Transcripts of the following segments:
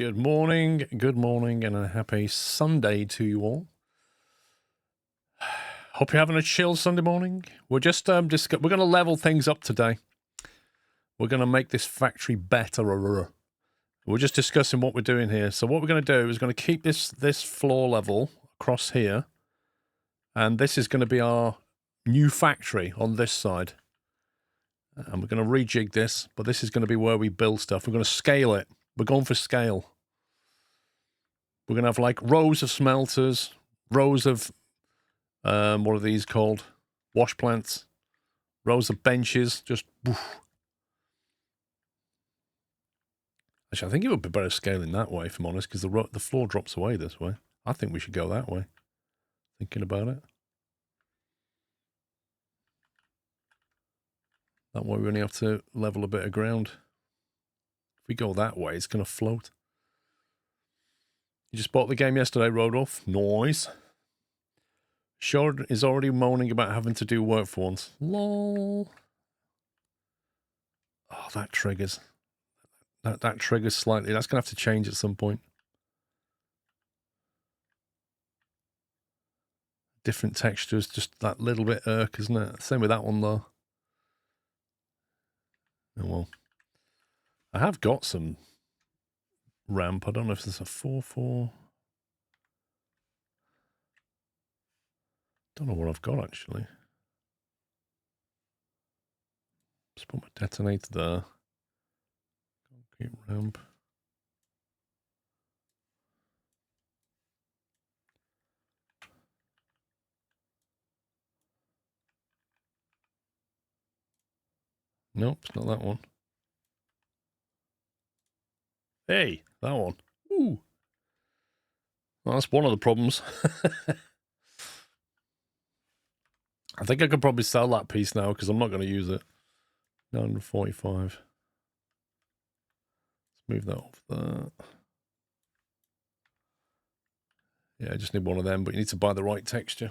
Good morning, and a happy Sunday to you all. Hope you're having a chill Sunday morning. We're just we're going to level things up today. We're going to make this factory better. We're just discussing what we're doing here. So what we're going to do is going to keep this floor level across here, and this is going to be our new factory on this side. And we're going to rejig this, but this is going to be where we build stuff. We're going to scale it. We're going for scale. We're going to have like rows of smelters, rows of, what are these called? Wash plants, rows of benches, just woof. Actually, I think it would be better scaling that way, if I'm honest, because the floor drops away this way. I think we should go that way, thinking about it. That way we only have to level a bit of ground. If we go that way, it's going to float. You just bought the game yesterday, Rodolph. Noise. Shord is already moaning about having to do work for once. Lol. Oh, that triggers. That triggers slightly. That's going to have to change at some point. Different textures, just that little bit irk, isn't it? Same with that one, though. Oh, well. I have got some ramp. I don't know if there's a 4-4. Don't know what I've got, actually. Just put my detonator there. Concrete ramp. Nope, it's not that one. Hey, that one. Ooh. Well, that's one of the problems. I think I could probably sell that piece now because I'm not going to use it. 945. Let's move that off there. Yeah, I just need one of them, but you need to buy the right texture.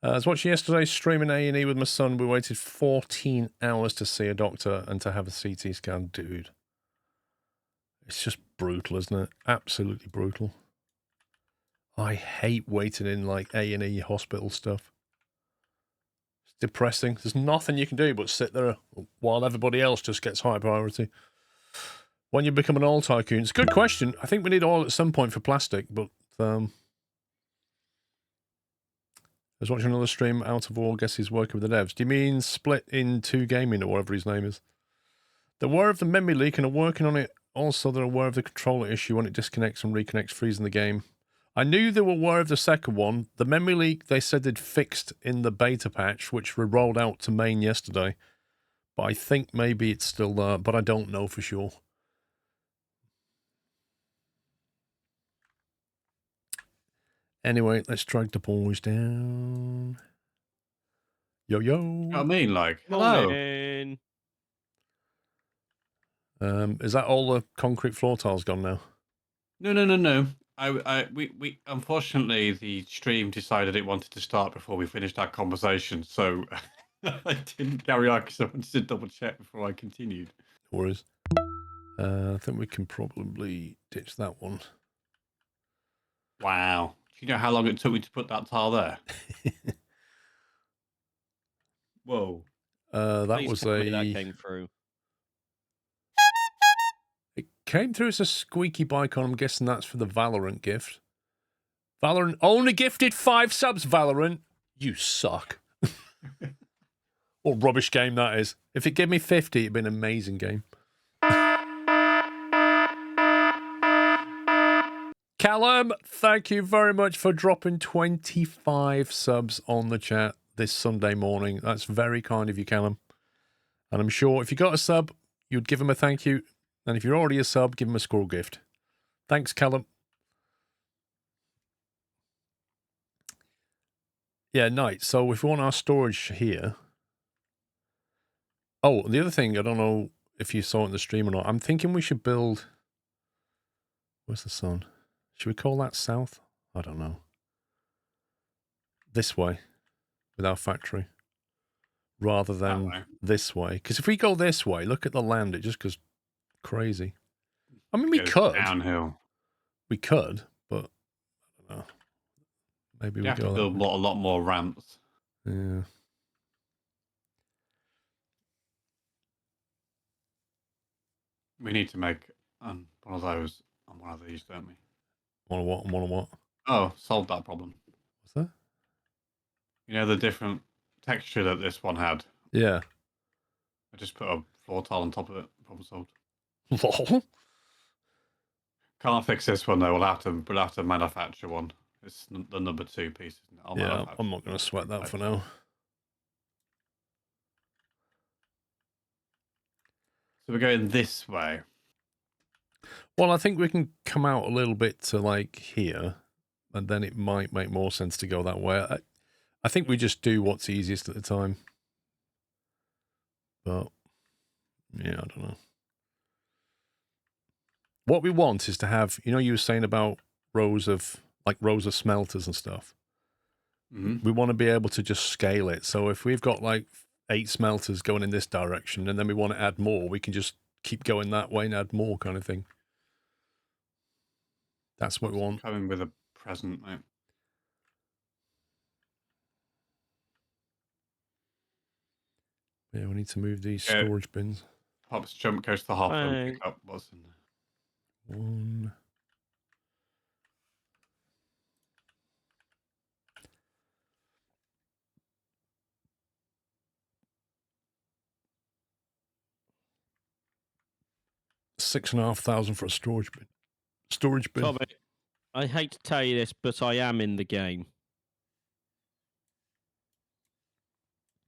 I was watching yesterday's stream in A&E with my son. We waited 14 hours to see a doctor and to have a CT scan. Dude. It's just brutal, isn't it? Absolutely brutal. I hate waiting in like A&E hospital stuff. It's depressing. There's nothing you can do but sit there while everybody else just gets high priority. When you become an oil tycoon, it's a good question. I think we need oil at some point for plastic, but I was watching another stream out of all. Guess he's working with the devs. Do you mean Split into Gaming or whatever his name is? They're aware of the memory leak and are working on it. Also, they're aware of the controller issue when it disconnects and reconnects, freezing the game. I knew they were aware of the second one. The memory leak, they said they'd fixed in the beta patch, which were rolled out to main yesterday. But I think maybe it's still there, but I don't know for sure. Anyway, let's drag the boys down. Yo, yo. You know what I mean? Like, hello. Morning. Is that all the concrete floor tiles gone now? No. We unfortunately the stream decided it wanted to start before we finished our conversation, so I didn't carry on because I wanted to double check before I continued. No worries. I think we can probably ditch that one. Wow. Do you know how long it took me to put that tile there? Whoa. That Please was tell me a... that came through. It came through as a squeaky bicon. I'm guessing that's for the Valorant gift. Valorant only gifted 5 subs, Valorant. You suck. What rubbish game that is. If it gave me 50, it'd be an amazing game. Callum, thank you very much for dropping 25 subs on the chat this Sunday morning. That's very kind of you, Callum. And I'm sure if you got a sub, you'd give him a thank you. And if you're already a sub, give him a squirrel gift. Thanks, Callum. Yeah, nice. So if we want our storage here... Oh, the other thing, I don't know if you saw it in the stream or not. I'm thinking we should build... Where's the sun? Should we call that south? I don't know. This way, with our factory. Rather than this way. Because if we go this way, look at the land. It just goes crazy. I mean, we Goes could. downhill. We could, but I don't know. Maybe You we have to go that build way. a lot more ramps. Yeah. We need to make one of those on one of these, don't we? One of what? One of what? Oh, solved that problem. What's that? You know the different texture that this one had? Yeah. I just put a floor tile on top of it. Problem solved. Lol. Can't fix this one though. We'll have to manufacture one. It's the number 2 piece, isn't it? I'll Yeah, manufacture I'm not going to sweat that for now. So we're going this way. Well, I think we can come out a little bit to like here, and then it might make more sense to go that way. I think we just do what's easiest at the time. But yeah, I don't know. What we want is to have, you know, you were saying about rows of smelters and stuff. Mm-hmm. We want to be able to just scale it. So if we've got like 8 smelters going in this direction, and then we want to add more, we can just keep going that way and add more, kind of thing. That's what we want. Coming with a present, mate. Yeah, we need to move these storage bins. Pops jump, goes to the hopper and pick up what's in there. 1. $6,500 for a storage bin. Storage bin. Tommy, I hate to tell you this, but I am in the game.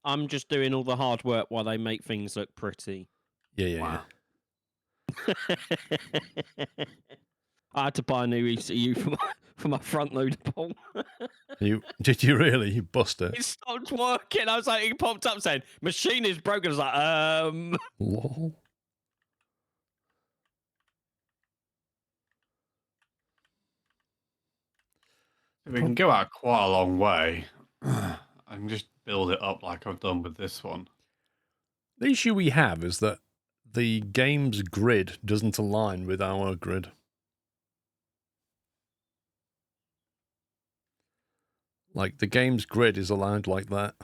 I'm just doing all the hard work while they make things look pretty. Yeah. Wow. I had to buy a new ECU for my front loader pole. Did you really? You bust it. It stopped working. I was like, it popped up saying, machine is broken. I was like, Lol. We can go out quite a long way. I can just build it up like I've done with this one. The issue we have is that the game's grid doesn't align with our grid. Like, the game's grid is aligned like that.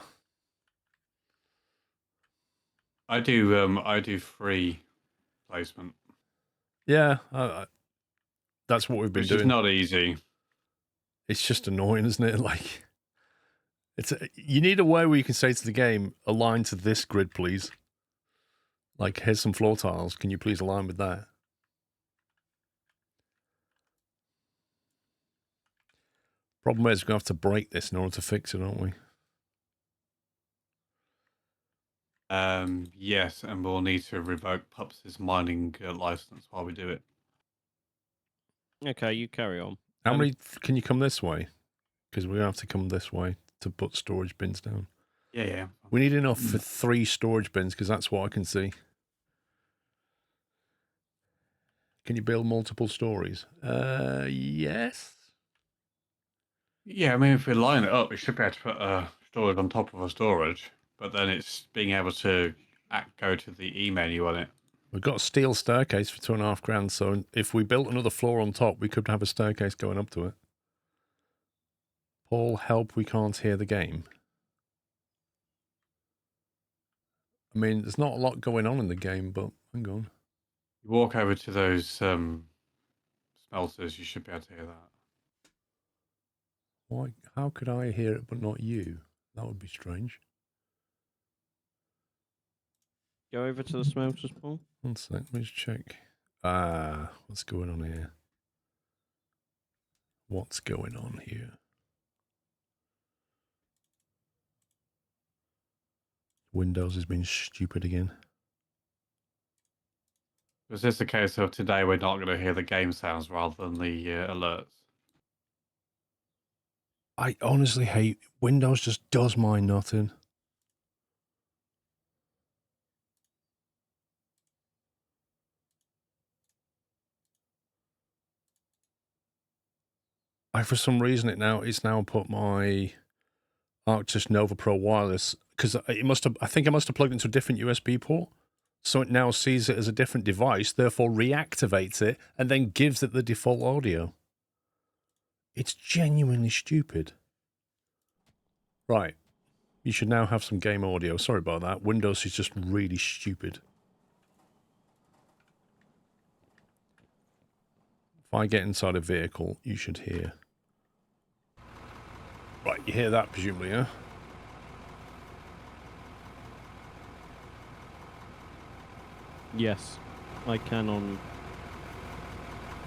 I do free placement. Yeah, that's what we've been doing. Which is not easy. It's just annoying, isn't it? Like, you need a way where you can say to the game, align to this grid, please. Like, here's some floor tiles. Can you please align with that? Problem is, we're going to have to break this in order to fix it, aren't we? Yes, and we'll need to revoke Pups' mining license while we do it. okay, you carry on. How many can you come this way? Because we're going to have to come this way to put storage bins down. Yeah. We need enough for 3 storage bins, because that's what I can see. Can you build multiple stories? Yes. Yeah, I mean, if we line it up, we should be able to put a storage on top of a storage. But then it's being able to go to the E menu on it. We've got a steel staircase for $2,500, so if we built another floor on top, we could have a staircase going up to it. Paul, help, we can't hear the game. I mean, there's not a lot going on in the game, but hang on. You walk over to those smelters, you should be able to hear that. Why? How could I hear it but not you? That would be strange. Go over to the smelters, Paul. 1 sec, let me just check. What's going on here? What's going on here? Windows has been stupid again. Was this a case of today we're not going to hear the game sounds rather than the alerts? I honestly hate Windows. Just does my nothing. For some reason it's now put my Arctis Nova Pro wireless, because I think I must have plugged into a different USB port, So it now sees it as a different device, therefore reactivates it, and then gives it the default audio. It's genuinely stupid. Right. You should now have some game audio. Sorry about that. Windows is just really stupid. If I get inside a vehicle, you should hear. Right, you hear that presumably, yeah? Yes, I can on.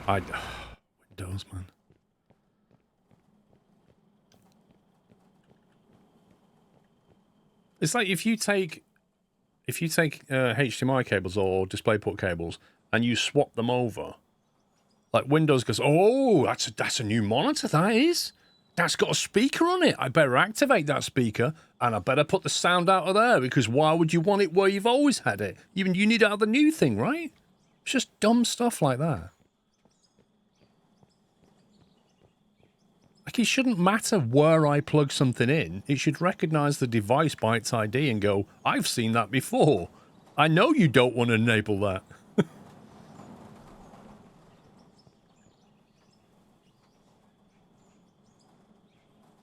Windows, man. It's like if you take HDMI cables or DisplayPort cables and you swap them over, like Windows goes, oh, that's a new monitor. That is. That's got a speaker on it. I better activate that speaker and I better put the sound out of there because why would you want it where you've always had it? You need to have the new thing, right? It's just dumb stuff like that. Like, it shouldn't matter where I plug something in. It should recognize the device by its ID and go, I've seen that before. I know you don't want to enable that.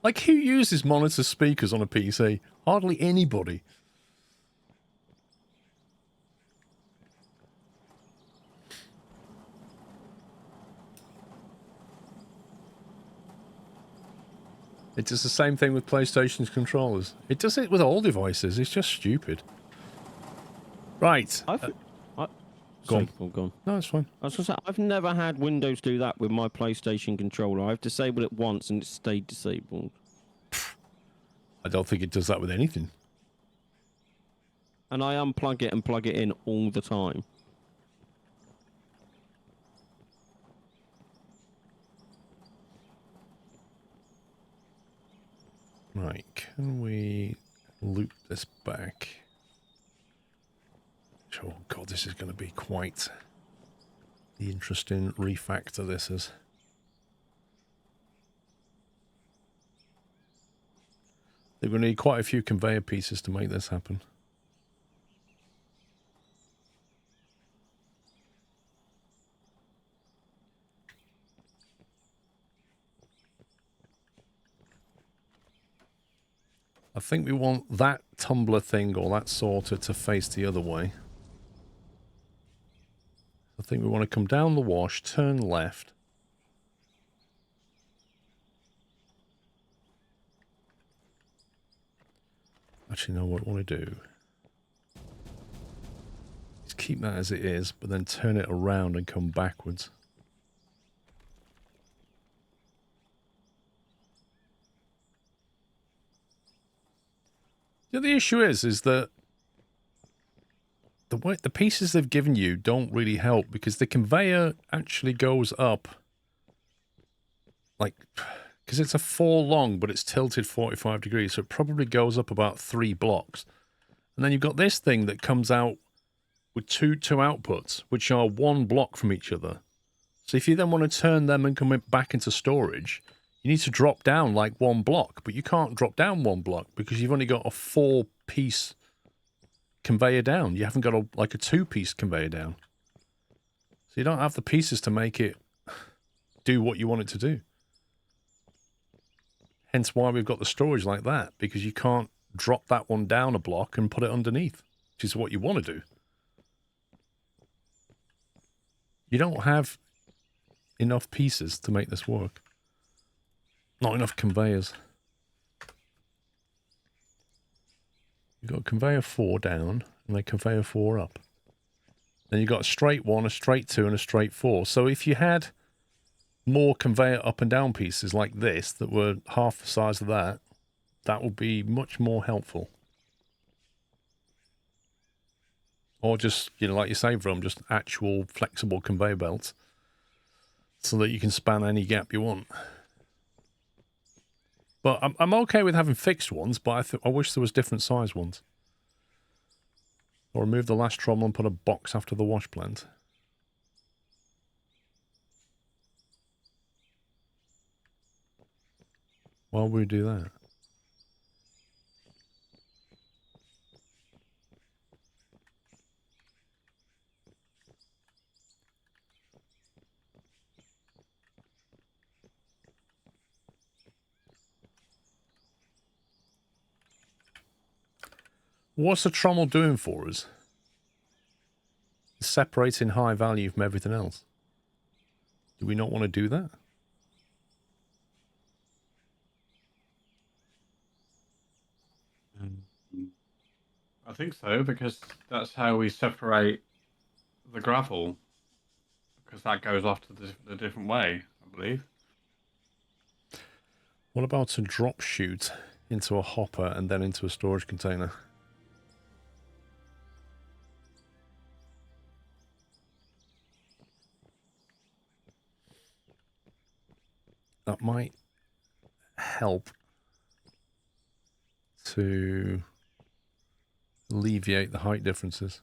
Like, who uses monitor speakers on a PC? Hardly anybody. It does the same thing with PlayStation's controllers. It does it with all devices. It's just stupid. Right. Go on. No, it's fine. I was going to say, I've never had Windows do that with my PlayStation controller. I've disabled it once and it stayed disabled. I don't think it does that with anything. And I unplug it and plug it in all the time. Right, can we loop this back? Oh god, this is going to be quite the interesting refactor this is. They're going to need quite a few conveyor pieces to make this happen. I think we want that tumbler thing or that sorter to face the other way. I think we want to come down the wash, turn left. Actually, no, what I want to do is keep that as it is, but then turn it around and come backwards. Yeah, the issue is that the pieces they've given you don't really help because the conveyor actually goes up, like, because it's a 4 long, but it's tilted 45 degrees, so it probably goes up about 3 blocks. And then you've got this thing that comes out with two outputs, which are 1 block from each other. So if you then want to turn them and come back into storage, you need to drop down like 1 block, but you can't drop down 1 block because you've only got a 4-piece conveyor down. You haven't got a 2-piece conveyor down. So you don't have the pieces to make it do what you want it to do. Hence why we've got the storage like that, because you can't drop that one down a block and put it underneath, which is what you want to do. You don't have enough pieces to make this work. Not enough conveyors. You've got conveyor 4 down and then conveyor 4 up. Then you've got a straight 1, a straight 2, and a straight 4. So if you had more conveyor up and down pieces like this that were half the size of that, that would be much more helpful. Or just, like you say, Vrum, just actual flexible conveyor belts so that you can span any gap you want. But I'm okay with having fixed ones, but I wish there was different size ones. Or remove the last trommel and put a box after the wash plant. Why would we do that? What's the trommel doing for us? It's separating high value from everything else. Do we not want to do that? I think so, because that's how we separate the gravel, because that goes off to the different way, I believe. What about a drop chute into a hopper and then into a storage container? That might help to alleviate the height differences.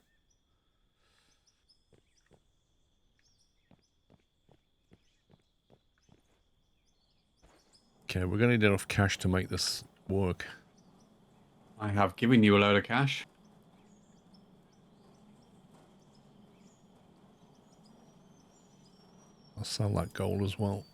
Okay, we're going to need enough cash to make this work. I have given you a load of cash. I'll sell that gold as well.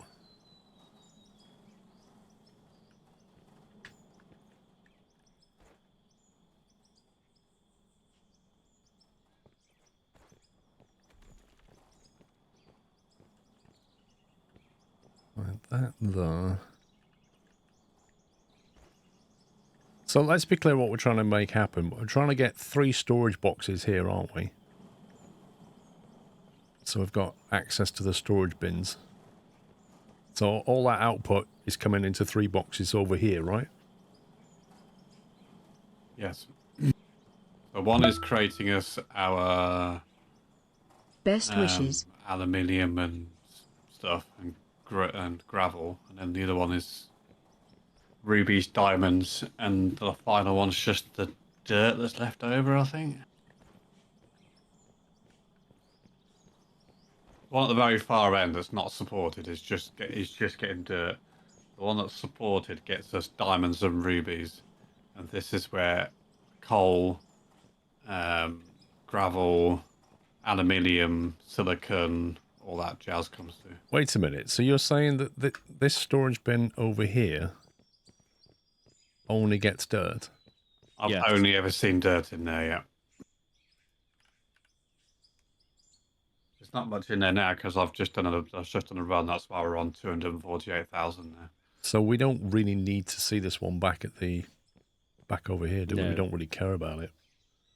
Right, that there. So let's be clear what we're trying to make happen. We're trying to get 3 storage boxes here, aren't we? So we've got access to the storage bins. So all that output is coming into 3 boxes over here, right? Yes. So one is creating us our Best wishes. aluminium and stuff and gravel, and then the other one is rubies, diamonds, and the final one's just the dirt that's left over, I think. One at the very far end that's not supported is just getting dirt. The one that's supported gets us diamonds and rubies, and this is where coal, gravel, aluminium, silicon, all that jazz comes to. Wait a minute. So you're saying that this storage bin over here only gets dirt? I've Yes. only ever seen dirt in there, yeah. There's not much in there now because I've just done a run. That's why we're on 248,000 now. So we don't really need to see this one back over here, do we? No. We don't really care about it.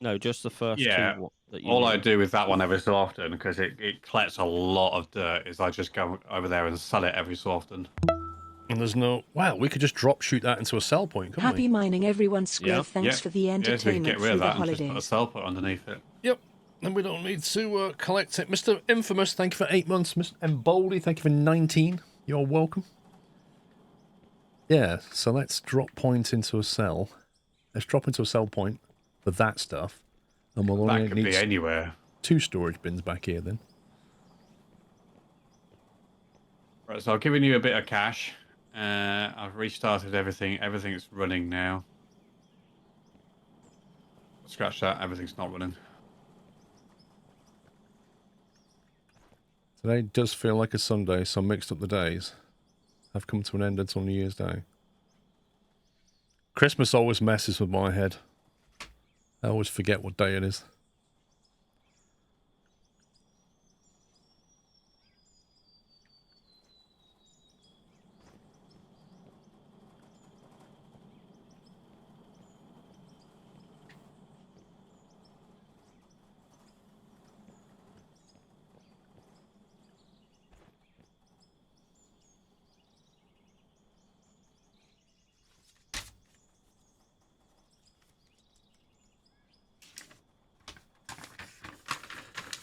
No, just the first Yeah. two that you All I need. do with that one every so often, because it collects a lot of dirt, is I just go over there and sell it every so often. And there's no... Wow, we could just drop shoot that into a sell point, couldn't Happy mining, everyone. Square. Yeah. Thanks for the Yeah, so we can entertainment get rid through of the that and just put a holidays. sell put underneath it. we? Yep. And we don't need to collect it. Mr. Infamous, thank you for 8 months. Mr. Emboldy, thank you for 19. You're welcome. Yeah, so let's drop point into a cell. Let's drop into a sell point for that stuff. And we'll That only could need be anywhere. 2 storage bins back here then. Right, so I've given you a bit of cash. I've restarted everything. Everything's running now. Scratch that. Everything's not running. Today does feel like a Sunday, so I mixed up the days. I've come to an end until New Year's Day. Christmas always messes with my head. I always forget what day it is.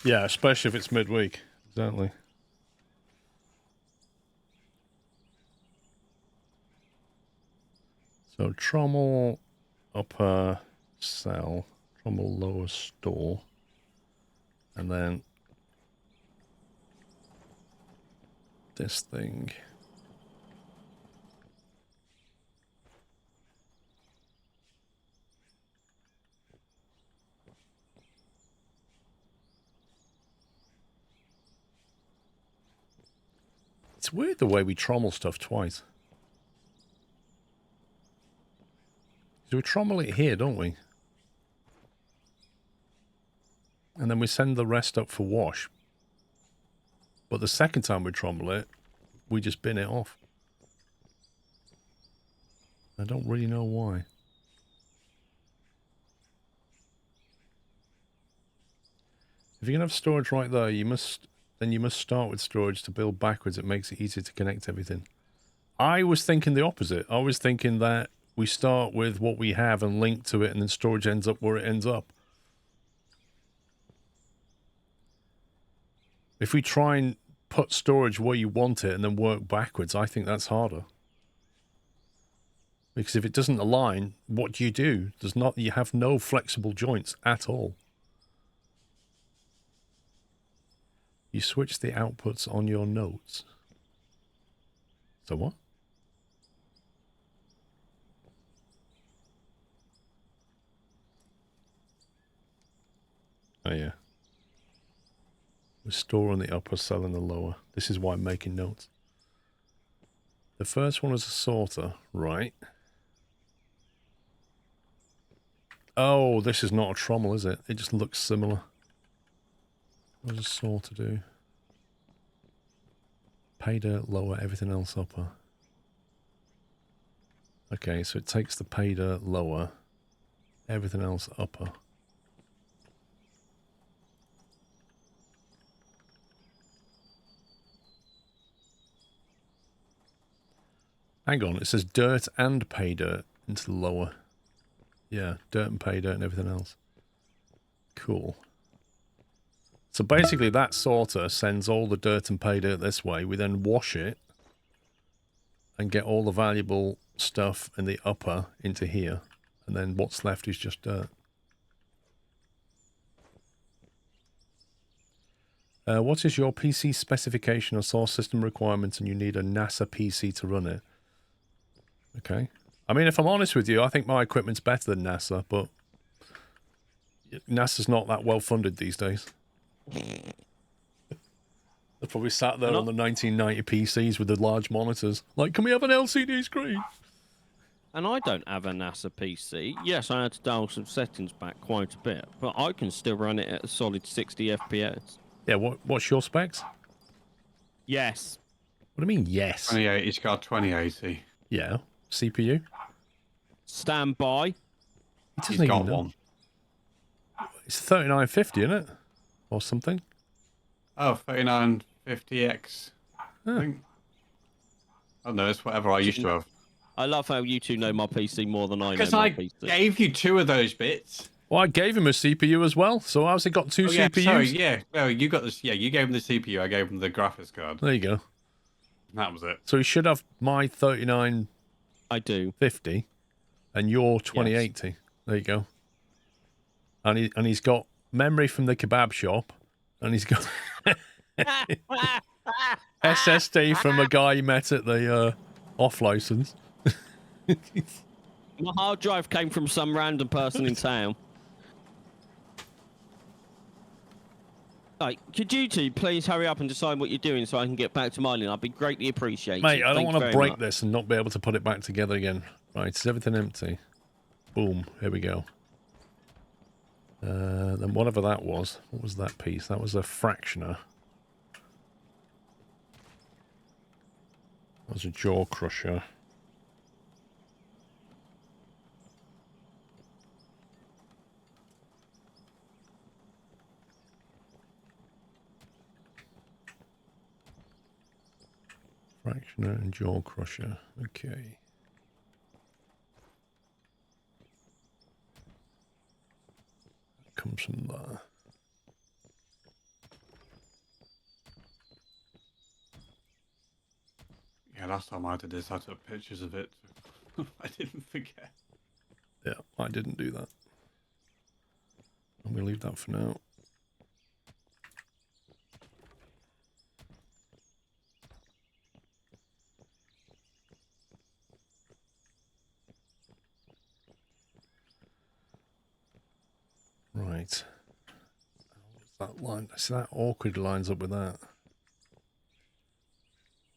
Yeah, especially if it's midweek. Exactly. So trommel upper cell, trommel lower store, and then this thing. It's weird the way we trommel stuff twice. So we trommel it here, don't we? and then we send the rest up for wash. But the second time we trommel it, we just bin it off. I don't really know why. If you're going to have storage right there, you must start with storage to build backwards. It makes it easier to connect everything. I was thinking the opposite. I was thinking that we start with what we have and link to it, and then storage ends up where it ends up. If we try and put storage where you want it and then work backwards, I think that's harder. Because if it doesn't align, what do? You have no flexible joints at all. You switch the outputs on your notes. So what? Oh yeah. We store on the upper, sell on the lower. This is why I'm making notes. The first one is a sorter, right? Oh, this is not a trommel, is it? It just looks similar. What does a sorter do? Pay dirt lower, everything else upper. Okay, so it takes the pay dirt lower, everything else upper. Hang on, it says dirt and pay dirt into the lower. Yeah, dirt and pay dirt and everything else. Cool. So basically that sorter sends all the dirt and pay dirt this way. We then wash it and get all the valuable stuff in the upper into here. And then what's left is just dirt. What is your PC specification or source system requirements, and you need a NASA PC to run it? Okay. I mean, if I'm honest with you, I think my equipment's better than NASA, but NASA's not that well funded these days. They're probably sat there on the 1990 PCs with the large monitors. Like, can we have an LCD screen? And I don't have a NASA PC. Yes, I had to dial some settings back quite a bit, but I can still run it at a solid 60 FPS. Yeah, what's your specs? Yes. What do you mean, yes? 2080, he's got 2080. Yeah. CPU? Stand by. He's got one. It's 3950, isn't it? Or something? Oh, 3950X. I think. I don't know, it's whatever I used to have. I love how you two know my PC more than I know my Because I PC. gave you 2 of those bits. Well, I gave him a CPU as well, so how's he got 2 yeah, CPUs? Sorry, yeah. Well, you got this. Yeah, you gave him the CPU. I gave him the graphics card. There you go. That was it. So he should have my 3950 I do. and your 2080. Yes. There you go. And he's got memory from the kebab shop, and he's got SSD from a guy he met at the off license. My hard drive came from some random person in town. Like, could you two please hurry up and decide what you're doing so I can get back to mining? I'd be greatly appreciated. Mate, I don't Thank want you to very break much. this and not be able to put it back together again. Right, is everything empty? Boom, here we go. Then whatever that was, what was that piece? That was a fractioner. That was a jaw crusher. Fractioner and jaw crusher. Okay. That comes from there. Yeah, last time I did this, I took pictures of it. I didn't forget. Yeah, I didn't do that. I'm going to leave that for now. Right. That line, see that awkward lines up with that.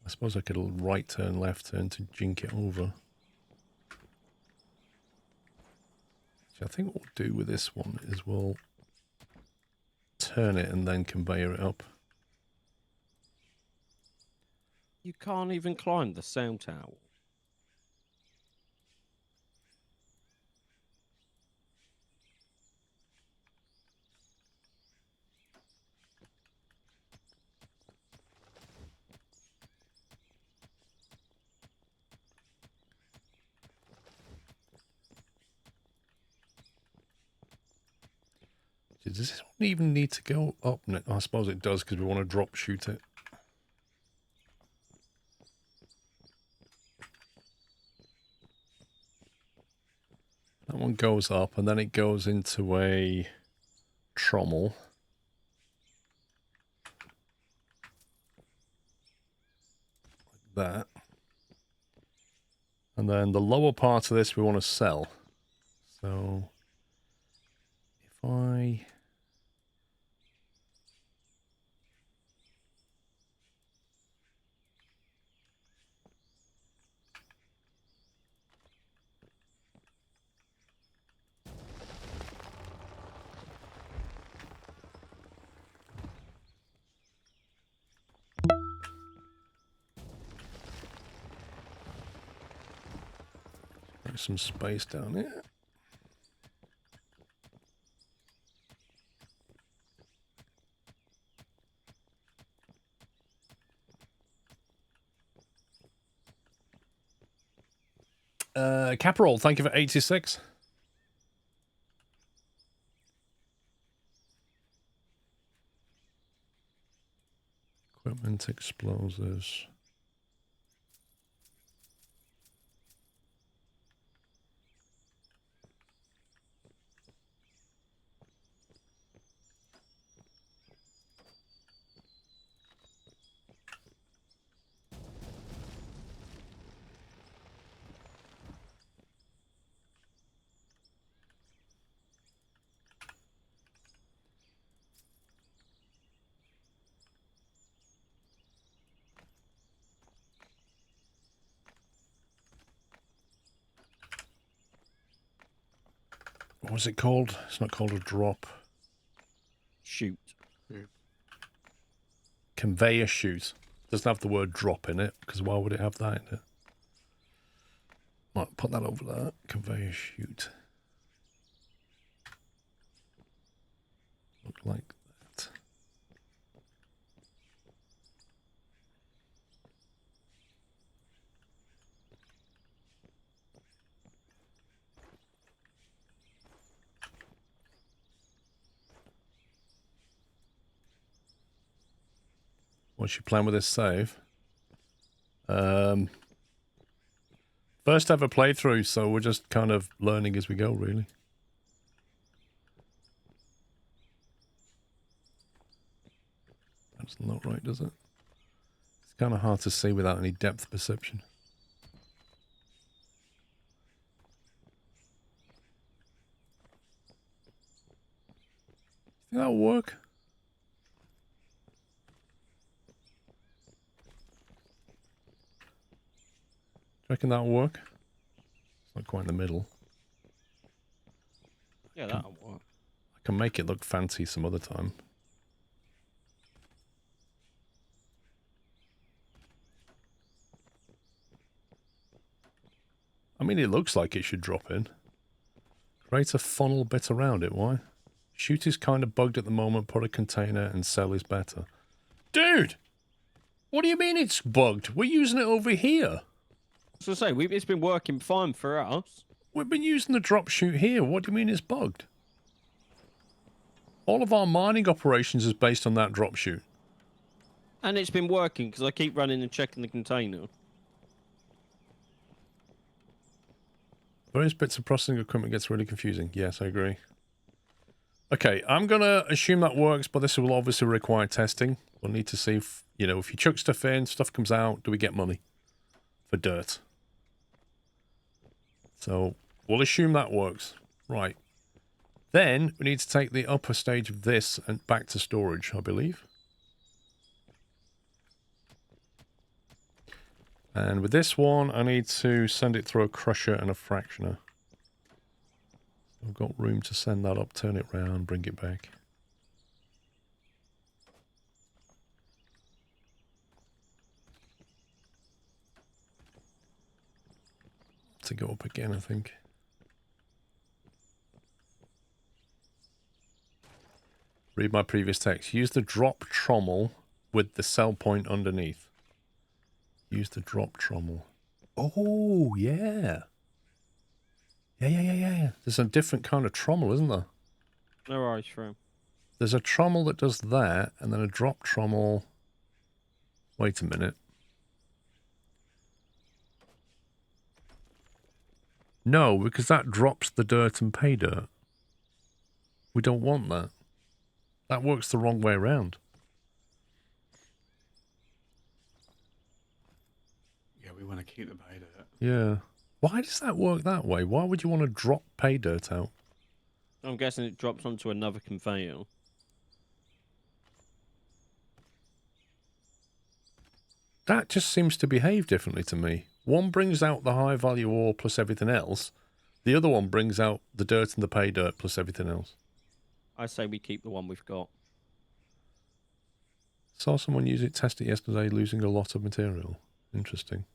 I suppose I could right turn, left turn to jink it over. So I think what we'll do with this one is we'll turn it and then conveyor it up. You can't even climb the sound tower. Does this one even need to go up? No, I suppose it does because we want to drop shoot it. That one goes up and then it goes into a trommel. Like that. And then the lower part of this we want to sell. So if I... There's some space down here. Caparol, thank you for 86. Equipment, explosives. What was it called? It's not called a drop. Shoot. Conveyor chute. Doesn't have the word drop in it, because why would it have that in it? Right, put that over there. Conveyor chute. Look like that. What's your plan with this save? First ever playthrough, so we're just kind of learning as we go, really. That's not right, does it? It's kind of hard to see without any depth perception. Think that'll work? Do you reckon that'll work? It's not quite in the middle. Yeah, that'll work. I can make it look fancy some other time. I mean, it looks like it should drop in. Create a funnel bit around it. Why? Shoot is kind of bugged at the moment. Put a container and sell is better. Dude! What do you mean it's bugged? We're using it over here. So say it's been working fine for us. We've been using the drop shoot here. What do you mean it's bugged? All of our mining operations is based on that drop shoot. And it's been working because I keep running and checking the container. Various bits of processing equipment gets really confusing. Yes, I agree. Okay, I'm going to assume that works, but this will obviously require testing. We'll need to see if, you know, if you chuck stuff in, stuff comes out, do we get money for dirt? So we'll assume that works. Right. Then we need to take the upper stage of this and back to storage, I believe. And with this one, I need to send it through a crusher and a fractioner. I've got room to send that up, turn it round, bring it back. to go up again, I think. Read my previous text. Use the drop trommel with the sell point underneath. Use the drop trommel. Oh, yeah. Yeah. There's a different kind of trommel, isn't there? No worries, Shroom. There's a trommel that does that, and then a drop trommel. Wait a minute. No, because that drops the dirt and pay dirt. We don't want that. That works the wrong way around. Yeah, we want to keep the pay dirt. Yeah. Why does that work that way? Why would you want to drop pay dirt out? I'm guessing it drops onto another conveyor. That just seems to behave differently to me. One brings out the high value ore plus everything else. The other one brings out the dirt and the pay dirt plus everything else. I say we keep the one we've got. Saw someone use it, test it yesterday, losing a lot of material. Interesting.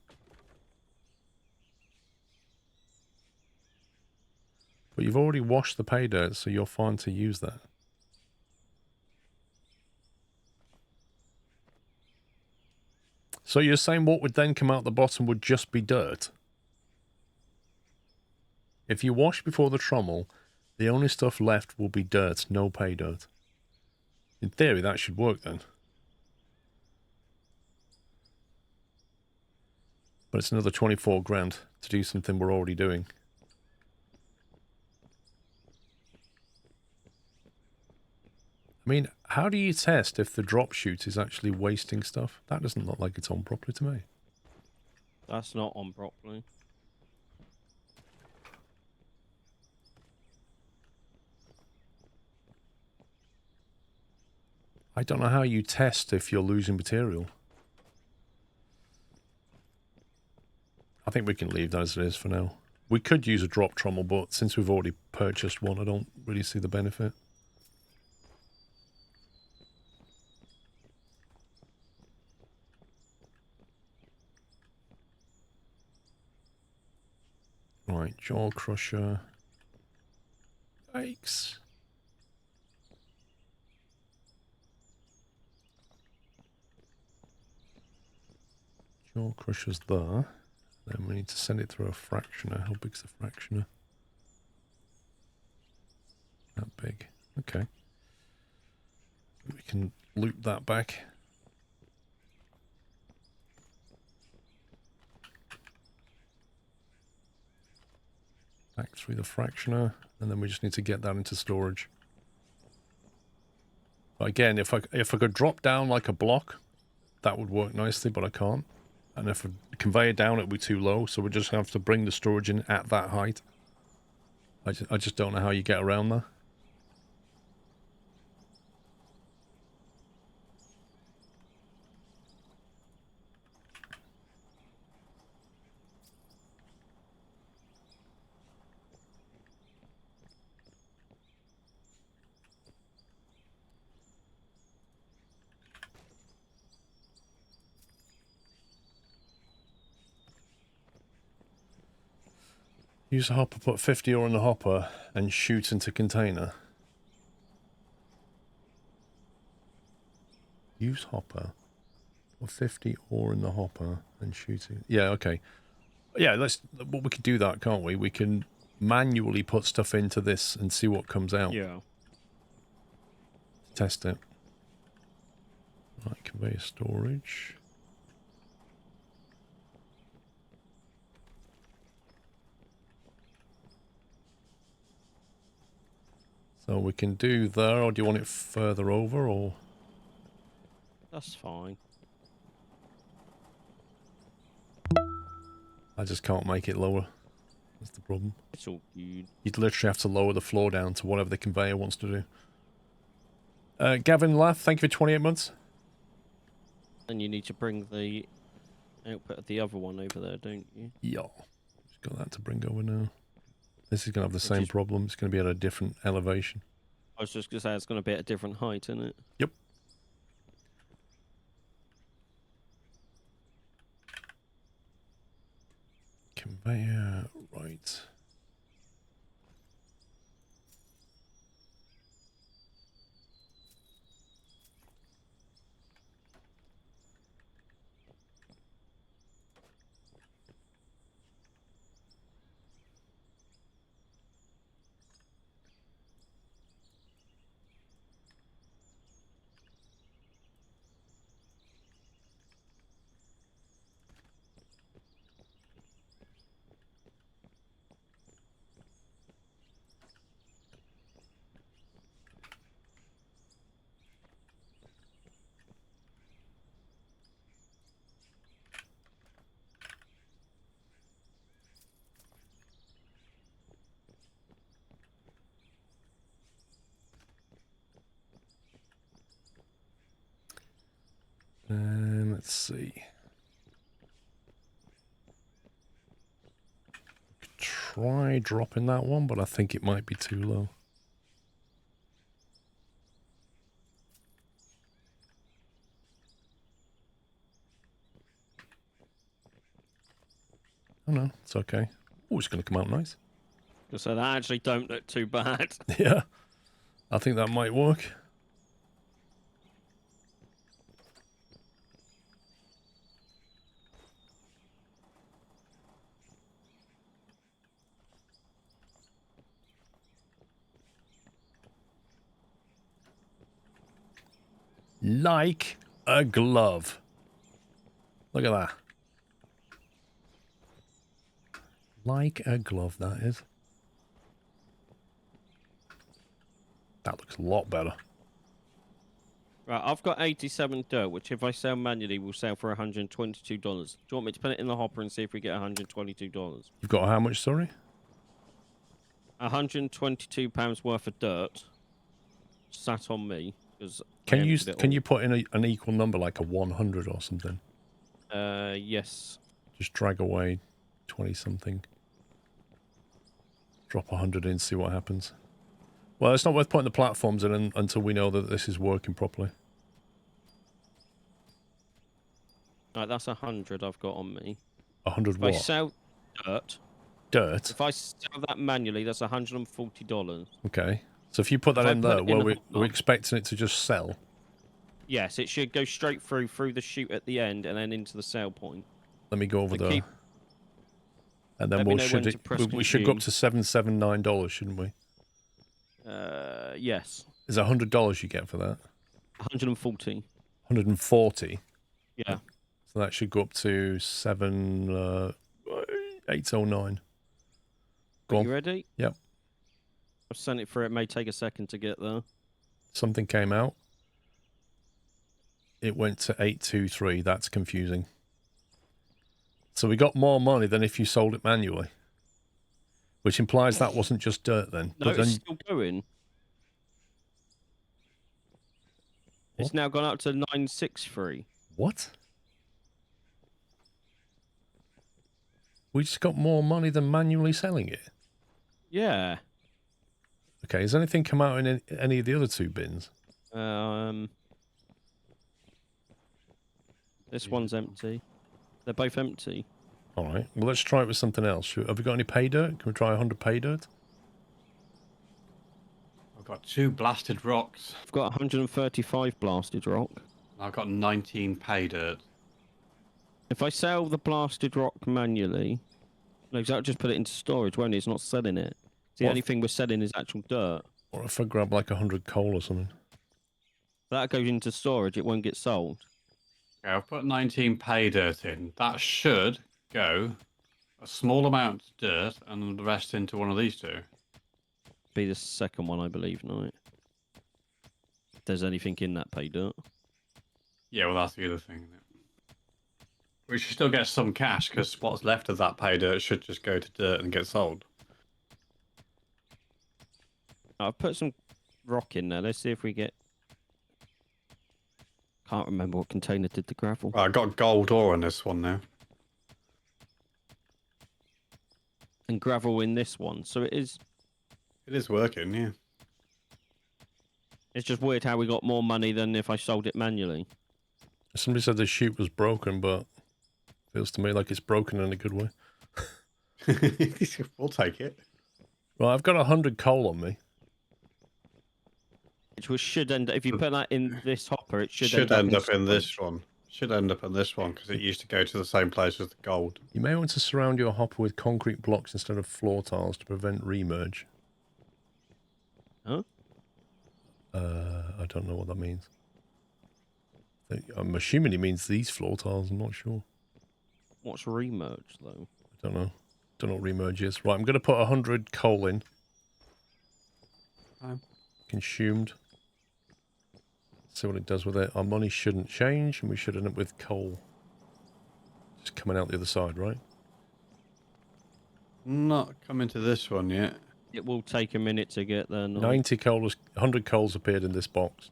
But you've already washed the pay dirt, so you're fine to use that. So you're saying what would then come out the bottom would just be dirt? If you wash before the trommel, the only stuff left will be dirt, no pay dirt. In theory, that should work then. But it's another 24 grand to do something we're already doing. I mean, how do you test if the drop chute is actually wasting stuff? That doesn't look like it's on properly to me. That's not on properly. I don't know how you test if you're losing material. I think we can leave that as it is for now. We could use a drop trommel, but since we've already purchased one, I don't really see the benefit. Right, jaw crusher. Yikes. Jaw crusher's there. Then we need to send it through a fractioner. How big's the fractioner? That big. Okay. We can loop that back. Back through the fractioner, and then we just need to get that into storage. But again, if I could drop down like a block, that would work nicely, but I can't. And if a conveyor down, it would be too low, so we just have to bring the storage in at that height. I just don't know how you get around that. Use a hopper, put 50 ore in the hopper, and shoot into container. Use hopper. Put 50 ore in the hopper, and shoot it. Yeah, okay. Yeah, well, we could do that, can't we? We can manually put stuff into this and see what comes out. Yeah. Test it. Right, conveyor storage. So we can do there, or do you want it further over, or? That's fine. I just can't make it lower. That's the problem. It's all good. You'd literally have to lower the floor down to whatever the conveyor wants to do. Gavin Lath, thank you for 28 months. And you need to bring the output of the other one over there, don't you? Yeah. Just got that to bring over now. This is going to have the Which same is- problem. It's going to be at a different elevation. I was just going to say it's going to be at a different height, isn't it? Yep. Conveyor. Right. And let's see. Try dropping that one, but I think it might be too low. Oh no, it's okay. Oh, it's going to come out nice. So that actually don't look too bad. Yeah, I think that might work. Like a glove. Look at that. Like a glove, that is. That looks a lot better. Right, I've got 87 dirt, which if I sell manually will sell for $122. Do you want me to put it in the hopper and see if we get $122? You've got how much, sorry? £122 worth of dirt sat on me because Can you put in an equal number, like a 100 or something? Yes. Just drag away 20 something. Drop 100 in, see what happens. Well, it's not worth putting the platforms in until we know that this is working properly. Right, that's 100 I've got on me. 100 If what? I sell dirt, Dirt? if I sell that manually, that's $140. Okay. So if you put that If I in put there, it in well, the we're hopper- expecting it to just sell. Yes, it should go straight through the chute at the end and then into the sale point. Let me go over So there. And then let me know when to press we should go up consume. to $779, shouldn't we? Yes. Is it $100 you get for that? 140. 140. Yeah. So that should go up to 809. Go Are on. you ready? Yep. I've sent it through. It may take a second to get there. Something came out. It went to 823. That's confusing. So we got more money than if you sold it manually. Which implies that wasn't just dirt then. No, But it's then, still going. It's What? now gone up to 963. what? We just got more money than manually selling it. Yeah. Okay, has anything come out in any of the other two bins? This one's empty. They're both empty. All right. Well, let's try it with something else. Have we got any pay dirt? Can we try 100 pay dirt? I've got 2 blasted rocks. I've got 135 blasted rock. I've got 19 pay dirt. If I sell the blasted rock manually, no, that'll just put it into storage, won't it? It's not selling it. The What? only thing we're selling is actual dirt. Or if I grab like 100 coal or something? That goes into storage, it won't get sold. Okay, I've put 19 pay dirt in. That should go a small amount to dirt and the rest into one of these two. Be the second one, I believe, no. If there's anything in that pay dirt. Yeah, well, that's the other thing. Isn't it? We should still get some cash because what's left of that pay dirt should just go to dirt and get sold. I've put some rock in there. Let's see if we get... Can't remember what container did the gravel. Right, I got gold ore on this one now. And gravel in this one. So it is... It is working, yeah. It's just weird how we got more money than if I sold it manually. Somebody said the chute was broken, but feels to me like it's broken in a good way. We'll take it. Well, I've got 100 coal on me. Which should end. If you put that in this hopper, it should, End up in storage. this one. Should end up in this one because it used to go to the same place as the gold. You may want to surround your hopper with concrete blocks instead of floor tiles to prevent remerge. Huh? I don't know what that means. I'm assuming he means these floor tiles. I'm not sure. What's remerge though? I don't know. Don't know what remerge is. Right, I'm going to put 100 coal in. Consumed. See what it does with it. Our money shouldn't change, and we should end up with coal just coming out the other side, right? Not coming to this one yet. It will take a minute to get there. 90 coal, 100 coals appeared in this box.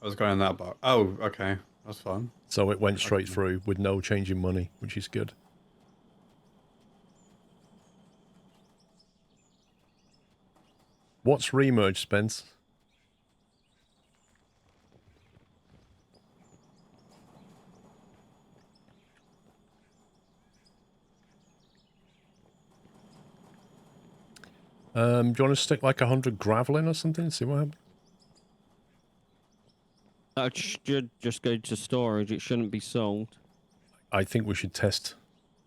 I was going in that box. Oh, okay. That's fine. So it went straight through with no change in money, which is good. What's remerge, Spence? Do you want to stick like 100 gravel in or something? See what happens? That should just go to storage. It shouldn't be sold. I think we should test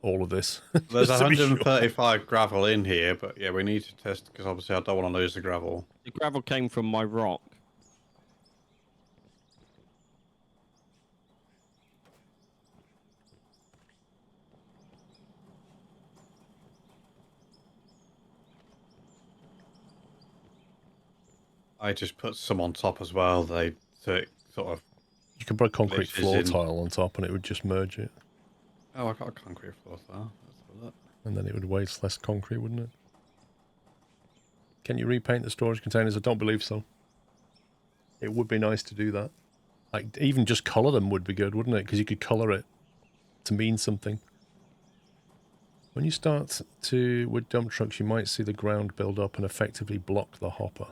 all of this. There's just to be sure. 135 gravel in here, but yeah, we need to test because obviously I don't want to lose the gravel. The gravel came from my rock. I just put some on top as well. They sort of. You can put a concrete Mixes floor in. tile on top and it would just merge it. Oh, I got a concrete floor there. Let's have a look. And then it would waste less concrete, wouldn't it? Can you repaint the storage containers? I don't believe so. It would be nice to do that. Like, even just colour them would be good, wouldn't it? Because you could colour it to mean something. When you start to with dump trucks, you might see the ground build up and effectively block the hopper.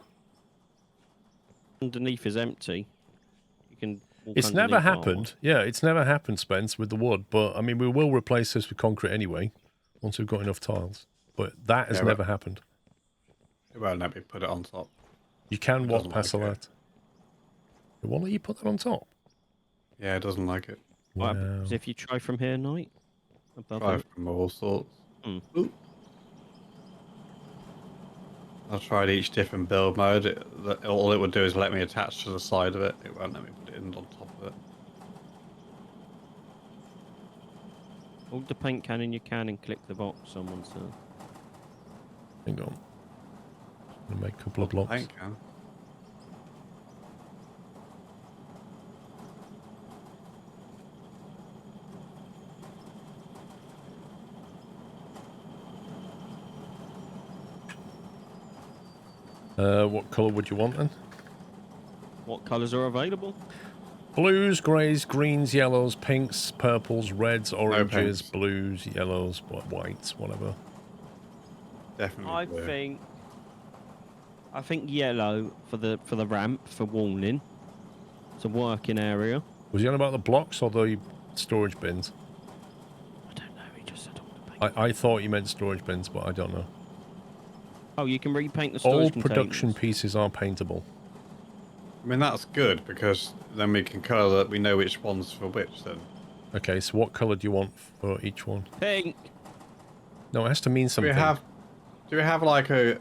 Underneath is empty. You can. It's never happened. Yeah, it's never happened, Spence, with the wood. But, I mean, we will replace this with concrete anyway, once we've got enough tiles. But that has never happened. It won't let me put it on top. You can It walk doesn't past like that. it. It won't let you put that on top. Yeah, it doesn't like it. What happens if you try from here, Knight? Above Try it? from all sorts. Hmm. Ooh. I've tried each different build mode. All it would do is let me attach to the side of it. It won't let me put it in on top of it. Hold the paint can in your can and click the box someone said. Hang on. I'm going to make a couple of blocks. Paint can. What colour would you want then? What colours are available? Blues, greys, greens, yellows, pinks, purples, reds, oranges, pinks. blues, yellows, whites, whatever. Definitely. I blue. think yellow for the ramp for warning. It's a working area. Was he on about the blocks or the storage bins? I don't know. He just said all the paint. I thought you meant storage bins, but I don't know. Oh, you can repaint the All storage production containers. pieces are paintable. I mean, that's good because then we can colour that we know which one's for which then. Okay, so what colour do you want for each one? Pink. No, it has to mean Do something. we have like a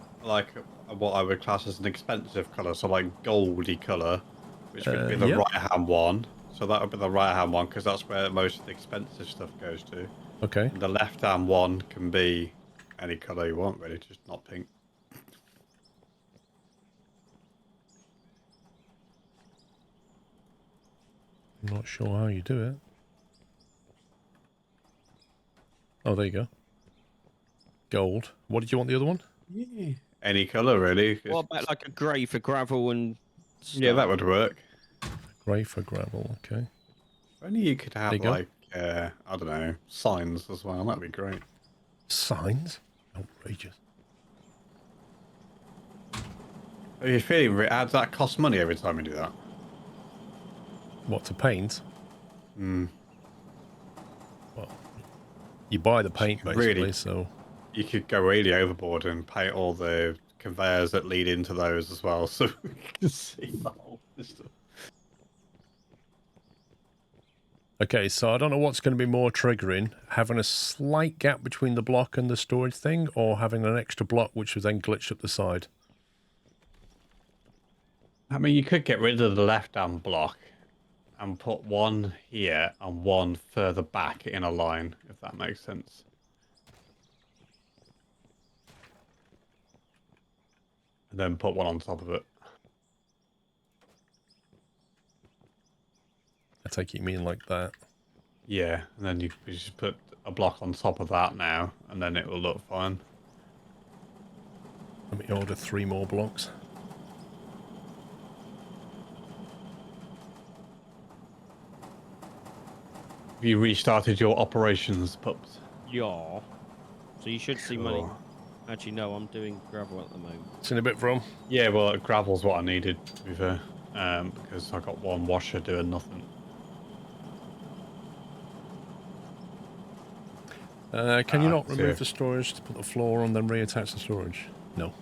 what I would class as an expensive colour, so like goldy colour, which would be the yeah. right hand one. So that would be the right hand one because that's where most of the expensive stuff goes to. Okay. And the left hand one can be any colour you want, really, just not pink. I'm not sure how you do it. Oh, there you go. Gold. What did you want the other one? Yeah. Any colour, really. What about like a grey for gravel and stuff? Yeah, that would work. Grey for gravel, okay. Only you could have There you go. like, I don't know, signs as well. That'd be great. Signs? Outrageous. Are you feeling does that cost money every time you do that? What, to paint? Hmm. Well, you buy the paint, basically, Really? so... you could go really overboard and paint all the conveyors that lead into those as well, so we can see the whole system. Okay, so I don't know what's going to be more triggering, having a slight gap between the block and the storage thing, or having an extra block which was then glitched up the side. I mean, you could get rid of the left-hand block and put one here and one further back in a line, if that makes sense. And then put one on top of it. I take it you mean like that. Yeah, and then you just put a block on top of that now, and then it will look fine. Let me order 3 more blocks. Have you restarted your operations, pups? Yeah. So you should see money. Sure. Actually, no, I'm doing gravel at the moment. It's in a bit from. Yeah, well, gravel's what I needed, to be fair, because I got one washer doing nothing. Can you not remove yeah. the storage to put the floor on, then reattach the storage? No.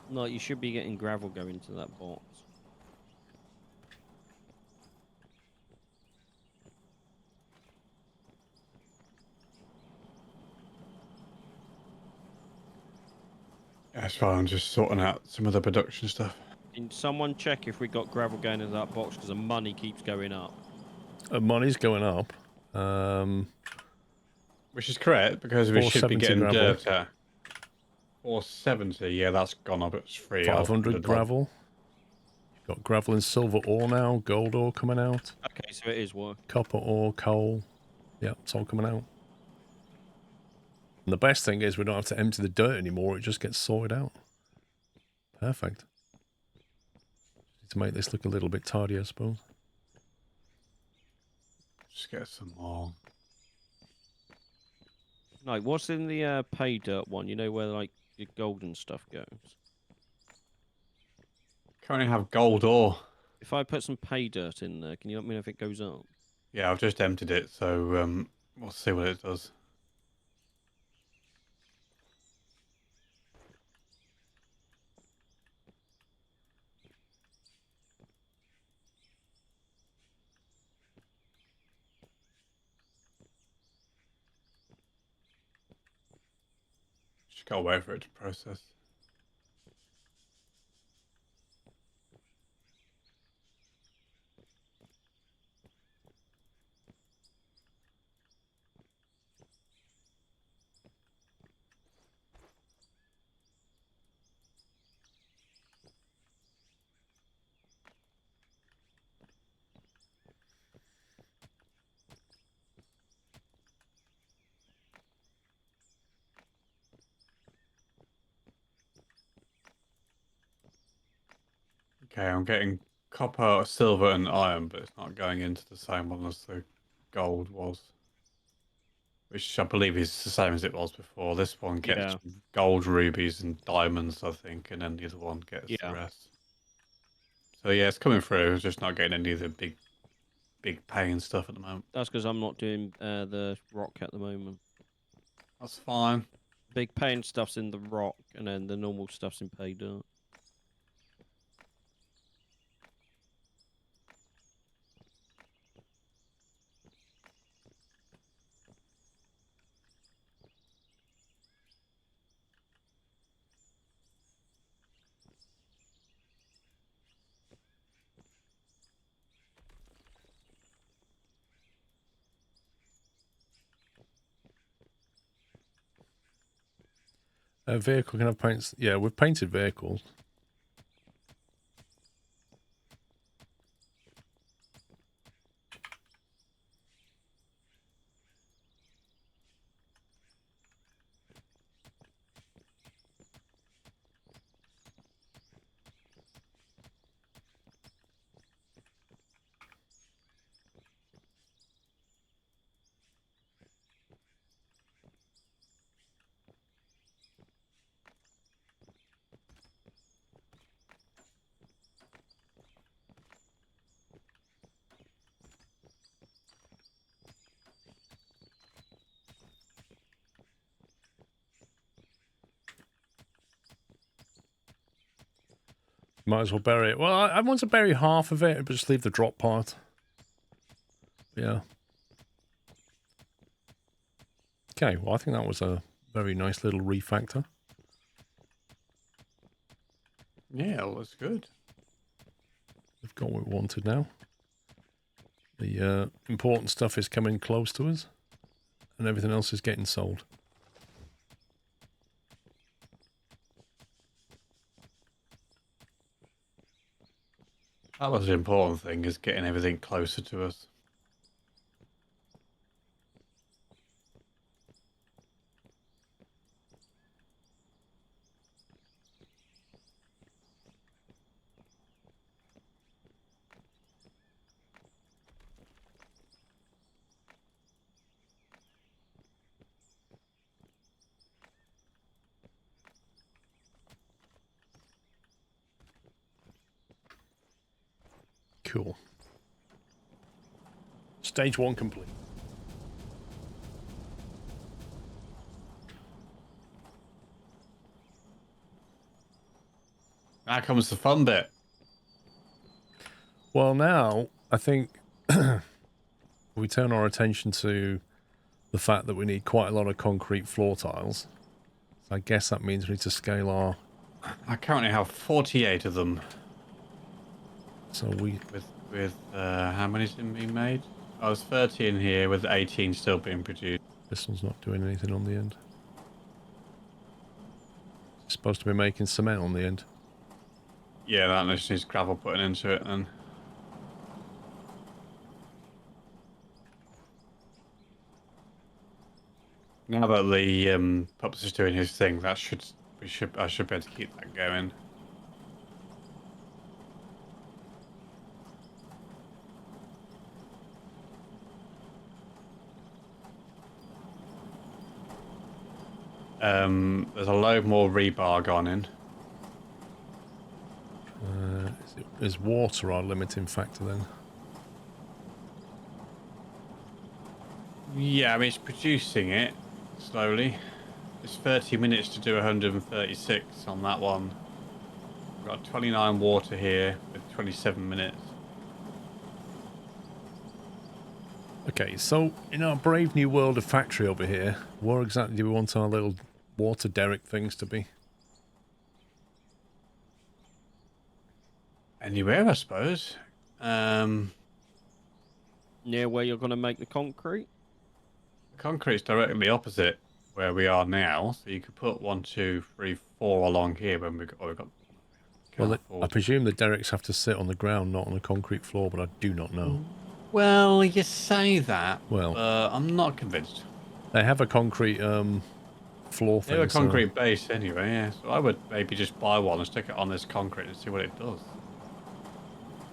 No, you should be getting gravel going to that box. That's why I'm just sorting out some of the production stuff. Can someone check if we got gravel going into that box, because the money keeps going up. Money's going up. Which is correct, because we should be 470 getting gravel. dirt at 470. Yeah, that's gone up. It's free. 500 gravel. You've got gravel and silver ore now, gold ore coming out, Okay, so it is work. copper ore, coal. Yeah, it's all coming out. And the best thing is we don't have to empty the dirt anymore. It just gets sorted out. Perfect. To make this look a little bit tidy, I suppose. Just get some more. No, what's in the pay dirt one? You know where like your golden stuff goes. Currently have gold ore. If I put some pay dirt in there, can you let me know if it goes up? Yeah, I've just emptied it, so we'll see what it does. Just gotta wait for it to process. Okay, I'm getting copper, silver, and iron, but it's not going into the same one as the gold was. Which I believe is the same as it was before. This one gets Yeah. gold, rubies, and diamonds, I think, and then the other one gets the Yeah. rest. So yeah, it's coming through. It's just not getting any of the big pay and stuff at the moment. That's because I'm not doing the rock at the moment. That's fine. Big pay and stuff's in the rock, and then the normal stuff's in pay dirt. A vehicle can have paints. Yeah, we've painted vehicles. Might as well bury it. Well, I want to bury half of it, but just leave the drop part. Yeah. Okay, well, I think that was a very nice little refactor. Yeah, it was good. We've got what we wanted now. The important stuff is coming close to us, and everything else is getting sold. That was the important thing, is getting everything closer to us. Cool. Stage 1 complete. Now comes the fun bit. Well, now, I think we turn our attention to the fact that we need quite a lot of concrete floor tiles. So I guess that means we need to scale our... I currently have 48 of them. So we... With how many's been made? I was 30 in here, with 18 still being produced. This one's not doing anything on the end. It's supposed to be making cement on the end. Yeah, that just needs gravel putting into it then. Now that the pups is doing his thing, I should be able to keep that going. There's a load more rebar gone in. Is water our limiting factor then? Yeah, I mean it's producing it slowly. It's 30 minutes to do 136 on that one. We've got 29 water here with 27 minutes. Okay, so in our brave new world of factory over here, where exactly do we want our little water derrick things to be? Anywhere, I suppose. Near where you're going to make the concrete? Concrete's directly opposite where we are now, so you could put 1, 2, 3, 4 along here when we've got. Well, I presume the derricks have to sit on the ground, not on a concrete floor, but I do not know. Well, you say that, Well, but I'm not convinced. they have a concrete floor thing. They have a concrete base anyway, yeah. So I would maybe just buy one and stick it on this concrete and see what it does.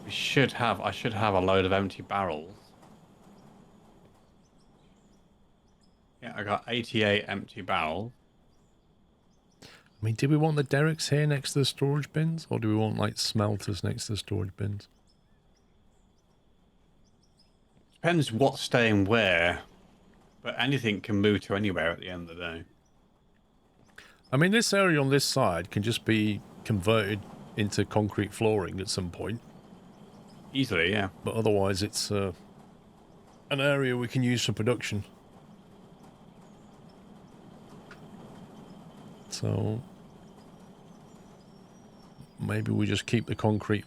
I should have a load of empty barrels. Yeah, I got 88 empty barrels. I mean, do we want the derricks here next to the storage bins, or do we want like smelters next to the storage bins? Depends what's staying where, but anything can move to anywhere at the end of the day. I mean, this area on this side can just be converted into concrete flooring at some point. Easily, yeah. But otherwise, it's an area we can use for production. So maybe we just keep the concrete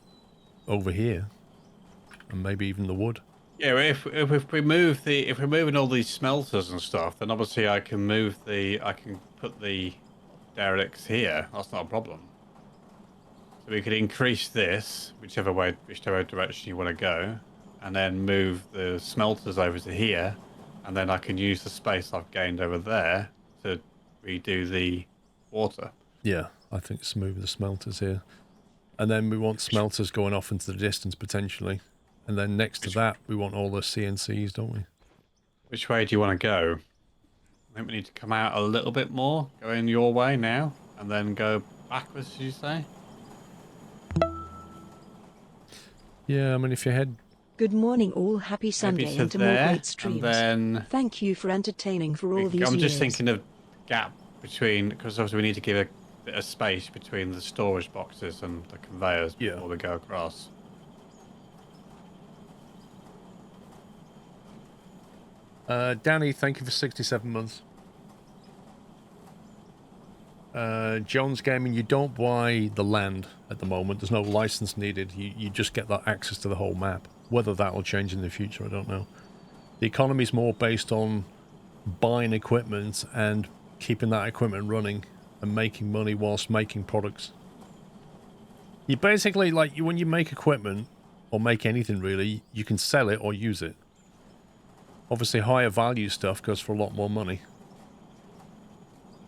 over here, and maybe even the wood. Yeah, if we're moving all these smelters and stuff, then obviously I can put the derricks here. That's not a problem. So we could increase this, whichever direction you want to go, and then move the smelters over to here, and then I can use the space I've gained over there to redo the water. Yeah, I think smooth the smelters here. And then we want smelters going off into the distance potentially. And then next to that, we want all the CNCs, don't we? Which way do you want to go? I think we need to come out a little bit more, go in your way now, and then go backwards, did you say? Yeah, I mean, if you head... Good morning all, happy Sunday to and to more there, great streams. and then Thank you for entertaining for all these I'm years. just thinking of gap between, because obviously we need to give bit of space between the storage boxes and the conveyors Yeah. before we go across. Danny, thank you for 67 months. Jones Gaming, you don't buy the land at the moment. There's no license needed. You just get that access to the whole map. Whether that will change in the future, I don't know. The economy is more based on buying equipment and keeping that equipment running and making money whilst making products. You basically, like, when you make equipment, or make anything really, you can sell it or use it. Obviously, higher value stuff goes for a lot more money.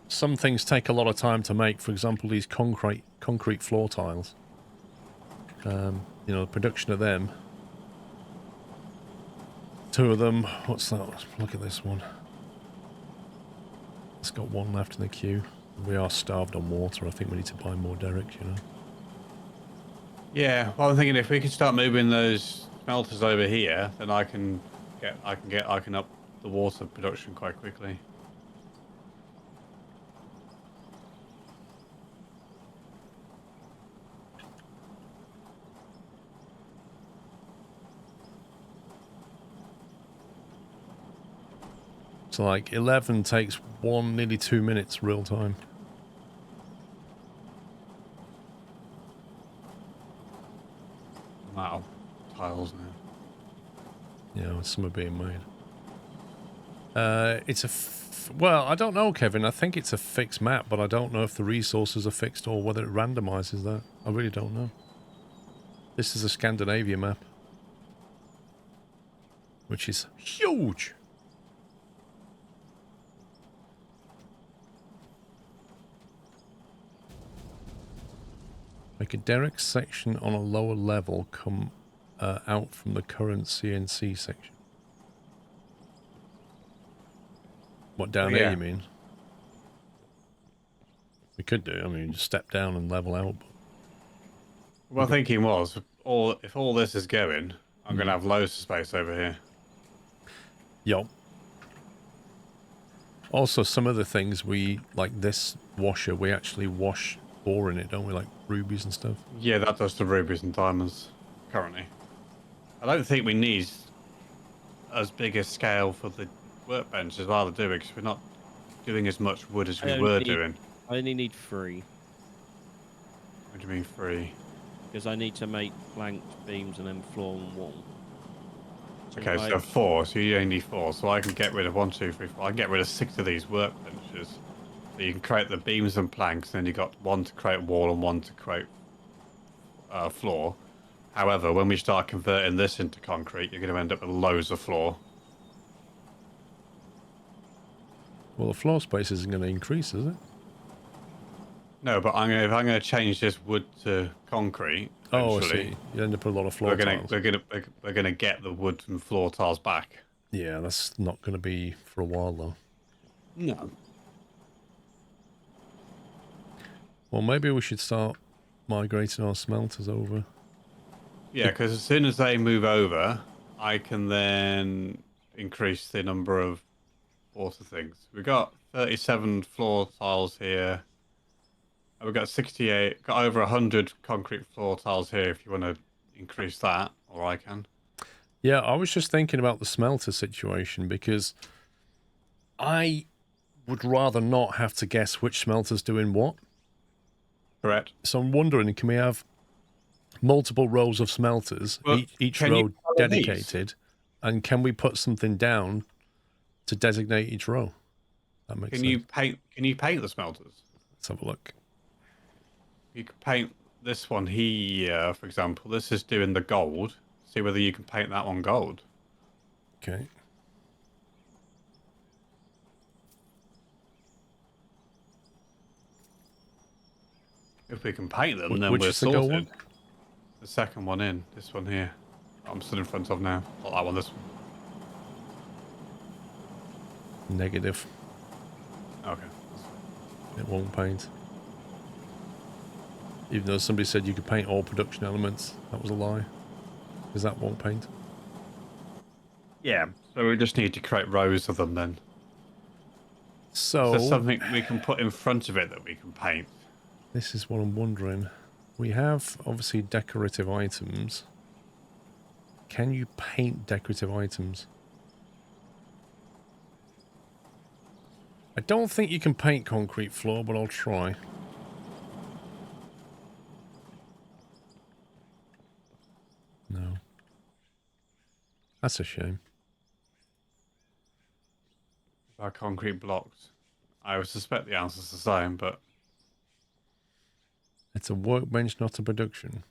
Some things take a lot of time to make. For example, these concrete floor tiles. You know, the production of them. 2 of them. What's that? Look at this one. It's got 1 left in the queue. We are starved on water. I think we need to buy more derricks, you know. Yeah, well, I'm thinking if we could start moving those smelters over here, then I can up the water production quite quickly. So like 11 takes nearly 2 minutes real time. Wow, tiles now. Yeah, some are being made. It's well, I don't know, Kevin. I think it's a fixed map, but I don't know if the resources are fixed or whether it randomizes that. I really don't know. This is a Scandinavia map, which is huge. Make a derrick section on a lower level come out from the current CNC section. What, down there, Yeah. you mean? We could do. I mean, just step down and level out. Well, my thinking was, if all this is going, I'm going to have loads of space over here. Yup. Also, some of the things like this washer, we actually wash ore in it, don't we? Like rubies and stuff. Yeah, that does the rubies and diamonds currently. I don't think we need as big a scale for the workbench as well to do it, because we're not doing as much wood as we were doing. I only need 3. What do you mean 3? Because I need to make planks, beams, and then floor and wall. Okay, so 4. So you only need 4. So I can get rid of 1, 2, 3, 4. I can get rid of 6 of these workbenches. So you can create the beams and planks, and then you got 1 to create wall and 1 to create floor. However, when we start converting this into concrete, you're going to end up with loads of floor. Well, the floor space isn't going to increase, is it? No, but if I'm going to change this wood to concrete, Oh, I see. You end up with a lot of floor tiles. we're gonna get the wood and floor tiles back. Yeah, that's not going to be for a while, though. No. Well, maybe we should start migrating our smelters over. Yeah, because as soon as they move over, I can then increase the number of water things. We've got 37 floor tiles here. And we've got 68, got over 100 concrete floor tiles here if you want to increase that, or I can. Yeah, I was just thinking about the smelter situation because I would rather not have to guess which smelter's doing what. Correct. So I'm wondering, can we have multiple rows of smelters, Well, each can you row follow these? dedicated, and can we put something down to designate each row? That makes Can sense. you paint the smelters? Let's have a look. You can paint this one here, for example. This is doing the gold. See whether you can paint that one gold. Okay. If we can paint them, then Which we're is the gold sorted. one? The second one in. This one here. I'm stood in front of now. Not that one, this one. Negative. Okay. It won't paint. Even though somebody said you could paint all production elements, that was a lie. Because that won't paint. Yeah. So we just need to create rows of them then. So, Is there something we can put in front of it that we can paint? This is what I'm wondering. We have, obviously, decorative items. Can you paint decorative items? I don't think you can paint concrete floor, but I'll try. No. That's a shame. Our concrete blocks. I would suspect the answer's the same, but It's a workbench, not a production.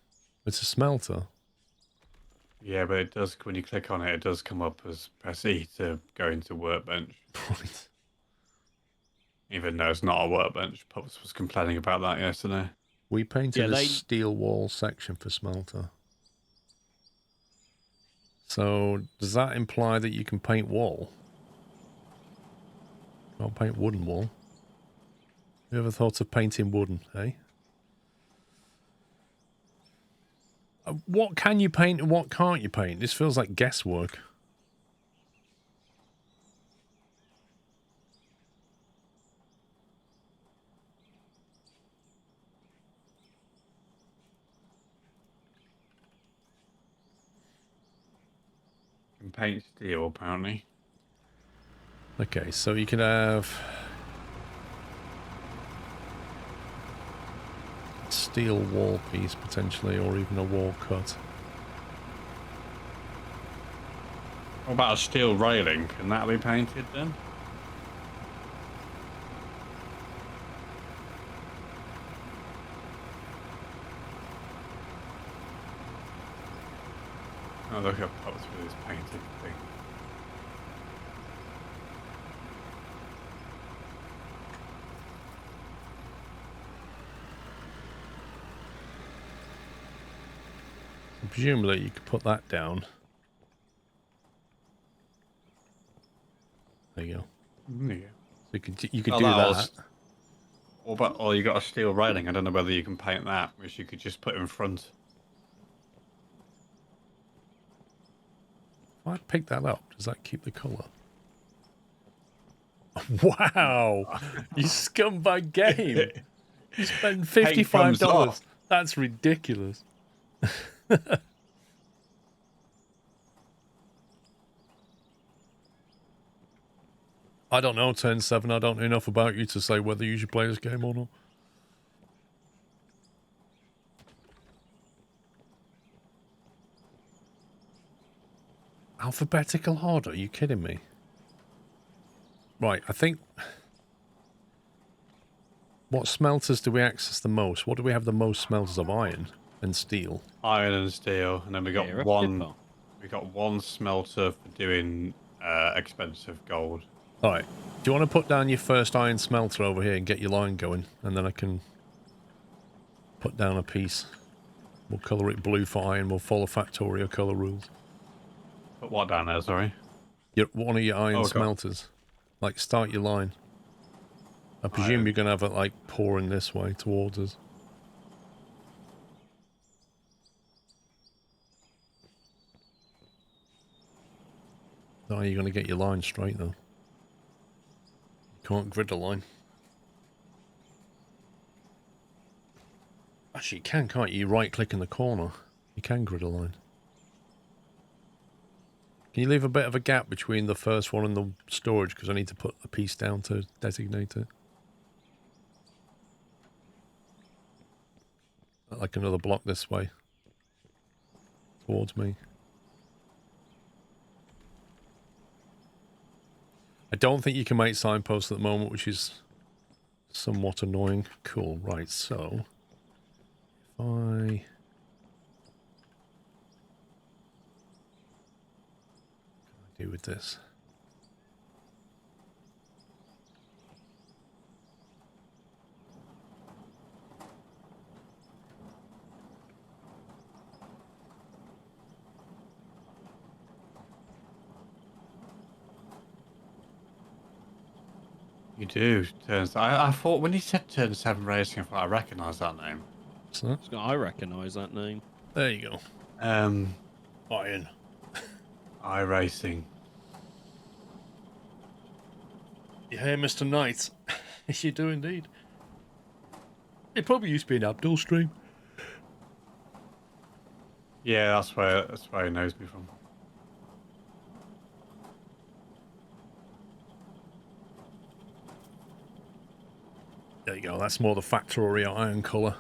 It's a smelter. yeah, but it does, when you click on it, it does come up as press E to go into workbench. Right. Even though it's not a workbench. Pops was complaining about that yesterday. We painted Yeah, a they- steel wall section for smelter. So, does that imply that you can paint wall? Can't paint wooden wall. You ever thought of painting wooden, eh? What can you paint and what can't you paint? This feels like guesswork. You can paint steel, apparently. Okay, so you could have a steel wall piece potentially, or even a wall cut. What about a steel railing? Can that be painted then? Oh, look at Pops with his painted thing. Presumably you could put that down. There you go. Yeah. So you could Oh, do that that. was- Or about, or you got a steel railing. I don't know whether you can paint that, which you could just put in front. If I pick that up, does that keep the colour? Wow! You scumbag game! You spend $55. off. That's ridiculous. I don't know, Turn 7. I don't know enough about you to say whether you should play this game or not. Alphabetical order? Are you kidding me? Right, I think... What smelters do we access the most? What do we have the most smelters of? Iron and steel. Iron and steel, and then we got Here, a one. pipper. We got one smelter for doing expensive gold. Alright, do you want to put down your first iron smelter over here and get your line going? And then I can put down a piece. We'll colour it blue for iron. We'll follow Factorio colour rules. Put what down there? Sorry. One of your iron Oh, okay. smelters. Like, start your line. I presume Iron. you're going to have it, like, pouring this way towards us. How are you going to get your line straight, though? You can't grid a line. Actually, you can, can't you? You right-click in the corner. You can grid a line. Can you leave a bit of a gap between the first one and the storage? Because I need to put a piece down to designate it. Like another block this way. Towards me. I don't think you can make signposts at the moment, which is somewhat annoying. Cool, right, so... If I... What can I do with this? You do. Turns. I thought when he said Turn 7 Racing, I thought I recognised that name. What's that? I recognise that name. There you go. Iron. iRacing. You hear, Mr. Knight? You do indeed. It probably used to be an Abdul stream. Yeah, that's where he knows me from. There you go. That's more the factory iron colour.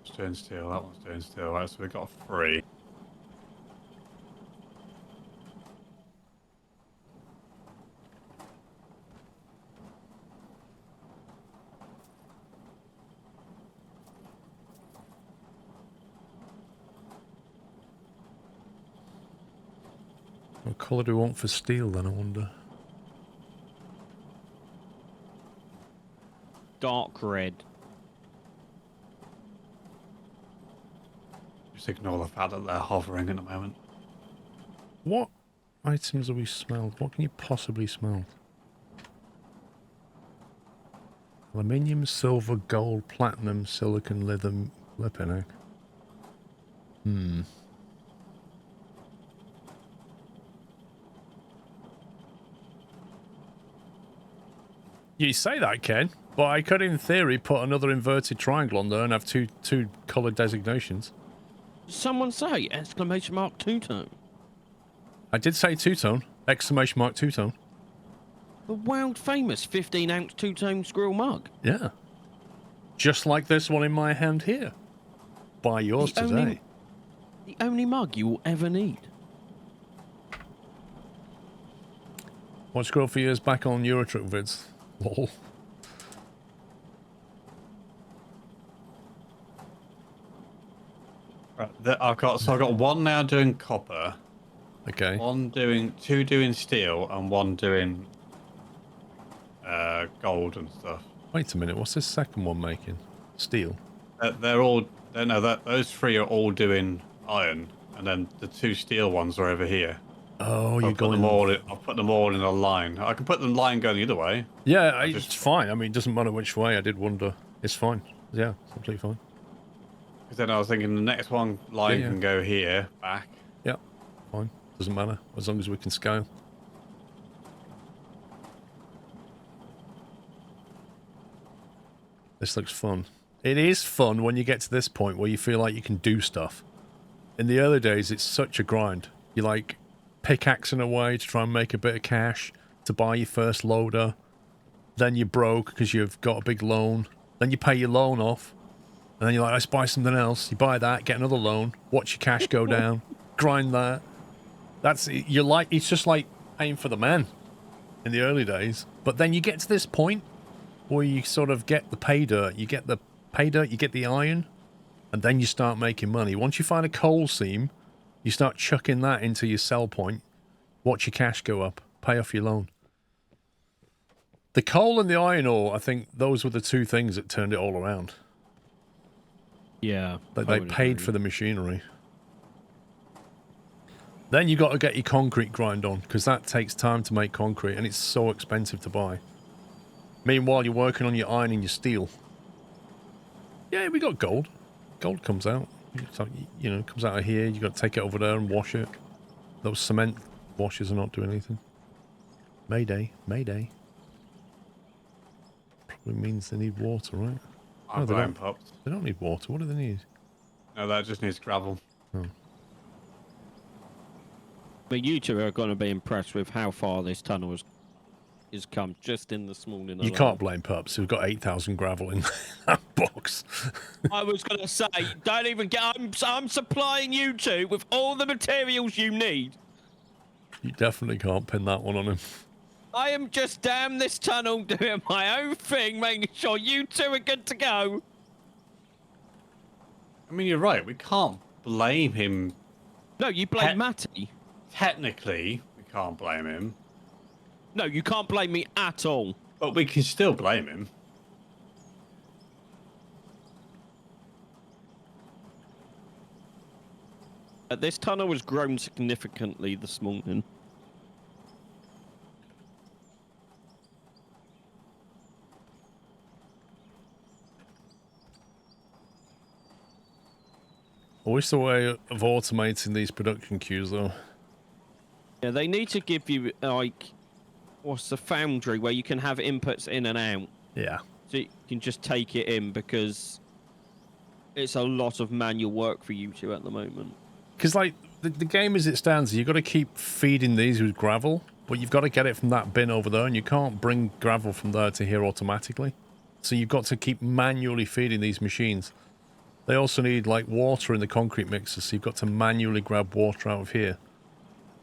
It's doing steel. That one's doing steel. Right, so we've got 3. What colour do we want for steel then, I wonder? Dark red. Just ignore the fact that they're hovering at the moment. What items have we smelled? What can you possibly smell? Aluminium, silver, gold, platinum, silicon, lithium, lipinic. You say that, Ken, but I could, in theory, put another inverted triangle on there and have two colour designations. Someone say exclamation mark two-tone. I did say two-tone. Exclamation mark two-tone. The world famous 15-ounce two-tone squirrel mug. Yeah. Just like this one in my hand here. Buy yours today. The only mug you will ever need. Watch Squirrel for years back on Eurotruck vids. Lol. Right, I've got 1 now doing copper. Okay. 2 doing steel, and 1 doing gold and stuff. Wait a minute. What's this second one making? Steel. Those 3 are all doing iron, and then the 2 steel ones are over here. Oh, I'll you're going... I'll put them all in a line. I can put the line going the other way. Yeah, it's fine. I mean, it doesn't matter which way. I did wonder. It's fine. Yeah, completely fine. Because then I was thinking the next one line Yeah. can go here, back. Yeah, fine. Doesn't matter. As long as we can scale. This looks fun. It is fun when you get to this point where you feel like you can do stuff. In the early days, it's such a grind. You like pickaxing away to try and make a bit of cash to buy your first loader. Then you're broke because you've got a big loan. Then you pay your loan off. And then you're like, let's buy something else. You buy that, get another loan, watch your cash go down, grind that. It's just like paying for the man in the early days. But then you get to this point where you sort of get the pay dirt. You get the pay dirt, you get the iron, and then you start making money. Once you find a coal seam, you start chucking that into your sell point, watch your cash go up, pay off your loan. The coal and the iron ore, I think those were the 2 things that turned it all around. Yeah. They paid for the machinery. Then you got to get your concrete grind on, because that takes time to make concrete, and it's so expensive to buy. Meanwhile, you're working on your iron and your steel. Yeah, we got gold. Gold comes out. It's like, comes out of here. You got to take it over there and wash it. Those cement washers are not doing anything. Mayday, mayday. Probably means they need water, right? I'm blowing pops. They don't need water. What do they need? No, that just needs gravel. Oh. But you two are going to be impressed with how far this tunnel has come just in the morning. You can't blame pups. We've got 8,000 gravel in that box. I was going to say, don't even get... I'm supplying you two with all the materials you need. You definitely can't pin that one on him. I am just down this tunnel doing my own thing, making sure you two are good to go. I mean, you're right. We can't blame him. No, you blame Matty. Technically, we can't blame him. No, you can't blame me at all. But we can still blame him. This tunnel has grown significantly this morning. I wish the way of automating these production queues, though. Yeah, they need to give you, like, what's the foundry where you can have inputs in and out. Yeah. So you can just take it in because it's a lot of manual work for you two at the moment. Because, like, the game as it stands, you've got to keep feeding these with gravel, but you've got to get it from that bin over there, and you can't bring gravel from there to here automatically. So you've got to keep manually feeding these machines. They also need, like, water in the concrete mixer, so you've got to manually grab water out of here.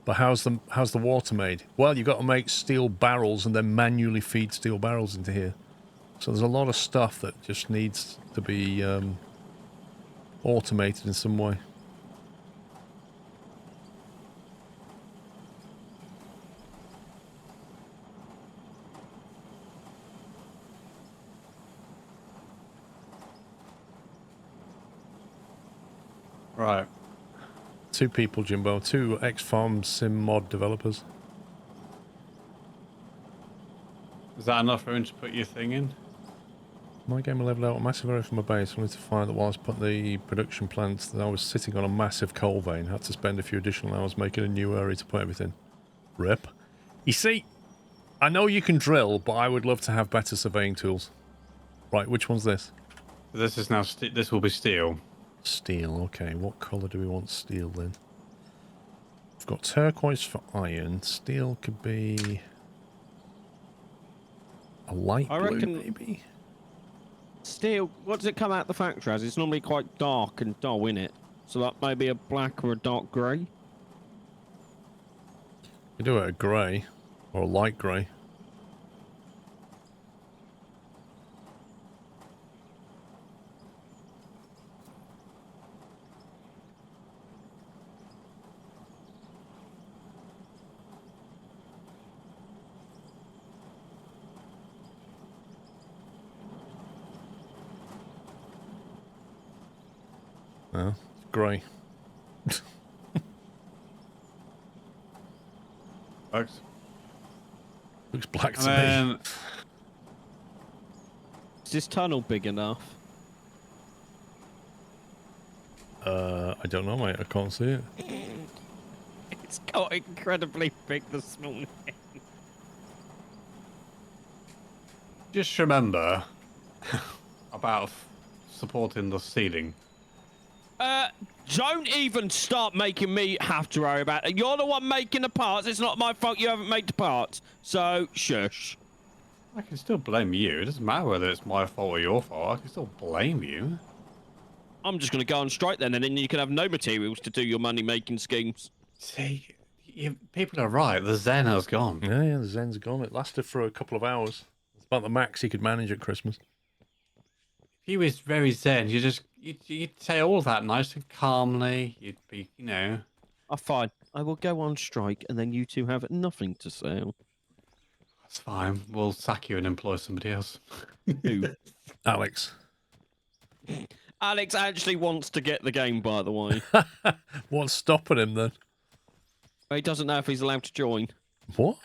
But how's the water made? Well, you've got to make steel barrels and then manually feed steel barrels into here. So there's a lot of stuff that just needs to be automated in some way. Right. 2 people, Jimbo. 2 X-Farm Sim mod developers. Is that enough room to put your thing in? My game will level out a massive area from my base, only to find that while I was putting the production plants, that I was sitting on a massive coal vein. Had to spend a few additional hours making a new area to put everything. Rip. You see, I know you can drill, but I would love to have better surveying tools. Right, which one's this? This is now. This will be steel. Steel, okay. What colour do we want steel then? We've got turquoise for iron. Steel could be a light I blue, reckon- maybe? Steel, what does it come out the factory as? It's normally quite dark and dull, isn't it? So that may be a black or a dark grey. You do it a grey or a light grey. Oh, it's grey. Folks. Looks black to And me. then Is this tunnel big enough? I don't know, mate. I can't see it. It's got incredibly big this morning. just remember about supporting the ceiling. Don't even start making me have to worry about it. You're the one making the parts. It's not my fault you haven't made the parts. So, shush. I can still blame you. It doesn't matter whether it's my fault or your fault. I can still blame you. I'm just going to go on strike then, and then you can have no materials to do your money-making schemes. See, people are right. The Zen has gone. Yeah, the Zen's gone. It lasted for a couple of hours. It's about the max he could manage at Christmas. If he was very Zen, you'd say all that nice and calmly. You'd be, Oh, fine. I will go on strike, and then you two have nothing to sell. that's fine. We'll sack you and employ somebody else. Who? Alex. Alex actually wants to get the game, by the way. What's stopping him then? He doesn't know if he's allowed to join. What?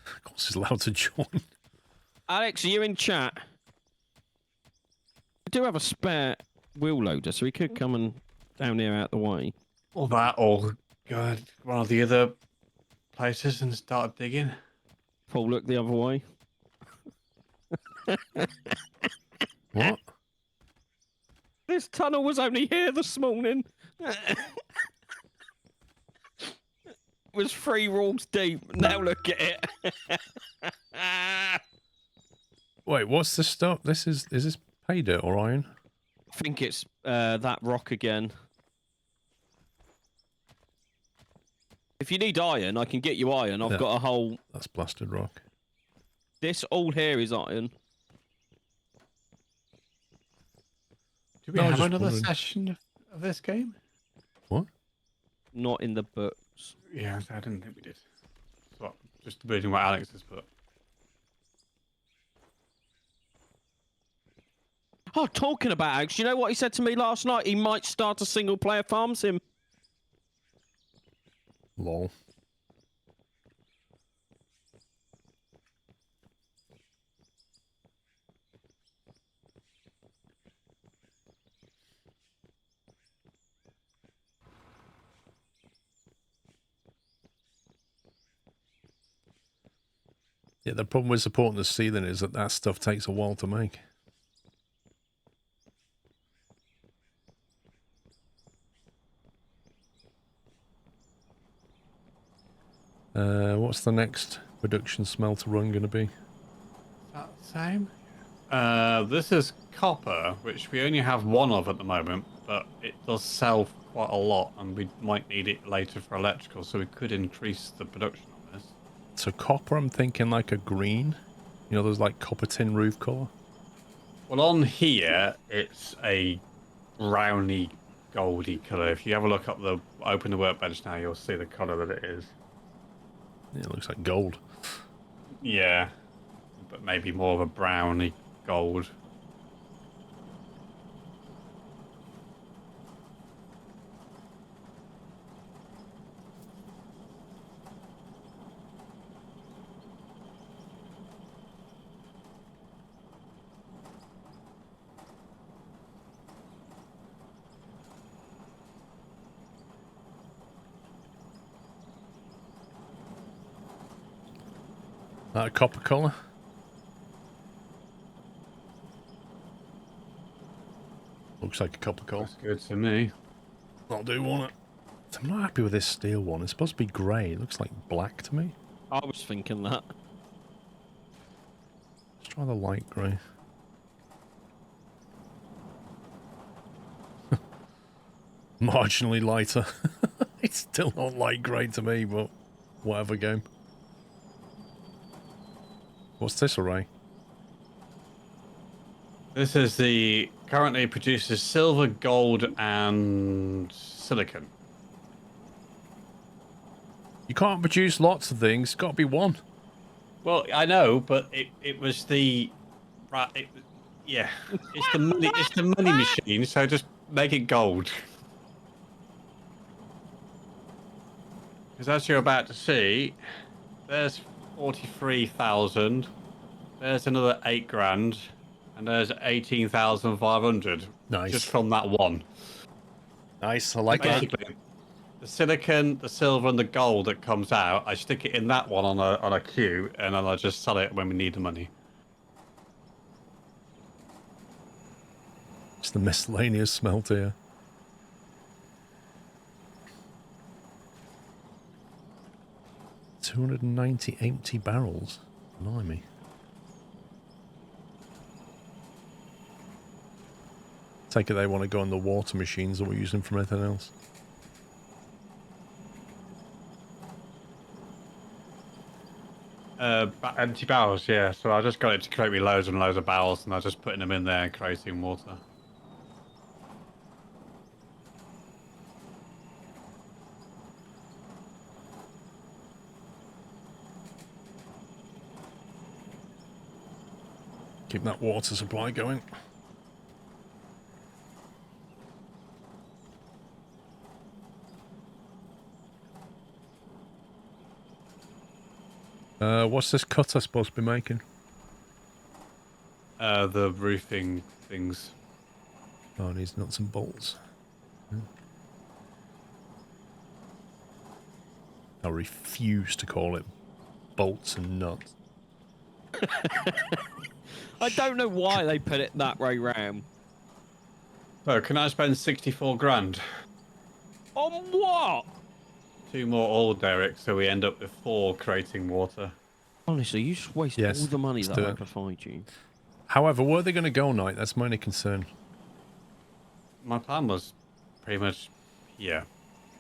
Of course he's allowed to join. Alex, are you in chat? We do have a spare wheel loader, so we could come and down here out the way. Or that, or go to one of the other places and start digging. Paul, look the other way. What? This tunnel was only here this morning. It was 3 rooms deep. Now look at it. Wait, what's this stuff? Is this pay dirt or iron? I think it's that rock again. If you need iron, I can get you iron. I've Yeah. got a whole... That's blasted rock. This all here is iron. Do we No, I was have just another wondering. session of this game? What? Not in the books. Yeah, I didn't think we did. So, just reading what Alex has put. Oh, talking about Alex, you know what he said to me last night? He might start a single-player farm sim. Lol. Yeah, the problem with supporting the ceiling is that stuff takes a while to make. What's the next production smelter run going to be? Is that the same? This is copper, which we only have one of at the moment, but it does sell for quite a lot, and we might need it later for electrical, so we could increase the production on this. So copper, I'm thinking like a green. You know, there's like copper tin roof colour. Well, on here, it's a browny, goldy colour. If you have a look up open the workbench now, you'll see the colour that it is. Yeah, it looks like gold. Yeah, but maybe more of a browny gold. That a copper colour? Looks like a copper colour. Looks good to me. I'll do one. I'm not happy with this steel one. It's supposed to be grey. It looks like black to me. I was thinking that. Let's try the light grey. Marginally lighter. It's still not light grey to me, but whatever game. What's this array? This is currently produces silver, gold, and silicon. You can't produce lots of things. It's got to be one. Well, I know, but it was yeah, it's the money machine. So just make it gold. Because as you're about to see, there's 43,000. There's another 8 grand, and there's 18,500. Nice. Just from that one. Nice. I like that. Basically, the silicon, the silver, and the gold that comes out, I stick it in that one on a queue, and then I just sell it when we need the money. It's the miscellaneous smelter here. $290 empty barrels. Blimey. Take it they want to go on the water machines that we're using from anything else. Empty barrels, yeah. So I just got it to create me loads and loads of barrels, and I was just putting them in there and creating water. Keep that water supply going. What's this cutter supposed to be making? The roofing things. Oh, it needs nuts and bolts. I refuse to call it bolts and nuts. I don't know why they put it that way round. So can I spend 64 grand? On what? 2 more oil derricks, so we end up with 4 creating water. Honestly, you just waste Yes, all the money let's that do I it. could find you. However, where are they going to go, Knight? That's my only concern. My plan was pretty much here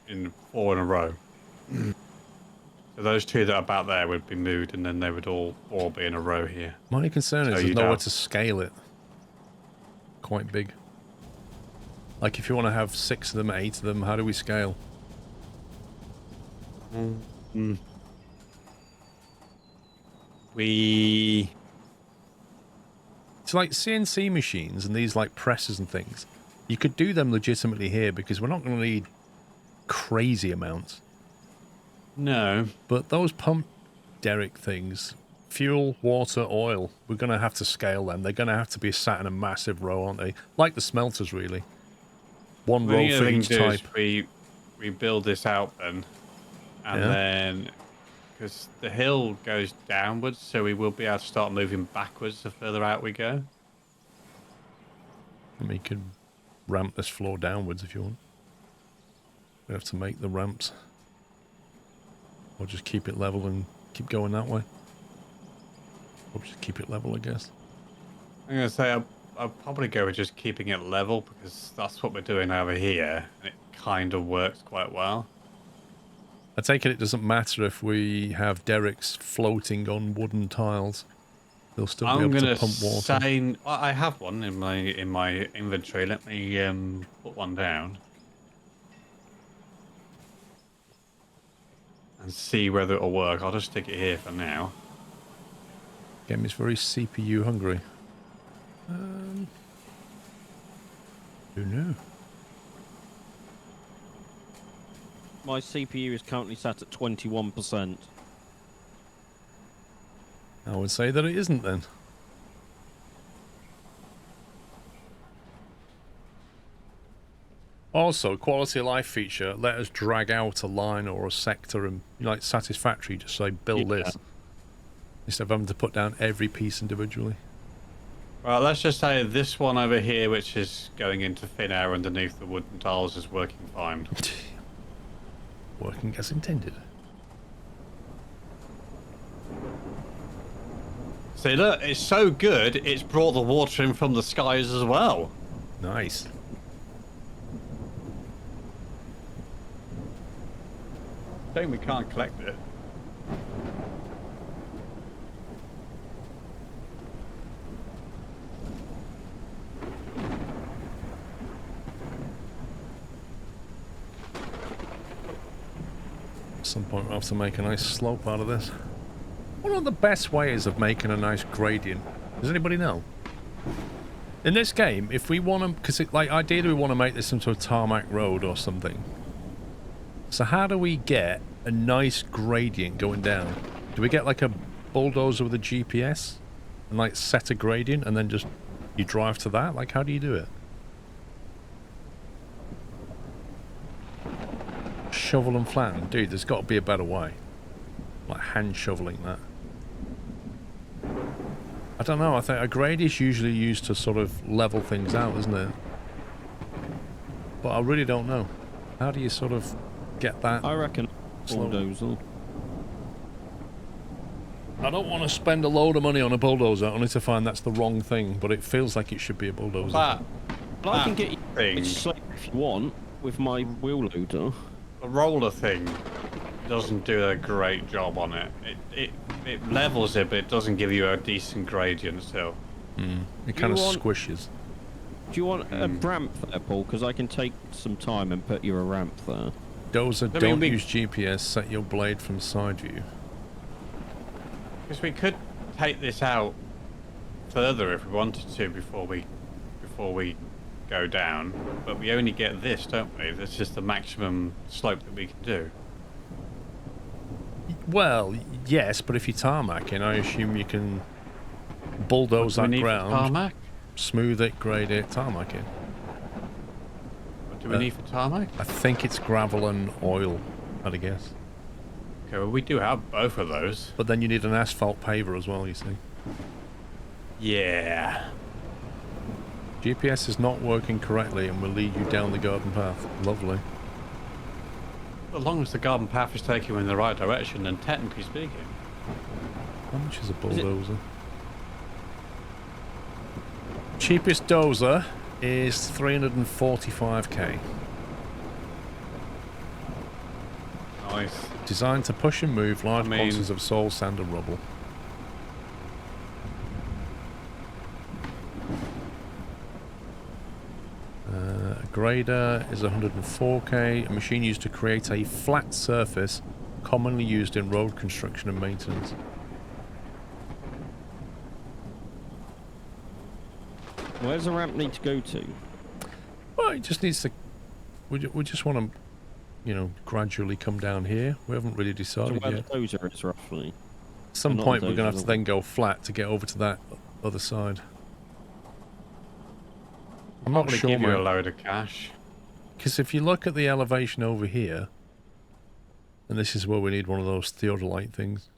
in 4 in a row. So those 2 that are about there would be moved, and then they would all be in a row here. My only concern So is there's you'd nowhere have- to scale it. Quite big. Like if you want to have 6 of them, 8 of them, how do we scale? We It's like CNC machines and these like presses and things. You could do them legitimately here because we're not going to need crazy amounts. no. But those pump derrick things, fuel, water, oil, we're going to have to scale them. They're going to have to be sat in a massive row, aren't they? Like the smelters, really. One row for each type. We build this out then, and Yeah. then because the hill goes downwards, so we will be able to start moving backwards the further out we go. I mean, you could ramp this floor downwards if you want. We have to make the ramps. Or just keep it level and keep going that way. Or just keep it level, I guess. I'm going to say I'll probably go with just keeping it level because that's what we're doing over here. And it kind of works quite well. I take it doesn't matter if we have derricks floating on wooden tiles. They'll still be able to pump water. I have one in my inventory. Let me put one down. And see whether it'll work. I'll just stick it here for now. Game is very CPU hungry. Who knew? My CPU is currently sat at 21%. I would say that it isn't then. Also, quality of life feature, let us drag out a line or a sector and, like, satisfactory, just say build this. Instead of having to put down every piece individually. Well, let's just say this one over here, which is going into thin air underneath the wooden tiles, is working fine. Working as intended. See, look, it's so good, it's brought the water in from the skies as well. Nice. Shame we can't collect it. At some point we'll have to make a nice slope out of this. What are the best ways of making a nice gradient? Does anybody know? In this game, if we want to, because like ideally we want to make this into a tarmac road or something. So how do we get a nice gradient going down? Do we get like a bulldozer with a GPS and like set a gradient and then just you drive to that? Like how do you do it? Shovel and flatten? Dude, there's got to be a better way. Like hand shoveling that. I don't know, I think a grade is usually used to sort of level things out, isn't it? But I really don't know. How do you sort of get that? I reckon bulldozer. I don't want to spend a load of money on a bulldozer only to find that's the wrong thing, but it feels like it should be a bulldozer. But I can get you a slope if you want with my wheel loader. The roller thing doesn't do a great job on it. It levels it, but it doesn't give you a decent gradient still. It kind of squishes. Do you want a ramp there, Paul? Because I can take some time and put you a ramp there. Dozer, don't use GPS, set your blade from side view. Because we could take this out further if we wanted to before we go down, but we only get this, don't we? This is the maximum slope that we can do. Well, yes, but if you're tarmacking, I assume you can bulldoze that ground, tarmac? smooth it, grade it, tarmac it. What do we need for tarmac? I think it's gravel and oil, I'd guess. Okay, well we do have both of those. But then you need an asphalt paver as well, you see. Yeah. GPS is not working correctly and will lead you down the garden path. Lovely. As long as the garden path is taking you in the right direction, then technically speaking. How much is a bulldozer? Cheapest dozer is 345k. Nice. Designed to push and move large quantities of soil, sand and rubble. A grader is 104k, a machine used to create a flat surface commonly used in road construction and maintenance. Where's the ramp need to go to? Well, it just needs to... We just want to, you know, gradually come down here. We haven't really decided where yet. the dozer is, roughly. At some Not point the we're going to have dozer. to then go flat to get over to that other side. I'm not Probably sure, give you a mate. load of cash. Because if you look at the elevation over here, And this is where we need one of those theodolite things.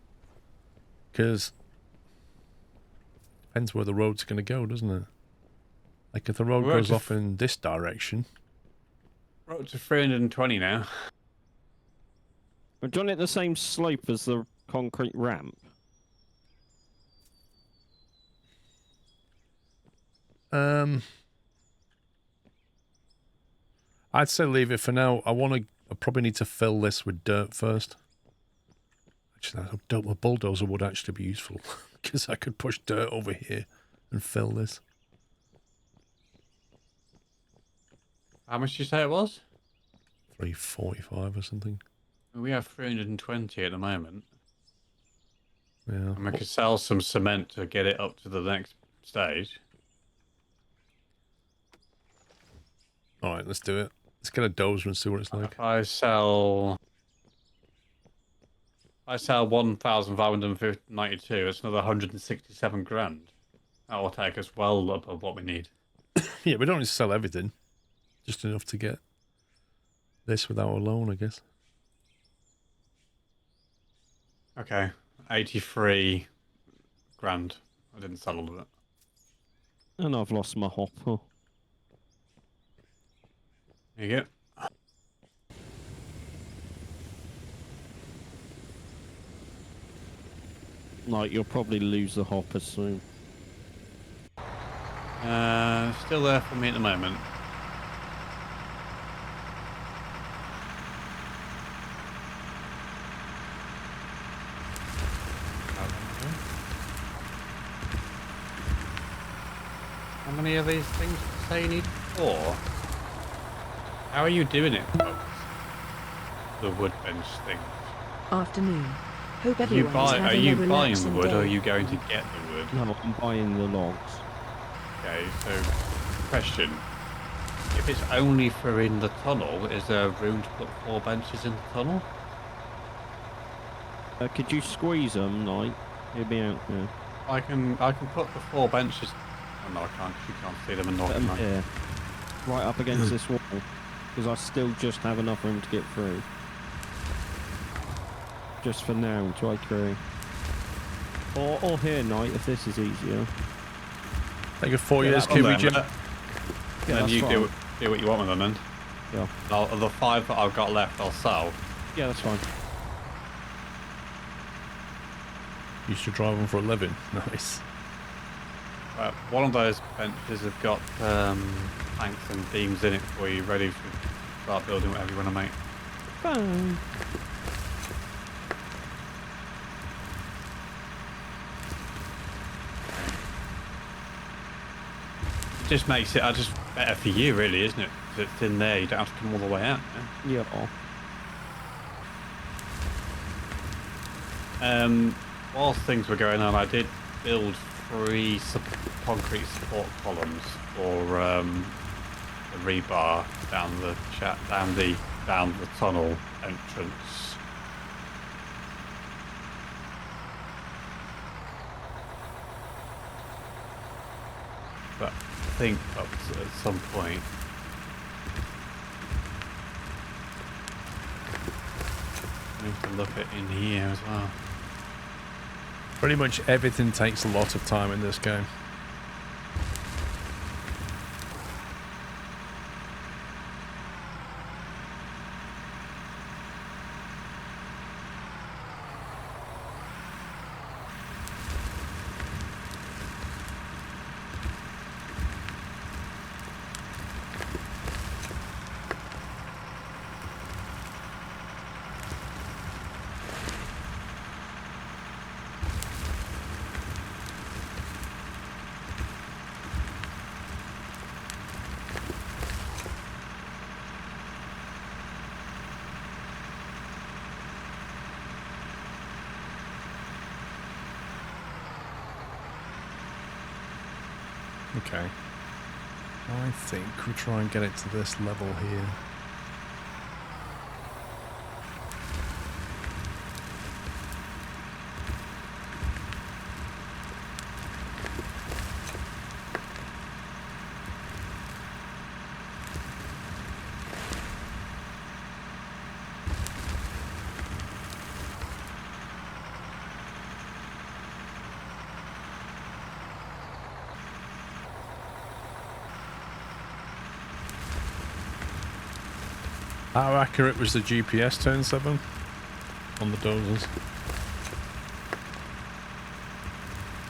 Because depends where the road's going to go, doesn't it? Like if the road goes off in this direction. Road to 320 now. We're doing it the same slope as the concrete ramp. I'd say leave it for now. I probably need to fill this with dirt first. Actually, a bulldozer would actually be useful because I could push dirt over here and fill this. How much did you say it was? 345 or something. We have 320 at the moment. Yeah. And we could sell some cement to get it up to the next stage. Alright, let's do it. Let's get a dozer and see what it's like. If I sell 1,592, it's another 167 grand. That will take us well above what we need. Yeah, we don't need to sell everything. Just enough to get this without a loan, I guess. Okay, 83 grand. I didn't sell all of it. And I've lost my hopper. There you go. Like, you'll probably lose the hopper soon. Still there for me at the moment. How many of these things did you say you need? 4? How are you doing it, folks? The wood bench thing. Afternoon. Hope Are you, everyone is are having you a buying the relaxing wood or are day. you going to get the wood? No, I'm buying the logs. Okay, so question. If it's only for in the tunnel, is there room to put 4 benches in the tunnel? Could you squeeze them, like? He'll be out there. I can put the 4 benches. Oh no, I can't. 'Cause you can't see them in Put 'em North. here. Right up against this wall. Because I still just have enough room to get through. Just for now, to agree. Or here, Knight, if this is easier. Take a 4 Yeah, years, that one Kiwi there, Jim. Yeah, then that's you fine. do what you want with them then. Yeah. The 5 that I've got left, I'll sell. Yeah, that's fine. Used to drive them for a living. Nice. One of those benches have got planks and beams in it for you, ready to start building whatever you want to make. Fine. It just makes it just better for you, really, isn't it? 'Cause it's in there, you don't have to come all the way out. Yeah. Whilst things were going on, I did build 3 concrete support columns for the rebar down the tunnel entrance. But I think at some point I need to look at in here as well. Pretty much everything takes a lot of time in this game. Okay. I think we try and get it to this level here. How accurate was the GPS turn 7 on the dozers?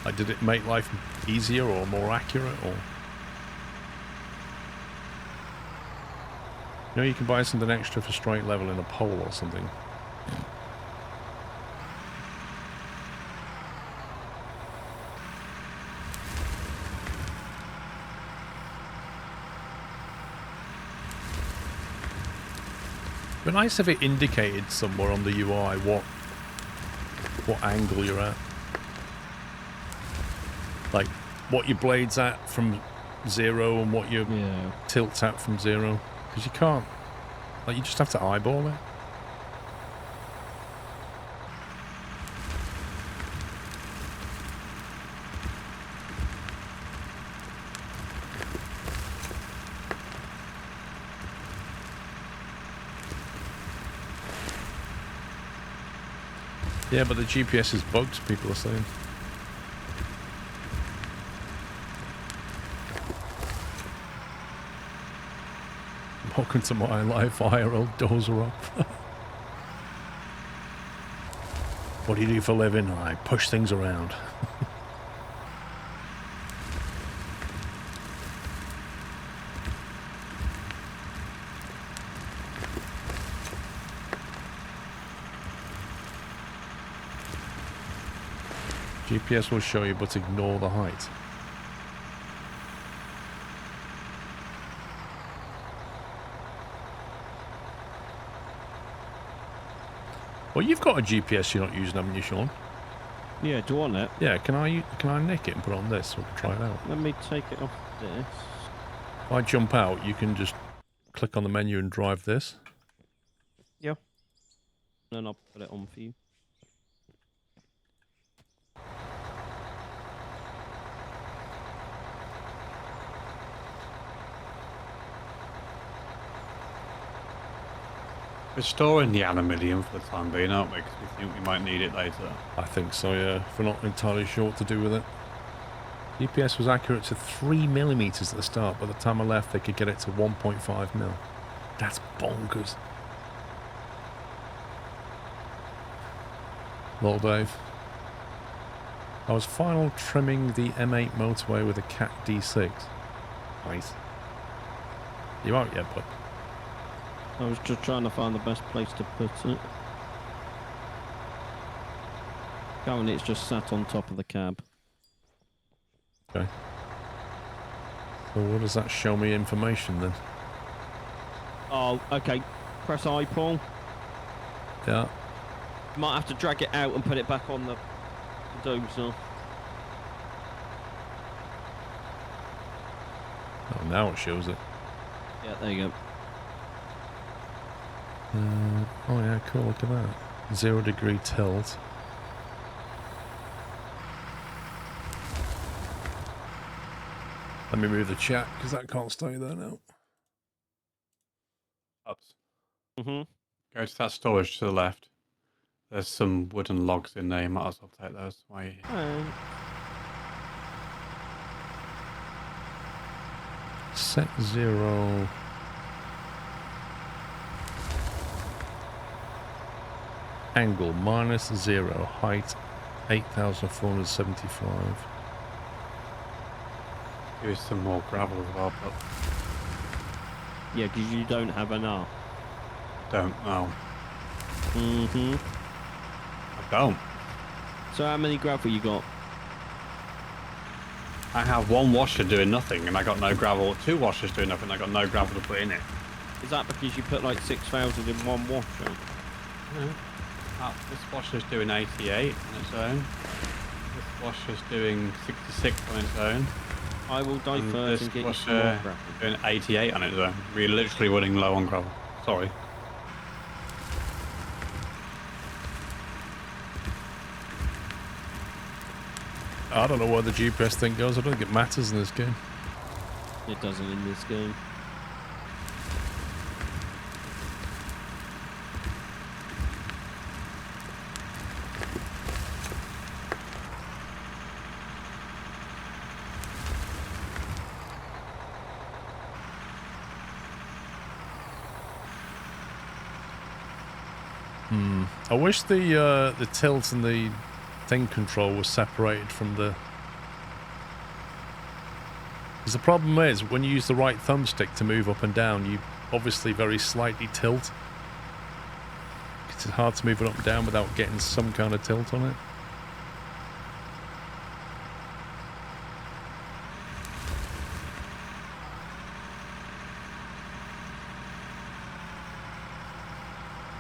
Like, did it make life easier or more accurate, or? You know, you can buy something extra for straight level in a pole or something. It'd be nice if it indicated somewhere on the UI what angle you're at. Like, what your blade's at from 0 and what your tilt's at from 0. Because you can't. Like, you just have to eyeball it. Yeah, but the GPS is bugs, people are saying. Welcome to my life, IRL dozer up. What do you do for a living? I push things around. GPS will show you, but ignore the height. Well, you've got a GPS you're not using, haven't you, Sean? Yeah, do you want it? Yeah, can I nick it and put it on this so we can try it out? Let me take it off this. If I jump out, you can just click on the menu and drive this. Yeah. Then I'll put it on for you. We're storing the aluminium for the time being, aren't we? Because we think we might need it later. I think so, yeah. If we're not entirely sure what to do with it. GPS was accurate to 3mm at the start. By the time I left, they could get it to 1.5 mil. That's bonkers. Lol, Dave. I was final trimming the M8 motorway with a Cat D6. Nice. You out yet, bud? I was just trying to find the best place to put it. Currently it's just sat on top of the cab. Okay. So what does that show me information then? Oh, okay. Press I, Paul. Yeah. Might have to drag it out and put it back on the dozer. Oh, now it shows it. Yeah, there you go. Oh yeah, cool, look at that. 0 degree tilt. Let me move the chat, because that can't stay there now. Ups. Mm-hmm. Go to that storage to the left. There's some wooden logs in there. You might as well take those. Why? Set 0. Angle -0. Height 8,475. Here's some more gravel as well, but Yeah, because you don't have enough. don't know. Mm-hmm. I don't. So how many gravel you got? I have one washer doing nothing, and I got no gravel. 2 washers doing nothing. I got no gravel to put in it. Is that because you put like 6,000 in one washer? This washer's doing 88 on its own. This washer's doing 66 on its own. I will divert and get you some more washer gravel. doing 88 on its own. We're literally running low on gravel. Sorry. I don't know where the GPS thing goes. I don't think it matters in this game. It doesn't in this game. I wish the tilt and the thing control was separated from the... Because the problem is, when you use the right thumbstick to move up and down, you obviously very slightly tilt. It's hard to move it up and down without getting some kind of tilt on it.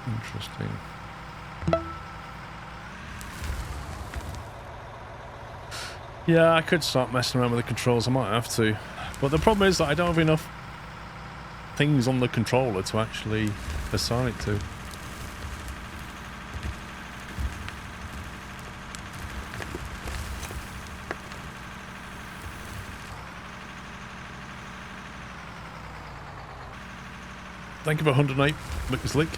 Interesting. Yeah, I could start messing around with the controls. I might have to. But the problem is that I don't have enough things on the controller to actually assign it to. Thank you for 108, Lucas Leak.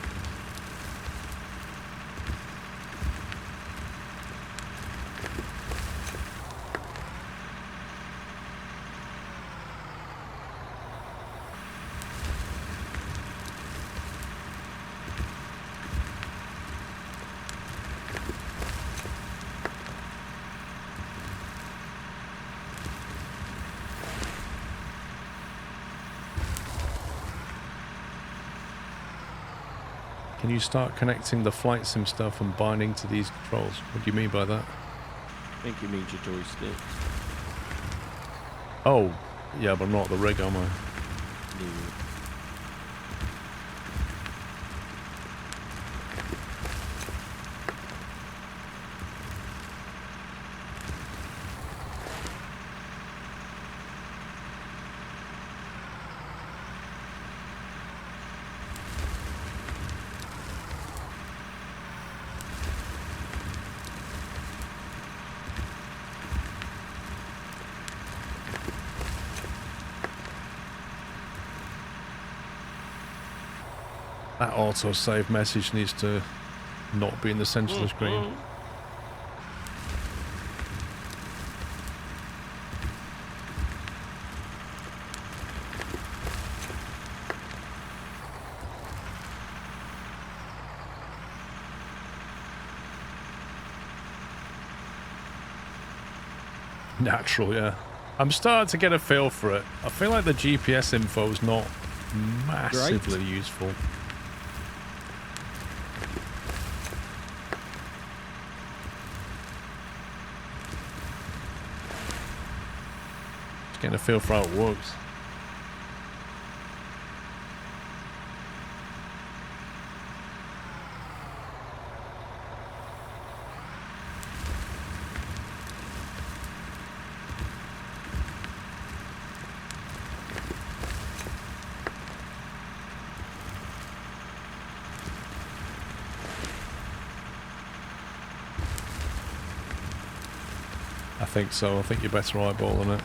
Can you start connecting the flight sim stuff and binding to these controls? What do you mean by that? I think you mean your joystick. Oh, yeah, but I'm not at the rig, am I? Yeah. That auto-save message needs to not be in the centre of the screen. Natural, yeah. I'm starting to get a feel for it. I feel like the GPS info is not massively useful. Just getting a feel for how it works. I think so. I think you're better eyeballing it.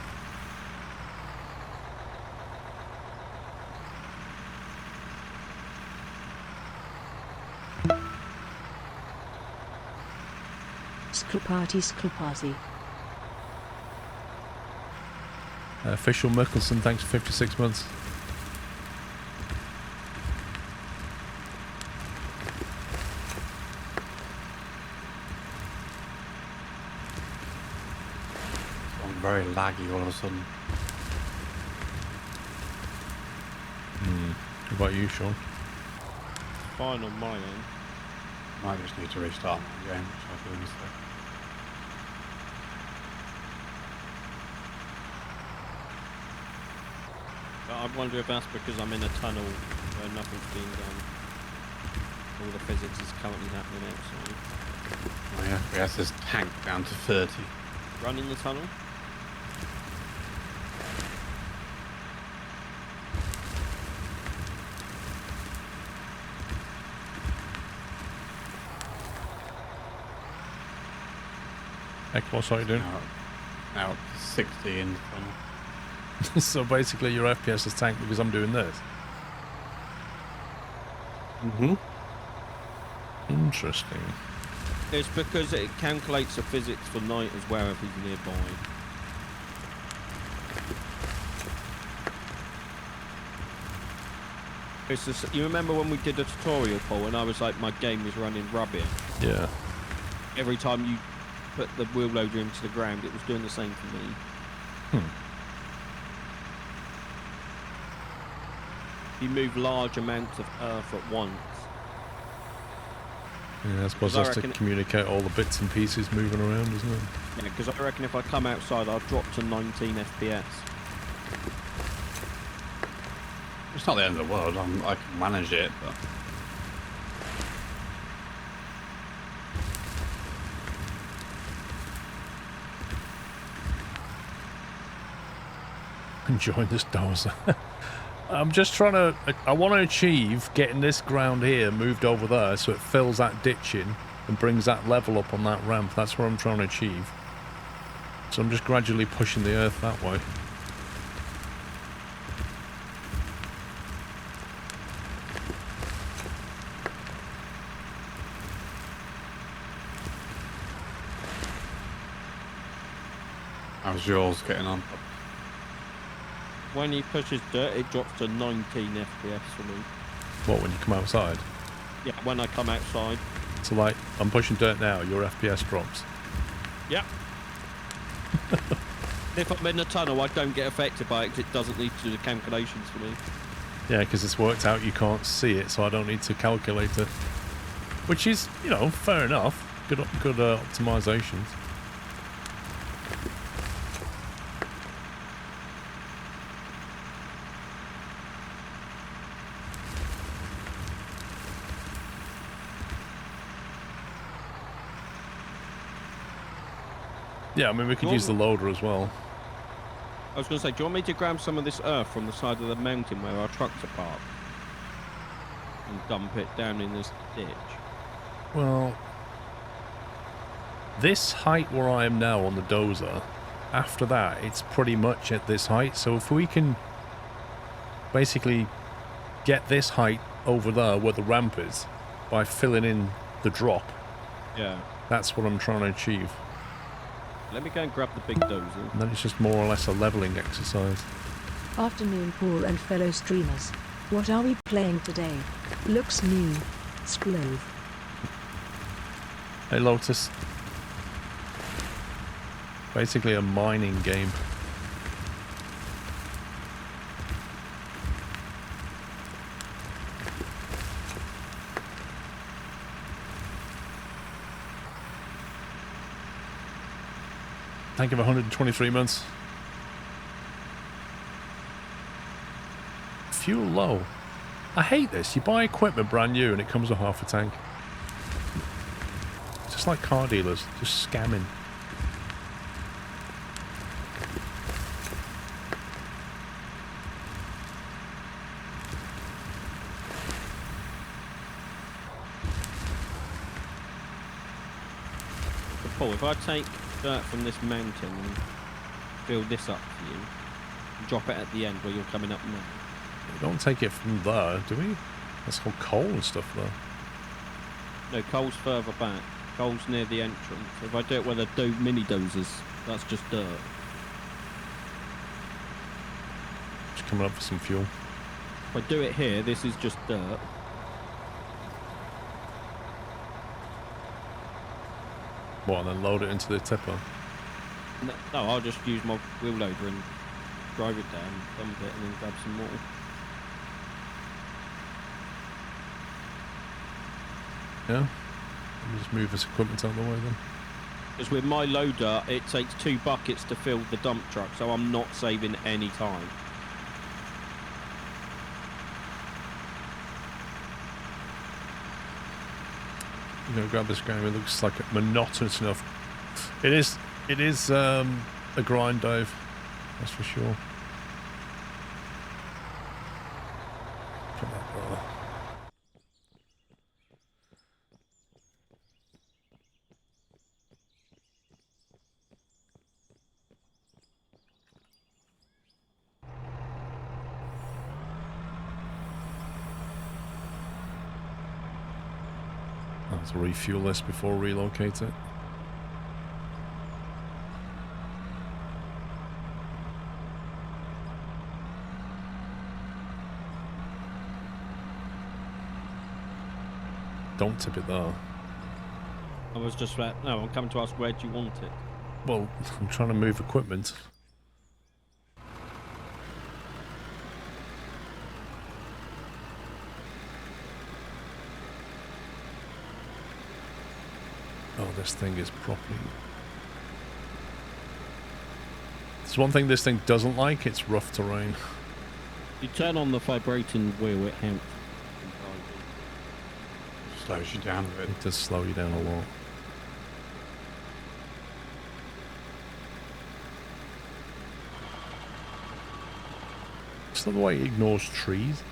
Skruparty. Official Mickelson, thanks for 56 months. I'm very laggy all of a sudden. What about you, Sean? Fine on my end. Might just need to restart my game, which I'll do in a sec. But I wonder if that's because I'm in a tunnel where nothing's being done. All the physics is currently happening outside. Oh yeah, FPS is tanked down to 30. Running the tunnel? Heck, what's you doing? Now 60 in the tunnel. So basically your FPS is tanked because I'm doing this. Mm-hmm. Interesting. It's because it calculates the physics for night as well if he's nearby. It's just, you remember when we did a tutorial, Paul, and I was like, my game was running rubbish. Yeah. Every time you put the wheel loader into the ground, it was doing the same for me. You move large amounts of earth at once. Yeah, I suppose that's to communicate all the bits and pieces moving around, isn't it? Yeah, because I reckon if I come outside, I'll drop to 19 FPS. It's not the end of the world. I can manage it, but Enjoying this dozer. I'm just trying to... I want to achieve getting this ground here moved over there so it fills that ditch in and brings that level up on that ramp. That's what I'm trying to achieve. So I'm just gradually pushing the earth that way. how's yours getting on? When he pushes dirt, it drops to 19 FPS for me. What, when you come outside? Yeah, when I come outside. So like, I'm pushing dirt now, your FPS drops. Yep. If I'm in the tunnel, I don't get affected by it because it doesn't need to do the calculations for me. Yeah, because it's worked out you can't see it, so I don't need to calculate it. Which is, you know, fair enough. Good optimizations. Yeah, I mean, we could use the loader as well. I was going to say, do you want me to grab some of this earth from the side of the mountain where our trucks are parked and dump it down in this ditch? Well, this height where I am now on the dozer, after that, it's pretty much at this height. So if we can basically get this height over there where the ramp is by filling in the drop, yeah, that's what I'm trying to achieve. Let me go and grab the big dozer. And then it's just more or less a leveling exercise. Afternoon, Paul and fellow streamers. What are we playing today? Looks new. Splove. Hey Lotus. Basically a mining game. Thank you for 123 months. Fuel low. I hate this. You buy equipment brand new and it comes with half a tank. It's just like car dealers, just scamming. But Paul, if I take dirt from this mountain and build this up for you, and drop it at the end where you're coming up now. We don't take it from there, do we? That's all coal and stuff there. No, coal's further back. Coal's near the entrance. If I do it where the mini dozers, that's just dirt. Just coming up for some fuel. If I do it here, this is just dirt. What, and then load it into the tipper? No, I'll just use my wheel loader and drive it down, dump it, and then grab some more. Yeah? Let me just move this equipment out of the way then. Because with my loader, it takes 2 buckets to fill the dump truck, so I'm not saving any time. I'm gonna grab this game. It looks like monotonous enough. It is a grind, Dave. That's for sure. Put that there. I'll have to refuel this before relocate it. don't tip it there. I was just no, I'm coming to ask where do you want it? Well, I'm trying to move equipment. Oh, this thing is properly... There's one thing this thing doesn't like, it's rough terrain. You turn on the vibrating wheel, it helps. Slows you down a bit. It does slow you down a lot. It's not the way it ignores trees.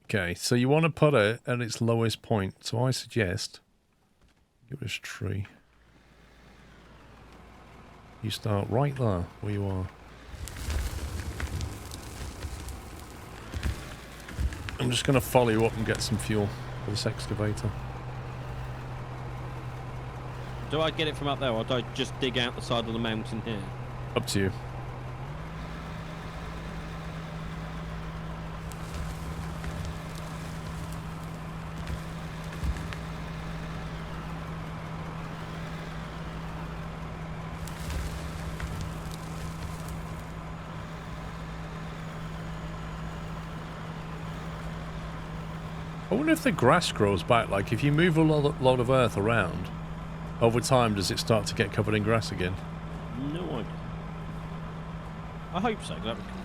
Okay, so you want to put it at its lowest point. So I suggest give us a tree. You start right there, where you are. I'm just going to follow you up and get some fuel for this excavator. Do I get it from up there, or do I just dig out the side of the mountain here? Up to you. I wonder if the grass grows back. Like, if you move a lot of earth around, over time, does it start to get covered in grass again? No idea. I hope so. That would be cool.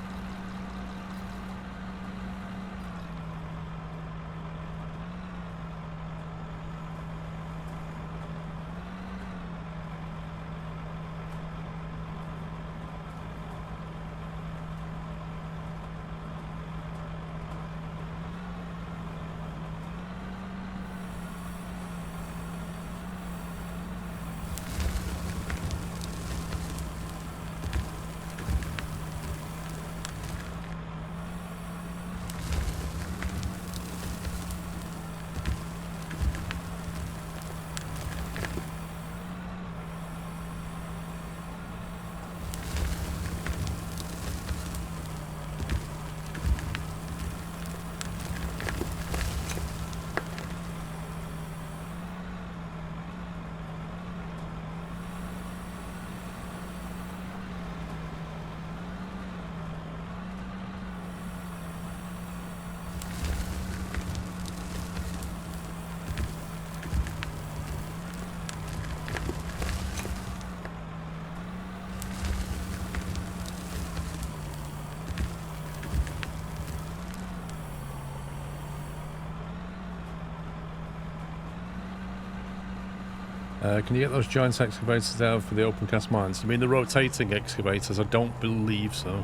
Can you get those giant excavators out for the open cast mines? You mean the rotating excavators? I don't believe so.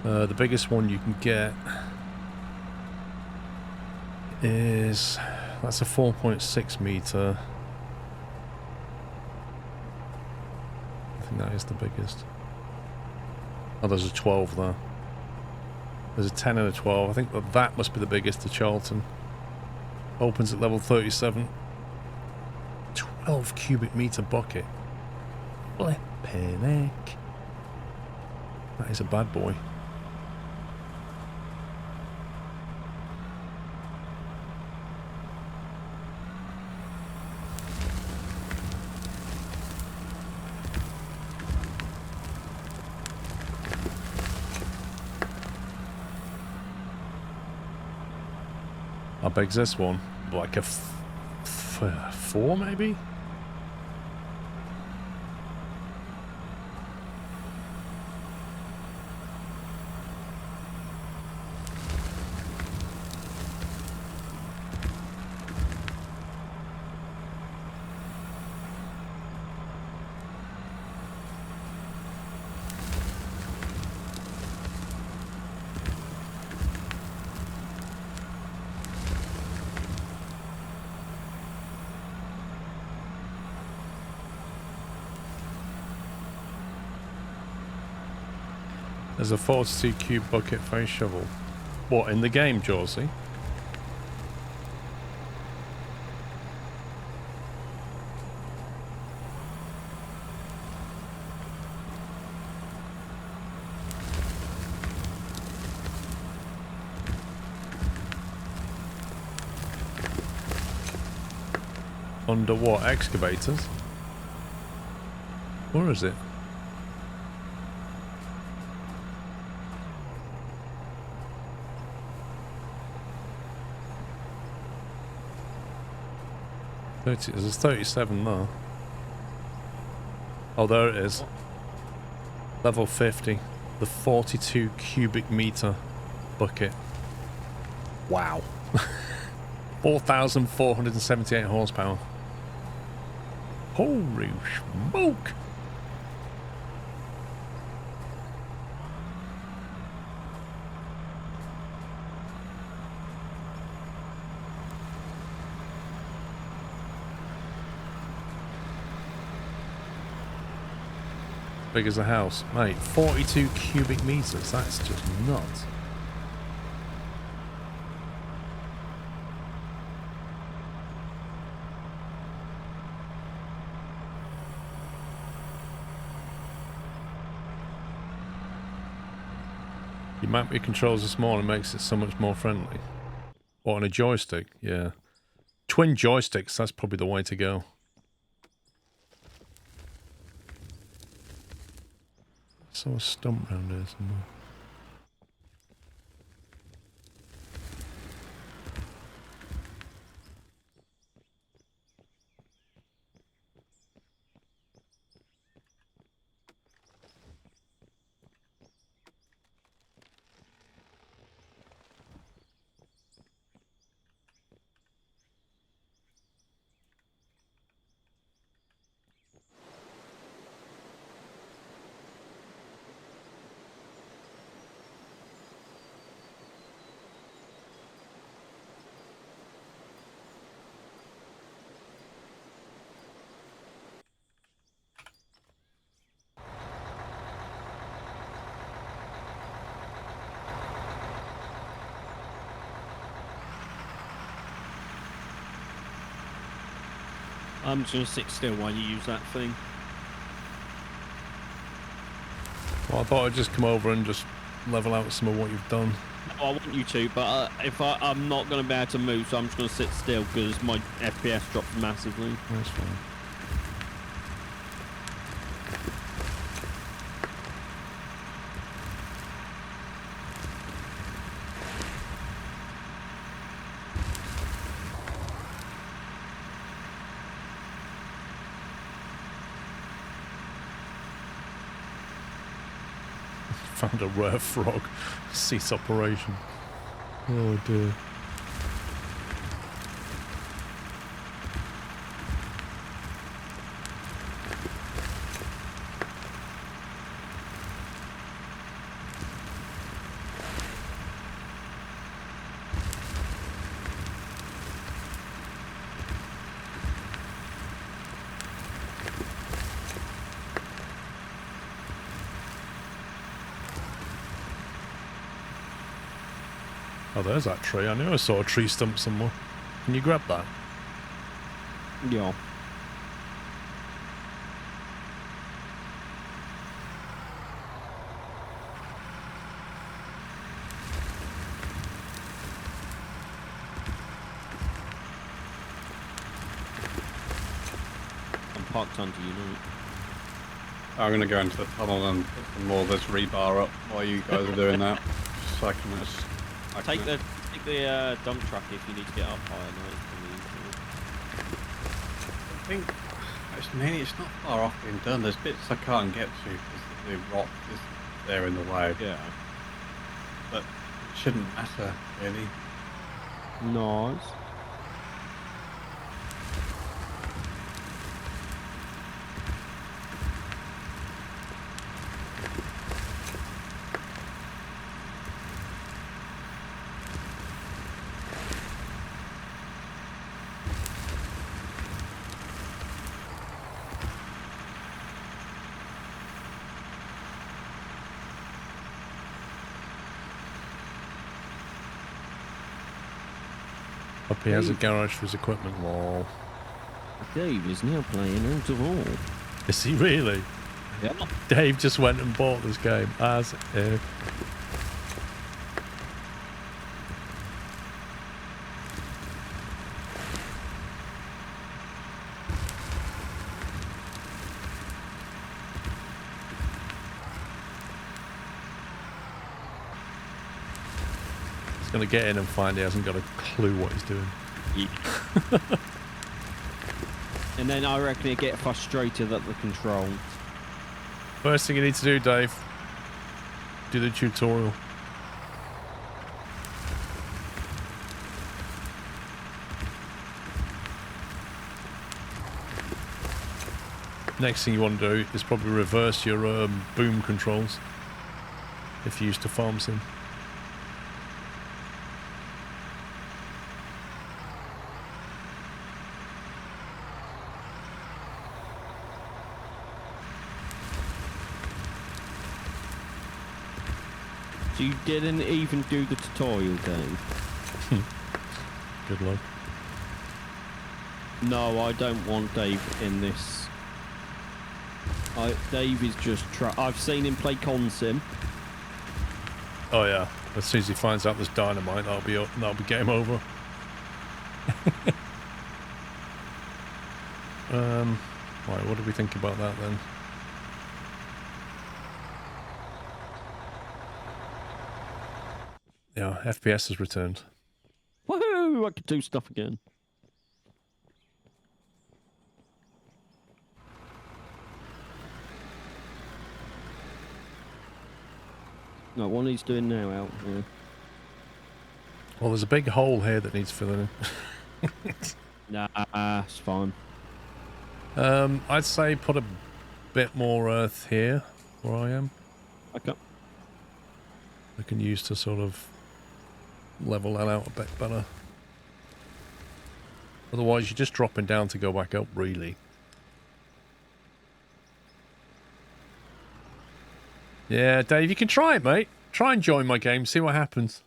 The biggest one you can get is... that's a 4.6 meter. I think that is the biggest. Oh, there's a 12 there. There's a 10 and a 12. I think that must be the biggest, the Charlton. Opens at level 37. 12 cubic meter bucket. Flippin' heck. That is a bad boy. How big's this one? Like a 4 maybe? There's a 42 cube bucket face shovel. What, in the game, Josie? Under what? Excavators? Where is it? There's 37 there. Oh, there it is. Level 50. The 42 cubic meter bucket. Wow. 4,478 horsepower. Holy smoke! Big as a house. Mate, 42 cubic meters. That's just nuts. You map your controls are small and makes it so much more friendly. What, on a joystick? Yeah. Twin joysticks, that's probably the way to go. I saw a stump round here somewhere. I'm just going to sit still while you use that thing. Well, I thought I'd just come over and just level out some of what you've done. I want you to, but if I'm not going to be able to move, so I'm just going to sit still because my FPS drops massively. That's fine. Found a rare frog. Cease operation. Oh dear. Oh, there's that tree. I knew I saw a tree stump somewhere. Can you grab that? Yeah. I'm parked under you now. I'm going to go into the tunnel and put some more of this rebar up while you guys are doing that. Just so I can just... Take the dump truck if you need to get up higher. I think it's not far off being done. There's bits I can't get to because the rock is there in the way. Yeah. But it shouldn't matter, really. Nice. Up he has a garage for his equipment. Lol. Dave is now playing out of all. Is he really? Yeah. Dave just went and bought this game as if. going to get in and find he hasn't got a clue what he's doing. Yeah. And then I reckon he'd get frustrated at the controls. First thing you need to do, Dave, do the tutorial. Next thing you want to do is probably reverse your boom controls if you're used to farm sim. So you didn't even do the tutorial, Dave? Good luck. No, I don't want Dave in this. Dave is just I've seen him play Consim. Oh yeah, as soon as he finds out there's dynamite, that'll be game over. Right, what do we think about that then? Yeah, FPS has returned. Woohoo! I could do stuff again. No, what he's doing now out here. Well, there's a big hole here that needs filling in. Nah, it's fine. I'd say put a bit more earth here where I am. Okay. I can use to sort of level that out a bit better. Otherwise, you're just dropping down to go back up, really. Yeah, Dave, you can try it, mate. Try and join my game, see what happens.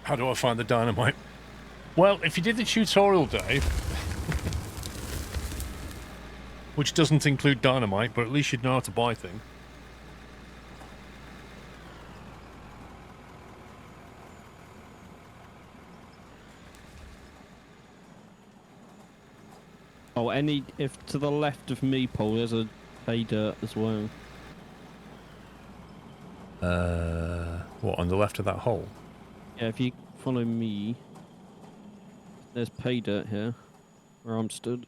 How do I find the dynamite? Well, if you did the tutorial, Dave, which doesn't include dynamite, but at least you'd know how to buy things. Oh, if to the left of me, Paul, there's a pay dirt as well. What, on the left of that hole? Yeah, if you follow me, there's pay dirt here, where I'm stood.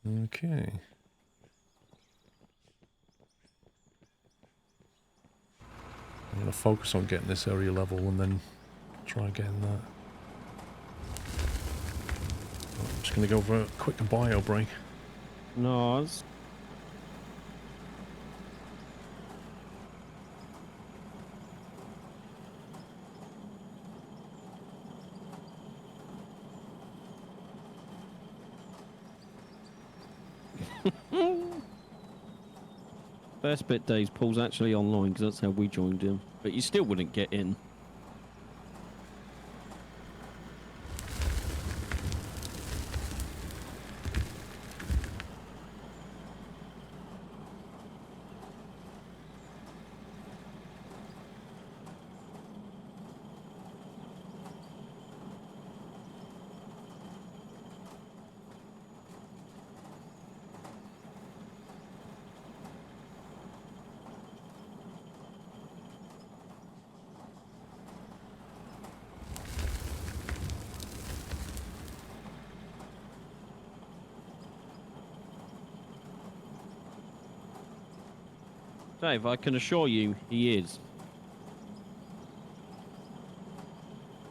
Okay. I'm going to focus on getting this area level and then try getting that. I'm just going to go for a quick bio break. No, it's... First bit, Dave's Paul's actually online because that's how we joined him. But you still wouldn't get in. Dave, I can assure you, he is.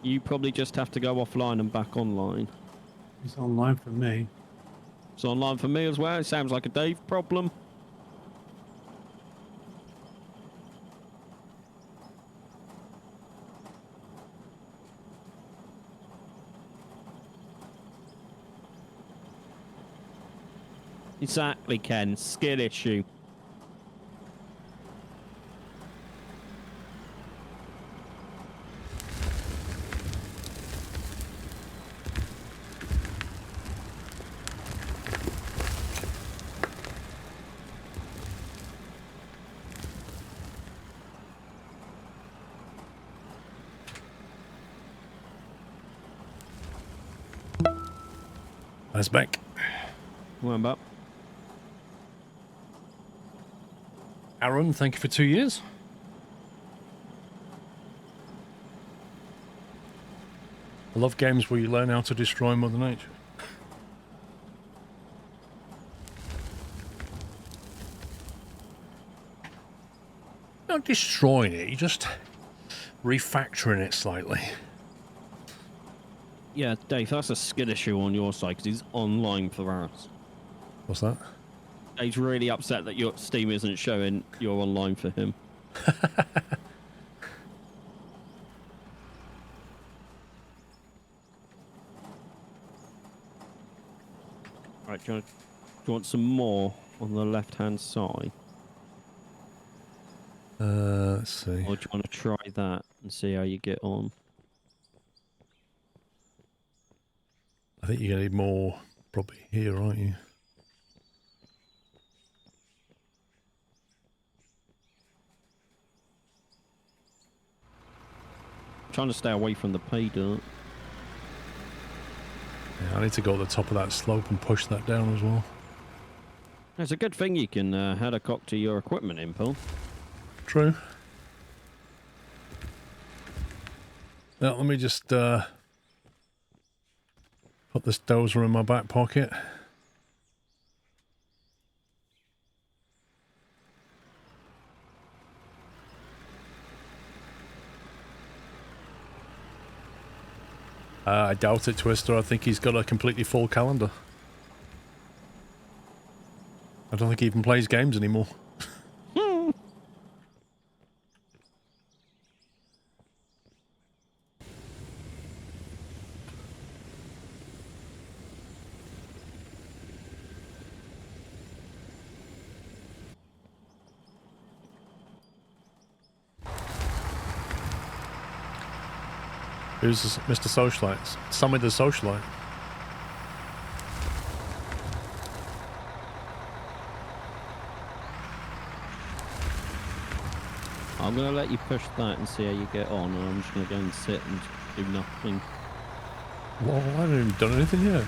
You probably just have to go offline and back online. He's online for me. It's online for me as well. It sounds like a Dave problem. Exactly, Ken. Skill issue. Nice back. Well, but Aaron, thank you for 2 years. I love games where you learn how to destroy Mother Nature. Not destroying it, you're just refactoring it slightly. yeah, Dave, that's a skill issue on your side because he's online for us. What's that? Dave's really upset that your Steam isn't showing you're online for him. Right, do you want some more on the left-hand side? Let's see. Or do you want to try that and see how you get on? I think you're going to need more probably here, aren't you? I'm trying to stay away from the pay dirt. Yeah, I need to go at the top of that slope and push that down as well. It's a good thing you can head-a-cock to your equipment in, Paul. True. Now, let me just put this dozer in my back pocket. I doubt it, Twister. I think he's got a completely full calendar. I don't think he even plays games anymore. Who's this, Mr. Socialite? Summon the Socialite. I'm going to let you push that and see how you get on, and I'm just going to go and sit and do nothing. Well, I haven't even done anything yet.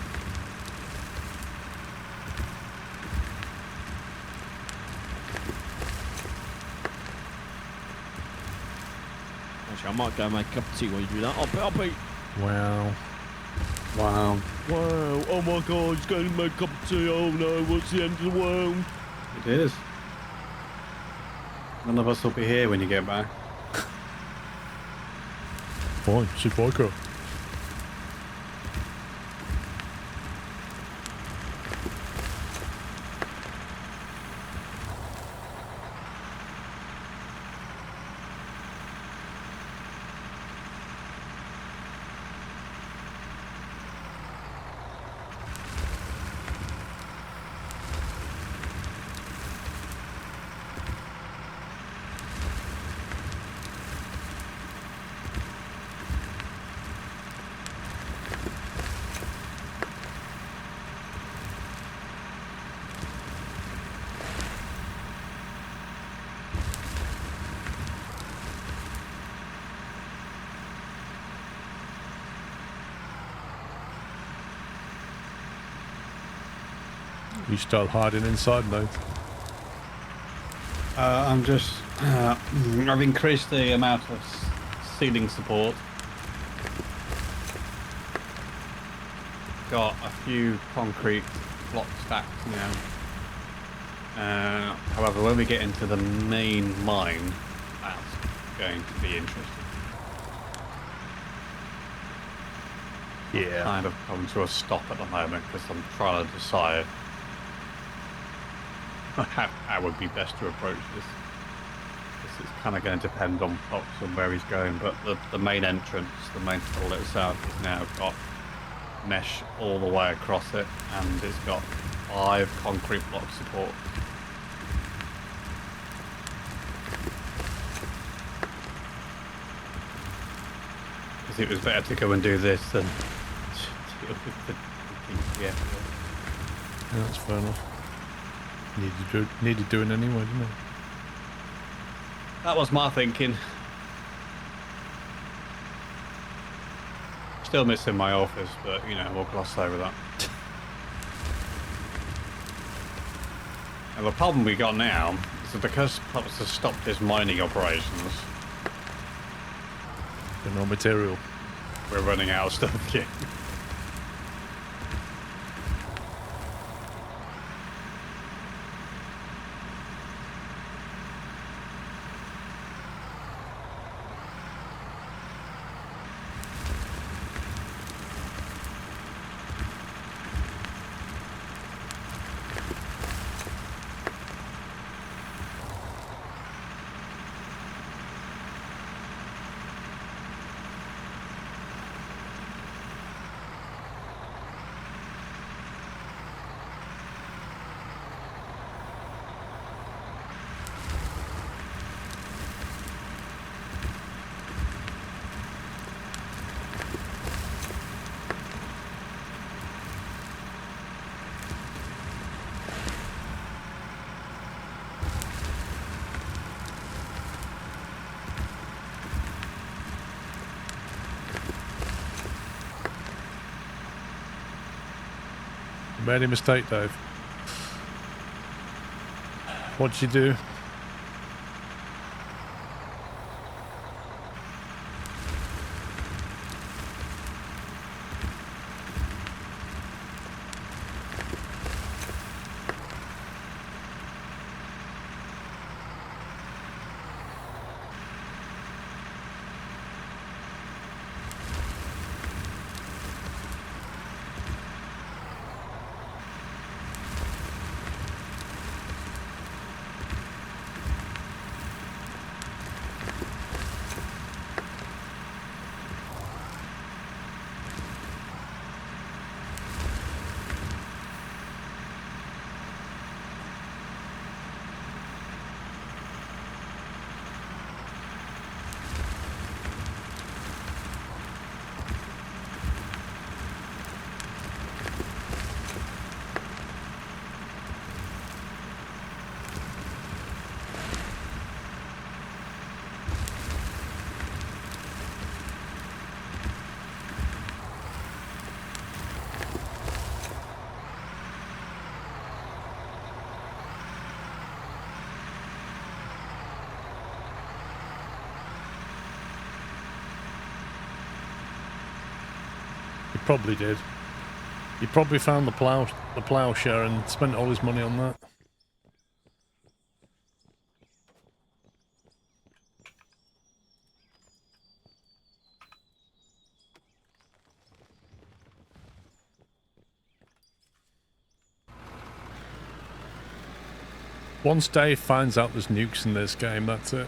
Actually, I might go make a cup of tea while you do that. I'll be. Wow. Wow. Wow, oh my god, he's going to make a cup of tea. Oh no, what's the end of the world? It is. None of us will be here when you get back. Fine, sit back up. You start hiding inside now. I'm just... I've increased the amount of ceiling support. Got a few concrete block stacks now. However, when we get into the main mine, that's going to be interesting. Yeah. Kind of come to a stop at the moment because I'm trying to decide how would be best to approach this. This is kind of going to depend on Fox and where he's going, but the main entrance, the main tunnel itself, has now got mesh all the way across it, and it's got 5 concrete block support. Because it was better to go and do this than deal with the PCF. Yeah, that's fair enough. Needed doing anyway, didn't it? That was my thinking. Still missing my office, but you know, we'll gloss over that. And the problem we got now is that because Pups has stopped his mining operations, No material. we're running out of stuff again. You made a mistake, Dave. What'd you do? You probably did. You probably found the plowshare and spent all his money on that. Once Dave finds out there's nukes in this game, that's it.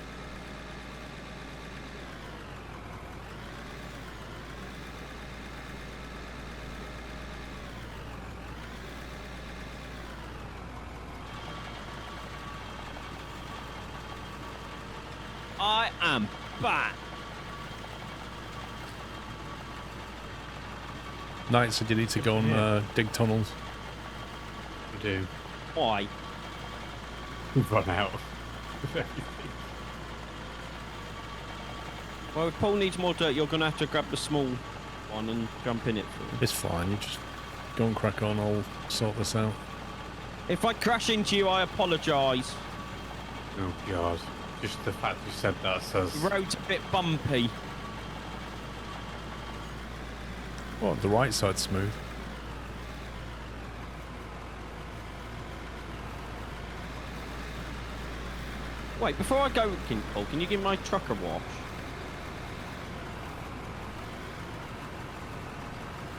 I am back. Knight said you need to go and dig tunnels. We do. Why? We've run out. Well, if Paul needs more dirt, you're going to have to grab the small one and jump in it for him. It's fine, you just go and crack on, I'll sort this out. If I crash into you, I apologise. Oh god. Just the fact you said that says... The road's a bit bumpy. Well, the right side's smooth. Wait, before I go, Paul, can you give my truck a wash?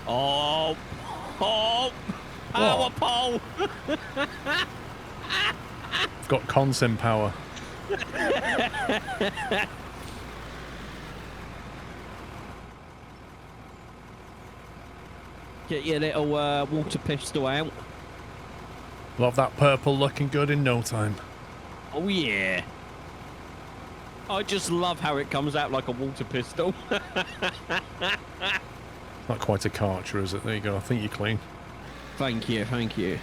Oh, oh, power pole! I've got consim power. Get your little water pistol out. We'll have that purple looking good in no time. Oh yeah. I just love how it comes out like a water pistol. Not quite a Karcher, is it? There you go. I think you're clean. Thank you, thank you.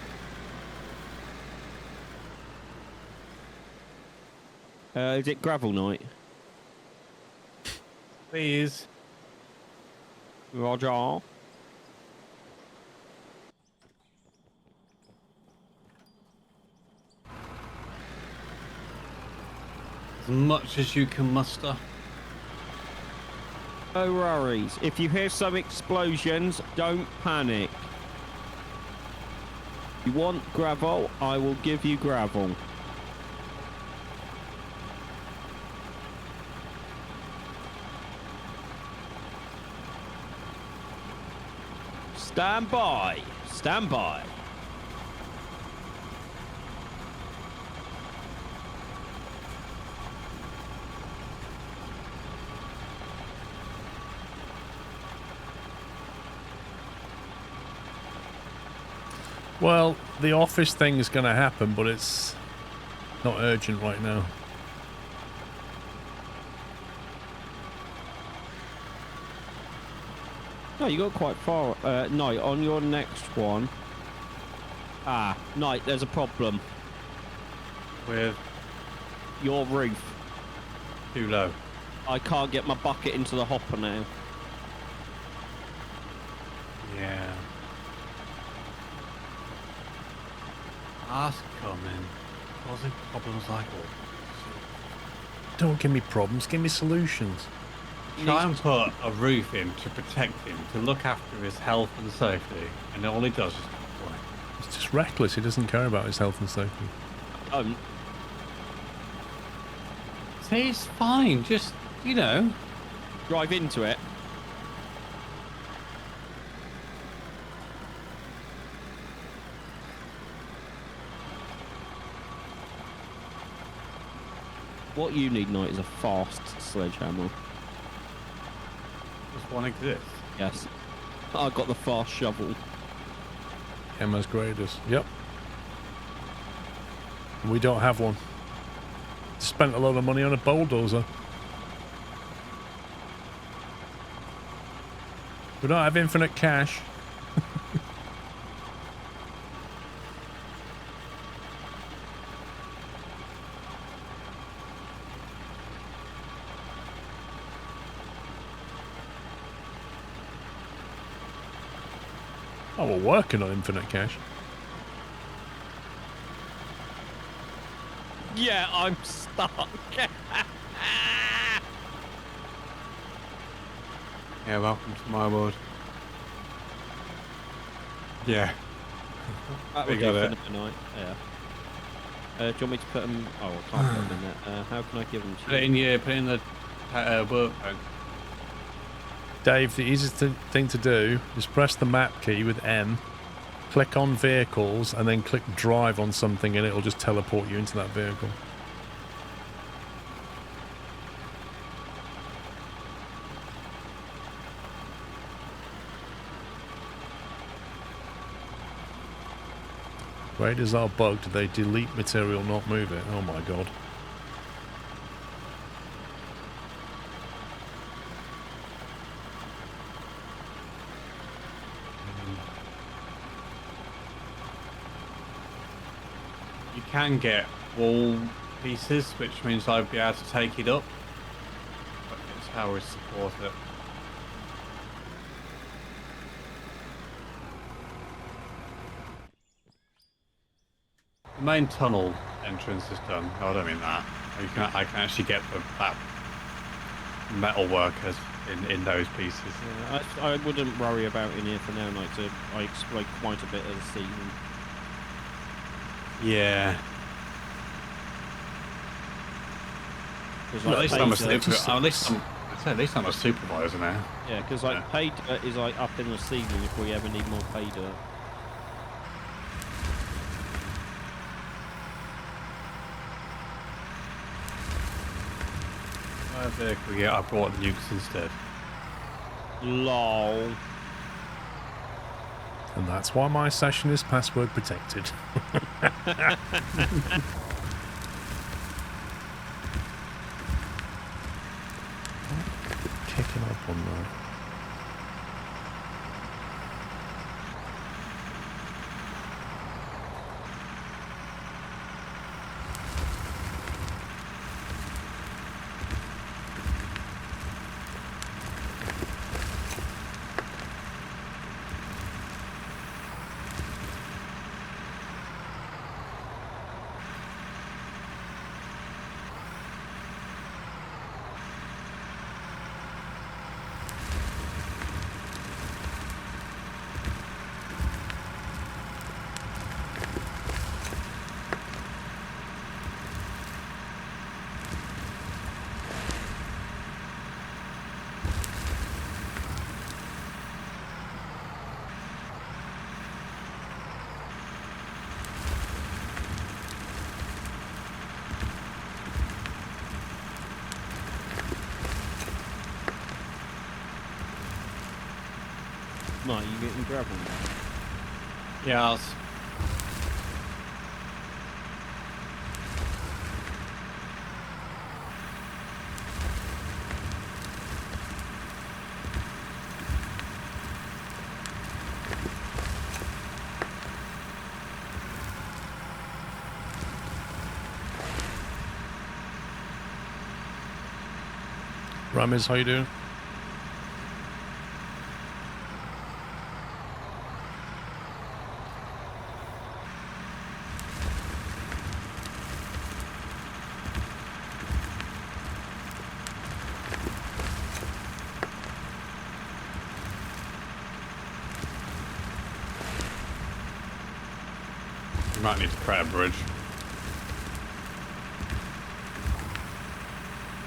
Is it gravel night? Please. Roger. much as you can muster. No worries. If you hear some explosions, don't panic. You want gravel? I will give you gravel. Stand by. Stand by. Well, the office thing is going to happen, but it's not urgent right now. No, you got quite far. Knight, on your next one. Ah, Knight, there's a problem. With Your roof. too low. I can't get my bucket into the hopper now. Yeah. Ask coming. Causing problems like all. Don't give me problems, give me solutions. Try and put a roof in to protect him, to look after his health and safety, and all he does is complain. It's just reckless, he doesn't care about his health and safety. See, it's fine, just, you know. Drive into it. What you need, Knight, is a fast sledgehammer. Does one exist? Yes. I got the fast shovel. Emma's greatest. Yep. We don't have one. Spent a lot of money on a bulldozer. We don't have infinite cash. Oh, we're working on infinite cash. Yeah, I'm stuck. Yeah, welcome to my world. Yeah. That We would got do it. for the night. Yeah. Do you want me to put them? Oh, I can't put them in there. How can I give them Put to it you? in put it in the work bank. Dave, the easiest thing to do is press the map key with M, click on vehicles, and then click drive on something, and it'll just teleport you into that vehicle. Raiders are bugged. They delete material, not move it. Oh my god. You can get wall pieces, which means I'd be able to take it up. But it's how we support it. The main tunnel entrance is done. Oh, I don't mean that. I can actually get that metal workers in those pieces. Yeah, I wouldn't worry about in here for now, Knight. I exploit quite a bit of the season. Yeah. 'Cause, Well, like, at least I'm a supervisor now. yeah, because like pay dirt is like up in the ceiling if we ever need more pay dirt. Vehicle, yeah, I brought the nukes instead. Lol. And that's why my session is password protected. Kicking up on that. Mate, you getting gravel? Yeah. Ramis, how you doing? You might need to create a bridge.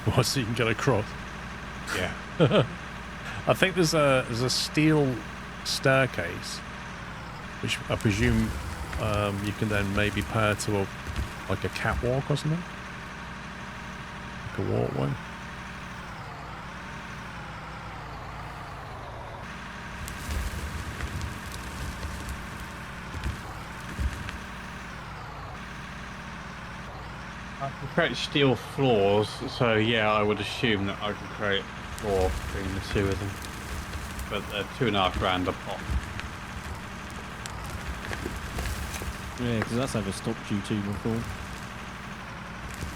What, so you can get across? Yeah. I think there's a steel staircase, which I presume you can then maybe pair to a catwalk or something, like a walkway. I can create steel floors, so yeah, I would assume that I can create a floor between the two of them. But they're £2.5 a pop. Yeah, because that's never stopped you two before.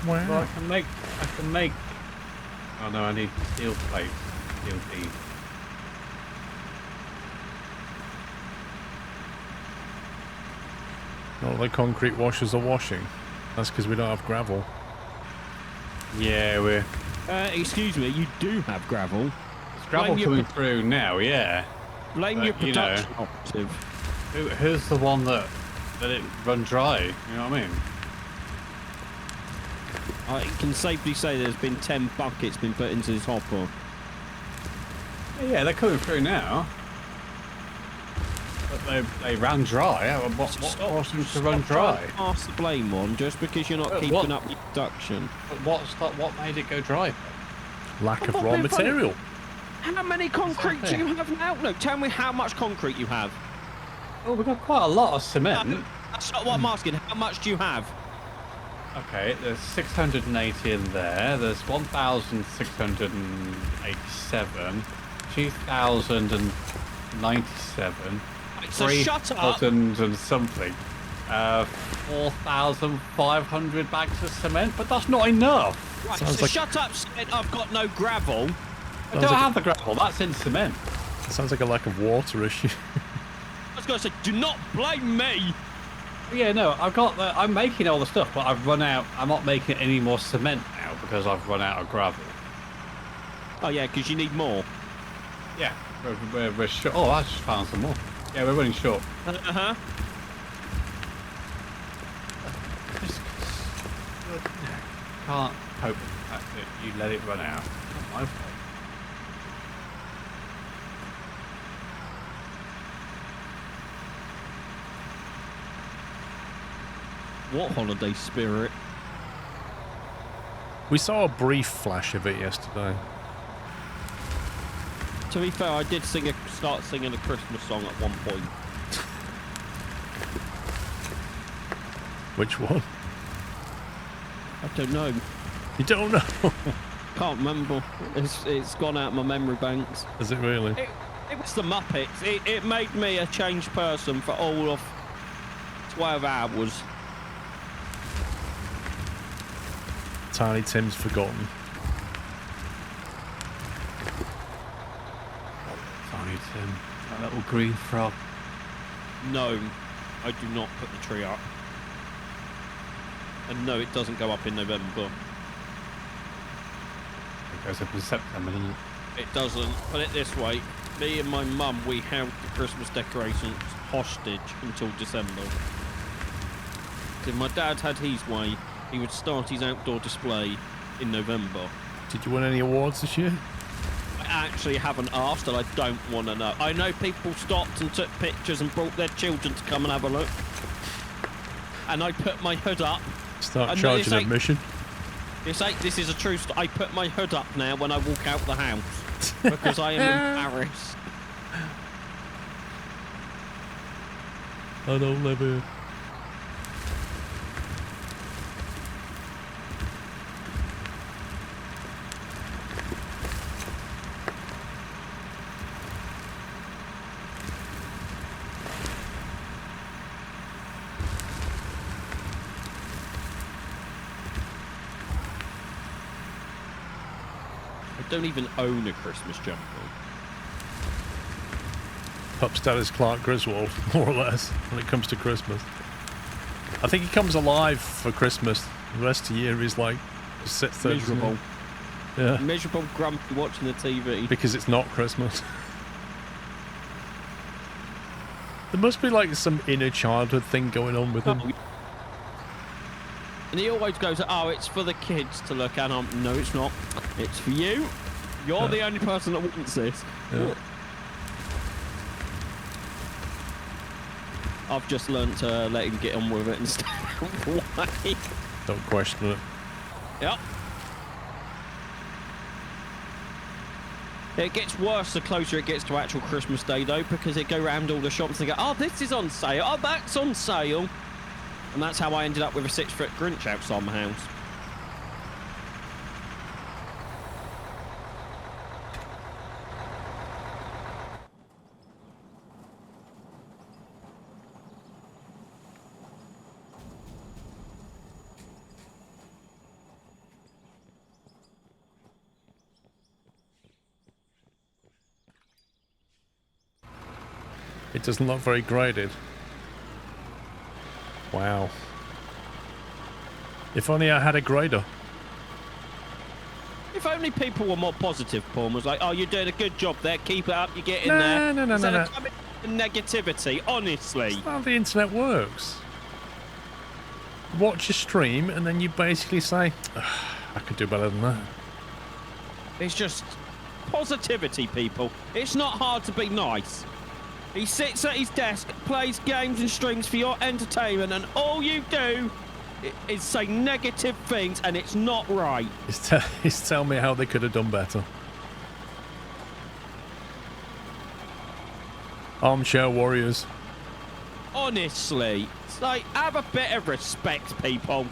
Well, I can make. Oh no, I need steel plates, steel beams. Not like concrete washers are washing. That's because we don't have gravel. Yeah, we're. Excuse me, you do have gravel. There's gravel Blame your coming through now, yeah. Blame But, your you know, production operative. Who's the one that it run dry? You know what I mean? I can safely say there's been 10 buckets been put into this hopper. Yeah, they're coming through now. But they ran dry. What caused them to run dry? Pass the blame on just because you're not But keeping what- up your production. But what made it go dry? Lack of I'm raw not being funny. material. How many concrete do you have now? No, tell me how much concrete you have. Oh, we've got quite a lot of cement. That's not what I'm asking. How much do you have? Okay, there's 680 in there. There's 1,687, 2,097, Right, so shut up. 3,000 and something. 4,500 bags of cement, but that's not enough. Right, Sounds so like- shut up, Sid. I've got no gravel. I don't have the gravel. That's in cement. It sounds like a lack of water issue. I was going to say, do not blame me. Yeah, no, I'm making all the stuff, but I've run out. I'm not making any more cement now because I've run out of gravel. Oh, yeah, because you need more. Yeah, we're short. Oh, I just found some more. Yeah, we're running short. Uh-huh. Just can't cope with the fact that you let it run out. Not my fault. What holiday spirit? We saw a brief flash of it yesterday. To be fair, I did start singing a Christmas song at one point. Which one? I don't know. You don't know? Can't remember. It's gone out my memory banks. Is it really? It was the Muppets. It made me a changed person for all of 12 hours. Tiny Tim's forgotten. Tiny Tim, that little green frog. No, I do not put the tree up. And no, it doesn't go up in November. It goes up in September, doesn't it? It doesn't. Put it this way. Me and my mum, we held the Christmas decorations hostage until December. If my dad had his way, he would start his outdoor display in November. Did you win any awards this year? I actually haven't asked and I don't want to know. I know people stopped and took pictures and brought their children to come and have a look. And I put my hood up. Start And charging this ain't- admission? This is a true story. I put my hood up now when I walk out the house because I am embarrassed. I don't live here. I don't even own a Christmas jumper. Pup's dad is Clark Griswold, more or less, when it comes to Christmas. I think he comes alive for Christmas. The rest of the year he's like, just sits there. Miserable. Yeah. Miserable, grumpy, watching the TV. Because it's not Christmas. There must be like some inner childhood thing going on with him. Oh. And he always goes, oh, it's for the kids to look at. No, it's not. It's for you. You're the only person that wants this. Yeah. I've just learnt to let him get on with it and stay away. Don't question it. Yep. It gets worse the closer it gets to actual Christmas Day, though, because they go around all the shops and they go, oh, this is on sale. Oh, that's on sale. And that's how I ended up with a 6-foot Grinch outside my house. It doesn't look very graded. Wow. If only I had a grader. If only people were more positive, Paul was like, oh, you're doing a good job there, keep it up, you're getting No, there. no, no, Instead no, of coming with negativity, honestly. That's not how the internet works. Watch a stream and then you basically say, I could do better than that. It's just positivity, people. It's not hard to be nice. He sits at his desk, plays games and streams for your entertainment, and all you do is say negative things, and it's not right. He's telling me how they could have done better. Armchair warriors. Honestly, it's like, have a bit of respect, people.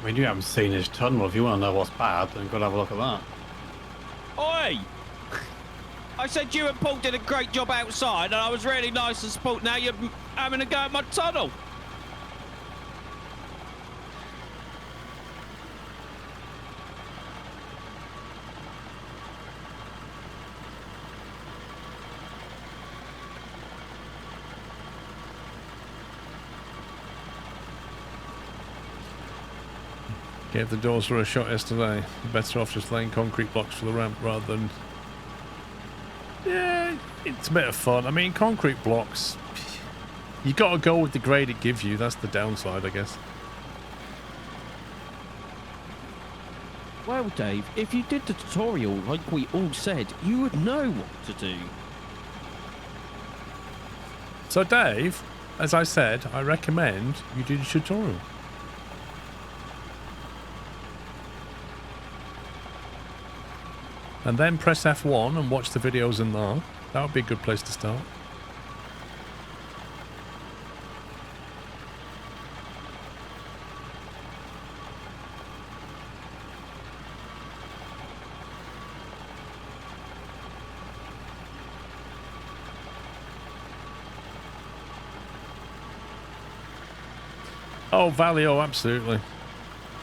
I mean, you haven't seen his tunnel. If you want to know what's bad, then go and have a look at that. Oi! I said you and Paul did a great job outside, and I was really nice and sport. Now you're having a go at my tunnel. Gave the doors for a shot yesterday. Better off just laying concrete blocks for the ramp rather than... Yeah, it's a bit of fun. I mean, concrete blocks, you got to go with the grade it gives you. That's the downside, I guess. Well, Dave, if you did the tutorial like we all said, you would know what to do. So, Dave, as I said, I recommend you do the tutorial. And then press F1 and watch the videos in there. That would be a good place to start. Oh, Valio, absolutely.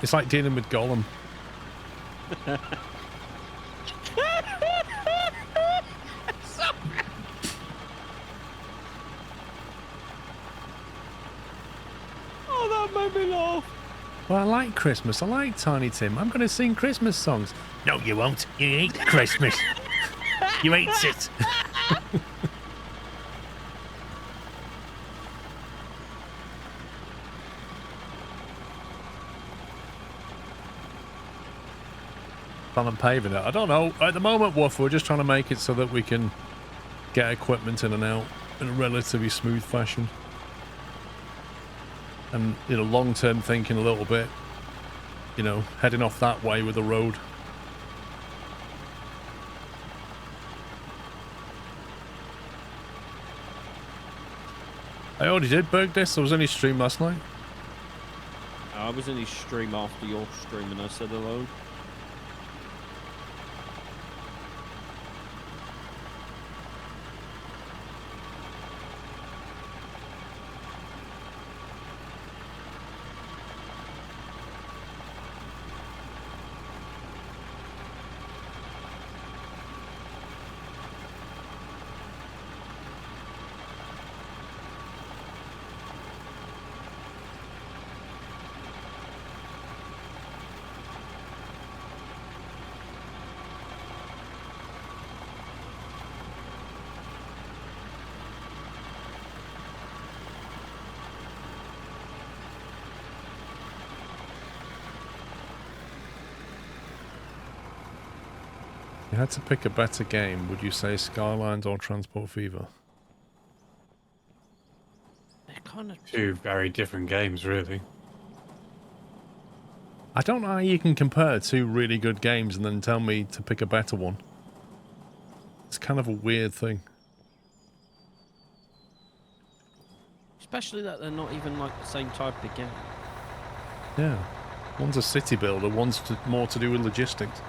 It's like dealing with Gollum. Oh, that made me laugh. Well, I like Christmas. I like Tiny Tim. I'm going to sing Christmas songs. No, you won't. You hate Christmas. You hate it. Plan on paving it. I don't know. At the moment, Woof, we're just trying to make it so that we can get equipment in and out in a relatively smooth fashion. And, you know, long-term thinking a little bit, you know, heading off that way with the road. I already did Berg this. I was on his stream last night. I was in his stream after your stream and I said hello. You had to pick a better game. Would you say Skylines or Transport Fever? They're kind of... Two very different games, really. I don't know how you can compare two really good games and then tell me to pick a better one. It's kind of a weird thing. Especially that they're not even like the same type of game. Yeah. One's a city builder, one's more to do with logistics.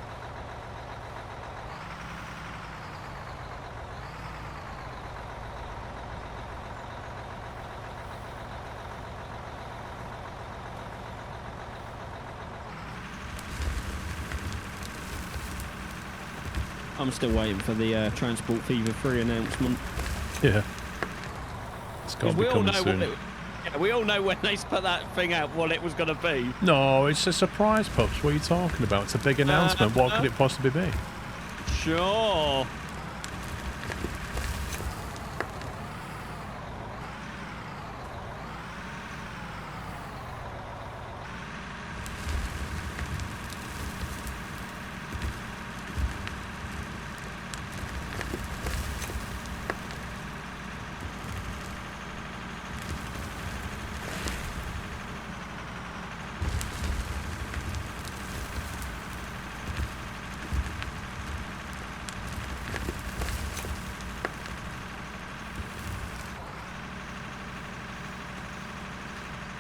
I'm still waiting for the Transport Fever 3 announcement. Yeah. It's got to be coming soon. Yeah, we all know when they put that thing out what it was going to be. No, it's a surprise, Pups. What are you talking about? It's a big announcement. What could it possibly be? Sure.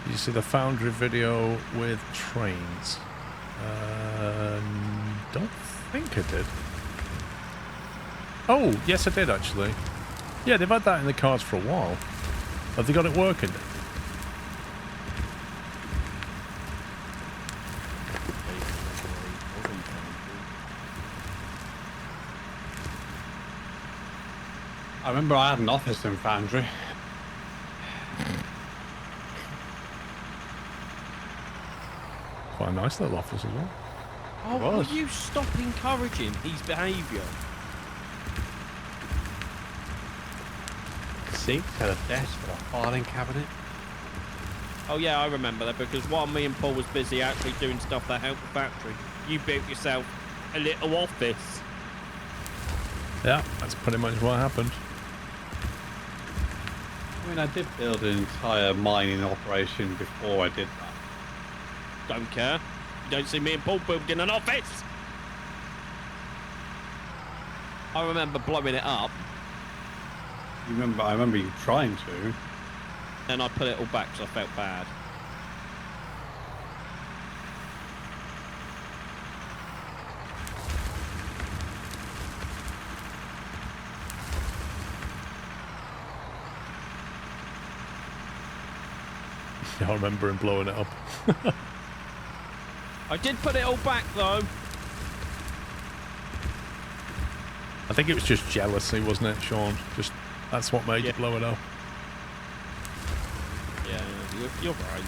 Did you see the Foundry video with trains? Don't think I did. Oh, yes I did actually. Yeah, they've had that in the cards for a while. Have they got it working? I remember I had an office in Foundry. Quite a nice little office as well. Oh, will you stop encouraging his behaviour? Seat, had a desk with a filing cabinet. Oh yeah, I remember that because while me and Paul was busy actually doing stuff that helped the factory, you built yourself a little office. Yeah, that's pretty much what happened. I mean, I did build an entire mining operation before I did that. Don't care. You don't see me and Paul building an office. I remember blowing it up. I remember you trying to. And I put it all back because I felt bad. I remember him blowing it up. I did put it all back though. I think it was just jealousy, wasn't it, Sean? Just that's what made you blow it up. Yeah, you're right.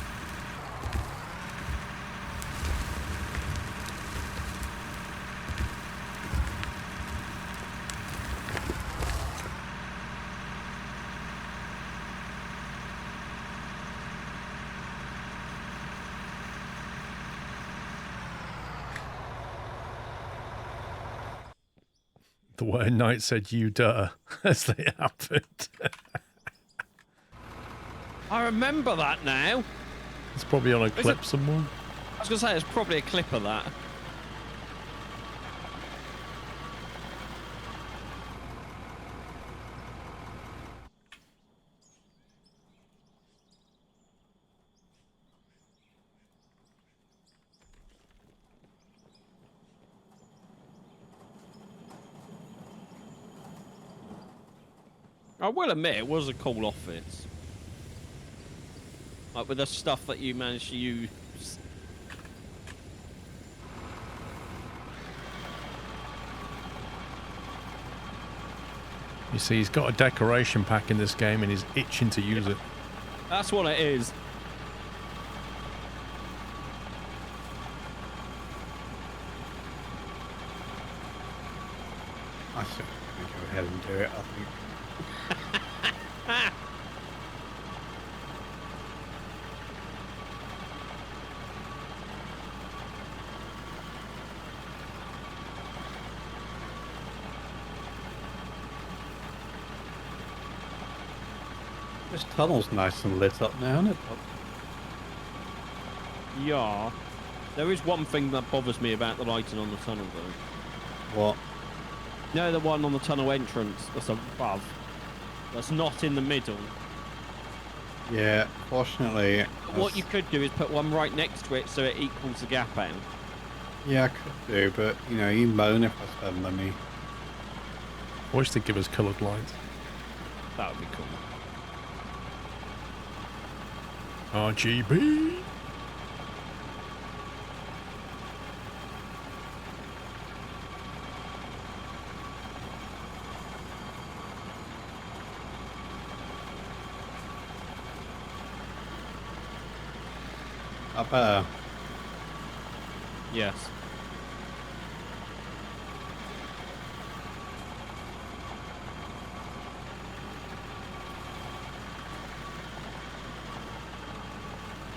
The way Knight said you duh as they happened. I remember that now. It's probably on a clip somewhere. I was going to say, there's probably a clip of that. I will admit it was a cool office. Like with the stuff that you managed to use. You see, he's got a decoration pack in this game and he's itching to use it. That's what it is. I should go ahead and do it, I think. This tunnel's nice and lit up now, isn't it? Yeah. There is one thing that bothers me about the lighting on the tunnel, though. What? No, the one on the tunnel entrance that's above. That's not in the middle. Yeah, fortunately. What you could do is put one right next to it so it equals the gap out. Yeah, I could do, but you know, you moan if I spend money. I wish they'd give us coloured lights. That would be cool. RGB. I better. Yes.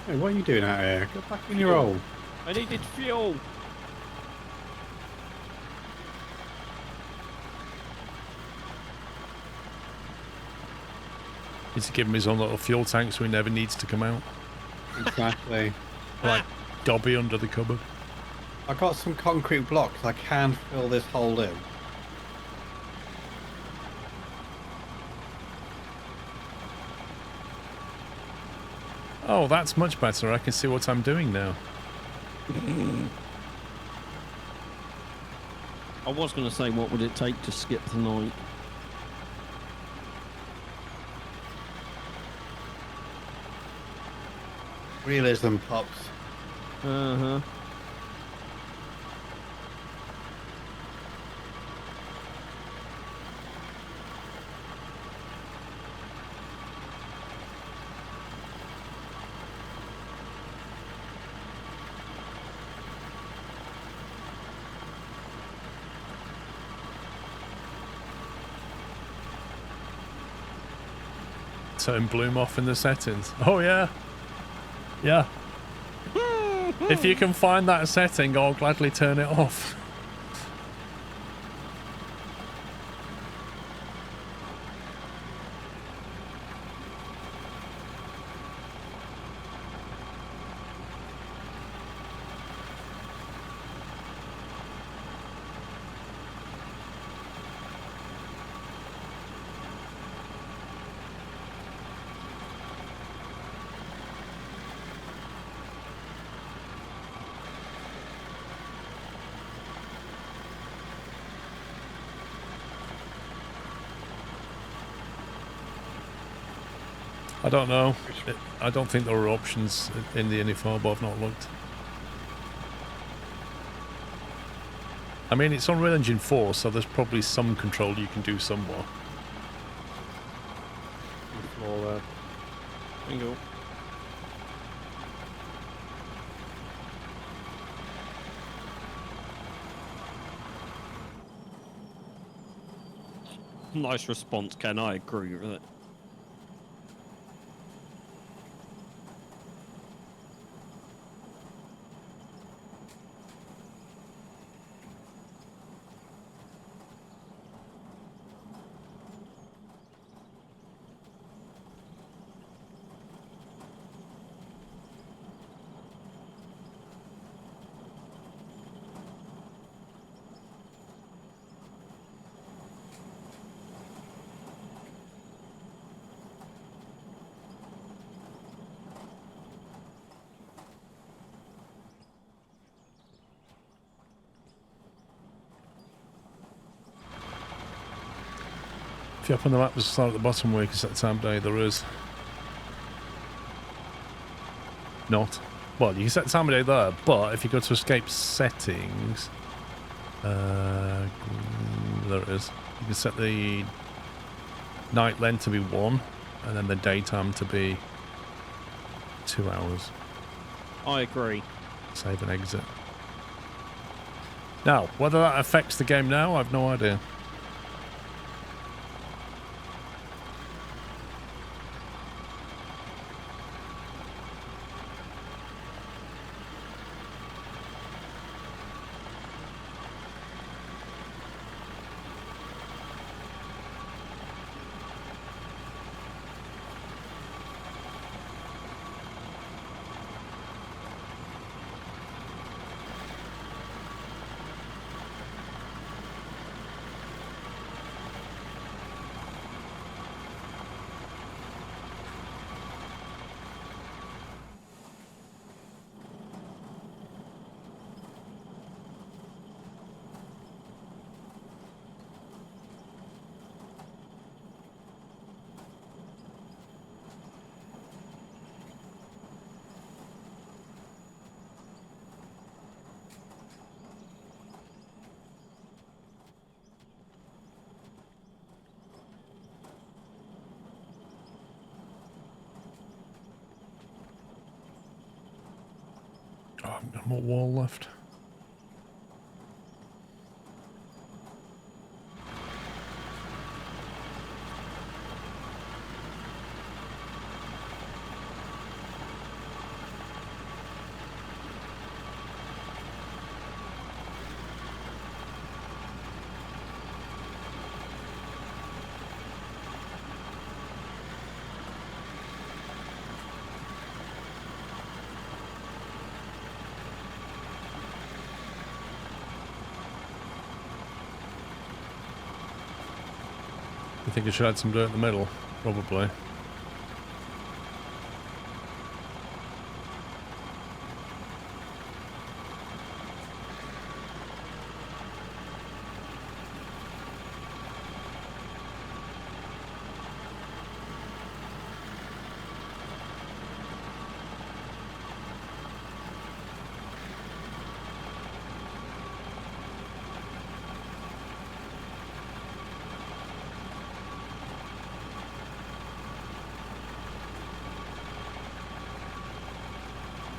Hey, what are you doing out here? Go back in your hole. I needed fuel. Needs to give him his own little fuel tank so he never needs to come out. Exactly. Like Dobby under the cupboard. I got some concrete blocks. I can fill this hole in. Oh, that's much better. I can see what I'm doing now. I was going to say, what would it take to skip the night? Realism pops. Uh-huh. Turn bloom off in the settings. Oh yeah. Yeah. If you can find that setting, I'll gladly turn it off. I don't know. I don't think there are options in the Inifar, but I've not looked. I mean, it's Unreal Engine 4, so there's probably some control you can do somewhere. Bingo. Nice response, Ken. I agree with it. If you open the map, there's a star at the bottom where you can set the time of day. There is. Not. Well, you can set the time of day there, but if you go to escape settings, there it is. You can set the night length to be 1, and then the daytime to be 2 hours. I agree. Save and exit. Now, whether that affects the game now, I've no idea. Oh, I've got more wall left. You think I should add some dirt in the middle? Probably.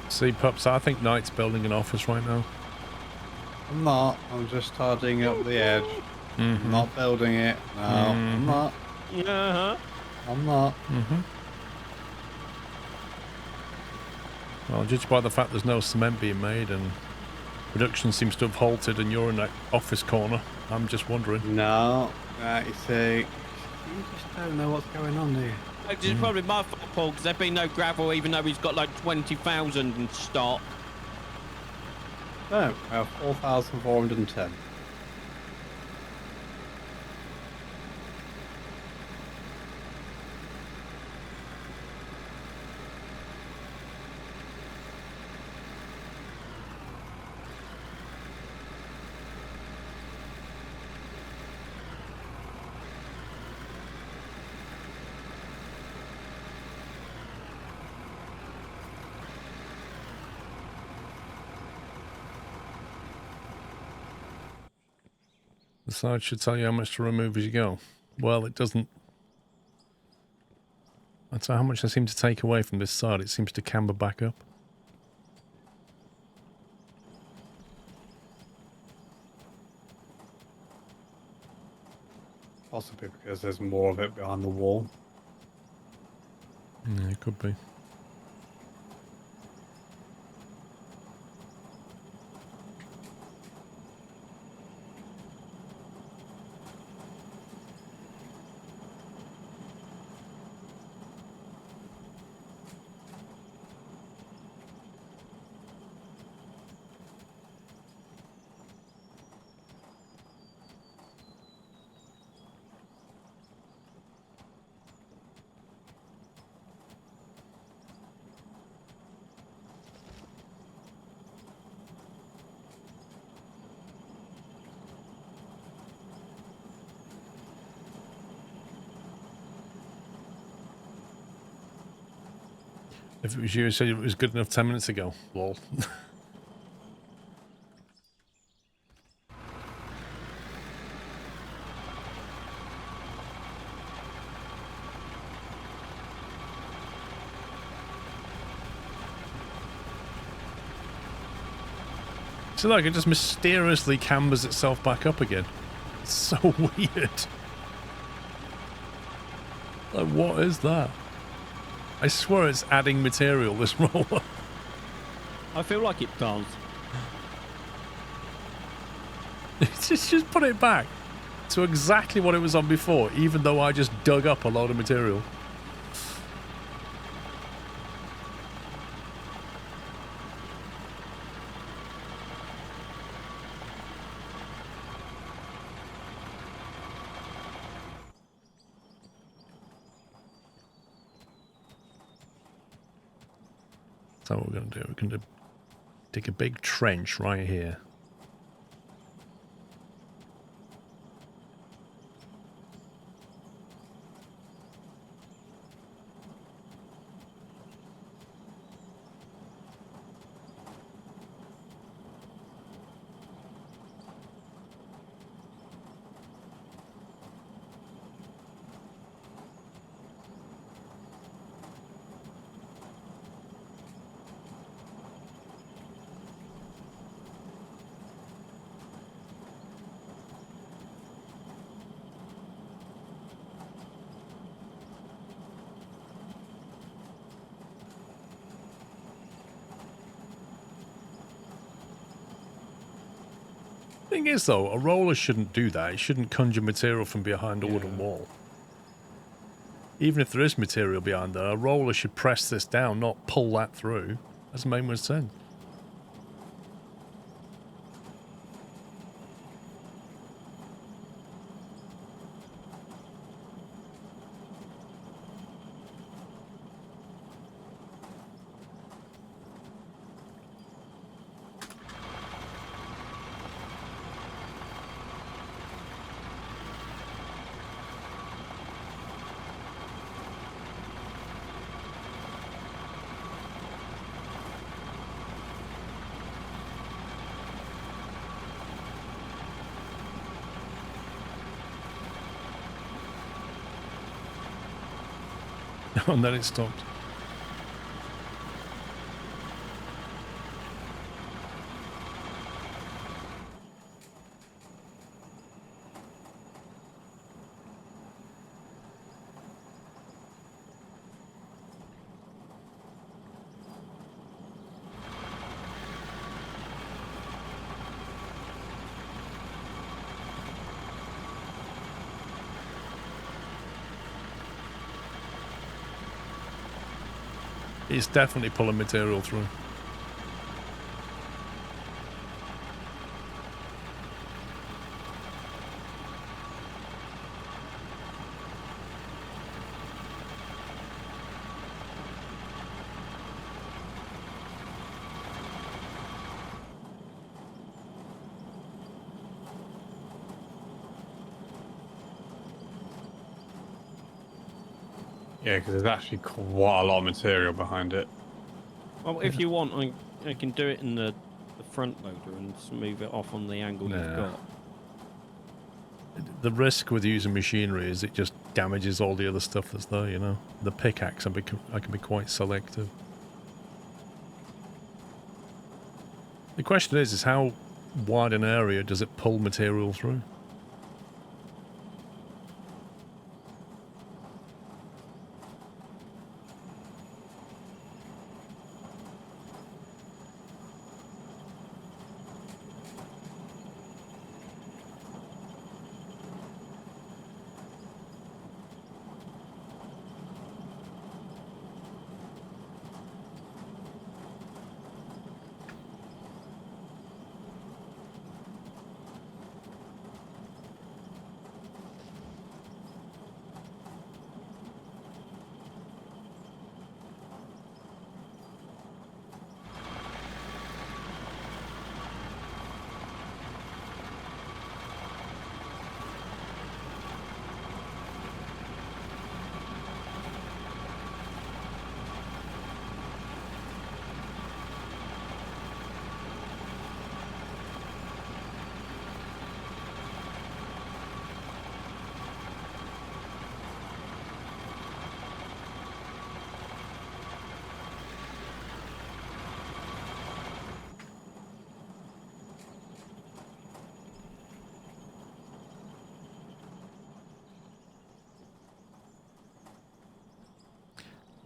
See, Pups, I think Knight's building an office right now. I'm not. I'm just tidying up the edge. I'm not building it. No, I'm not. Uh-huh. I'm not. Well, judged by the fact there's no cement being made and production seems to have halted and you're in that office corner, I'm just wondering. No. You see, you just don't know what's going on, do you? It's probably my fault, Paul, because there'd been no gravel, even though he's got like 20,000 in stock. No, I have 4,410. The side should tell you how much to remove as you go. Well, it doesn't. That's how much I seem to take away from this side. It seems to camber back up. Possibly because there's more of it behind the wall. Yeah, it could be. If it was you who said it was good enough 10 minutes ago. Lol. So like it just mysteriously cambers itself back up again. It's so weird. Like what is that? I swear it's adding material, this roller. I feel like it does. just put it back to exactly what it was on before, even though I just dug up a load of material. So what we're going to do, we're going to dig a big trench right here. Thing is, though, a roller shouldn't do that. It shouldn't conjure material from behind a wooden wall. Even if there is material behind there, a roller should press this down, not pull that through. Doesn't make much sense. And then it stopped. It's definitely pulling material through. Yeah, because there's actually quite a lot of material behind it. Well, if you want, I can do it in the front loader and smooth it off on the angle you've Nah. got. The risk with using machinery is it just damages all the other stuff that's there, you know. The pickaxe, I can be quite selective. The question is how wide an area does it pull material through?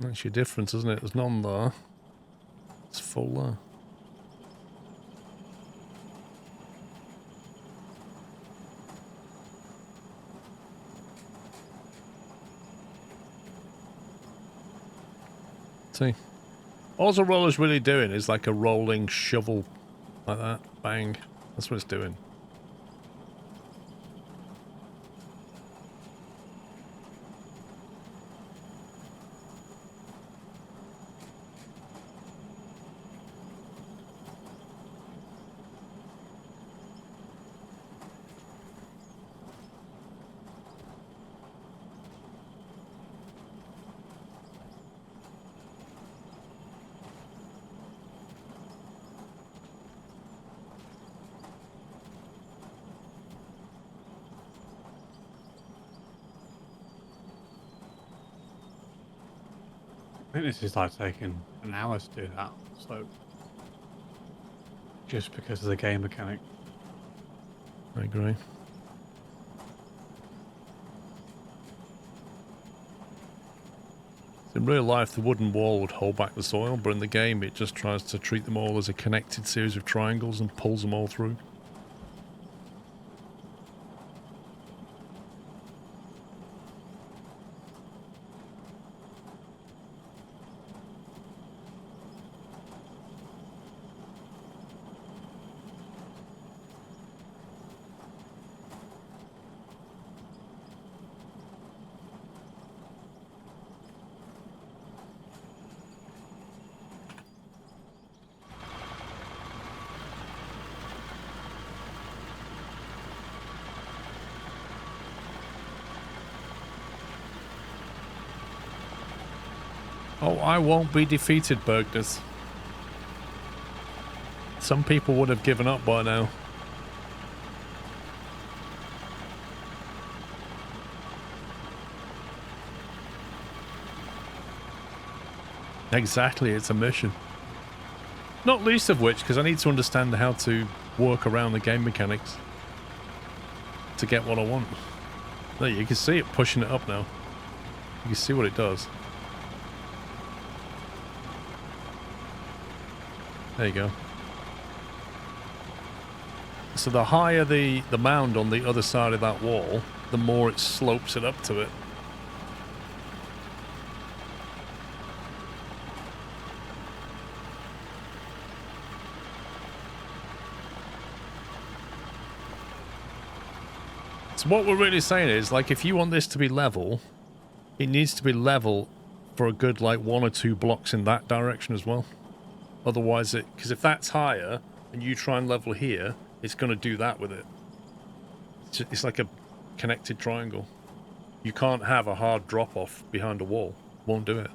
That's your difference, isn't it? There's none there. It's full there. See? All the roller's really doing is like a rolling shovel. Like that. Bang. That's what it's doing. I think this is like taking an hour to do that. So just because of the game mechanic. I agree. In real life, the wooden wall would hold back the soil, but in the game, it just tries to treat them all as a connected series of triangles and pulls them all through. Oh, I won't be defeated, Bergdus. Some people would have given up by now. Exactly, it's a mission. Not least of which, because I need to understand how to work around the game mechanics to get what I want. There, you can see it pushing it up now. You can see what it does. There you go. So the higher the mound on the other side of that wall, the more it slopes it up to it. So what we're really saying is, like, if you want this to be level, it needs to be level for a good, like, 1 or 2 blocks in that direction as well. Otherwise, because if that's higher and you try and level here, it's going to do that with it. It's like a connected triangle. You can't have a hard drop off behind a wall. Won't do it.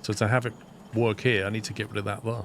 So to have it work here, I need to get rid of that there.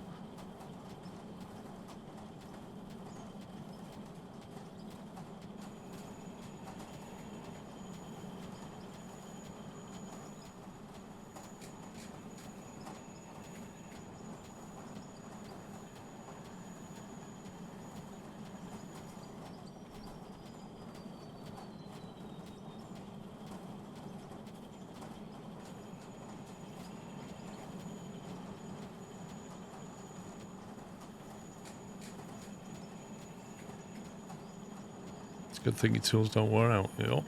Good thing your tools don't wear out. Yep.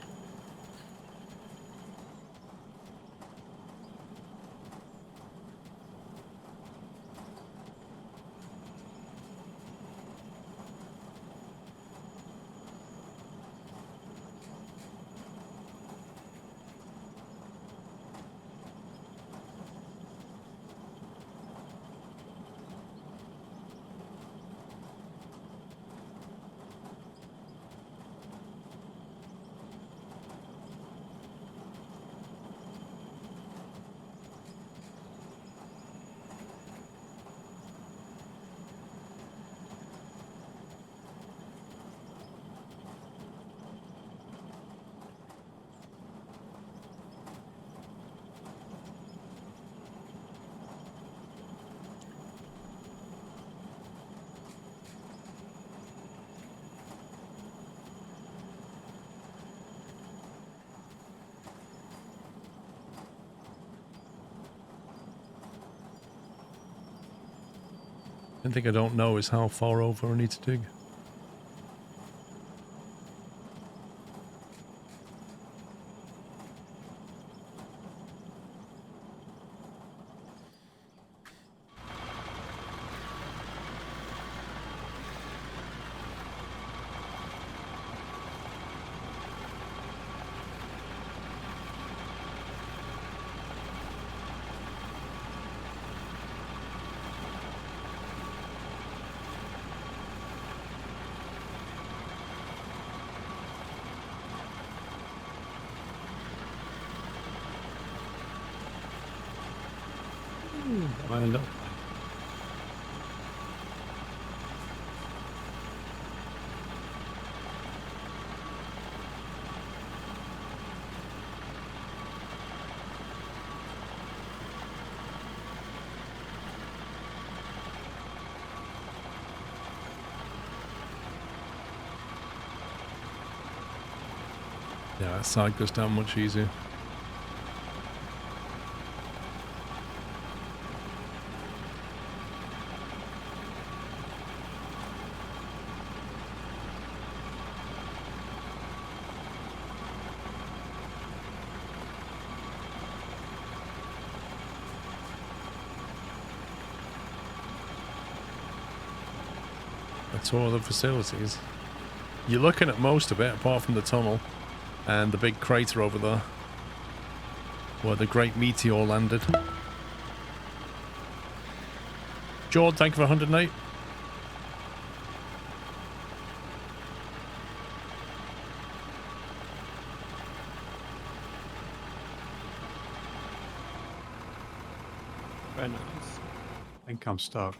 The thing I don't know is how far over I need to dig. Well, look. Yeah, that side goes down much easier. That's all the facilities. You're looking at most of it, apart from the tunnel and the big crater over there, where the great meteor landed. Jord, thank you for 108. Very nice. I think I'm stuck.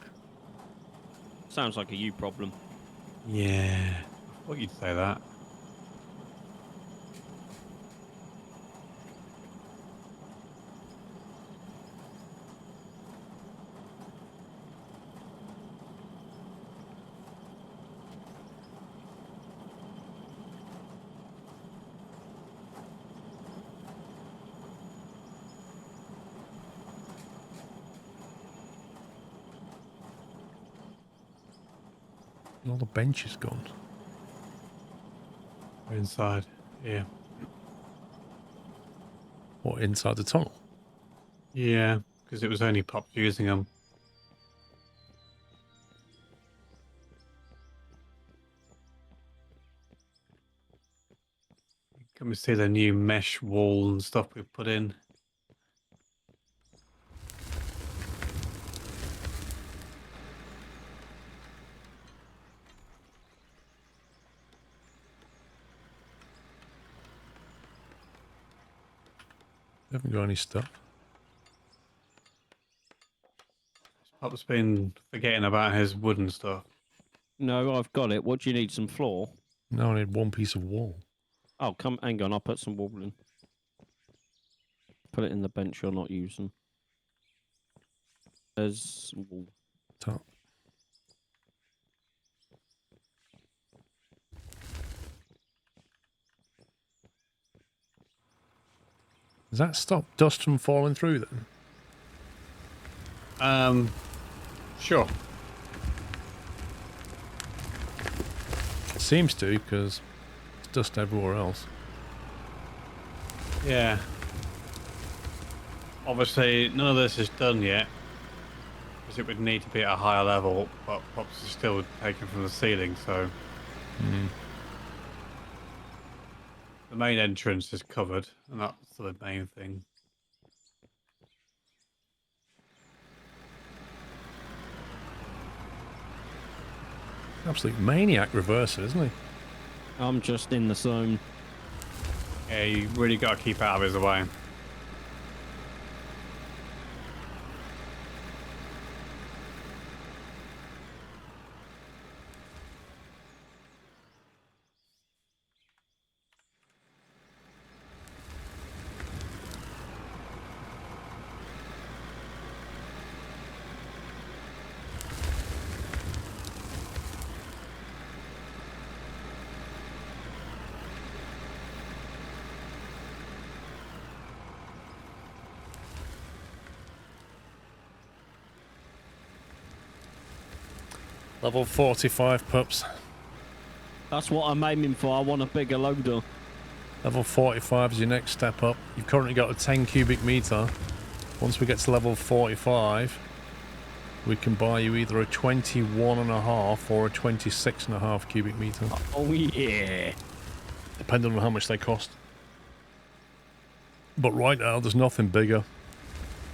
Sounds like a you problem. Yeah. I thought you'd say that. All the bench is gone. We're inside. Yeah. What, inside the tunnel? Yeah, because it was only Pops using them. Can we see the new mesh wall and stuff we've put in? Haven't got any stuff. Pop's been forgetting about his wooden stuff. No, I've got it. What do you need? Some floor? No, I need one piece of wall. Oh, come, hang on. I'll put some wool in. Put it in the bench you're not using. There's wool. Top. Does that stop dust from falling through then? Sure. It seems to, because it's dust everywhere else. Yeah. Obviously, none of this is done yet, because it would need to be at a higher level, but Pops is still taken from the ceiling, so the main entrance is covered, and that's the main thing. Absolute maniac reverser, isn't he? I'm just in the zone. Yeah, you really got to keep out of his way. Level 45, pups. That's what I'm aiming for. I want a bigger loader. Level 45 is your next step up. You've currently got a 10 cubic meter. Once we get to level 45, we can buy you either a 21.5 or a 26.5 cubic meter, Oh, yeah. depending on how much they cost. But right now, there's nothing bigger.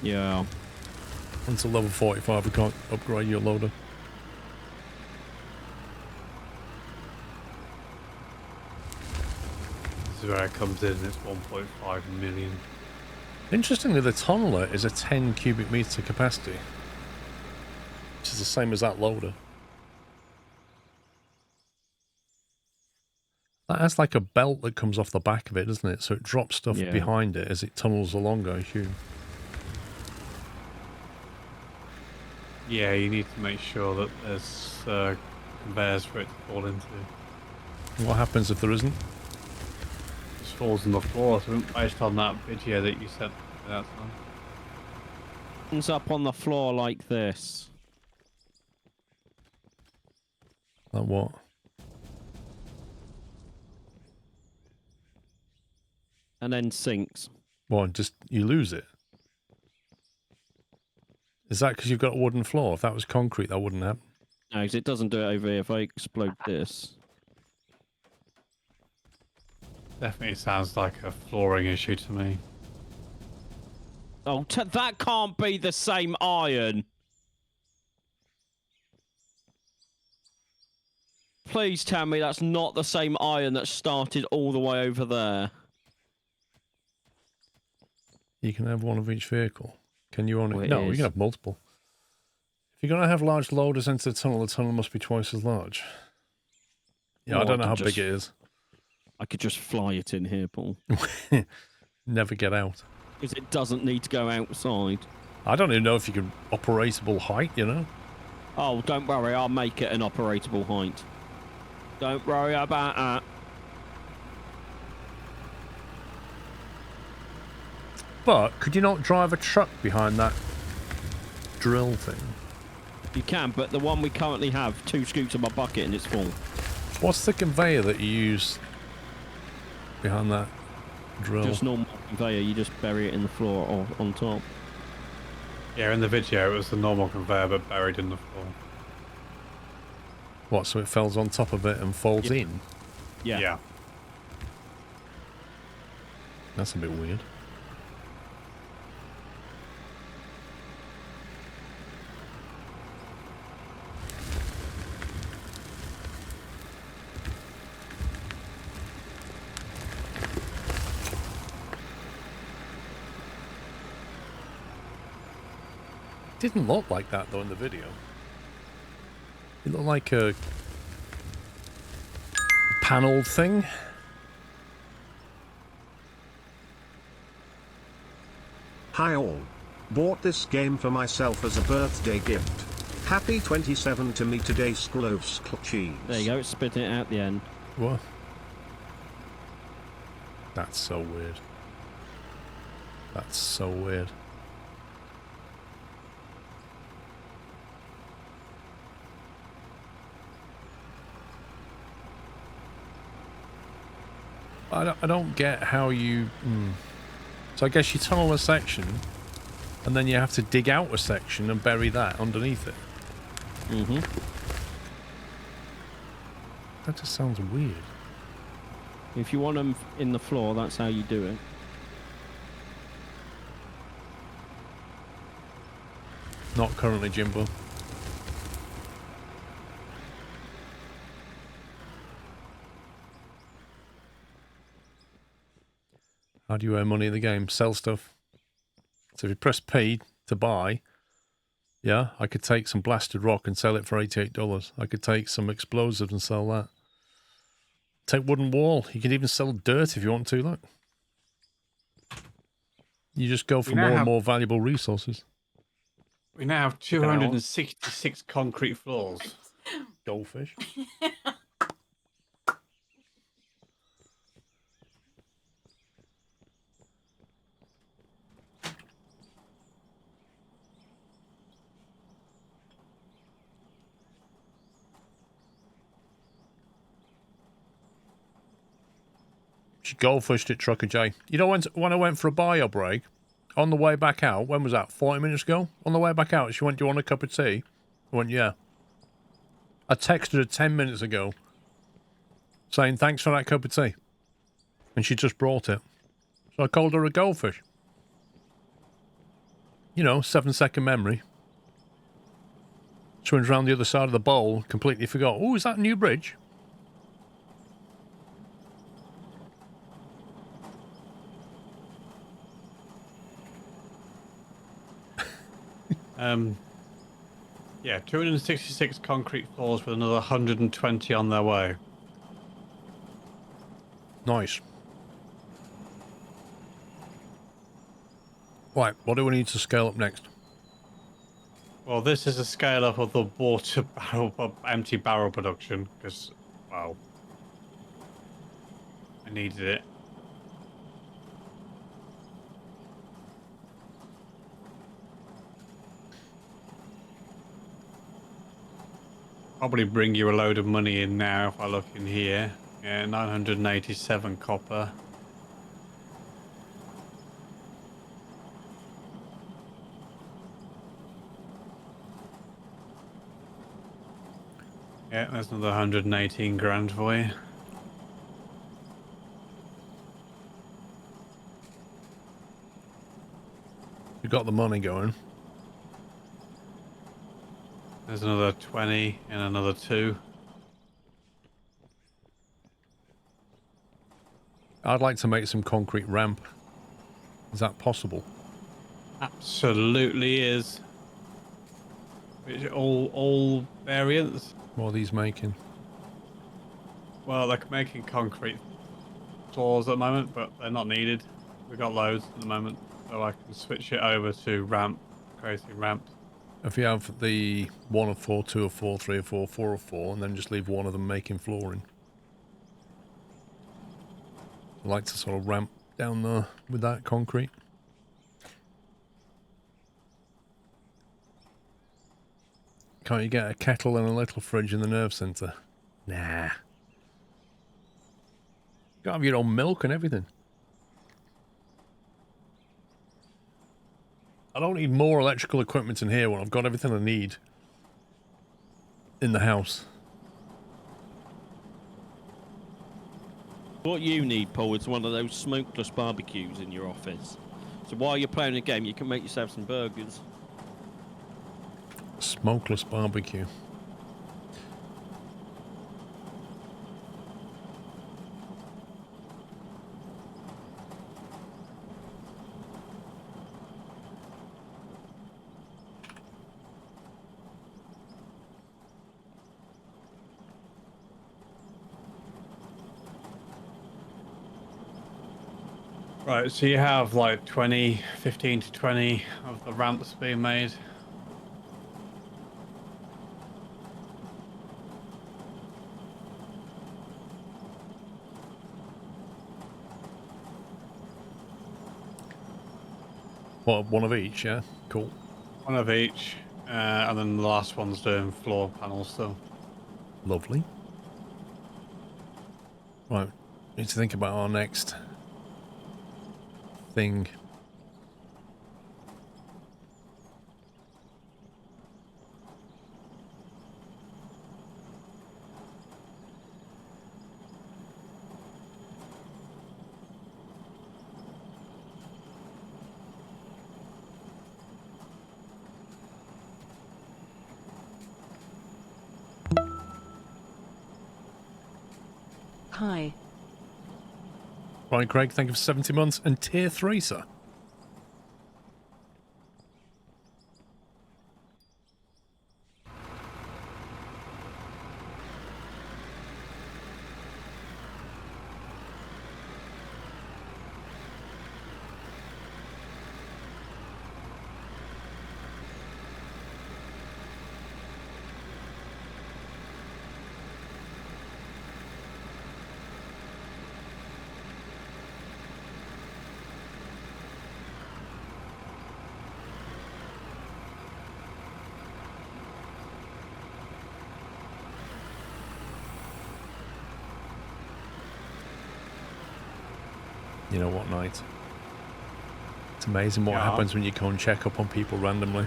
Yeah. Until level 45, we can't upgrade your loader. This is where it comes in. It's 1.5 million. Interestingly, the tunneler is a 10 cubic meter capacity, which is the same as that loader. That has like a belt that comes off the back of it, doesn't it? So it drops stuff Yeah. behind it as it tunnels along, I assume. Yeah, you need to make sure that there's conveyors for it to fall into. What happens if there isn't? It just falls on the floor. So based on that video that you sent me that time. It's up on the floor like this. Like what? And then sinks. What, just you lose it? Is that because you've got a wooden floor? If that was concrete, that wouldn't happen. No, 'cause it doesn't do it over here. If I explode this. Definitely sounds like a flooring issue to me. Oh, that can't be the same iron. Please tell me that's not the same iron that started all the way over there. You can have one of each vehicle. Can you only? Well, it No, you is. can have multiple. If you're going to have large loaders into the tunnel must be twice as large. Yeah, Or I I don't know could how big just- it is. I could just fly it in here, Paul. Never get out. Because it doesn't need to go outside. I don't even know if you can operatable height, you know? Oh, don't worry. I'll make it an operatable height. Don't worry about that. But could you not drive a truck behind that drill thing? You can, but the one we currently have, 2 scoops of my bucket and it's full. What's the conveyor that you use behind that drill? Just normal conveyor. You just bury it in the floor or on top. Yeah, in the video it was the normal conveyor but buried in the floor. What, so it falls on top of it and folds Yeah. in? Yeah. That's a bit weird. Didn't look like that though in the video. It looked like a panelled thing. Hi all. Bought this game for myself as a birthday gift. Happy 27 to me today, SquirrelPlus. There you go. It's spitting it out the end. What? That's so weird. That's so weird. I don't get how you... So I guess you tunnel a section, and then you have to dig out a section and bury that underneath it. Mm-hmm. That just sounds weird. If you want them in the floor, that's how you do it. Not currently, Jimbo. How do you earn money in the game? Sell stuff. So if you press P to buy, yeah, I could take some blasted rock and sell it for $88. I could take some explosives and sell that. Take wooden wall. You can even sell dirt if you want to, look. You just go for more and more valuable resources. We now have 266 concrete floors. Goldfish. She goldfished it, Trucker J. You know, when I went for a bio break, on the way back out, when was that? 40 minutes ago? On the way back out, she went, "Do you want a cup of tea?" I went, "Yeah." I texted her 10 minutes ago saying, "Thanks for that cup of tea." And she just brought it. So I called her a goldfish. You know, 7-second memory. Swims around the other side of the bowl, completely forgot. Oh, is that a new bridge? Yeah, 266 concrete floors with another 120 on their way. Nice. Right, what do we need to scale up next? Well, this is a scale up of the water barrel, empty barrel production, because, well, I needed it. Probably bring you a load of money in now if I look in here. Yeah, 987 copper. Yeah, there's another 118 grand for you. You got the money going. There's another 20 and another 2. I'd like to make some concrete ramp. Is that possible? Absolutely is. All variants. What are these making? Well, they're making concrete floors at the moment, but they're not needed. We've got loads at the moment, so I can switch it over to ramp, creating ramps. If you have the 1 of 4, 2 of 4, 3 of 4, 4 of 4, and then just leave one of them making flooring. I like to sort of ramp down there with that concrete. Can't you get a kettle and a little fridge in the nerve centre? Nah. You gotta have your own milk and everything. I don't need more electrical equipment in here when I've got everything I need in the house. What you need, Paul, is one of those smokeless barbecues in your office. So while you're playing a game, you can make yourself some burgers. Smokeless barbecue. Right, so you have like 15 to 20 of the ramps being made. What, one of each, yeah? Cool. One of each, and then the last one's doing floor panels still. Lovely. Right, need to think about our next thing. Hi. Right, Craig, thank you for 70 months and tier 3, sir. You know what, Knight? It's amazing what Yeah. happens when you go and check up on people randomly.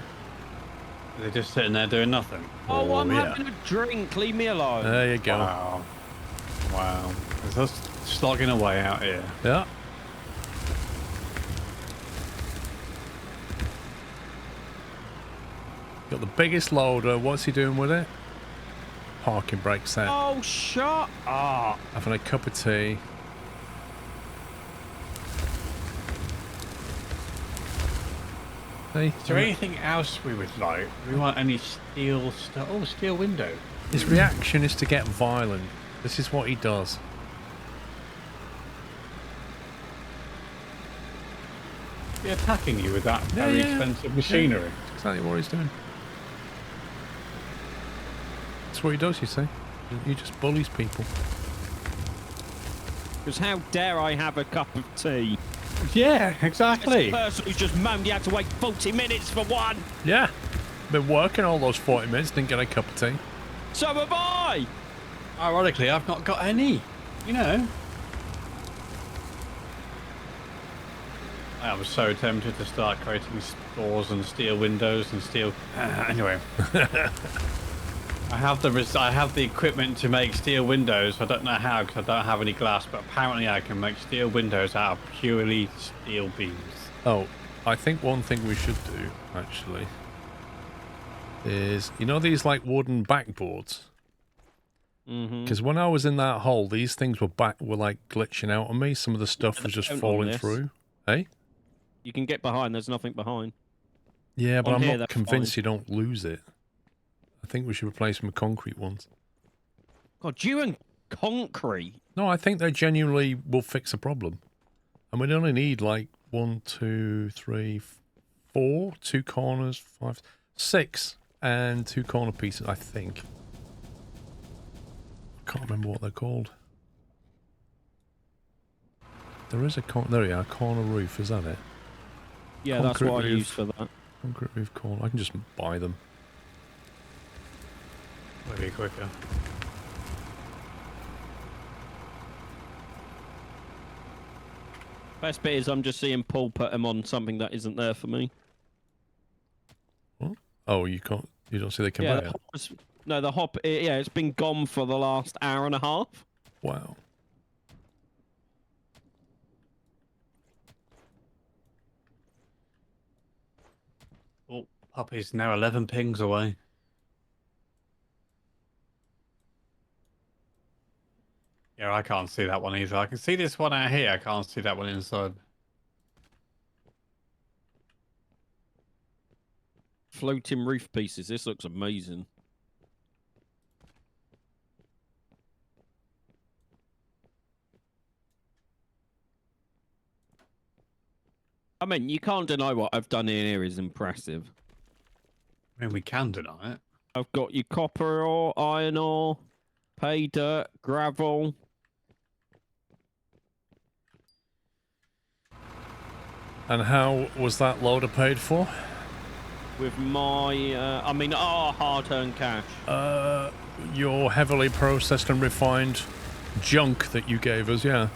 They're just sitting there doing nothing. Oh, I'm yeah. having a drink. Leave me alone. There you go. Wow. Wow. It's just slogging away out here. Yeah. Got the biggest loader. What's he doing with it? Parking brake set. Oh, shut up. Having a cup of tea. Hey, Is there anything else we would like? Do we want any steel stuff? Oh, steel window. his reaction is to get violent. This is what he does. Be attacking you with that Yeah, very yeah. expensive machinery. That's exactly what he's doing. That's what he does, you see. He just bullies people. Because how dare I have a cup of tea? Yeah, This exactly. person who's just moaned he had to wait 40 minutes for one. Yeah. Been working all those 40 minutes, didn't get a cup of tea. So have I. Ironically, I've not got any. You know. I am so tempted to start creating doors and steel windows and steel. Anyway, I have the equipment to make steel windows. I don't know how because I don't have any glass, but apparently I can make steel windows out of purely steel beams. Oh, I think one thing we should do, actually, is, you know these, like, wooden backboards? Mm-hmm. Because when I was in that hole, these things were like, glitching out on me. Some of the stuff was just Don't on falling this. through. Hey? You can get behind. There's nothing behind. Yeah, but On I'm here, not that's convinced fine. you don't lose it. I think we should replace them with concrete ones. God, you and concrete. No, I think they genuinely will fix a problem. And we'd only need, like, 1, 2, 3, 4, 2 corners, 5, 6, and 2 corner pieces, I think. I can't remember what they're called. There is a there we are, corner roof, is that it? Yeah, Concrete that's what I roof. use for that. Concrete roof corner. I can just buy them. Maybe quicker. Best bit is I'm just seeing Paul put them on something that isn't there for me. What? Oh, you can't. You don't see the Yeah, conveyor? the hop no, the hop. Yeah, it's been gone for the last hour and a half. Wow. Oh, Puppy's now 11 pings away. Yeah, I can't see that one either. I can see this one out here. I can't see that one inside. Floating roof pieces. This looks amazing. I mean, you can't deny what I've done in here is impressive. I mean, we can deny it. I've got your copper ore, iron ore, pay dirt, gravel. And how was that loader paid for? With my, hard-earned cash. Your heavily processed and refined junk that you gave us, yeah.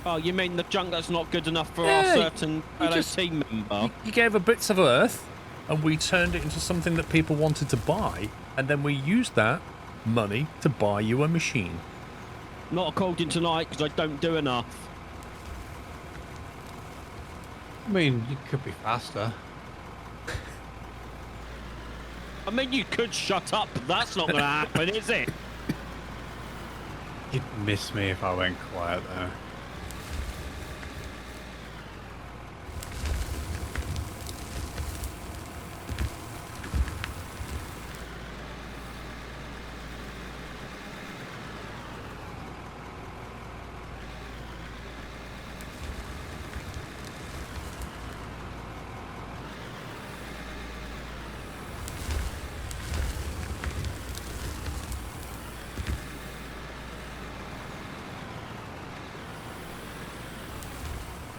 Oh, you mean the junk that's not good enough for Yeah, our certain fellow just- team member? You gave her bits of earth, and we turned it into something that people wanted to buy, and then we used that money to buy you a machine. Not according to Nike, because I don't do enough. I mean, you could be faster. I mean, you could shut up, but that's not going to happen, is it? You'd miss me if I went quiet, though.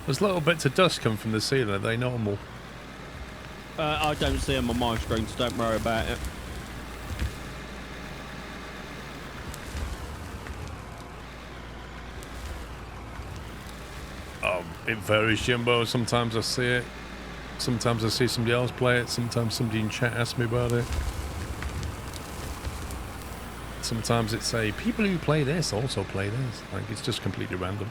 There's little bits of dust come from the ceiling. Are they normal? I don't see them on my screen, so don't worry about it. It varies, Jimbo. Sometimes I see it. Sometimes I see somebody else play it. Sometimes somebody in chat asks me about it. Sometimes it's people who play this also play this. Like, it's just completely random.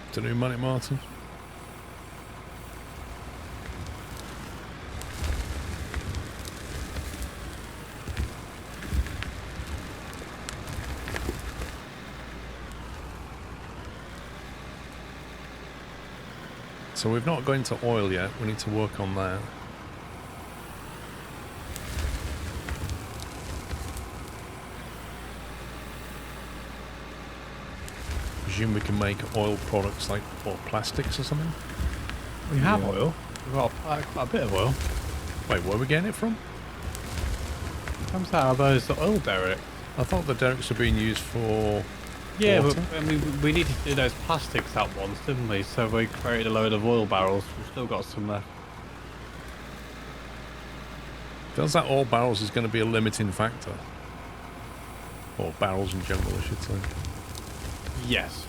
Afternoon, Manic Martin. So we've not got into oil yet. We need to work on that. Presume we can make oil products like, what, plastics or something? We have oil. We've got quite a bit of oil. Wait, where are we getting it from? It comes out of those oil derricks. I thought the derricks were being used for Yeah, but water. I mean, we needed to do those plastics at once, didn't we? So we created a load of oil barrels. We've still got some left. Feels like all barrels is going to be a limiting factor. Or barrels in general, I should say. Yes.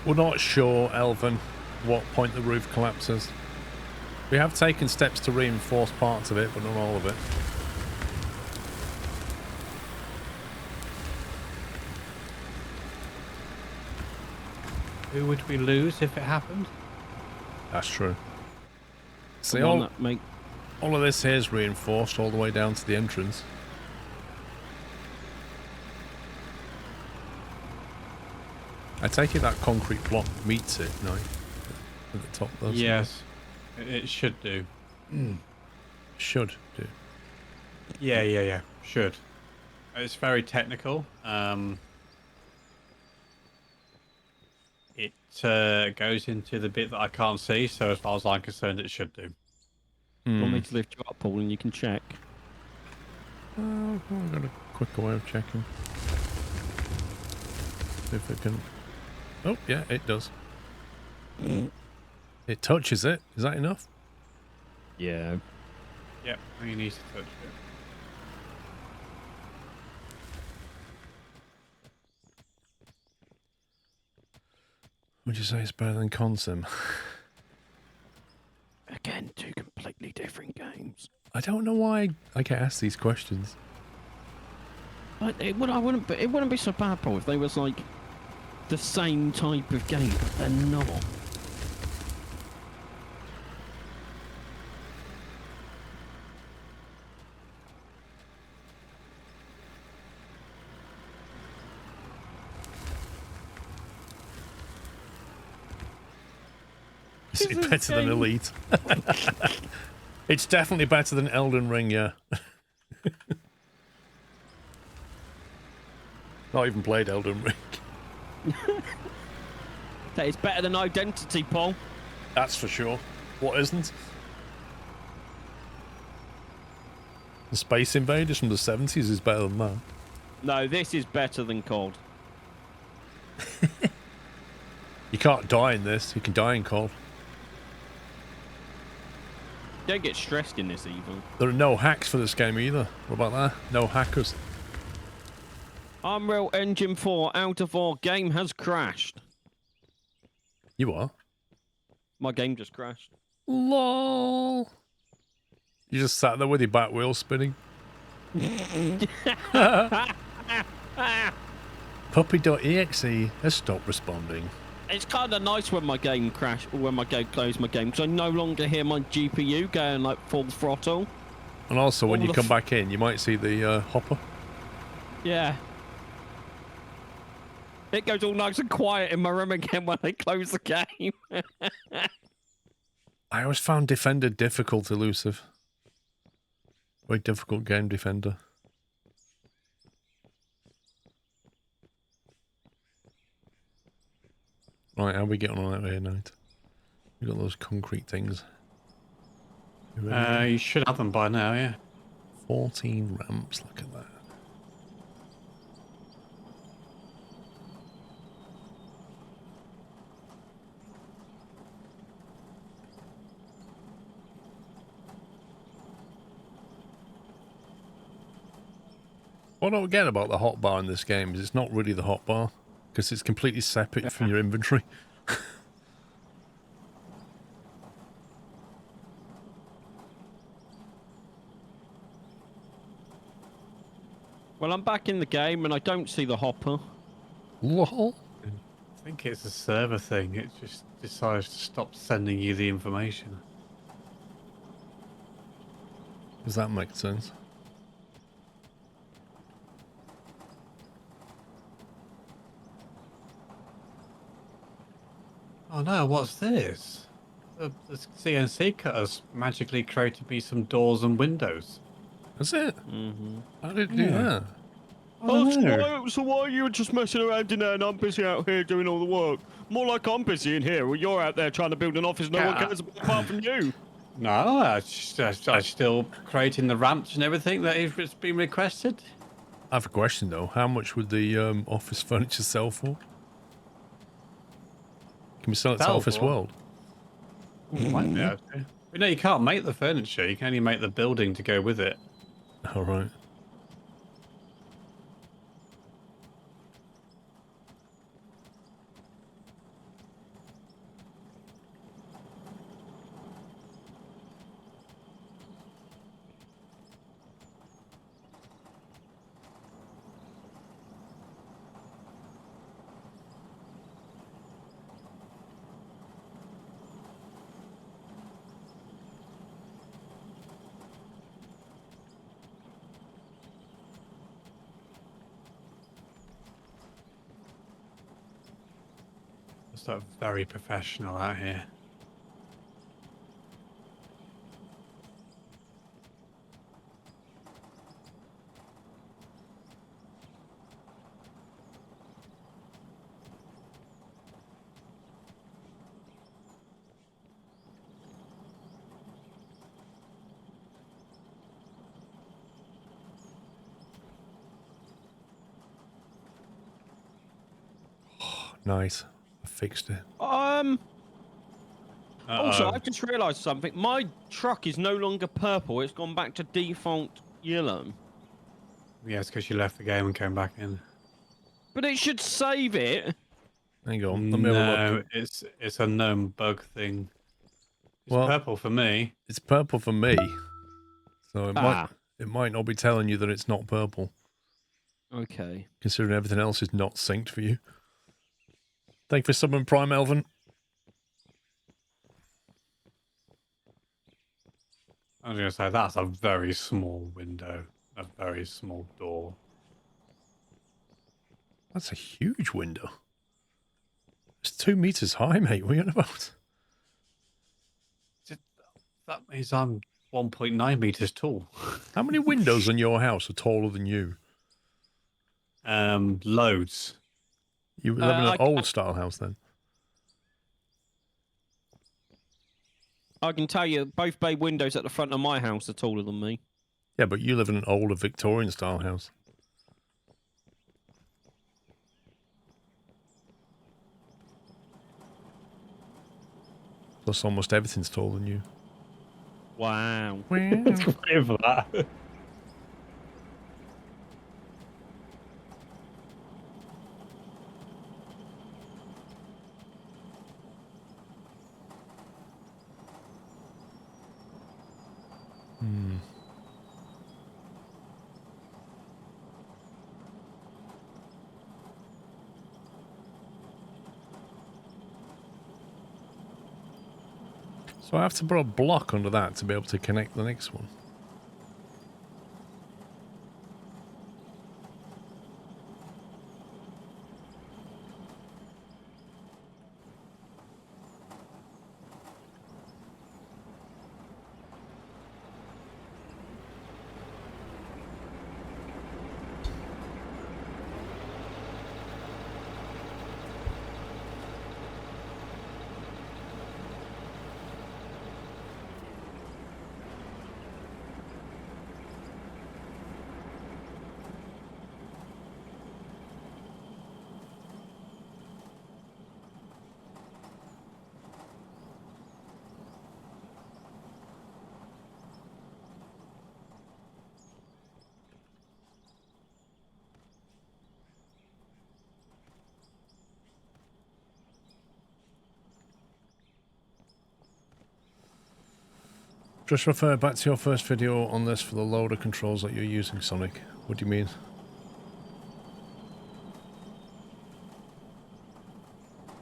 We're not sure, Elvin, what point the roof collapses. We have taken steps to reinforce parts of it, but not all of it. Who would we lose if it happened? That's true. See, The one all that make of this here is reinforced all the way down to the entrance. I take it that concrete block meets it, no? At the top, does it? Yes. It should do. Should do. Yeah. Should. It's very technical. It goes into the bit that I can't see, so as far as I'm concerned, it should do. You want me to lift you up, Paul, and you can check? I've got a quicker way of checking. See if it can... Oh, yeah, it does. It touches it. Is that enough? Yeah. Yep, you need to touch it. Would you say it's better than Consim? Again, two completely different games. I don't know why I get asked these questions. It wouldn't be so bad, Paul, if they was like the same type of game, but they're not. Is it better than Elite? It's definitely better than Elden Ring, yeah. Not even played Elden Ring. That is better than Identity, Paul. That's for sure. What isn't? The Space Invaders from the 70s is better than that. No, this is better than COD. You can't die in this. You can die in COD. Don't get stressed in this even. There are no hacks for this game either. What about that? No hackers. Unreal Engine 4 out of our game has crashed. You are? My game just crashed. LOL. You just sat there with your back wheel spinning. Puppy.exe has stopped responding. It's kind of nice when my game crashed, or when my game closed my game, because I no longer hear my GPU going like full throttle. And also, when All you the come back in, you might see the hopper. Yeah. It goes all nice and quiet in my room again when I close the game. I always found Defender difficult, Elusive. Very difficult game, Defender. Right, how are we getting on out here, Knight? We got those concrete things. You ready? You should have them by now, yeah. 14 ramps, look at that. What I don't get about the hotbar in this game is it's not really the hotbar, because it's completely separate from your inventory. Well, I'm back in the game and I don't see the hopper. Lol. I think it's a server thing. It just decides to stop sending you the information. Does that make sense? Oh no, what's this? The CNC cutters magically created me some doors and windows. That's it? Mm-hmm. How did it do Yeah. that? Oh, no. So why are you just messing around in there and I'm busy out here doing all the work? More like I'm busy in here. Well, you're out there trying to build an office no one cares about apart from you. No, I'm still creating the ramps and everything that has been requested. I have a question though. How much would the office furniture sell for? Can we sell it to Sell Office for? World? Might be able to. But no, you can't make the furniture. You can only make the building to go with it. All right. It's sort of very professional out here. Nice. I fixed it. Also, Uh-oh. I've just realised something. My truck is no longer purple. It's gone back to default yellow. Yeah, it's because you left the game and came back in. But it should save it. Hang on. Let me have a No, look. it's a known bug thing. It's Well- purple for me. It's purple for me. So Ah. it might not be telling you that it's not purple, Okay. considering everything else is not synced for you. Thank you for subbing Prime Elvin. I was going to say, that's a very small window. A very small door. That's a huge window. It's 2 meters high, mate. What are you on about? That means I'm 1.9 meters tall. How many windows in your house are taller than you? Loads. You live in an I- old style house then? I can tell you, both bay windows at the front of my house are taller than me. Yeah, but you live in an older Victorian style house. Plus almost everything's taller than you. Wow. Let's go for that. Hmm. So I have to put a block under that to be able to connect the next one. Just refer back to your first video on this for the loader controls that you're using, Sonic. What do you mean?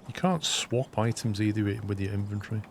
You can't swap items either with your inventory.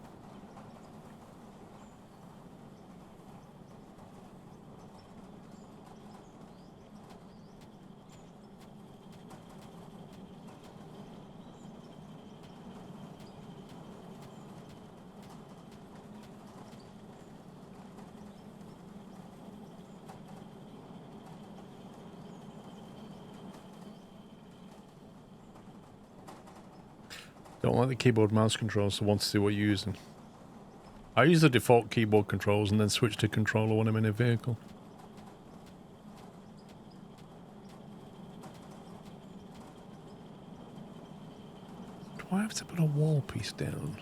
Don't like the keyboard mouse controls, so want to see what you're using. I use the default keyboard controls and then switch to controller when I'm in a vehicle. Do I have to put a wall piece down?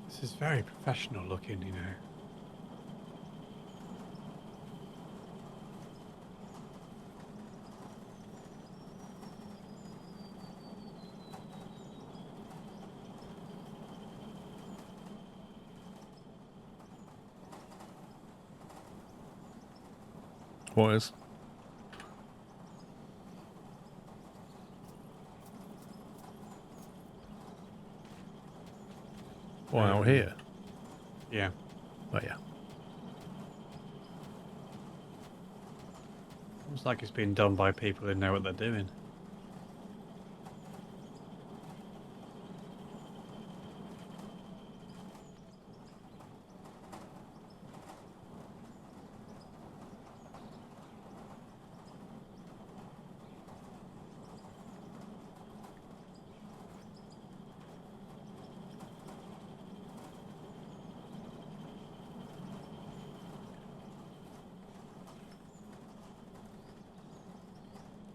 This is very professional looking, you know. What is? Oh, out here? Yeah. Oh, yeah. Looks like it's been done by people who know what they're doing.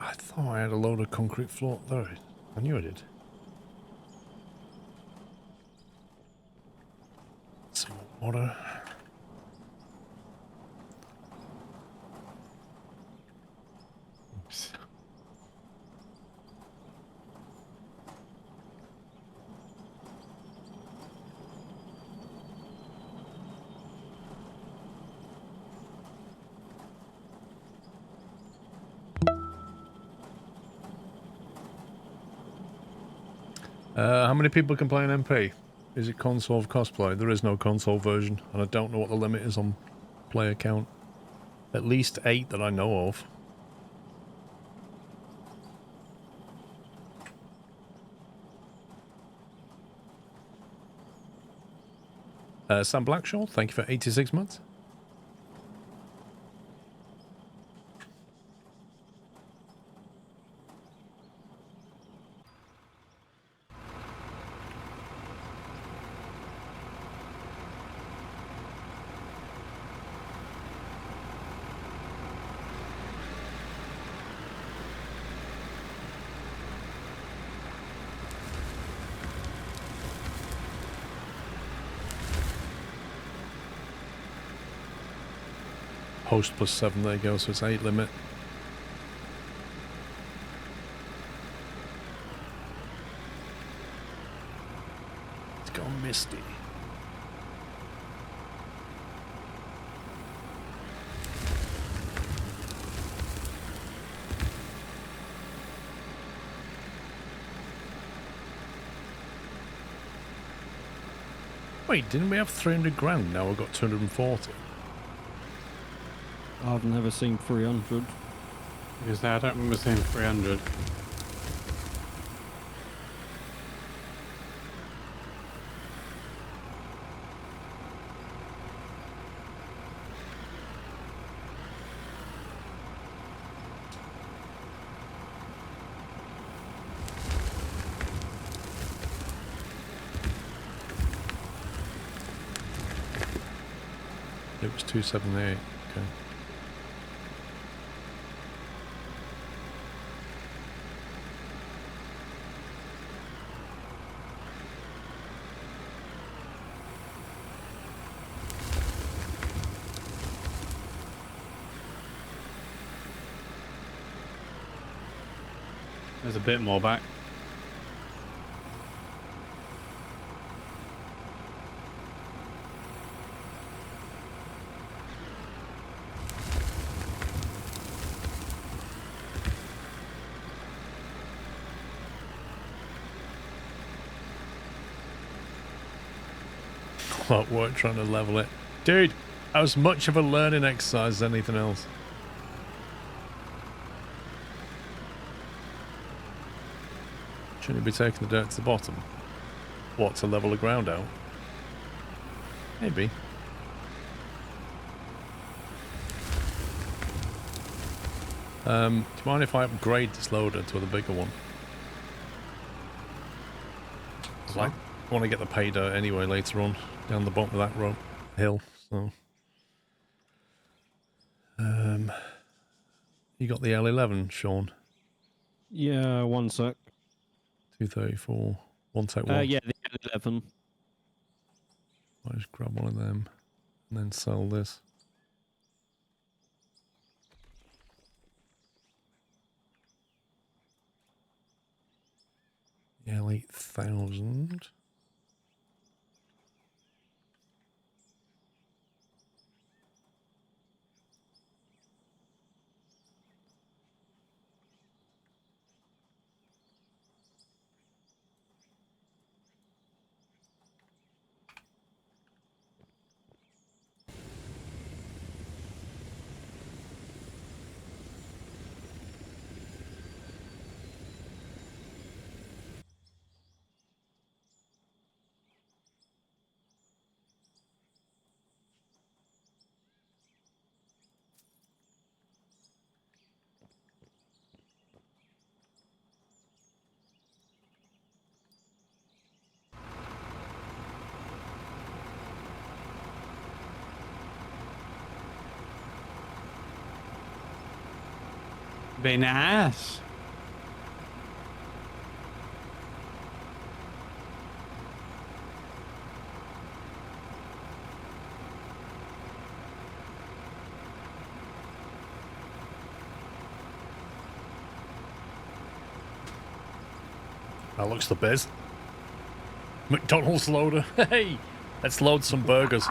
I thought I had a load of concrete floor. There, I knew I did. Some water. Oops. How many people can play an MP? Is it console of cosplay? There is no console version, and I don't know what the limit is on player count. At least 8 that I know of. Sam Blackshaw, thank you for 86 months. Host plus 7, there you go, so it's 8 limit. It's gone misty. Wait, didn't we have 300 grand? Now we've got 240. I've never seen 300. Because I don't remember seeing 300. It was 278. Okay. There's a bit more back. A lot of work trying to level it. Dude, that was much of a learning exercise as anything else. Shouldn't you be taking the dirt to the bottom? What, to level the ground out? Maybe. Do you mind if I upgrade this loader to the bigger one? I want to get the pay dirt anyway later on, down the bottom of that hill, so... You got the L11, Sean? Yeah, one sec. 234. One take one. Yeah, the 11. I'll just grab one of them and then sell this. The L8000. Very nice. That looks the best. McDonald's loader. Hey, let's load some burgers.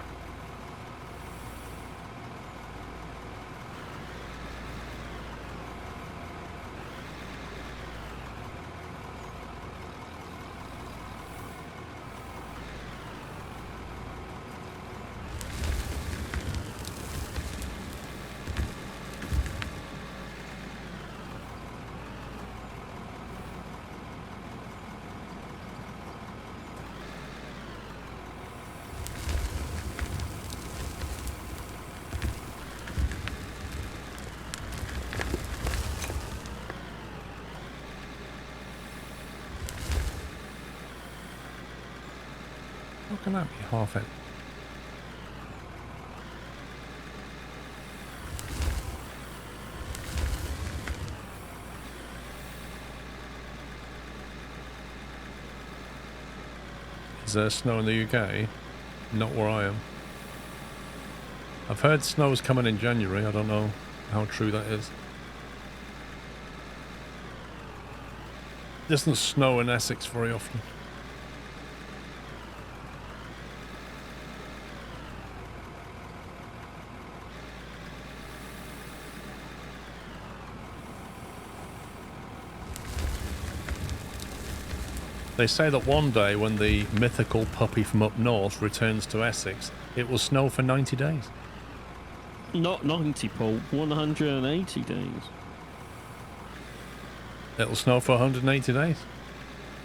How can that be half it? Is there snow in the UK? Not where I am. I've heard snow's coming in January. I don't know how true that is. Doesn't snow in Essex very often. They say that one day when the mythical puppy from up north returns to Essex, it will snow for 90 days. Not 90, Paul. 180 days. It'll snow for 180 days.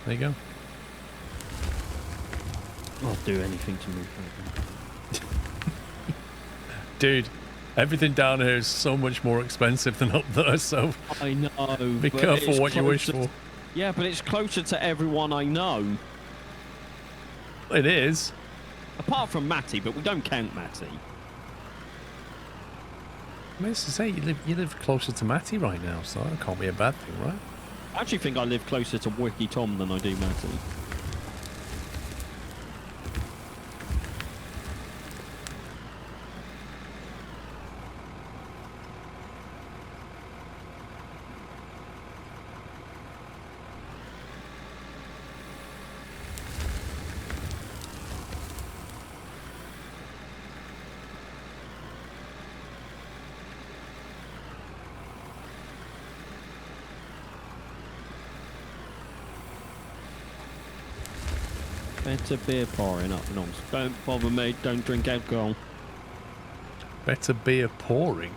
There you go. I'll do anything to move over. Dude, everything down here is so much more expensive than up there, so I know. be but careful it's what you wish closer- for. Yeah, but it's closer to everyone I know. It is. Apart from Matty, but we don't count Matty. I mean, it's to say you live closer to Matty right now, so that can't be a bad thing, right? I actually think I live closer to Wiki Tom than I do Matty. Better beer pouring up and on. Don't bother me. Don't drink alcohol. Better beer pouring.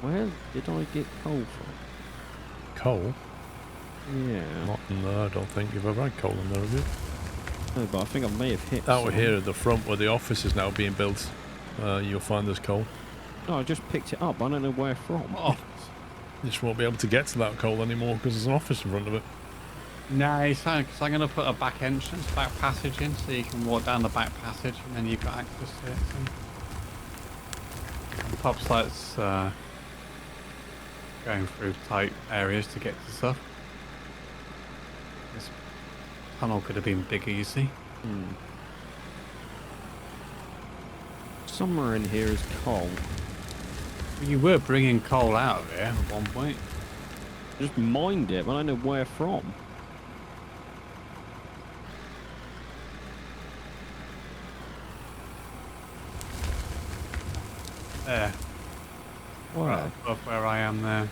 Where did I get coal from? Coal? Yeah. No, I don't think you've ever had coal in there, have you? No, but I think I may have hit Out some. here at the front where the office is now being built, you'll find there's coal. No, I just picked it up. I don't know where from. Oh, You just won't be able to get to that coal anymore because there's an office in front of it. nice. Because I'm going to put a back entrance, back passage in, so you can walk down the back passage, and then you've got access to it. So. And Pop's lights going through tight areas to get to stuff. This tunnel could have been bigger, you see. Somewhere in here is coal. You were bringing coal out of here at one point. Just mined it, but I don't know where from. There. Where? Right above where I am there.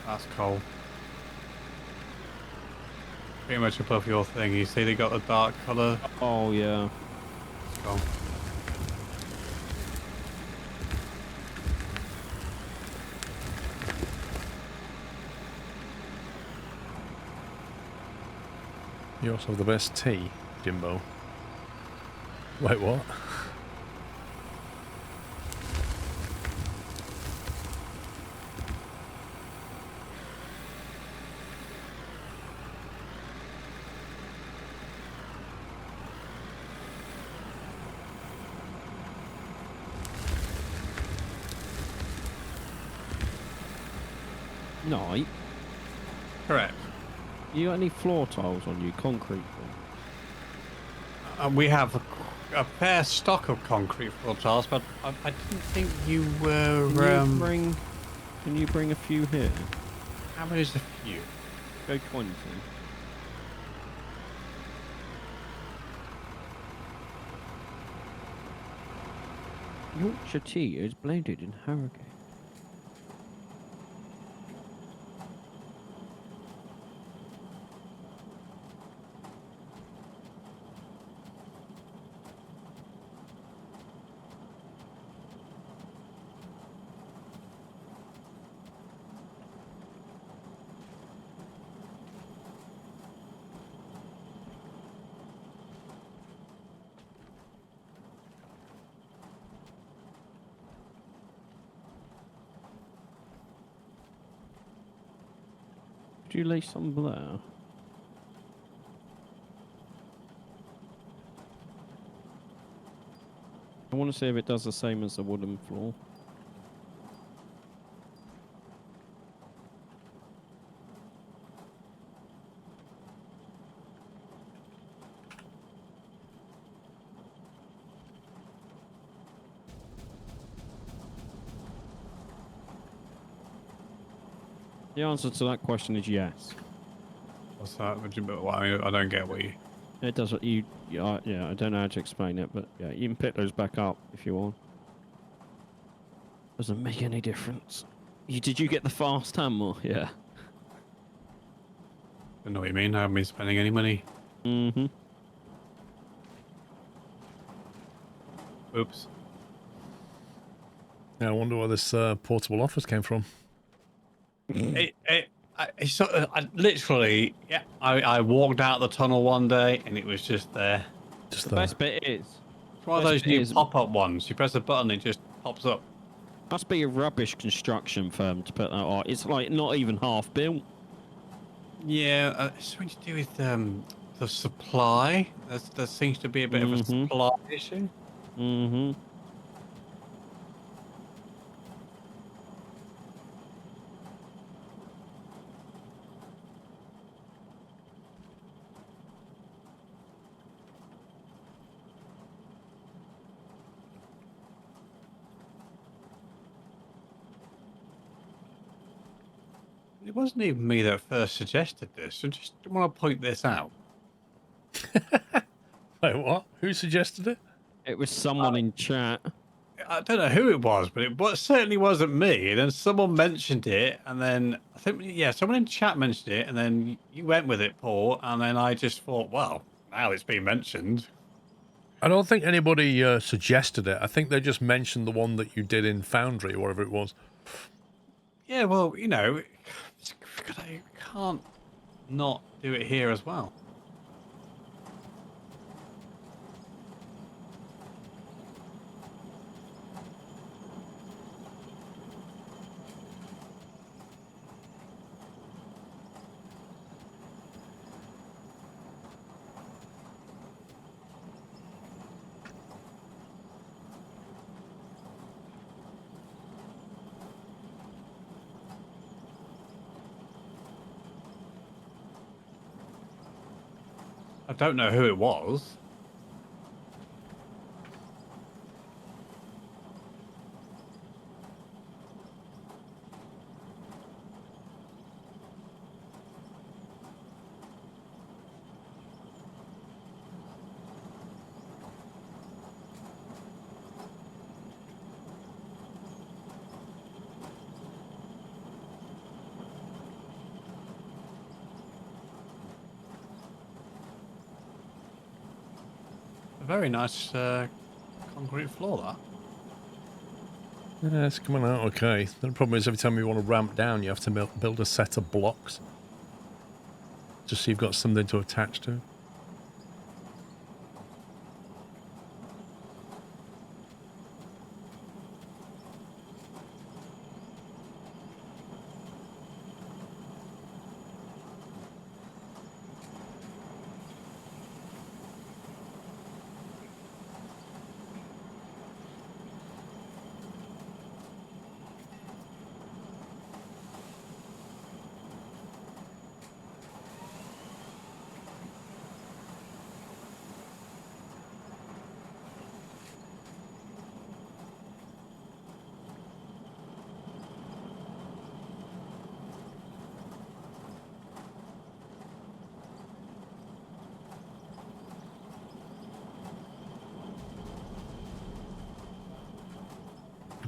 That's coal. Pretty much above your thing. You see they got the dark colour Oh, yeah. coal. You also have the best tea, Jimbo. Wait, what? No. Correct. You got any floor tiles on you? Concrete We have a fair stock of concrete floor tiles, but I didn't think you were. Can you bring a few here? How many is a few? Go 20. Yorkshire tea is blended in Harrogate. Could you lay some there? I want to see if it does the same as the wooden floor. The answer to that question is yes. What's that? Well, I don't get what you. It does. Yeah, I don't know how to explain it, but yeah, you can pick those back up if you want. Doesn't make any difference. Did you get the fast hammer? Yeah. I know what you mean. I haven't been spending any money. Mm-hmm. Oops. Yeah, I wonder where this portable office came from. Literally, yeah. I walked out the tunnel one day and it was just there. Just The there. best bit is, It's one of Best those bit new is- pop-up ones. You press a button, it just pops up. must be a rubbish construction firm to put that on. It's like not even half built. Yeah, it's something to do with the supply. There seems to be a bit of a Mhm. supply issue. Mm-hmm. It wasn't even me that first suggested this. So just want to point this out. Wait, what? Who suggested it? It was someone in chat. I don't know who it was, but it certainly wasn't me. And then someone mentioned it, and then I think someone in chat mentioned it, and then you went with it, Paul. And then I just thought, well, now it's been mentioned. I don't think anybody suggested it. I think they just mentioned the one that you did in Foundry or whatever it was. Yeah, well, I can't not do it here as well. I don't know who it was. A very nice concrete floor, that. Yeah, it's coming out okay. The problem is every time you want to ramp down, you have to build a set of blocks. Just so you've got something to attach to.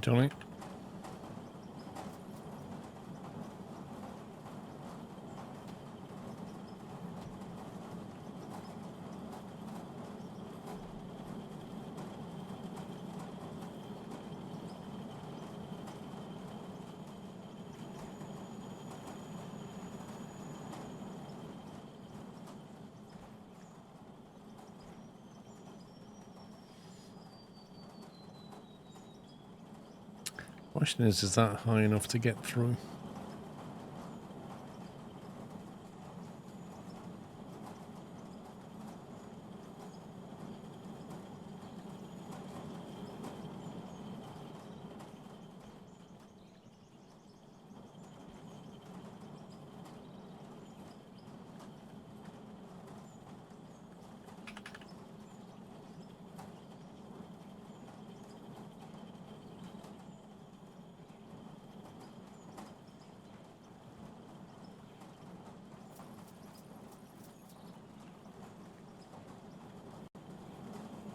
Johnny? Question is that high enough to get through?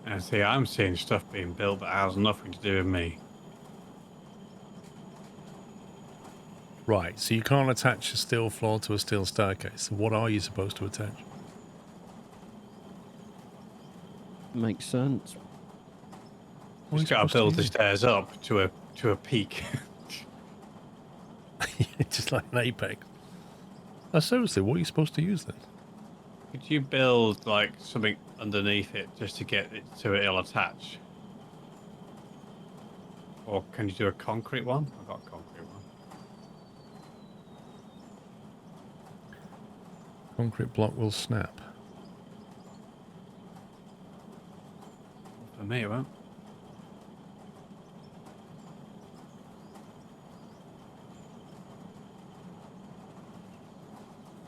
And see, I'm seeing stuff being built that has nothing to do with me. Right, so you can't attach a steel floor to a steel staircase. So what are you supposed to attach? Makes sense. What are you Just gotta supposed to build the use? stairs up to a peak. Just like an apex. Oh, seriously, what are you supposed to use then? Could you build like something underneath it just to get it so it'll attach? Or can you do a concrete one? I've got a concrete one. Concrete block will snap. For me, it won't.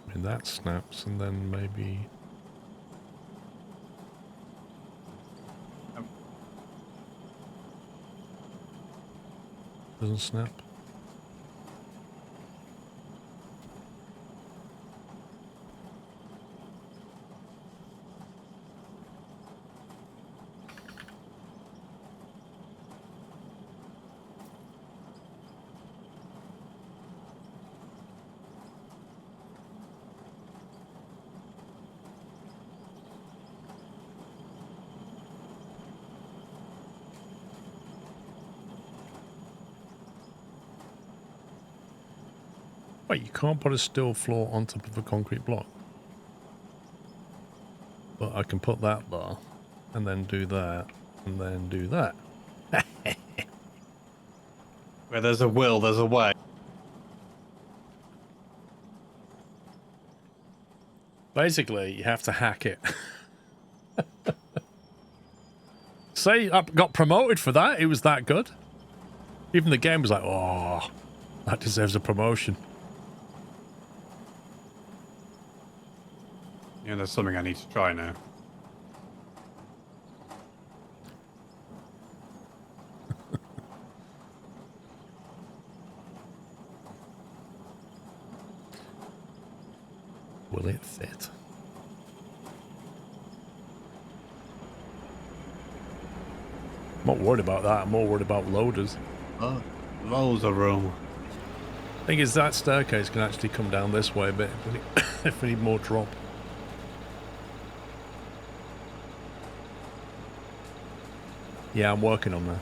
I mean, that snaps and then maybe... Doesn't snap. Wait, you can't put a steel floor on top of a concrete block. But I can put that there, and then do that, and then do that. Where there's a will, there's a way. Basically, you have to hack it. Say, I got promoted for that. It was that good. Even the game was like, oh, that deserves a promotion. Yeah, there's something I need to try now. Will it fit? I'm not worried about that. I'm more worried about loaders. Oh, loads of room. Thing is, that staircase can actually come down this way a bit if we need more drop. Yeah, I'm working on that.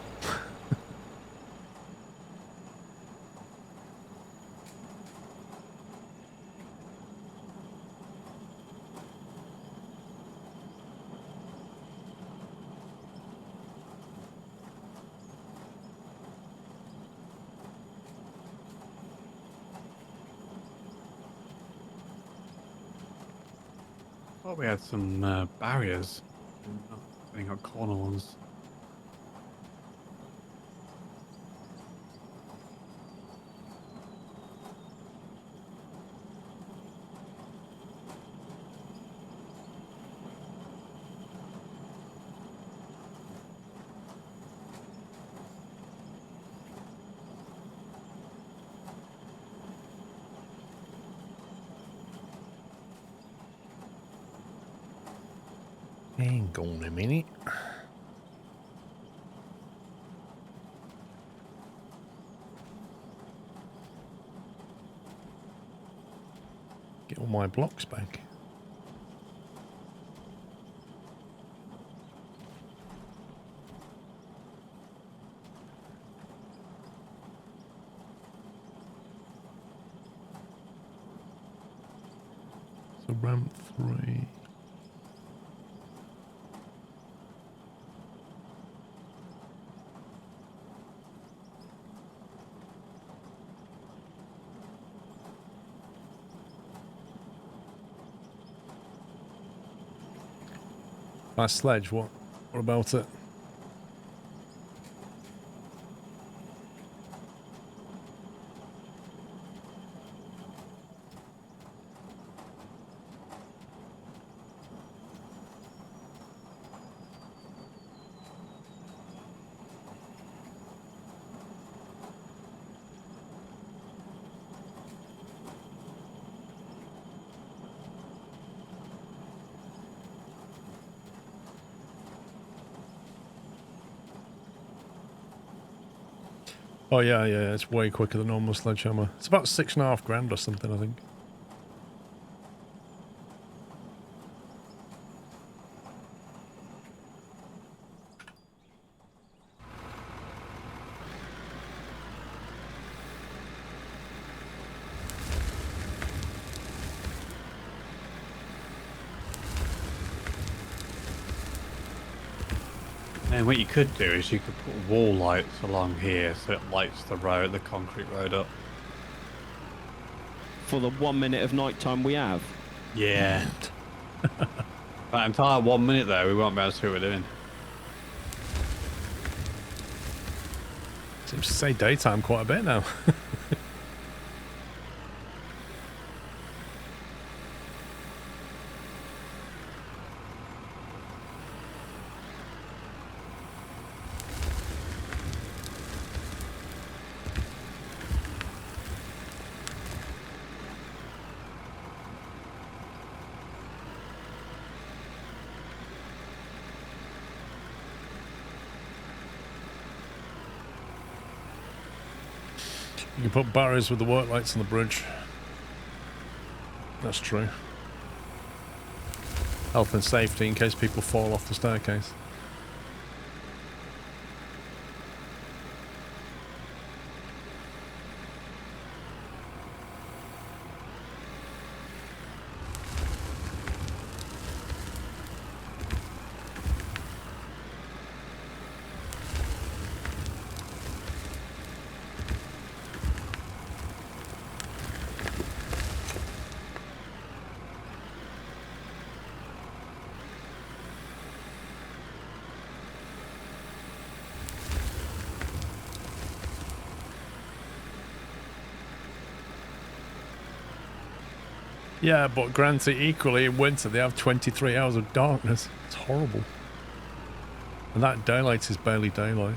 I thought we had some barriers. I think got corner ones. Hang on a minute. Get all my blocks back. So ramp 3. My sledge, what about it? Oh yeah, it's way quicker than normal sledgehammer. It's about $6.5 or something, I think. And what you could do is you could put wall lights along here so it lights the road, the concrete road up. For the 1 minute of nighttime we have. Yeah. That entire 1 minute though, we won't be able to see what we're doing. Seems to say daytime quite a bit now. You can put barriers with the work lights on the bridge. That's true. Health and safety in case people fall off the staircase. Yeah, but granted, equally in winter they have 23 hours of darkness. It's horrible. And that daylight is barely daylight.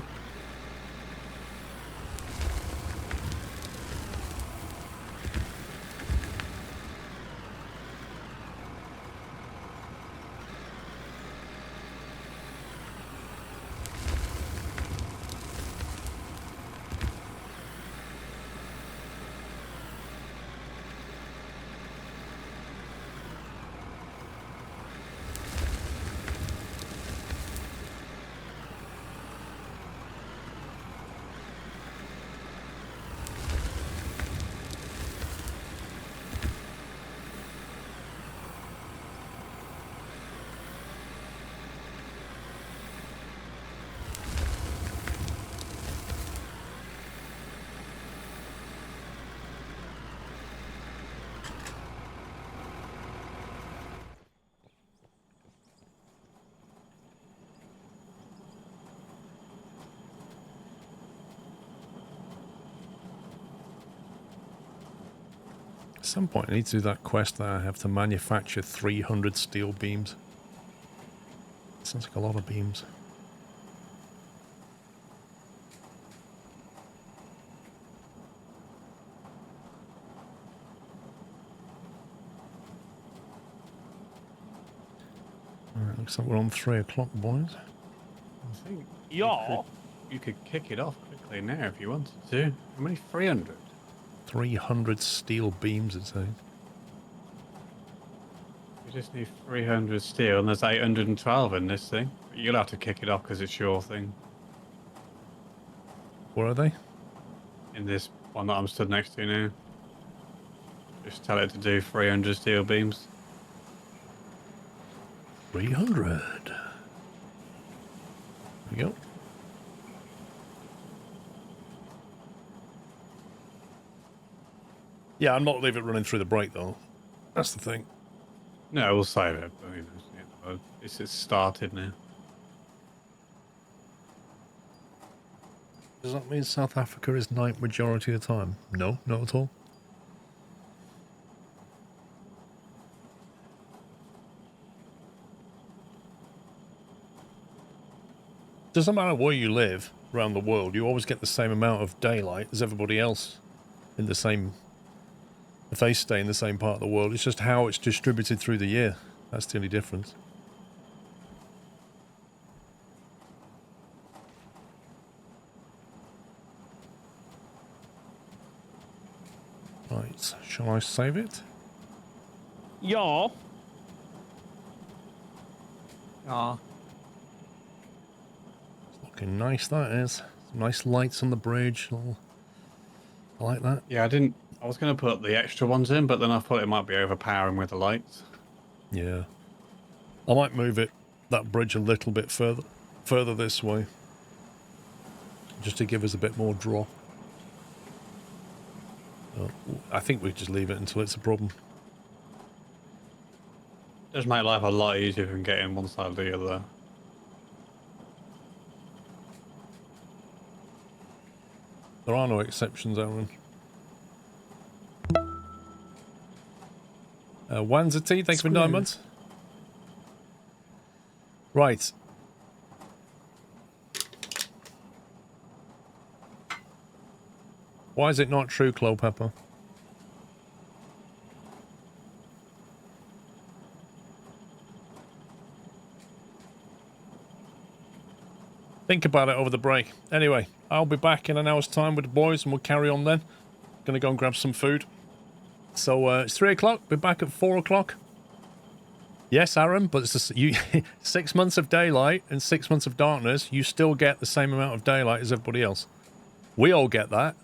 At some point I need to do that quest that I have to manufacture 300 steel beams. Sounds like a lot of beams. Alright, looks like we're on 3 o'clock, boys. I think Yeah. you could kick it off quickly now if you wanted to. How many? 300? 300 steel beams, it says. You just need 300 steel, and there's 812 in this thing. You'll have to kick it off because it's your thing. Where are they? In this one that I'm stood next to now. Just tell it to do 300 steel beams. 300. There we go. Yeah, I'm not leaving it running through the break though. That's the thing. No, we'll save it. But, it's started now. Does that mean South Africa is night majority of the time? No, not at all. Doesn't matter where you live around the world, you always get the same amount of daylight as everybody else in the same... If they stay in the same part of the world, it's just how it's distributed through the year. That's the only difference. Right, shall I save it? Yeah. It's looking nice, that is. Some nice lights on the bridge. I like that. Yeah, I was going to put the extra ones in, but then I thought it might be overpowering with the lights. Yeah. I might move that bridge a little bit further this way. Just to give us a bit more draw. I think we just leave it until it's a problem. Just make life a lot easier if we can get in one side or the other. There are no exceptions, Aaron. Wanzati, thanks for 9 months. Right. Why is it not true, Clopepper? Think about it over the break. Anyway, I'll be back in an hour's time with the boys and we'll carry on then. Gonna go and grab some food. So it's 3 o'clock. Be back at 4 o'clock. Yes, Aaron, but it's just, 6 months of daylight and 6 months of darkness. You still get the same amount of daylight as everybody else. We all get that.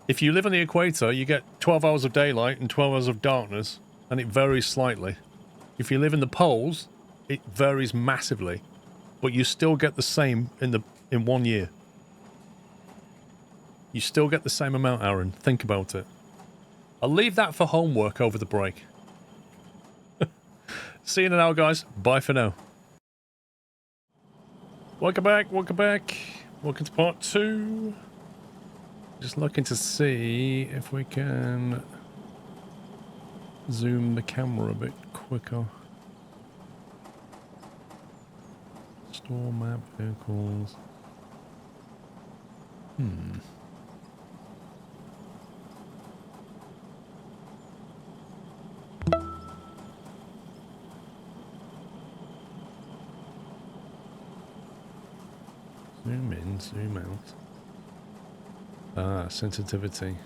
If you live on the equator, you get 12 hours of daylight and 12 hours of darkness, and it varies slightly. If you live in the poles, it varies massively, but you still get the same in 1 year. You still get the same amount, Aaron. Think about it. I'll leave that for homework over the break. See you in an hour, guys. Bye for now. Welcome back, welcome back. Welcome to part 2. Just looking to see if we can zoom the camera a bit quicker. Store map vehicles. Zoom in, zoom out. Ah, sensitivity.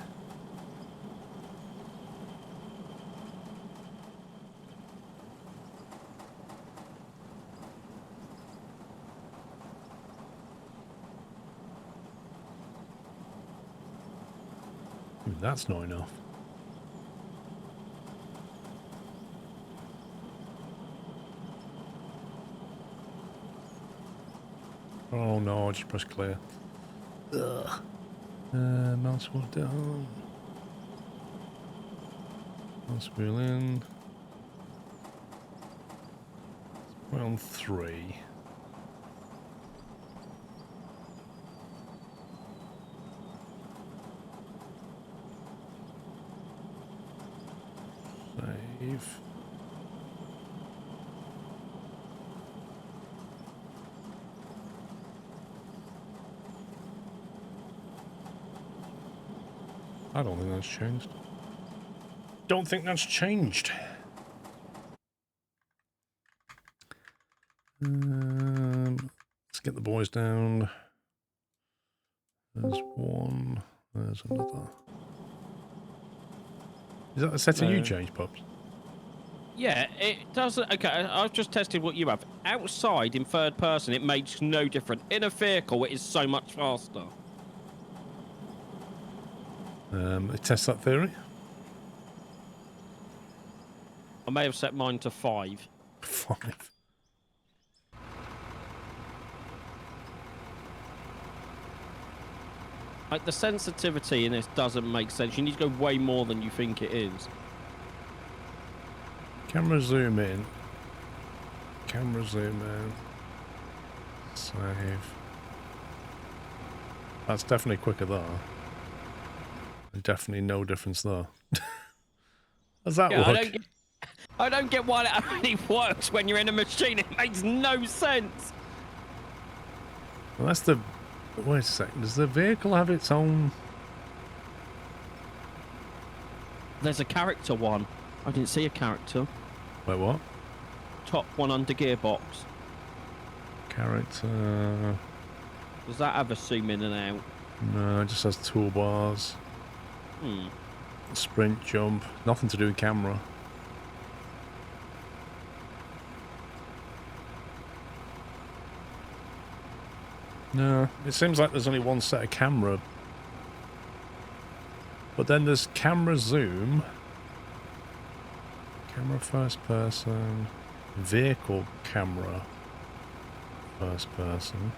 Ooh, that's not enough. Oh no, I just press clear. Ugh. Mouse wheel down. Mouse wheel in. We're on 3. Save. I don't think that's changed. Don't think that's changed. Let's get the boys down. There's one. There's another. Is that the setting you changed, Pops? Yeah, it doesn't. Okay, I've just tested what you have. Outside in third person, it makes no difference. In a vehicle, it is so much faster. Test that theory. I may have set mine to 5. 5. Like, the sensitivity in this doesn't make sense. You need to go way more than you think it is. Camera zoom in. Camera zoom in. Save. That's definitely quicker there. And definitely no difference there. Does that work? I don't get why it only works when you're in a machine. It makes no sense. Well, that's the... Wait a second. Does the vehicle have its own... There's a character one. I didn't see a character. Wait, what? Top one under gearbox. Character... Does that have a zoom in and out? No, it just has toolbars. Sprint, jump. Nothing to do with camera. No, it seems like there's only one set of camera. But then there's camera zoom. Camera first person. Vehicle camera first person.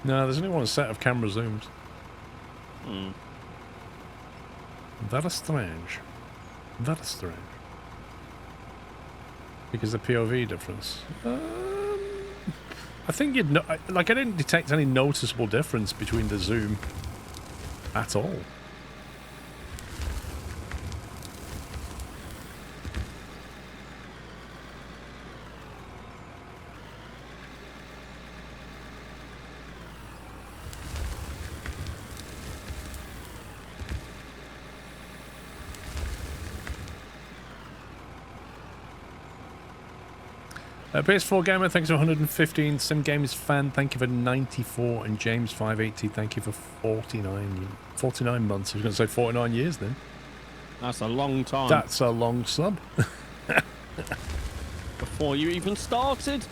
No, there's only one set of camera zooms. That is strange. That is strange. Because the POV difference. I think you'd know. Like, I didn't detect any noticeable difference between the zoom at all. PS4 Gamer, thanks for 115. Sim Games Fan, thank you for 94. And James 580, thank you for 49 months. I was going to say 49 years then. That's a long time. That's a long sub. Before you even started.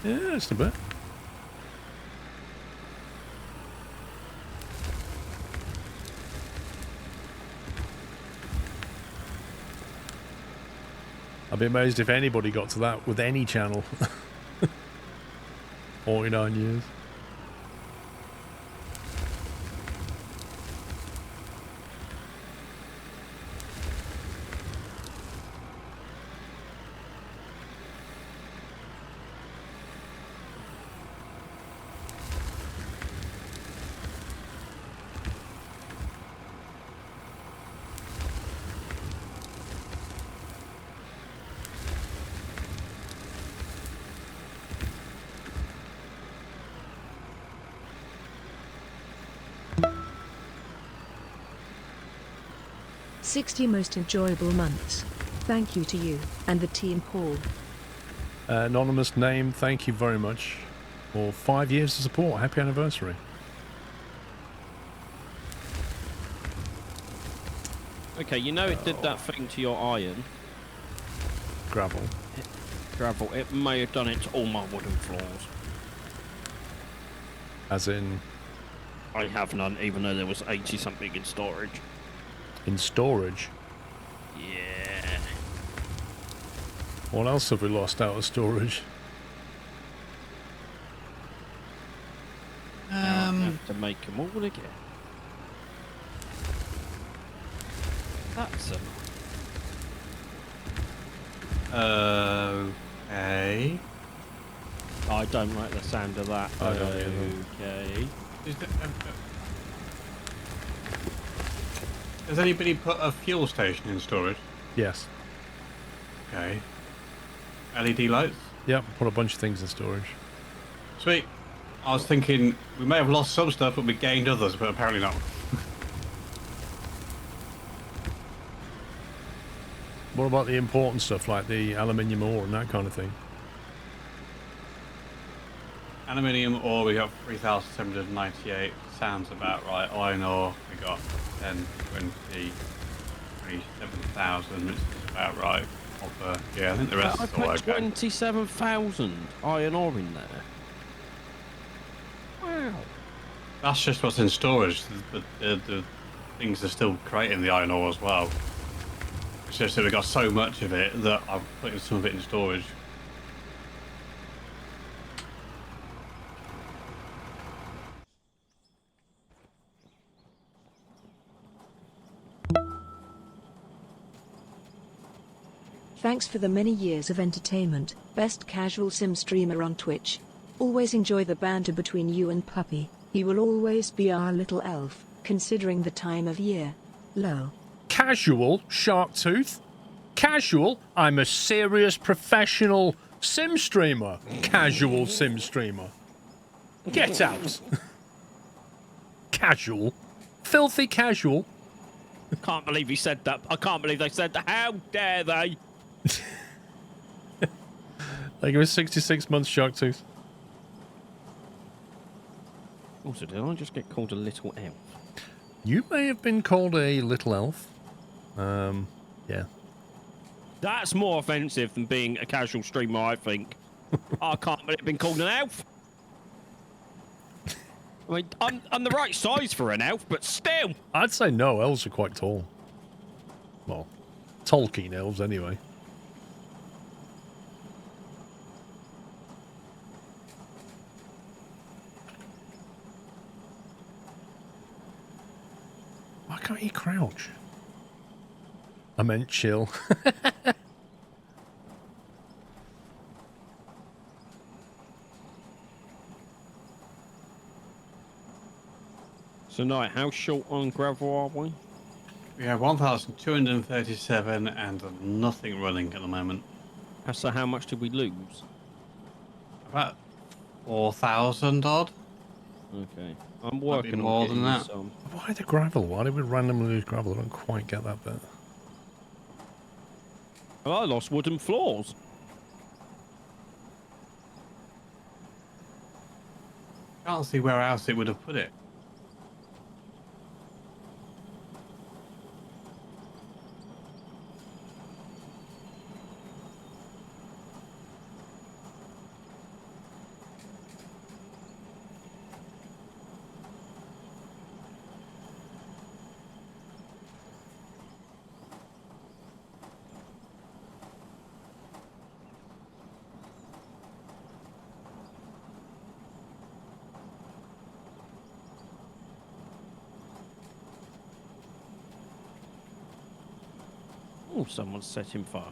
Yeah, just a bit. I'd be amazed if anybody got to that with any channel. 49 years. 60 most enjoyable months. Thank you to you and the team, Paul. Anonymous name, thank you very much for 5 years of support. Happy anniversary. Okay, you know it did that thing to your iron. Gravel. Gravel. It may have done it to all my wooden floors. As in I have none, even though there was 80 something in storage. in storage. Yeah. What else have we lost out of storage? Now I have to make them all again. That's a... Okay. I don't like the sound of that. I don't either. Okay. Has anybody put a fuel station in storage? Yes. Okay. LED lights? Yep, put a bunch of things in storage. Sweet. I was thinking we may have lost some stuff, but we gained others, but apparently not. What about the important stuff like the aluminium ore and that kind of thing? Aluminium ore, we got 3,798. Sounds about right. Iron ore, we got 10, 20, 27,000, which is about right. Copper, yeah, I think the rest I is all put okay. 27,000 iron ore in there. Wow. That's just what's in storage. The things are still creating the iron ore as well. It's just that we got so much of it that I'm putting some of it in storage. Thanks for the many years of entertainment, best casual sim streamer on Twitch. Always enjoy the banter between you and Puppy. He will always be our little elf, considering the time of year. Lol. Casual, Sharktooth. Casual, I'm a serious professional sim streamer. Casual sim streamer. Get out. Casual. Filthy casual. Can't believe he said that. I can't believe they said that. How dare they? Like it was 66 months, Sharktooth. Also, did I just get called a little elf? You may have been called a little elf. Yeah. That's more offensive than being a casual streamer, I think. I can't believe I've been called an elf. I mean, I'm the right size for an elf, but still. I'd say no, elves are quite tall. Well, Tolkien elves anyway. Why can't you crouch? I meant chill. So, Knight, how short on gravel are we? We have 1,237 and nothing running at the moment. So, how much did we lose? About 4,000 odd. Okay. I'm Might be working more on than getting that. some. Why the gravel? Why did we randomly lose gravel? I don't quite get that bit. Well, I lost wooden floors. Can't see where else it would have put it. Oh, someone's setting fire.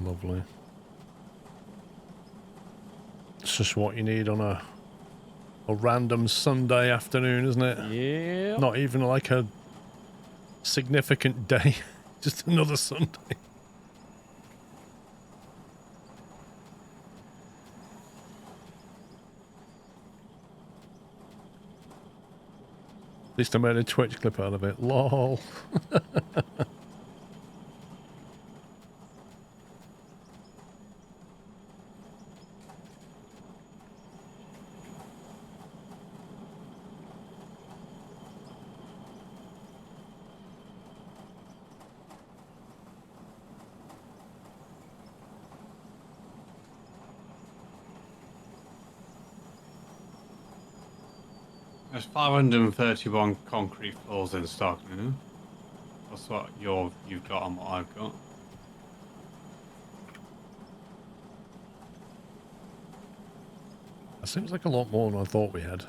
Lovely. It's just what you need on a random Sunday afternoon, isn't it? Yeah. Not even like a significant day. Just another Sunday. least I made a Twitch clip out of it. Lol. There's 531 concrete floors in stock now. That's what you've got and what I've got. That seems like a lot more than I thought we had.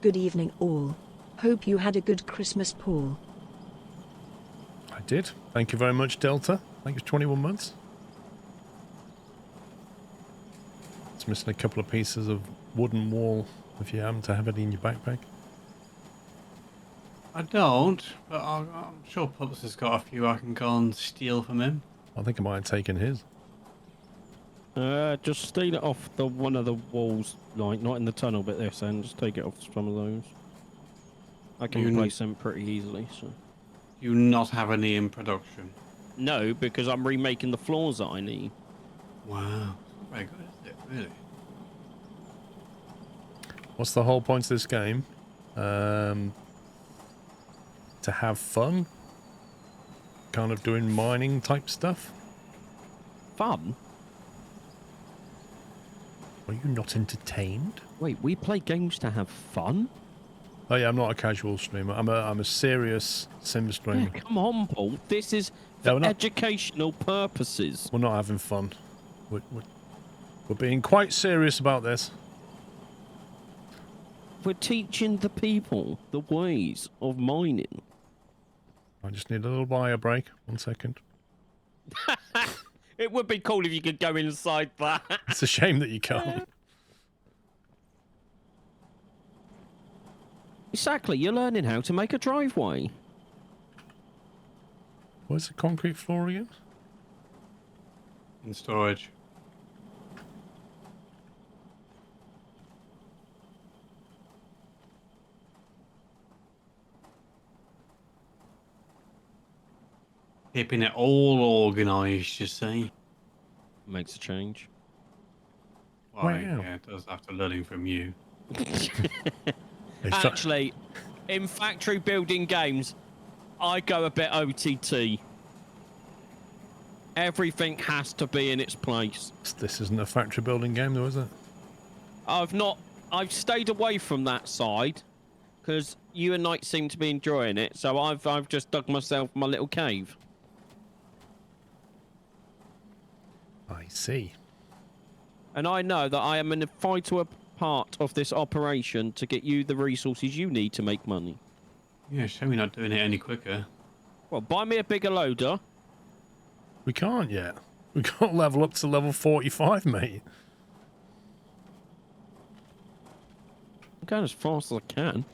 Good evening all. Hope you had a good Christmas, Paul. I did. Thank you very much, Delta. Thank you for 21 months. It's missing a couple of pieces of wooden wall if you happen to have any in your backpack. I don't, but I'm sure Pups has got a few I can go and steal from him. I think I might have taken his. Just steal it off the one of the walls, like not in the tunnel bit this end. Just take it off some of those. I can replace them pretty easily. So. You not have any in production? No, because I'm remaking the floors that I need. Wow, very good, is it? Really? What's the whole point of this game? To have fun? Kind of doing mining type stuff? Fun? Are you not entertained? Wait, we play games to have fun? Oh yeah, I'm not a casual streamer. I'm a serious sim streamer. Yeah, come on, Paul. This is Yeah, for we're not- educational purposes. We're not having fun. We're being quite serious about this. We're teaching the people the ways of mining. I just need a little bio break. 1 second. It would be cool if you could go inside that. It's a shame that you can't. Exactly, you're learning how to make a driveway. Where's the concrete floor again? In storage. Keeping it all organised, you see. Makes a change. Well, Wow. yeah, it does after learning from you. Actually, in factory building games, I go a bit OTT. Everything has to be in its place. This isn't a factory building game though, is it? I've stayed away from that side because you and Knight seem to be enjoying it, so I've just dug myself my little cave. I see. And I know that I am a vital part of this operation to get you the resources you need to make money. Yeah, shame we're not doing it any quicker. Well, buy me a bigger loader. We can't yet. We can't level up to level 45, mate. I'm going as fast as I can.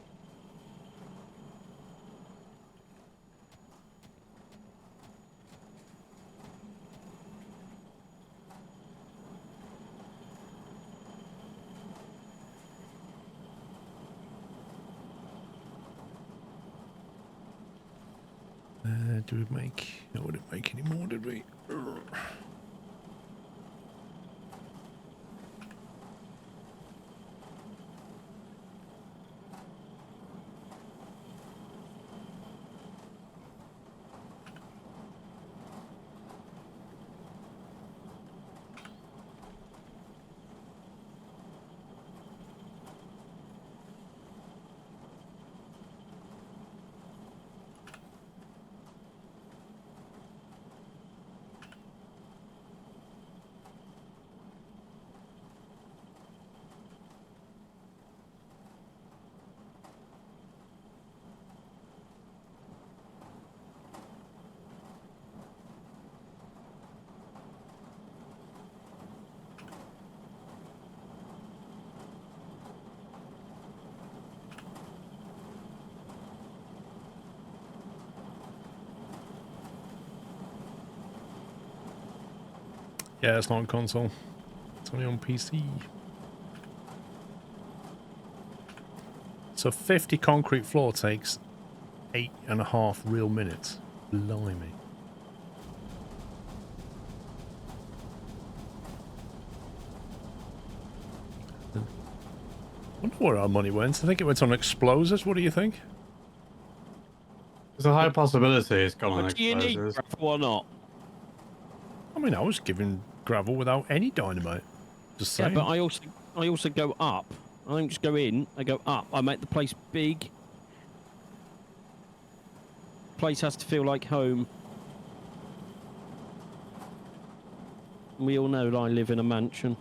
Do we make... No, we didn't make any more, did we? Yeah, it's not on console. It's only on PC. So 50 concrete floor takes 8.5 real minutes. Blimey. I wonder where our money went. I think it went on explosives. What do you think? There's a high possibility it's gone on But do you need explosives. gravel or not? I mean, I was giving gravel without any dynamite. Just Yeah, saying. but I also go up. I don't just go in. I go up. I make the place big. Place has to feel like home. We all know that I live in a mansion.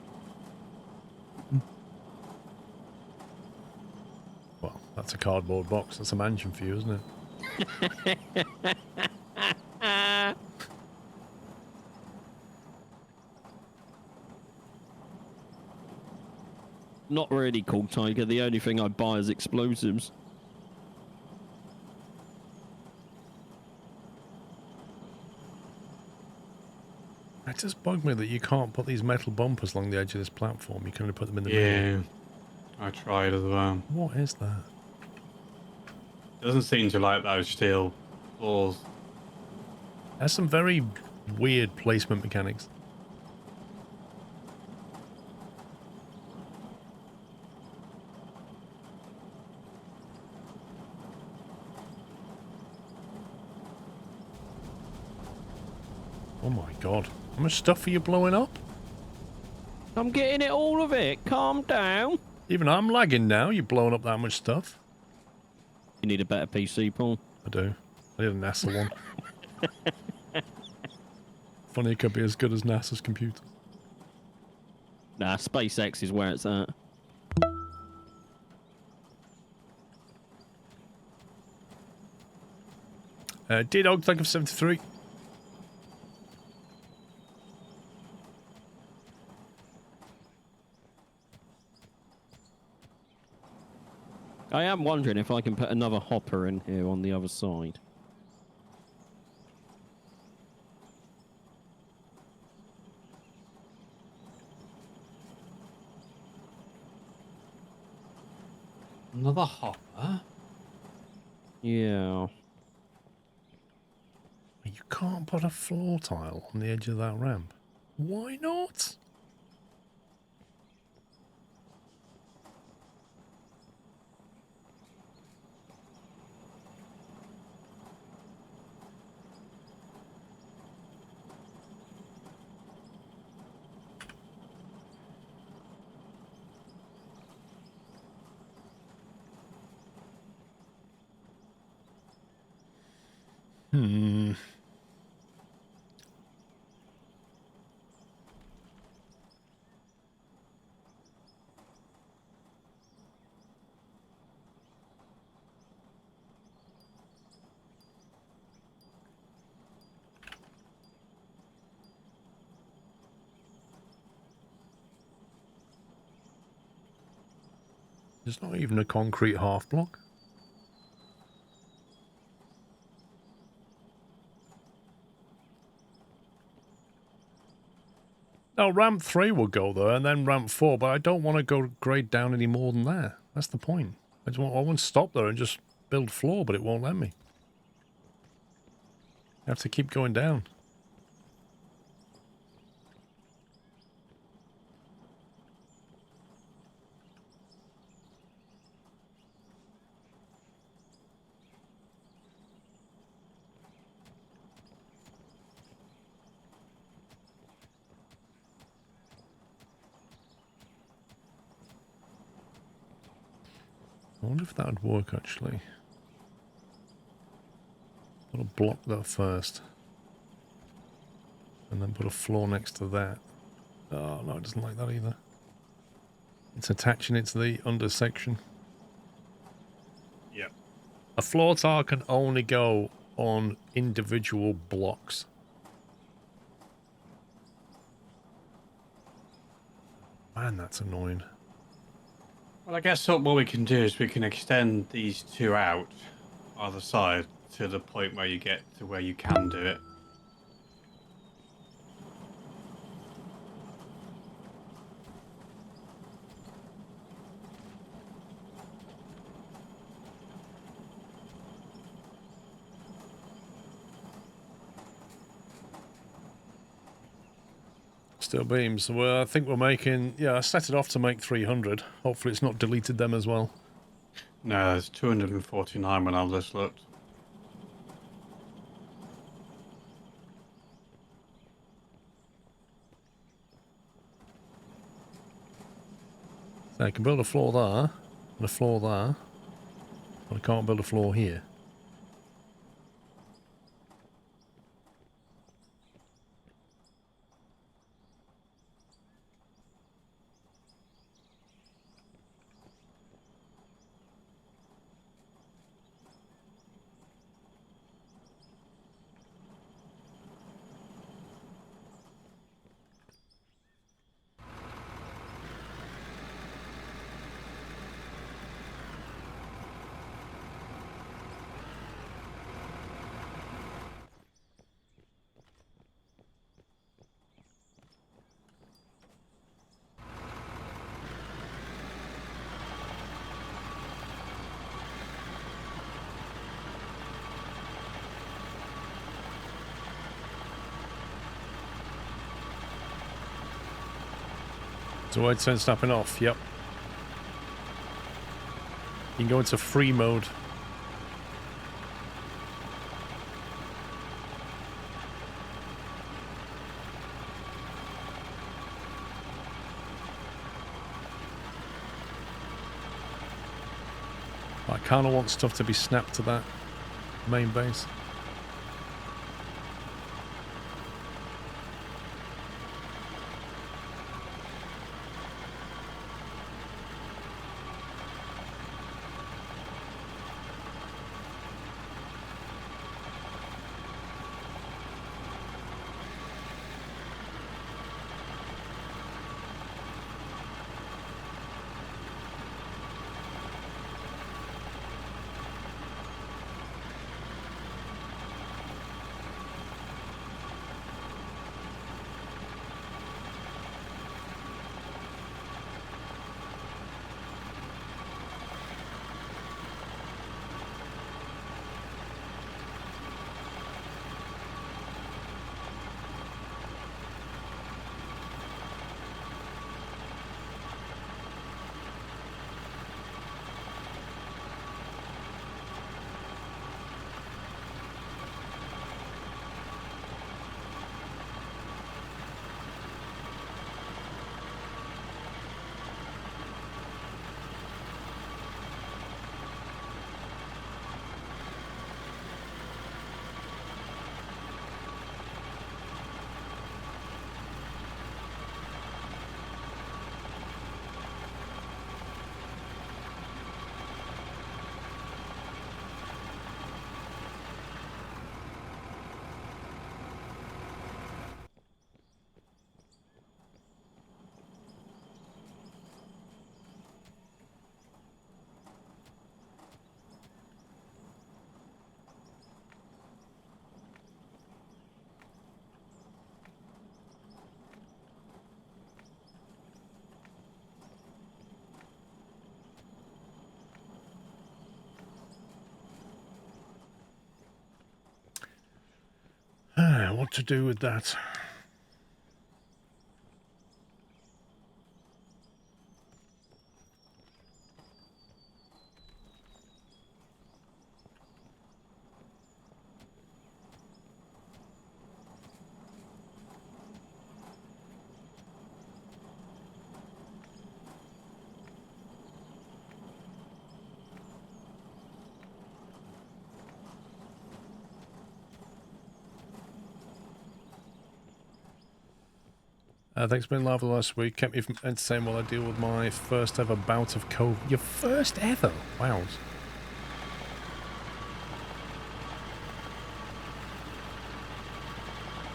Well, that's a cardboard box. That's a mansion for you, isn't it? Not really cool, Tiger. The only thing I buy is explosives. It just bugged me that you can't put these metal bumpers along the edge of this platform. You can only put them in the middle. Yeah, I tried as well. What is that? Doesn't seem to like those steel floors. There's some very weird placement mechanics. Oh my god. How much stuff are you blowing up? I'm getting it, all of it. Calm down. Even I'm lagging now. You're blowing up that much stuff. You need a better PC, Paul. I do. I need a NASA one. Funny it could be as good as NASA's computer. Nah, SpaceX is where it's at. D-Dog, thank you for 73. I am wondering if I can put another hopper in here on the other side. Another hopper? Yeah. You can't put a floor tile on the edge of that ramp. Why not? Hmm. There's not even a concrete half block. No, ramp 3 will go there, and then ramp 4, but I don't want to go grade down any more than that. That's the point. I want to stop there and just build floor, but it won't let me. I have to keep going down. I wonder if that would work, actually. Got to block that first. And then put a floor next to that. Oh, no, it doesn't like that either. It's attaching it to the under section. Yep. A floor tile can only go on individual blocks. Man, that's annoying. Well, I guess what we can do is we can extend these two out either side to the point where you get to where you can do it. Steel beams. Well, I think we're making... Yeah, I set it off to make 300. Hopefully it's not deleted them as well. No, there's 249 when I just looked. So I can build a floor there, and a floor there, but I can't build a floor here. So I'd send snapping off, yep. You can go into free mode. I kind of want stuff to be snapped to that main base. What to do with that? Thanks for being live last week. Kept me entertained while I deal with my first ever bout of COVID. Your first ever? Wow.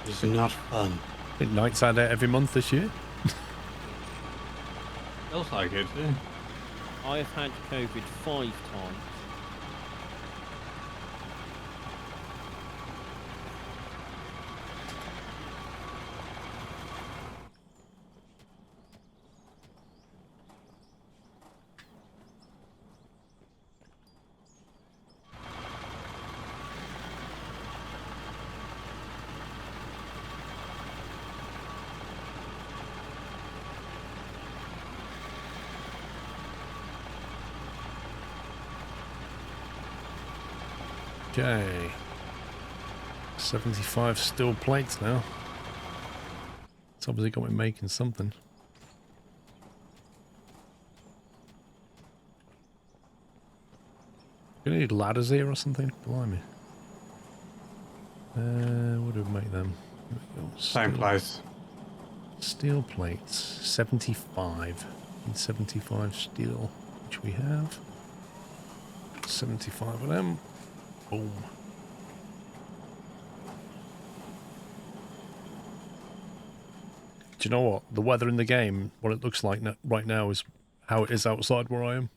It's not fun. I think nights out there every month this year. Feels like it, too. I have had COVID 5 times. Okay. 75 steel plates now. It's obviously got me making something. Do you need ladders here or something? Blimey. What do we make them? There we go. Same place. Steel plates. 75. Need 75 steel, which we have. 75 of them. Boom. Do you know what? The weather in the game, what it looks like right now is how it is outside where I am.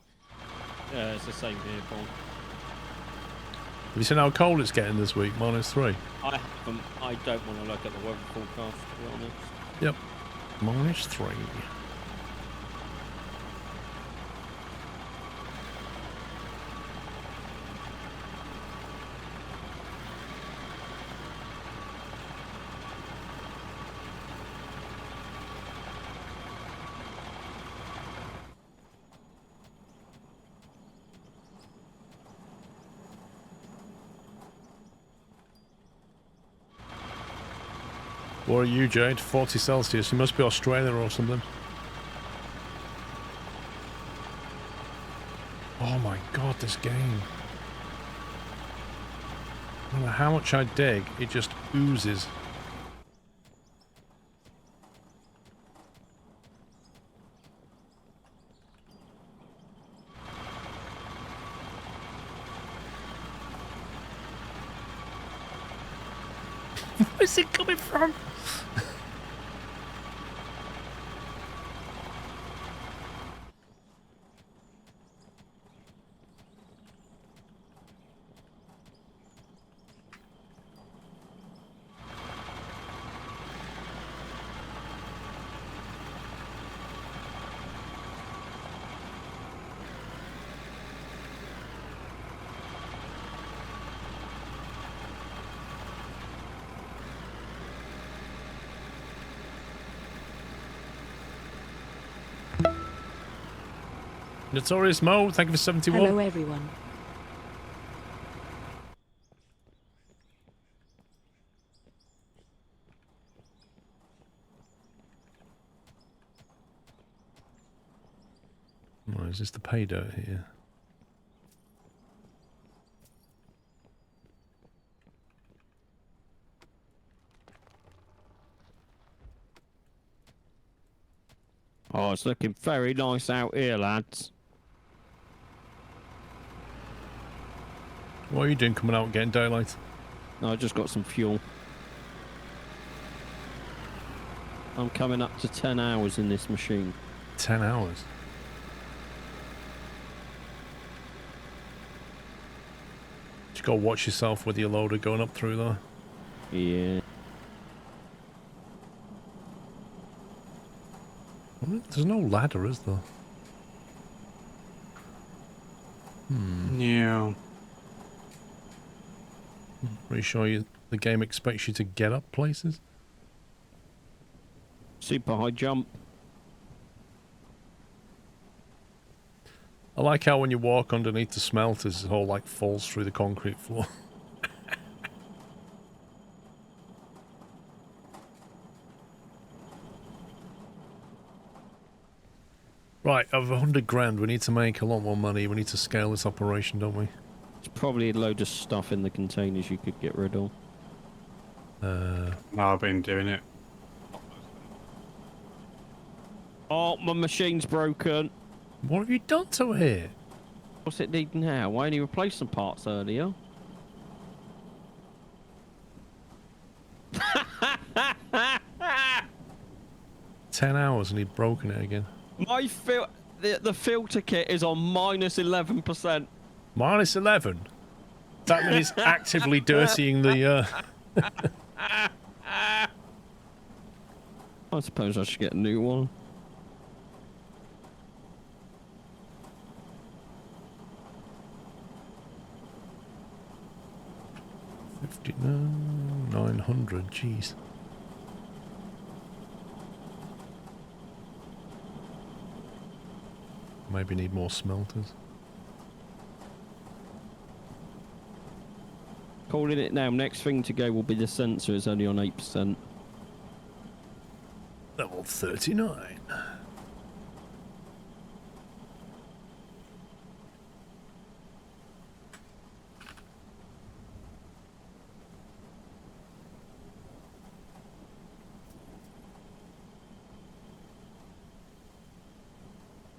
Yeah, it's the same here, Paul. Have you seen how cold it's getting this week? -3. I haven't. I don't want to look at the weather forecast, to be honest. Yep. -3. Where are you, Jade? 40 Celsius. You must be Australia or something. Oh my god, this game. No matter how much I dig, it just oozes. Where's it coming from? Notorious Mo, thank you for 71. Hello everyone. Oh, is this the pay dirt here? Oh, it's looking very nice out here, lads. What are you doing coming out and getting daylight? No, I just got some fuel. I'm coming up to 10 hours in this machine. 10 hours? You gotta watch yourself with your loader going up through there. Yeah. There's no ladder, is there? Yeah. Are you sure the game expects you to get up places? Super high jump. I like how when you walk underneath the smelters, it all like falls through the concrete floor. Right, of 100 grand, we need to make a lot more money. We need to scale this operation, don't we? There's probably a load of stuff in the containers you could get rid of. No, I've been doing it. Oh, my machine's broken. What have you done to it? What's it need now? I only replaced some parts earlier. 10 hours and he'd broken it again. My the filter kit is on -11%. Minus 11? That means it's actively dirtying the... I suppose I should get a new one. No, 900, jeez. Maybe need more smelters. calling it now. Next thing to go will be the sensor. It's only on 8%. Level 39.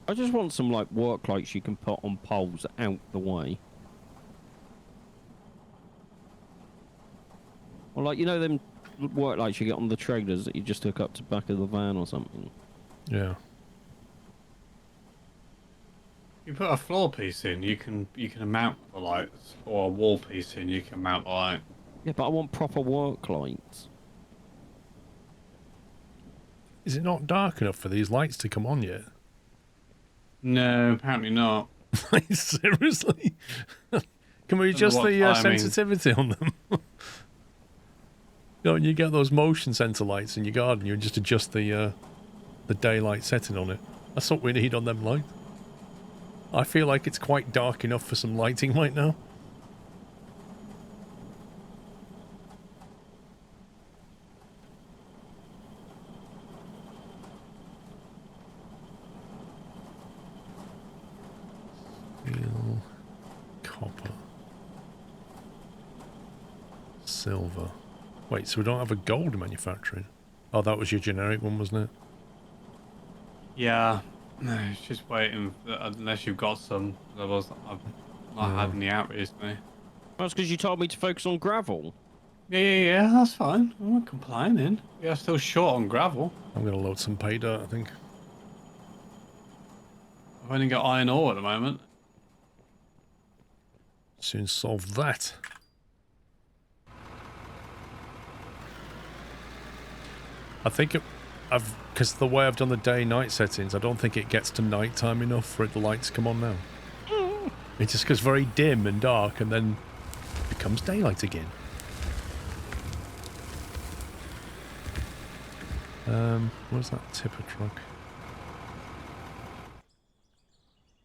I just want some like work lights you can put on poles out the way. Or like, you know them work lights you get on the trailers that you just hook up to the back of the van or something? Yeah. You put a floor piece in, you can mount the lights, or a wall piece in, you can mount the light. Yeah, but I want proper work lights. Is it not dark enough for these lights to come on yet? No, apparently not. Like, seriously? Can we adjust what the timing. sensitivity on them? You know, when you get those motion sensor lights in your garden, you just adjust the daylight setting on it. That's what we need on them lights. I feel like it's quite dark enough for some lighting right now. Steel, copper, silver. Wait, so we don't have a gold manufacturing? Oh, that was your generic one, wasn't it? Yeah, no, it's just waiting, unless you've got some. Otherwise, I've not had any out recently. That's because you told me to focus on gravel. Yeah, that's fine. I'm not complaining. We are still short on gravel. I'm going to load some pay dirt, I think. I've only got iron ore at the moment. Soon solve that. I think because the way I've done the day-night settings, I don't think it gets to nighttime enough for the lights to come on now. It just goes very dim and dark and then becomes daylight again. Where's that tipper truck?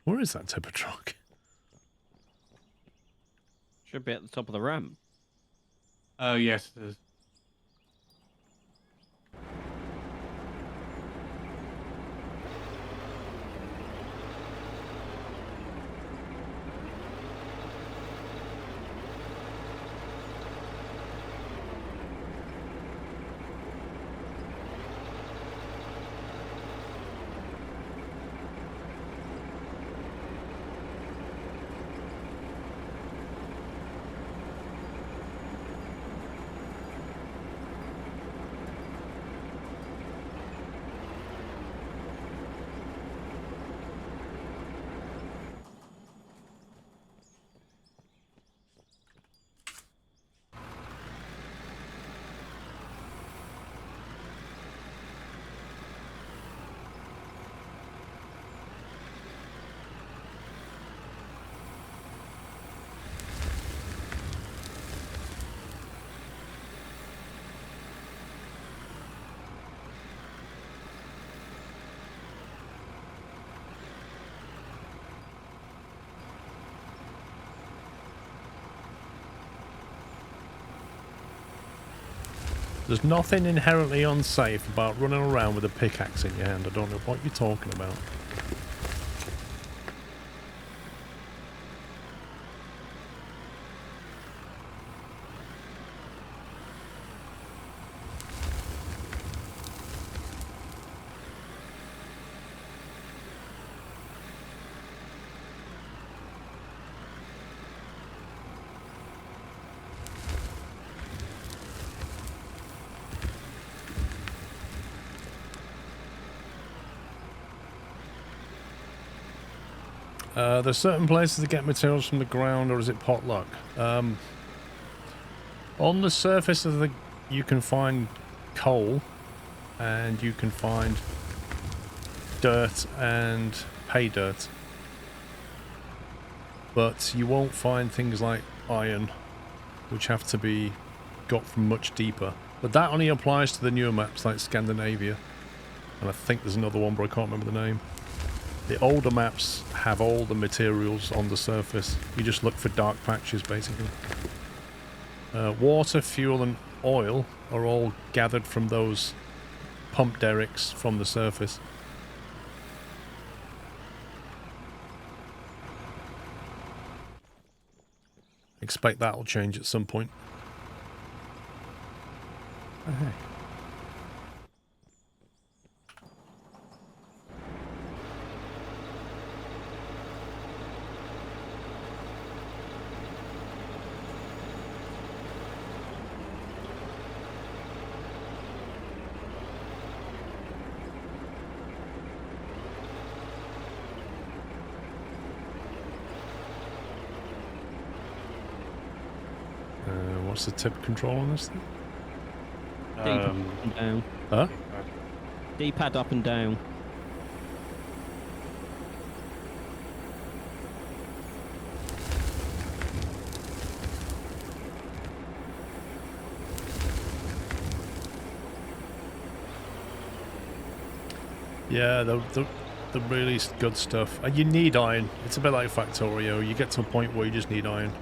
Where is that tipper truck? Should be at the top of the ramp. Oh, yes, it is. There's nothing inherently unsafe about running around with a pickaxe in your hand. I don't know what you're talking about. There's certain places to get materials from the ground, or is it potluck? On the surface of you can find coal, and you can find dirt and pay dirt. But you won't find things like iron, which have to be got from much deeper. But that only applies to the newer maps like Scandinavia. And I think there's another one, but I can't remember the name. The older maps have all the materials on the surface. You just look for dark patches, basically. Water, fuel, and oil are all gathered from those pump derricks from the surface. Expect that'll change at some point. Oh, hey. What's the tip control on this thing? D-pad up and down. Huh? D-pad up and down. Yeah, the really good stuff. And you need iron. It's a bit like Factorio. You get to a point where you just need iron.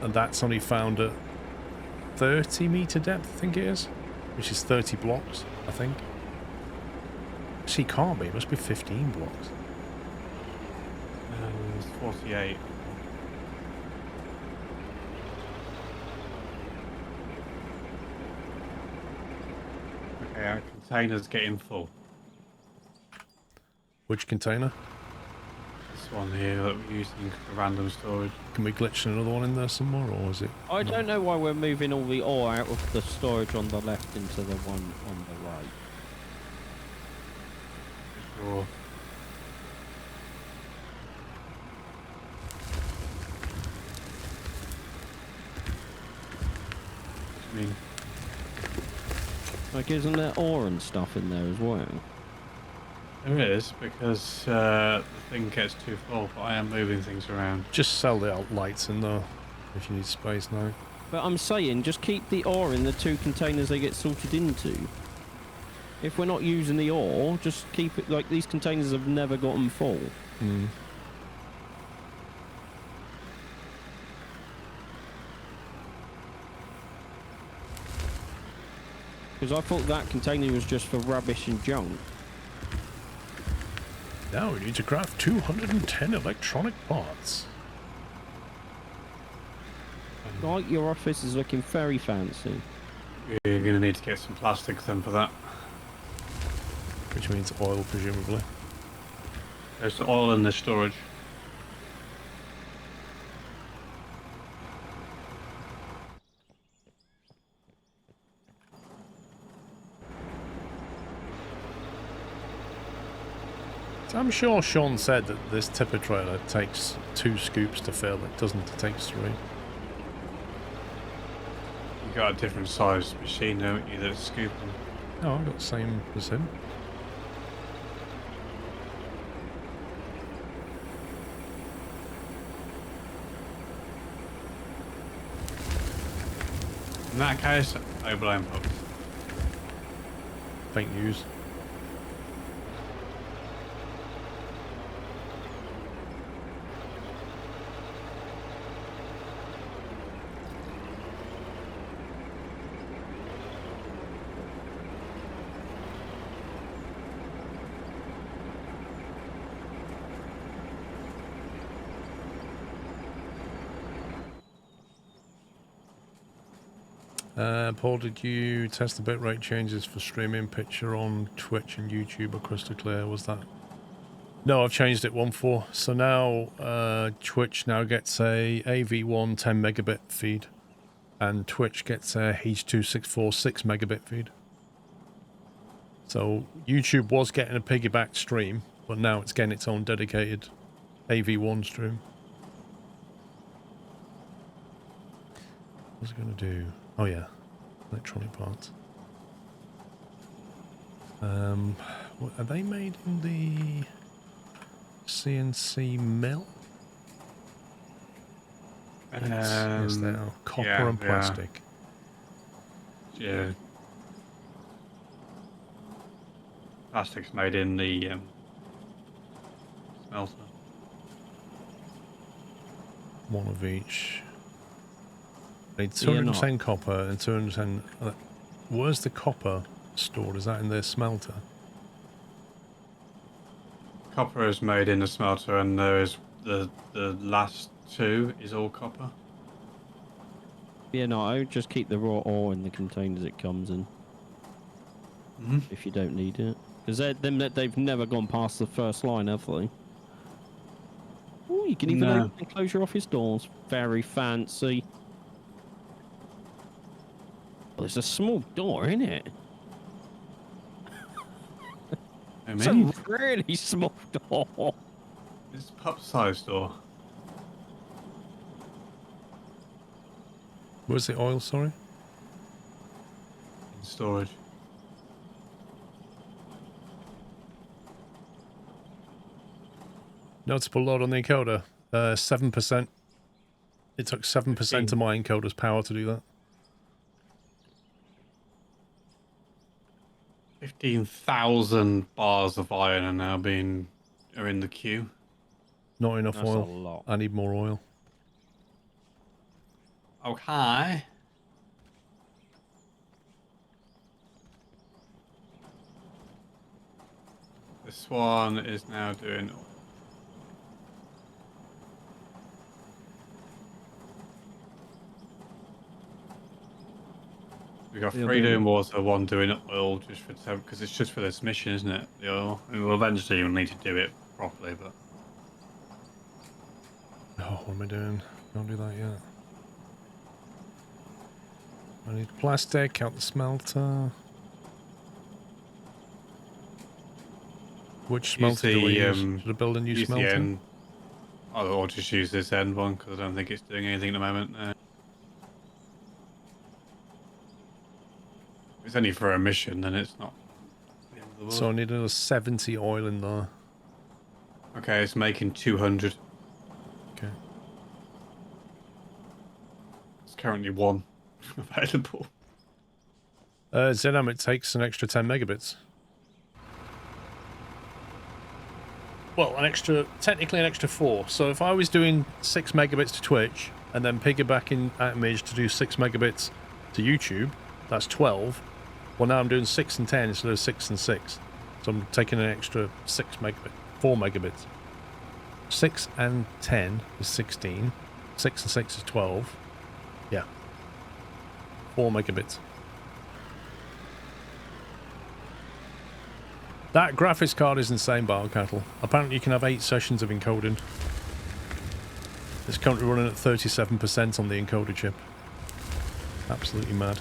And that's only found at 30 meter depth, I think it is. Which is 30 blocks, I think. Actually, can't be. It must be 15 blocks. It's 48. Okay, our container's getting full. Which container? This one here that we're using for random storage. Can we glitch another one in there somewhere, or is it? I don't know why we're moving all the ore out of the storage on the left into the one on the right. Sure. I mean, Like, isn't there ore and stuff in there as well? there is, because the thing gets too full, but I am moving things around. Just sell the out lights in there if you need space now. But I'm saying, just keep the ore in the two containers they get sorted into. If we're not using the ore, just keep it, like, these containers have never gotten full. Hmm. Because I thought that container was just for rubbish and junk. Now we need to craft 210 electronic parts. Like, your office is looking very fancy. You're going to need to get some plastics then for that. Which means oil, presumably. There's oil in the storage. So I'm sure Sean said that this tipper trailer takes 2 scoops to fill. It doesn't. It takes 3. You've got a different size machine, don't you, that's scooping. No, I've got the same as him. In that case, I blame Hooks. Fake news. Paul, did you test the bitrate changes for streaming picture on Twitch and YouTube are crystal clear? Was that? No, I've changed it 1.4. So now Twitch now gets a AV1 10 megabit feed, and Twitch gets a H.264 6 megabit feed. So YouTube was getting a piggyback stream, but now it's getting its own dedicated AV1 stream. What's it going to do? Oh yeah, electronic parts. What, are they made in the CNC mill? Yes, they are. Copper and plastic. Yeah. Plastic's made in the smelter. One of each. I need Yeah, 210 copper and 210. Where's the copper stored? Is that in the smelter? Copper is made in the smelter, and there is the last two is all copper. Yeah, no, I would just keep the raw ore in the containers it comes in Mm-hmm. if you don't need it. Because they've never gone past the first line, have they? Oh, you can even No. open and close your office doors. Very fancy. Well, it's a small door, isn't it? I It's mean, a really small door. it's a pup-sized door. Where's the oil, sorry? In storage. Notable load on the encoder. 7%. It took 7% of my encoder's power to do that. 15,000 bars of iron are now are in the queue. Not enough That's a oil. lot. I need more oil. Okay. This one is now doing. We got Yeah, three but- doing water, one doing oil, just for because it's just for this mission, isn't it? The oil. I mean, we'll eventually need to do it properly, but Oh, what am I doing? Don't do that yet. I need plastic out the smelter. Which smelter do we use? Should I build a new use the smelter? end. Or just use this end one because I don't think it's doing anything at the moment. If it's only for a mission, then it's not the end of the world. So I need another 70 oil in there. Okay, it's making 200. Okay. It's currently one available. Zenam, it takes an extra 10 megabits. Well, technically an extra 4. So if I was doing 6 megabits to Twitch and then piggybacking at image to do 6 megabits to YouTube, that's 12. Well, now I'm doing 6 and 10 instead of 6 and 6. So I'm taking an extra 4 megabits. 6 and 10 is 16. 6 and 6 is 12. Yeah. 4 megabits. That graphics card is insane, Battle Cattle. Apparently you can have 8 sessions of encoding. It's currently running at 37% on the encoder chip. Absolutely mad.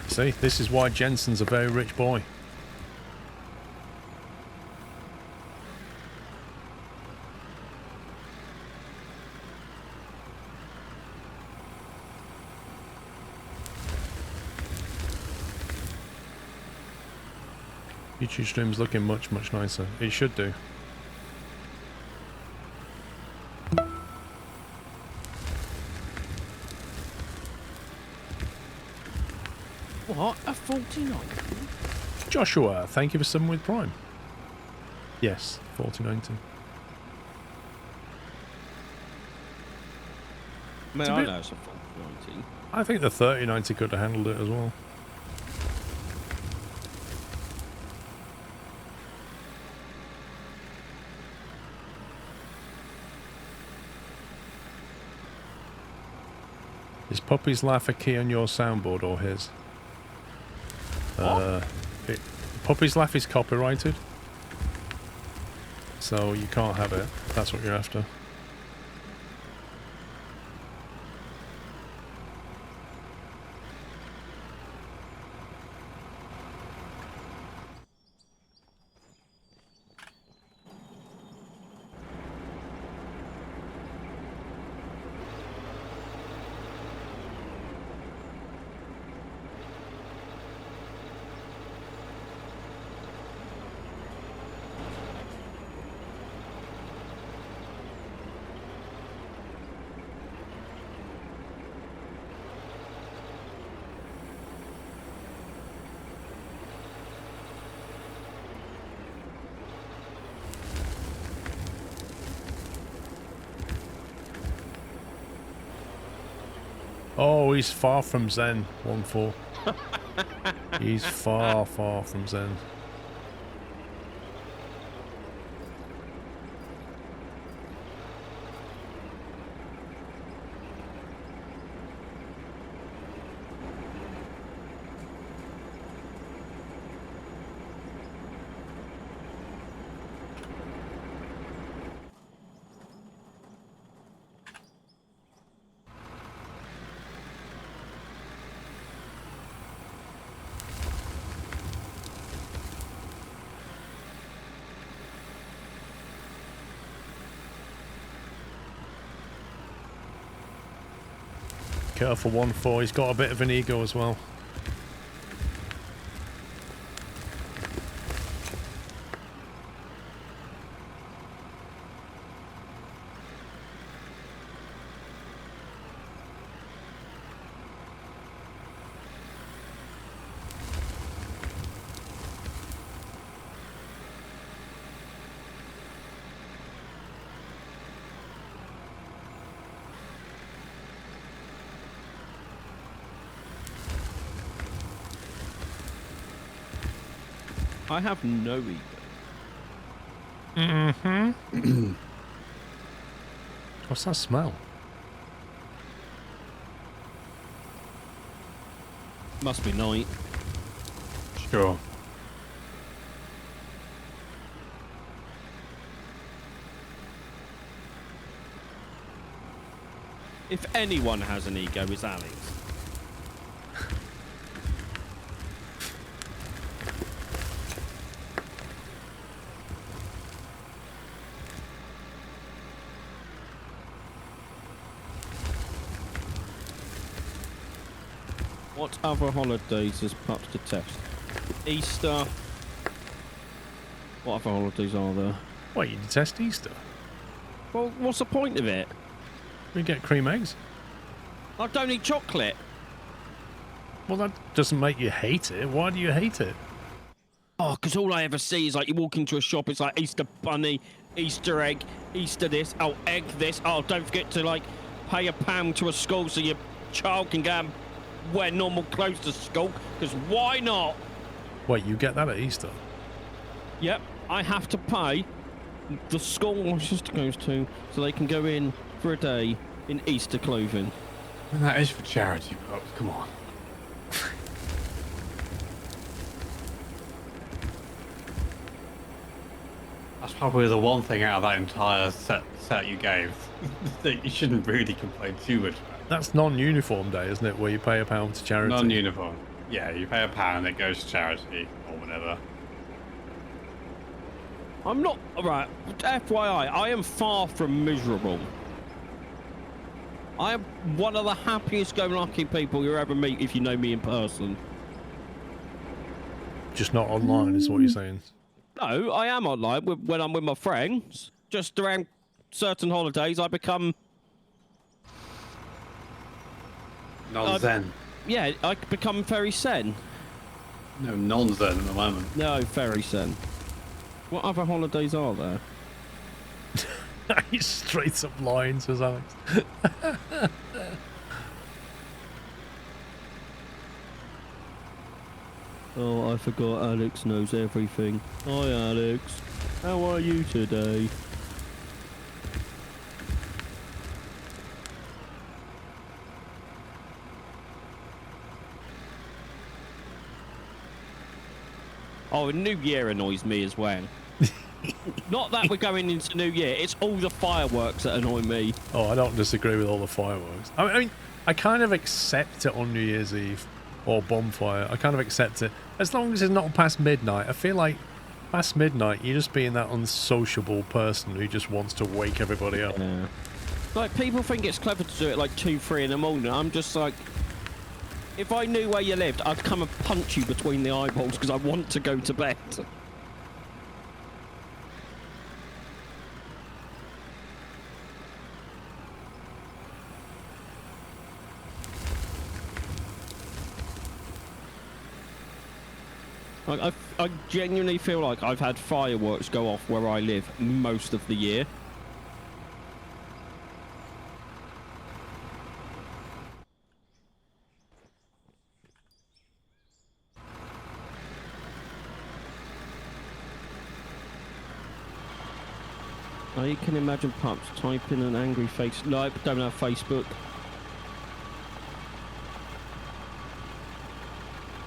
See, this is why Jensen's a very rich boy. YouTube stream's looking much, much nicer. It should do. What? A 49? Joshua, thank you for subbing with Prime. Yes, 4090. I mean, a I bit- know it's a 4090. I think the 3090 could have handled it as well. Is Puppy's laugh a key on your soundboard or his? Puppy's laugh is copyrighted, so you can't have it. If that's what you're after. Oh, he's far from Zen, 1-4. He's far, far from Zen. Careful, 1-4. He's got a bit of an ego as well. I have no ego. Mm-hmm. What's that smell? Must be night. Sure. If anyone has an ego, it's Alex. What other holidays does Pups detest? Easter. What other holidays are there? What, you detest Easter? Well, what's the point of it? We get cream eggs. I don't eat chocolate. Well, that doesn't make you hate it. Why do you hate it? Oh, because all I ever see is like you walk into a shop, it's like Easter bunny, Easter egg, Easter this, oh, egg this. Oh, don't forget to like pay £1 to a school so your child can go and wear normal clothes to school, because why not? Wait, you get that at Easter? Yep, I have to pay the school my sister goes to so they can go in for a day in Easter clothing. And that is for charity, Pops. Come on. That's probably the one thing out of that entire set you gave that you shouldn't really complain too much about. That's non-uniform day, isn't it? Where you pay £1 to charity. Non-uniform. Yeah, you pay £1, it goes to charity or whatever. I'm not, right, FYI, I am far from miserable. I am one of the happiest go lucky people you'll ever meet if you know me in person. Just not online, is what you're saying. No, I am online when I'm with my friends. Just around certain holidays, I become... Non-zen. Yeah, I become very zen. No, non-zen at the moment. No, very zen. What other holidays are there? He's straight up lying, says Alex. Oh, I forgot Alex knows everything. Hi, Alex. How are you today? Oh, New Year annoys me as well. Not that we're going into New Year, it's all the fireworks that annoy me. Oh, I don't disagree with all the fireworks. I mean, I kind of accept it on New Year's Eve or bonfire. I kind of accept it. As long as it's not past midnight. I feel like past midnight, you're just being that unsociable person who just wants to wake everybody up. Yeah. Like, people think it's clever to do it like 2, 3 in the morning. I'm just like, if I knew where you lived, I'd come and punch you between the eyeballs because I want to go to bed. I genuinely feel like I've had fireworks go off where I live most of the year. Oh, you can imagine pups typing an angry face. Nope, don't have Facebook.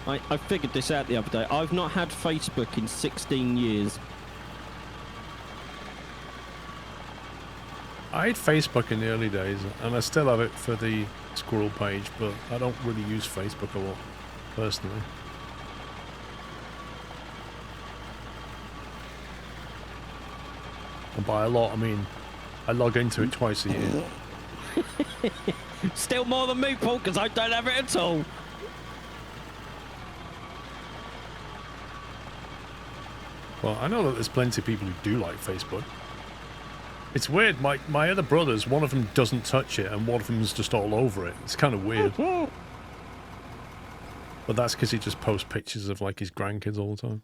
I figured this out the other day. I've not had Facebook in 16 years. I had Facebook in the early days, and I still have it for the Squirrel page, but I don't really use Facebook a lot, personally. And by a lot, I mean, I log into it twice a year. Still more than me, Paul, because I don't have it at all. Well, I know that there's plenty of people who do like Facebook. It's weird, my other brothers, one of them doesn't touch it, and one of them's just all over it. It's kind of weird. But that's because he just posts pictures of, like, his grandkids all the time.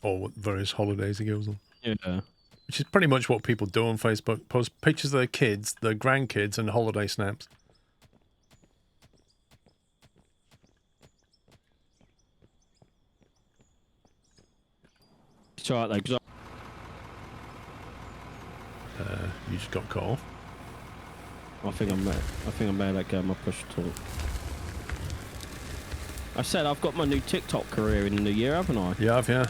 Or various holidays he goes on. Yeah. Which is pretty much what people do on Facebook. Post pictures of their kids, their grandkids, and holiday snaps. It's alright though, because You just got cut off. I think I may let go of my push talk. I said I've got my new TikTok career in the new year, haven't I? Yeah, yeah.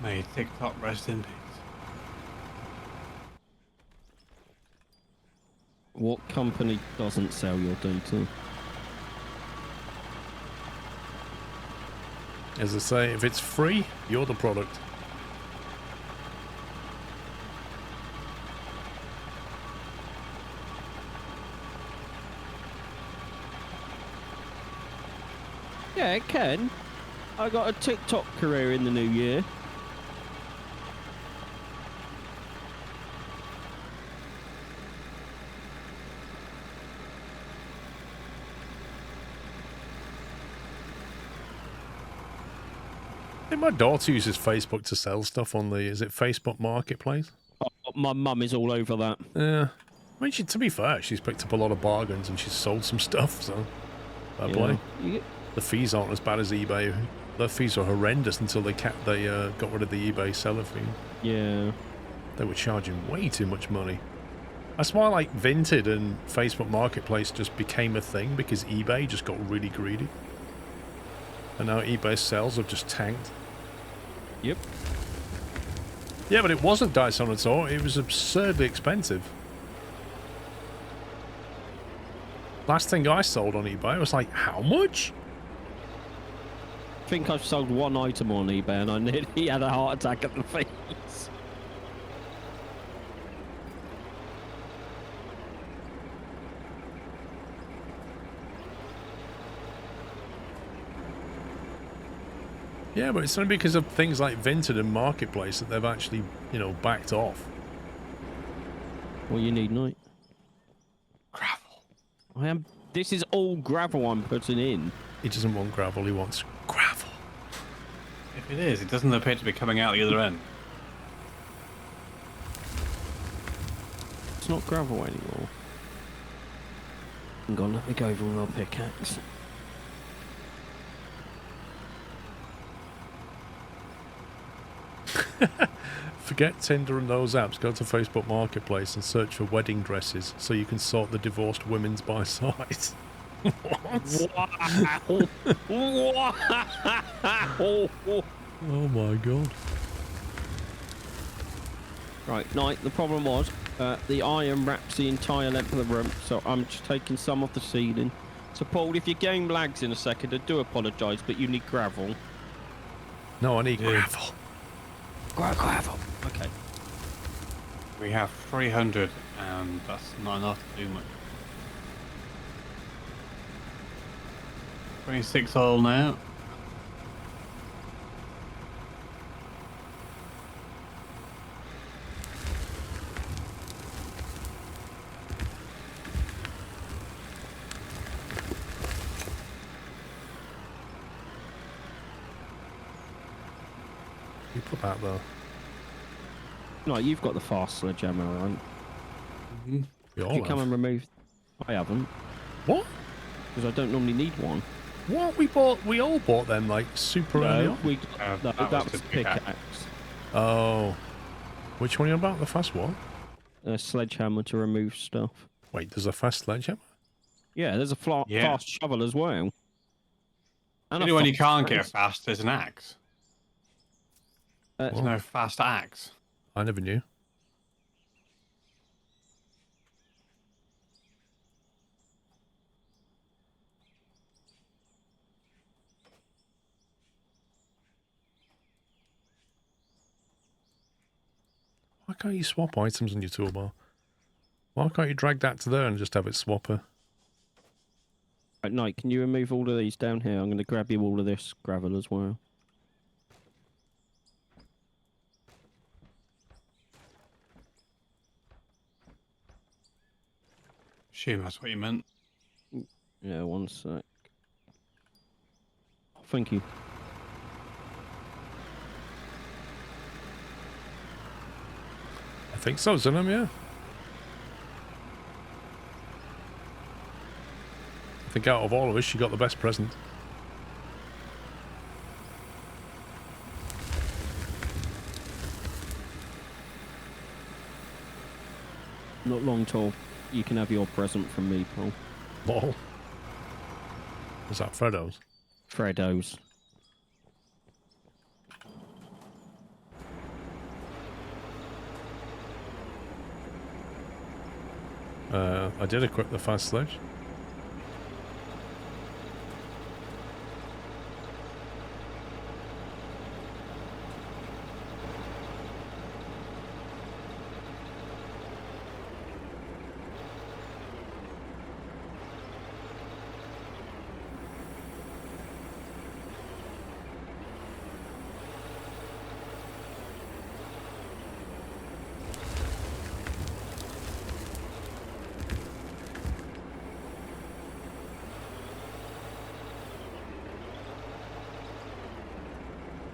May TikTok rest in peace. What company doesn't sell your data? As I say, if it's free, you're the product. Yeah, it can. I got a TikTok career in the new year. I think my daughter uses Facebook to sell stuff on the, is it Facebook Marketplace? Oh, my mum is all over that. Yeah. I mean, to be fair, she's picked up a lot of bargains and she's sold some stuff, so fair play. The fees aren't as bad as eBay. Their fees are horrendous until they got rid of the eBay seller fee. Yeah. They were charging way too much money. That's why, like, Vinted and Facebook Marketplace just became a thing, because eBay just got really greedy. And now eBay's sales have just tanked. Yep. Yeah, but it wasn't Dyson at all. It was absurdly expensive. Last thing I sold on eBay was like, how much? I think I've sold one item on eBay and I nearly had a heart attack at the face. Yeah, but it's only because of things like Vinted and Marketplace that they've actually, you know, backed off. What you need, Knight? Gravel. This is all gravel I'm putting in. He doesn't want gravel, he wants gravel. If it is, it doesn't appear to be coming out the other end. It's not gravel anymore. Hang on, let me go over with my pickaxe. Forget Tinder and those apps. Go to Facebook Marketplace and search for wedding dresses so you can sort the divorced women's by size. What? Wow. Wow. Oh my god. Right, Knight, the problem was the iron wraps the entire length of the room, so I'm just taking some off the ceiling. So, Paul, if your game lags in a second, I do apologise, but you need gravel. No, I need gravel. Gravel. Okay. We have 300, and that's not enough to do much. 26 oil now. You put that there. No, you've got the fast sledgehammer, right? Mm-hmm. We all Can you come have. and remove? I haven't, What? because I don't normally need one. What? We all bought them, like, super early No, on. that was the the pickaxe. pickaxe. Oh. Which one are you about? The fast one? A sledgehammer to remove stuff. Wait, there's a fast sledgehammer? Yeah, there's a Yeah. fast shovel as well. And Only one you fast can't get axe. fast is an axe. There's Well, no fast axe. I never knew. Why can't you swap items on your toolbar? Why can't you drag that to there and just have it swapper? Right, Knight, can you remove all of these down here? I'm going to grab you all of this gravel as well. Assume that's what you meant. Yeah, one sec. Thank you. I think so, Zunum, yeah. I think out of all of us, she got the best present. Not long till you can have your present from me, Paul. Lol. Was that Freddo's? Freddo's. I did equip the fast sledge.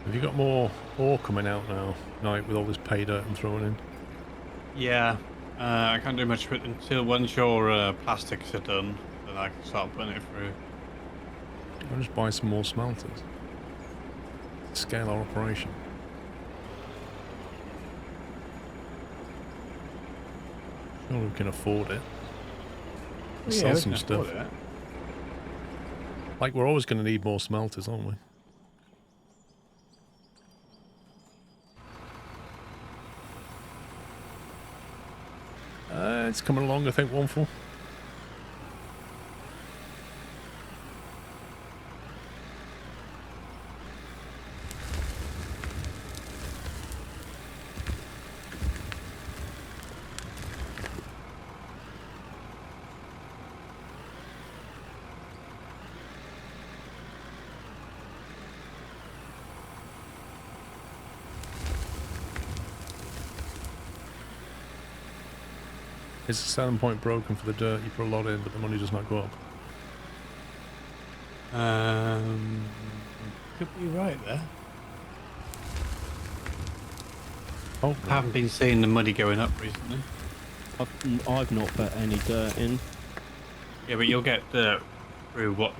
Have you got more ore coming out now, Night, with all this pay dirt and throwing in? Yeah. I can't do much with it until once your plastics are done, then I can start putting it through. I'll just buy some more smelters. Scale our operation. Sure, we can afford it. Sell some stuff. Like, we're always going to need more smelters, aren't we? It's coming along, I think, one full. Is the selling point broken for the dirt? You put a lot in, but the money does not go up. Could be right there. Oh, I haven't been seeing the money going up recently. I've not put any dirt in. Yeah, but you'll get dirt through what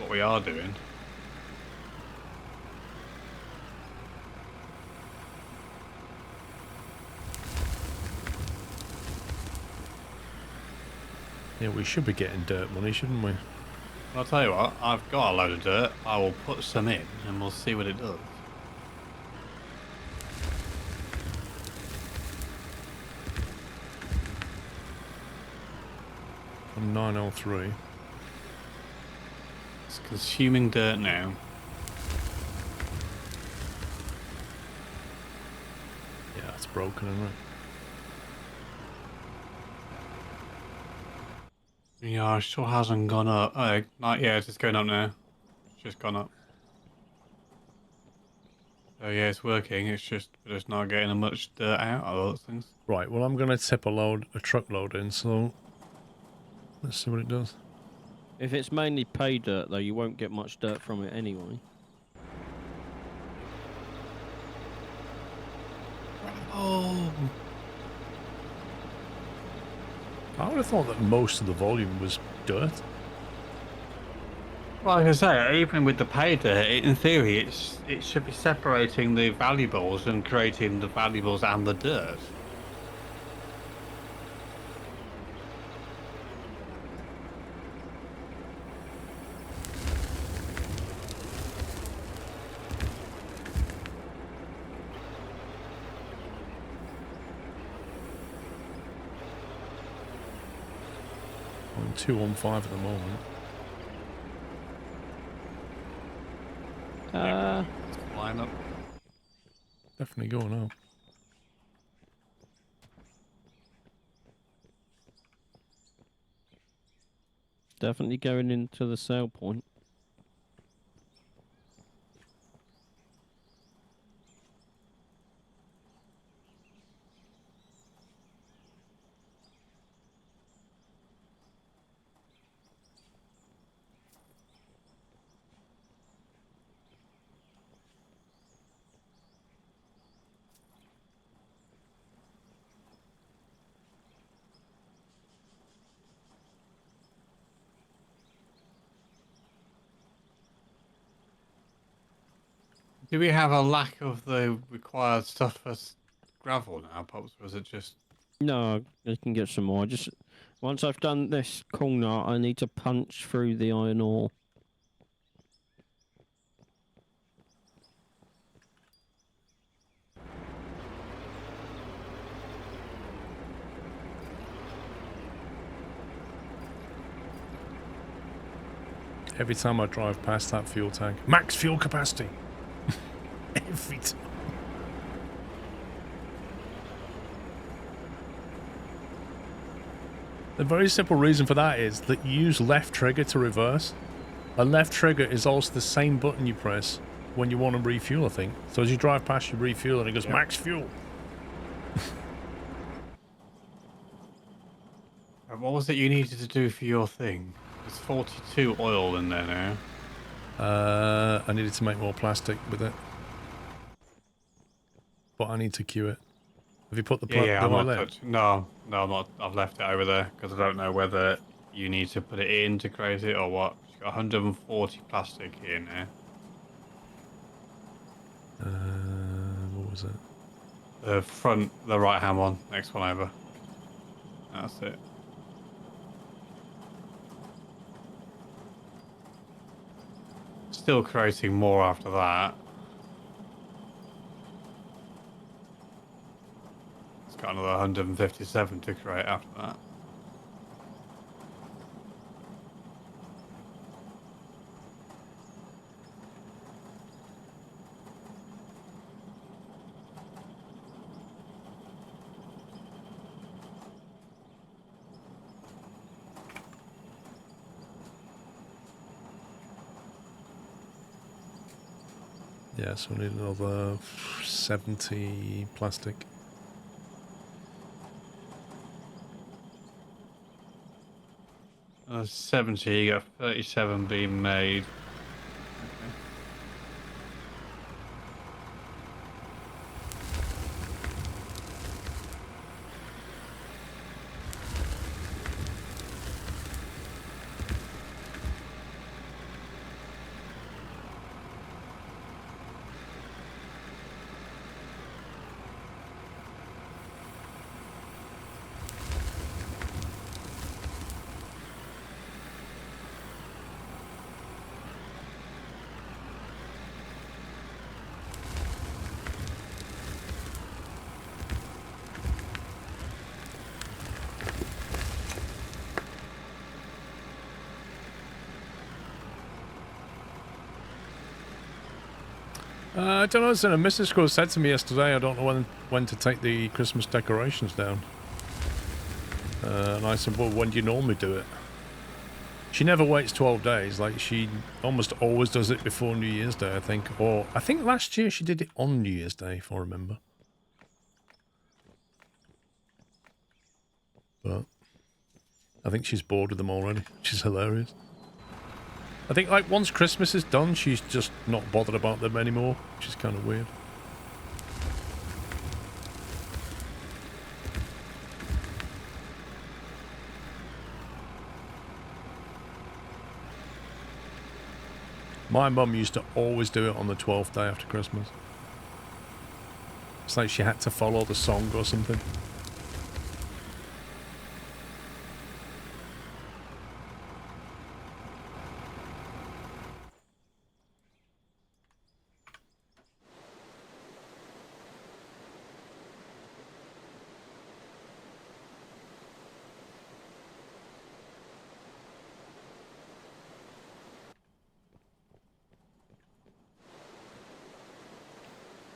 we are doing. yeah, we should be getting dirt money, shouldn't we? I'll tell you what, I've got a load of dirt. I will put some in and we'll see what it does. I'm 903. It's consuming dirt now. Yeah, it's broken, isn't it? Yeah, it still hasn't gone up. Oh, not yet, it's going up now. It's just gone up. So yeah, it's working. It's just we're just not getting much dirt out of those things. Right, well, I'm going to tip a truckload in, so let's see what it does. If it's mainly pay dirt, though, you won't get much dirt from it anyway. Oh, I would have thought that most of the volume was dirt. Well, like I say, even with the pay dirt, in theory, it should be separating the valuables and creating the valuables and the dirt. I'm 215 at the moment. It's flying up. Definitely going up. Definitely going into the sale point. Do we have a lack of the required stuff for gravel now, Pops? Or is it just... No, I can get some more. Just once I've done this corner, I need to punch through the iron ore. Every time I drive past that fuel tank, max fuel capacity. Every time. The very simple reason for that is that you use left trigger to reverse. A left trigger is also the same button you press when you want to refuel, I think. So as you drive past, you refuel and it goes max fuel. What was it you needed to do for your thing? There's 42 oil in there now. I needed to make more plastic with it. But I need to queue it. Have you put the Yeah, I'm oil not in? touching. No, I'm not. I've left it over there because I don't know whether you need to put it in to create it or what. It's got 140 plastic here now. What was it? The front, the right hand one, next one over. That's it. Still creating more after that. It's got another 157 to create after that. Yeah, so we need another 70 plastic. Another 70, you got 37 being made. I don't know. Mrs. Squirrel said to me yesterday, I don't know when to take the Christmas decorations down. And I said, well, when do you normally do it? She never waits 12 days. Like, she almost always does it before New Year's Day, I think. Or, I think last year she did it on New Year's Day, if I remember. But I think she's bored with them already, which is hilarious. I think, like, once Christmas is done, she's just not bothered about them anymore, which is kind of weird. My mum used to always do it on the 12th day after Christmas. It's like she had to follow the song or something.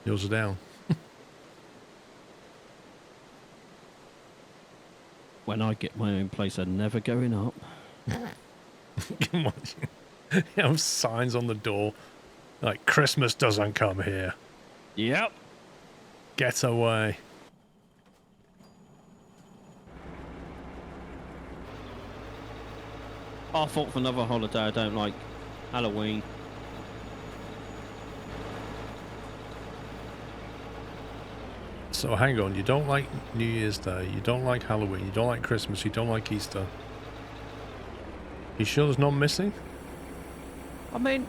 Yours are down. When I get my own place, I'm never going up. Come on. You have signs on the door like Christmas doesn't come here. Yep. Get away. I thought for another holiday I don't like Halloween. So hang on, you don't like New Year's Day, you don't like Halloween, you don't like Christmas, you don't like Easter. You sure there's none missing? I mean,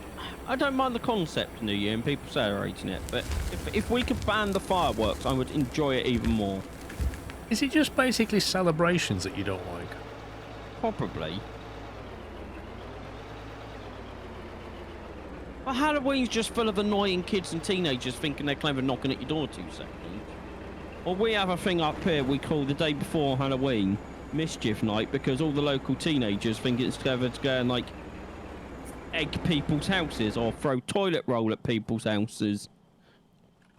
I don't mind the concept of New Year and people celebrating it, but if we could ban the fireworks, I would enjoy it even more. Is it just basically celebrations that you don't like? Probably. But Halloween's just full of annoying kids and teenagers thinking they're clever knocking at your door 2 seconds. Or we have a thing up here we call the day before Halloween Mischief Night because all the local teenagers think it's clever to go and like egg people's houses or throw toilet roll at people's houses.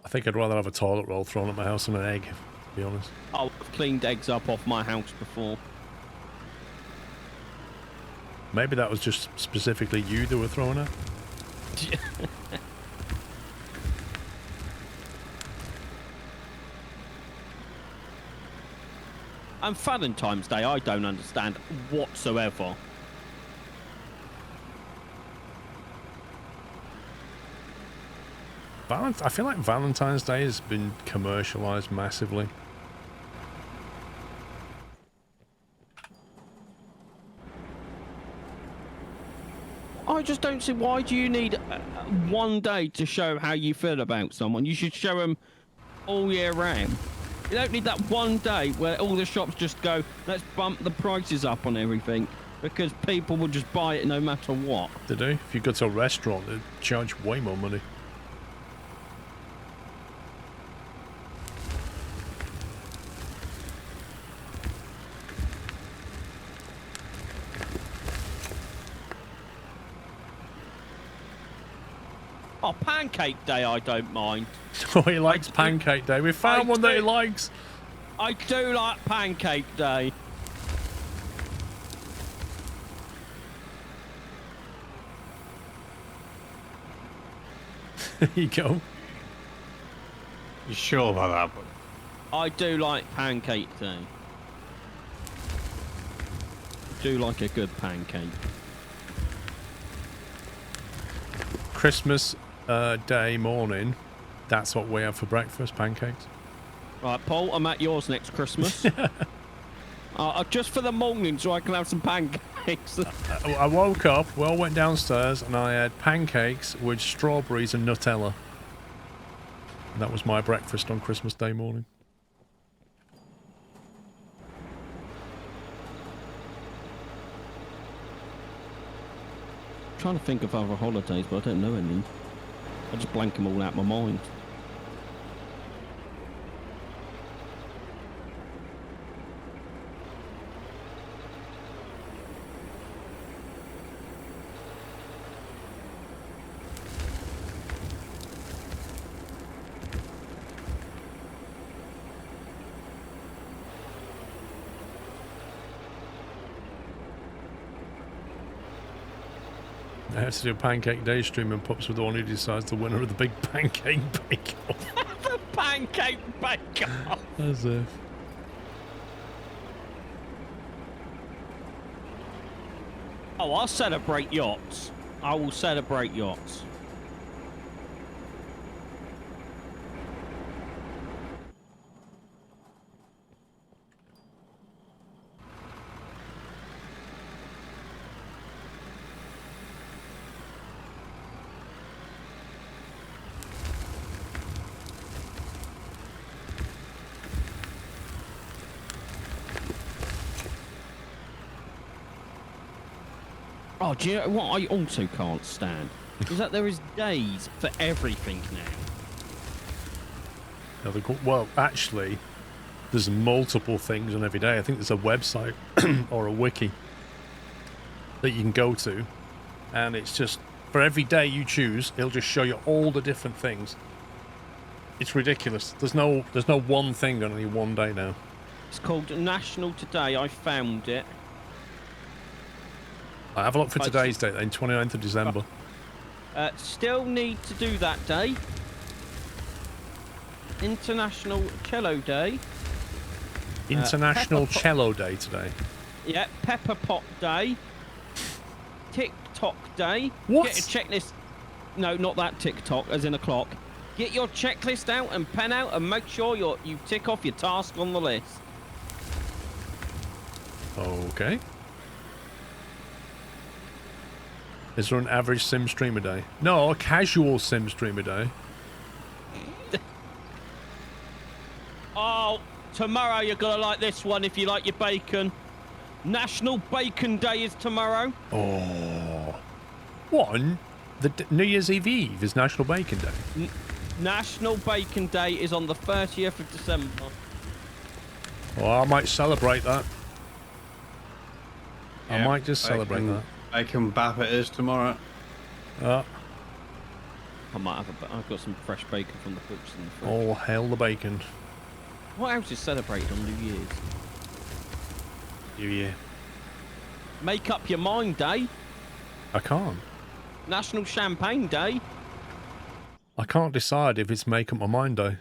I think I'd rather have a toilet roll thrown at my house than an egg, to be honest. Oh, I've cleaned eggs up off my house before. Maybe that was just specifically you that were throwing at. And Valentine's Day, I don't understand whatsoever. I feel like Valentine's Day has been commercialized massively. I just don't see why do you need one day to show how you feel about someone. You should show them all year round. You don't need that one day where all the shops just go, let's bump the prices up on everything because people will just buy it no matter what. They do. If you go to a restaurant, they charge way more money. Oh, Pancake Day, I don't mind. Oh, he likes Pancake Day. We found one that he likes. I do like Pancake Day. There you go. You sure about that? But I do like Pancake Day. Do like a good pancake. Christmas Day morning, that's what we have for breakfast, pancakes. Right, Paul, I'm at yours next Christmas. Just for the morning so I can have some pancakes. I woke up, we all went downstairs, and I had pancakes with strawberries and Nutella. And that was my breakfast on Christmas Day morning. I'm trying to think of other holidays, but I don't know any. I just blank them all out my mind. I have to do a Pancake Day stream and Pups with the one who decides the winner of the big pancake bake-off. The pancake bake-off! As if. Oh, I'll celebrate yachts. I will celebrate yachts. Oh, do you know what I also can't stand? Is that there is days for everything now. Well, actually, there's multiple things on every day. I think there's a website or a wiki that you can go to, and it's just for every day you choose, it'll just show you all the different things. It's ridiculous. There's no one thing on any one day now. It's called National Today. I found it. Right, have a look for today's date, then, 29th of December. Still need to do that day. International Cello Day. International Cello Day today. Yeah, Pepper Pot Day. TikTok Day. What? Get a checklist. No, not that TikTok, as in a clock. Get your checklist out and pen out and make sure you tick off your task on the list. Okay. Is there an average sim streamer day? No, a casual sim streamer day. Oh, tomorrow you're gonna like this one if you like your bacon. National Bacon Day is tomorrow. Oh. What? New Year's Eve is National Bacon Day. National Bacon Day is on the 30th of December. Well, I might celebrate that. I Yeah, might just celebrate that. Bacon bap it is tomorrow. I might have I've got some fresh bacon from the butchers in the fridge. All hail the bacon. What else is celebrated on New Year's? New Year. Make Up Your Mind Day. I can't. National Champagne Day. I can't decide if it's Make Up My Mind Day.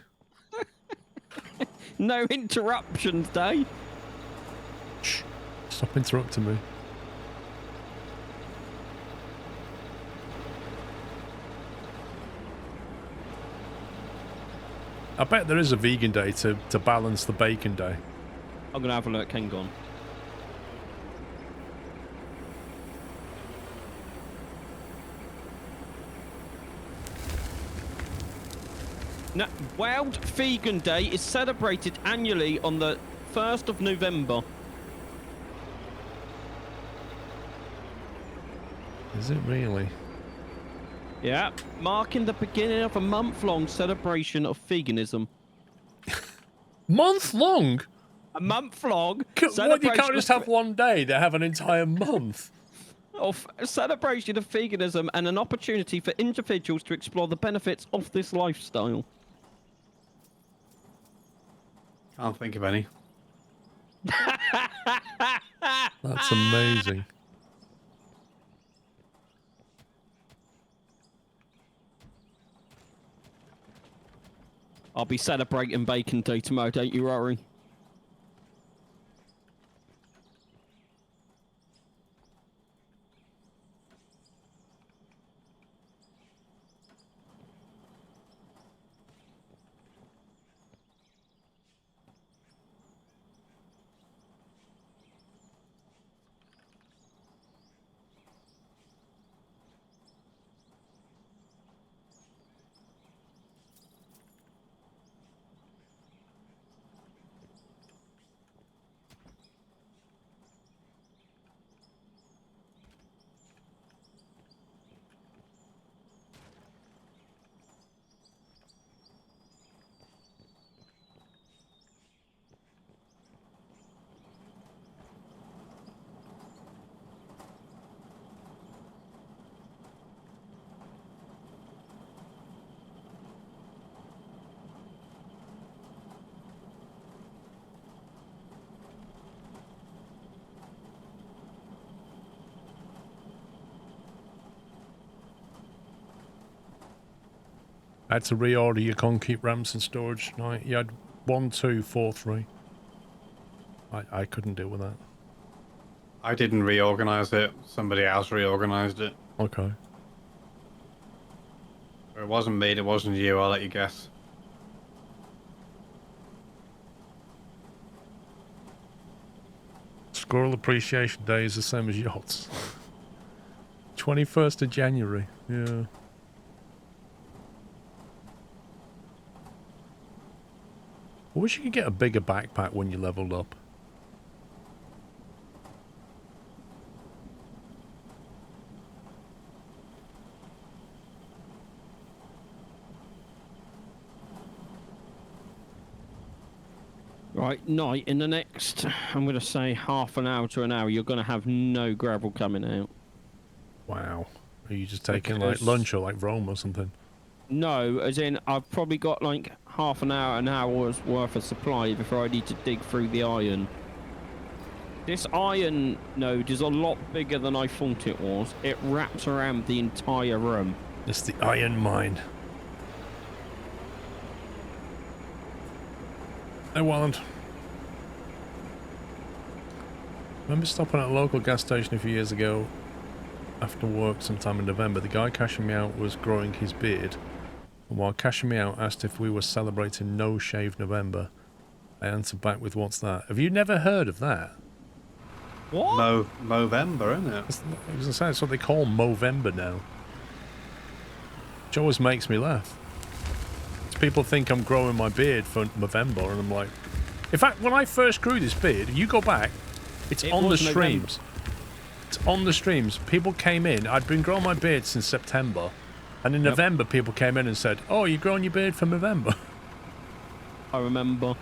No Interruptions Day. Shh. Stop interrupting me. I bet there is a vegan day to balance the bacon day. I'm going to have a look. Hang on. Now, World Vegan Day is celebrated annually on the 1st of November. Is it really? Yeah, marking the beginning of a month-long celebration of veganism. Month long? A month-long What, you celebration can't just have one day, they have an entire month. of a celebration of veganism and an opportunity for individuals to explore the benefits of this lifestyle. Can't think of any. That's amazing. I'll be celebrating Bacon Day tomorrow, don't you worry. I had to reorder your concrete ramps and storage tonight. You had 1, 2, 4, 3. I couldn't deal with that. I didn't reorganize it. Somebody else reorganized it. Okay. It wasn't me, it wasn't you, I'll let you guess. Squirrel Appreciation Day is the same as yachts. 21st of January. Yeah. I wish you could get a bigger backpack when you leveled up. Right, night in the next, I'm going to say half an hour to an hour, you're going to have no gravel coming out. Wow. Are you just taking like Because- lunch or like Rome or something? No, as in I've probably got like half an hour's worth of supply before I need to dig through the iron. This iron node is a lot bigger than I thought it was. It wraps around the entire room. It's the iron mine. Hey, Walland. Remember stopping at a local gas station a few years ago after work sometime in November. The guy cashing me out was growing his beard. And while cashing me out, asked if we were celebrating No Shave November. I answered back with, what's that? Have you never heard of that? What? Movember, isn't it? That's what they call Movember now. Which always makes me laugh. People think I'm growing my beard for November, and I'm like... In fact, when I first grew this beard, you go back, it's on the streams. It's on the streams. People came in, I'd been growing my beard since September, and in November people came in and said, oh, you're growing your beard for November? I remember.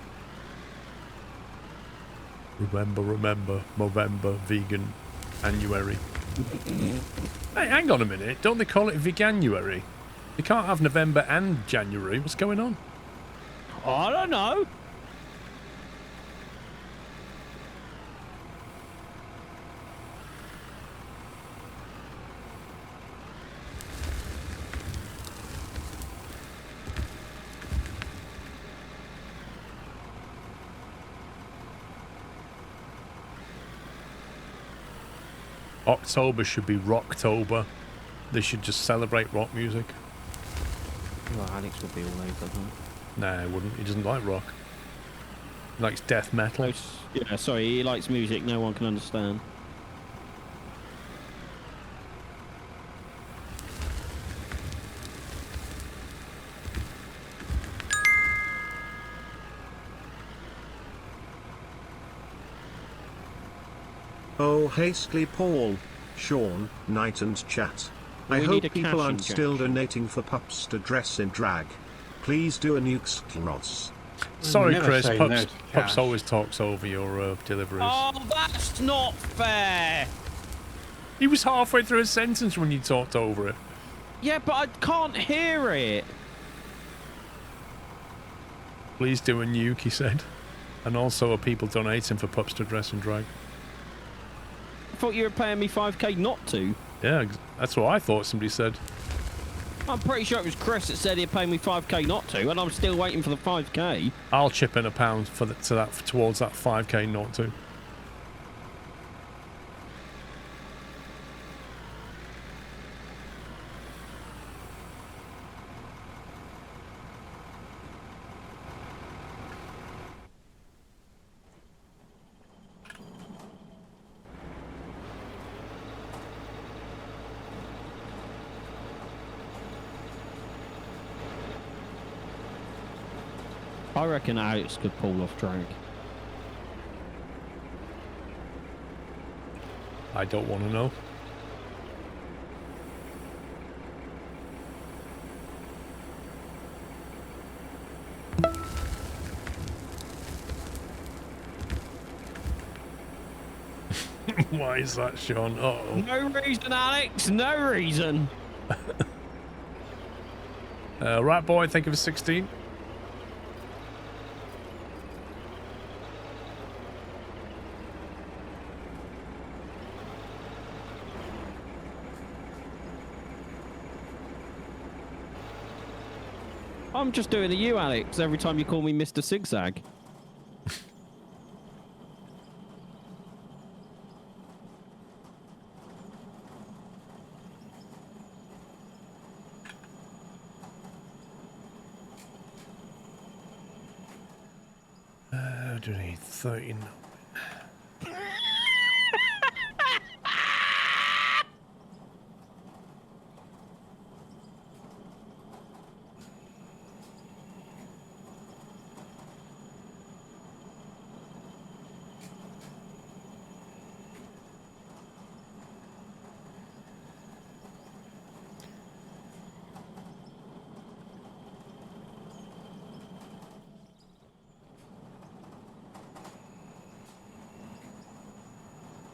Remember, Movember, vegan, Annuary. Hey, hang on a minute, don't they call it Veganuary? You can't have November and January. What's going on? I don't know. October should be Rocktober. They should just celebrate rock music. Well, Alex would be all over that. Nah, he wouldn't. He doesn't like rock. He likes death metal. Yeah, sorry, he likes music no one can understand. Oh, hastily Paul, Sean, Knight and chat. I We hope need a people cash aren't still injection. donating for pups to dress in drag. Please do a nuke scleros. Sorry, never Chris. say no Pups, to Pups cash. always talks over your deliveries. Oh, that's not fair. He was halfway through a sentence when you talked over it. Yeah, but I can't hear it. Please do a nuke, he said. And also are people donating for pups to dress in drag. I thought you were paying me 5k not to. Yeah, that's what I thought somebody said. I'm pretty sure it was Chris that said he'd pay me 5k not to, and I'm still waiting for the 5k. I'll chip in £1 for towards that 5k not to. I reckon Alex could pull off drag. I don't want to know. Why is that, Sean? Uh-oh. No reason, Alex. No reason. Right, boy, thank you for 16. I'm just doing the you, Alex, every time you call me Mr. Zigzag. Do you need 13?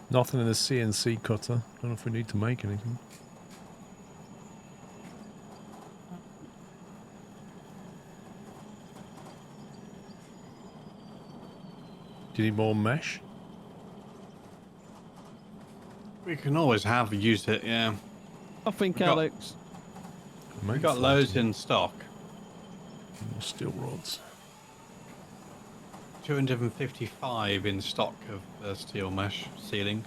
Nothing in the CNC cutter. Don't know if we need to make anything. Do you need more mesh? We can always have used it, yeah. I think, We got- Alex. We got loads in stock. More steel rods. 255 in stock of steel mesh ceiling.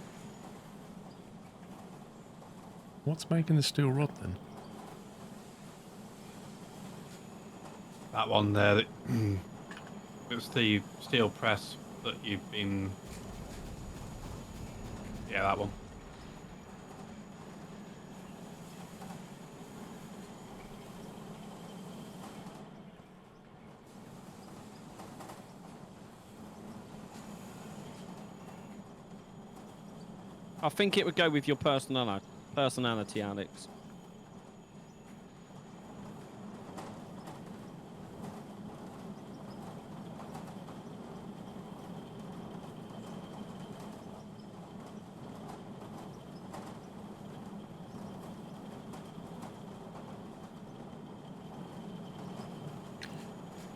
What's making the steel rod then? That one there, it's the steel press that you've been... Yeah, that one. I think it would go with your personality, Alex.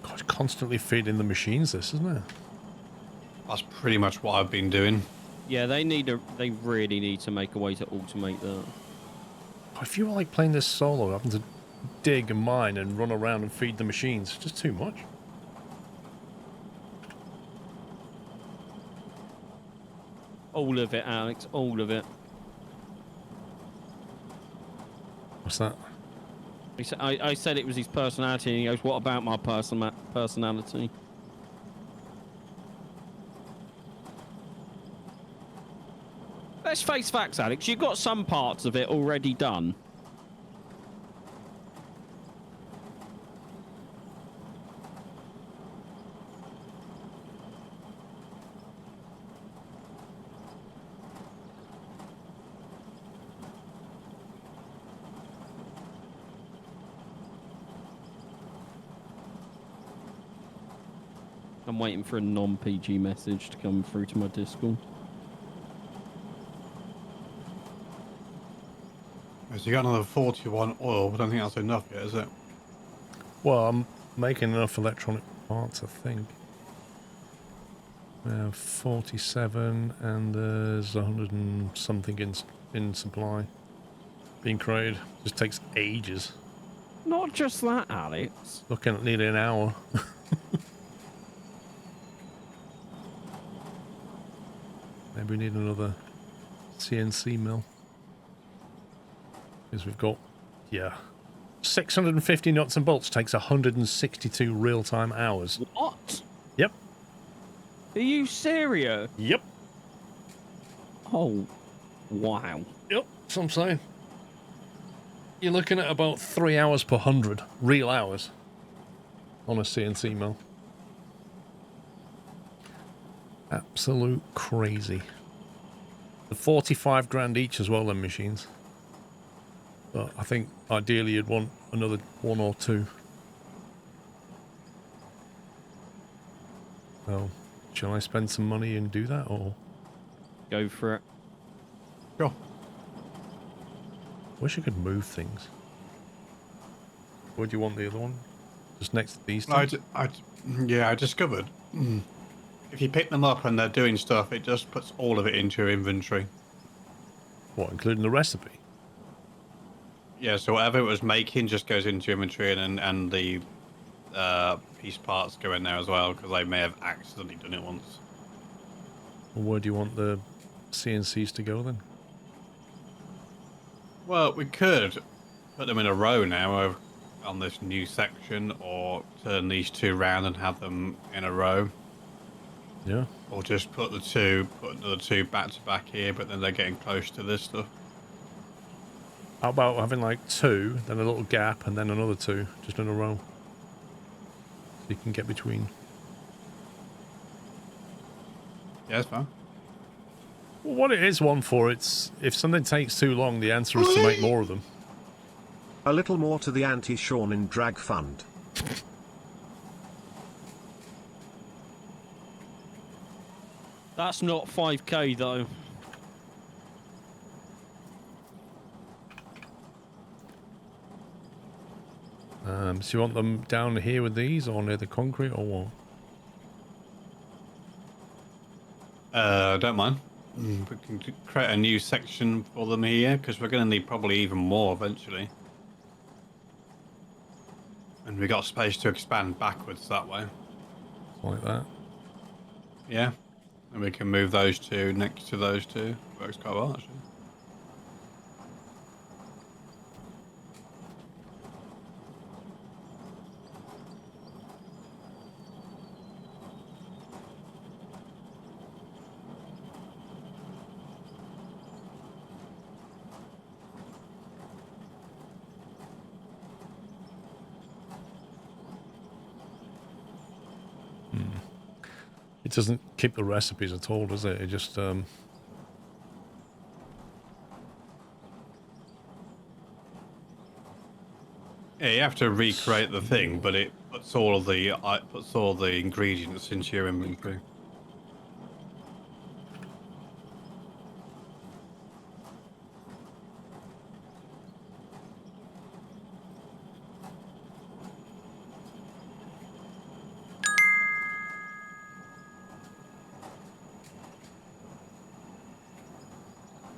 God, constantly feeding the machines this, isn't it? That's pretty much what I've been doing. Yeah, they really need to make a way to automate that. If you were like playing this solo, having to dig and mine and run around and feed the machines, it's just too much. All of it, Alex, all of it. What's that? I said it was his personality, and he goes, "What about my personality?" Let's face facts, Alex. You've got some parts of it already done. I'm waiting for a non-PG message to come through to my Discord. So you got another 41 oil, but I don't think that's enough yet, is it? Well, I'm making enough electronic parts, I think. 47, and there's 100 and something in supply being created. Just takes ages. Not just that, Alex. Looking at nearly an hour. Maybe we need another CNC mill. Because we've got, yeah, 650 nuts and bolts takes 162 real-time hours. What? Yep. Are you serious? Yep. Oh, wow. Yep, that's what I'm saying. You're looking at about 3 hours per 100 real hours on a CNC mill. Absolute crazy. The 45 grand each as well, them machines. But I think ideally you'd want another one or two. Well, shall I spend some money and do that, or? Go for it. Sure. Wish I could move things. Where do you want the other one? Just next to these two? Yeah, I discovered if you pick them up and they're doing stuff, it just puts all of it into your inventory. What, including the recipe? Yeah, so whatever it was making just goes into your inventory, and the piece parts go in there as well, because I may have accidentally done it once. Well, where do you want the CNCs to go then? Well, we could put them in a row now on this new section, or turn these two round and have them in a row. Yeah. Or just put another two back to back here, but then they're getting close to this stuff. How about having like two, then a little gap, and then another two, just in a row? So you can get between. Yeah, that's fine. Well, what it is one for, it's if something takes too long, the answer is to make more of them. A little more to the anti-Sean in drag fund. That's not 5k though. So you want them down here with these or near the concrete or what? Don't mind. We can create a new section for them here because we're going to need probably even more eventually. And we got space to expand backwards that way. Like that. Yeah. And we can move those two next to those two. Works quite well, actually. It doesn't keep the recipes at all, does it? It just Yeah, you have to recreate the thing, but it puts all the ingredients into your inventory.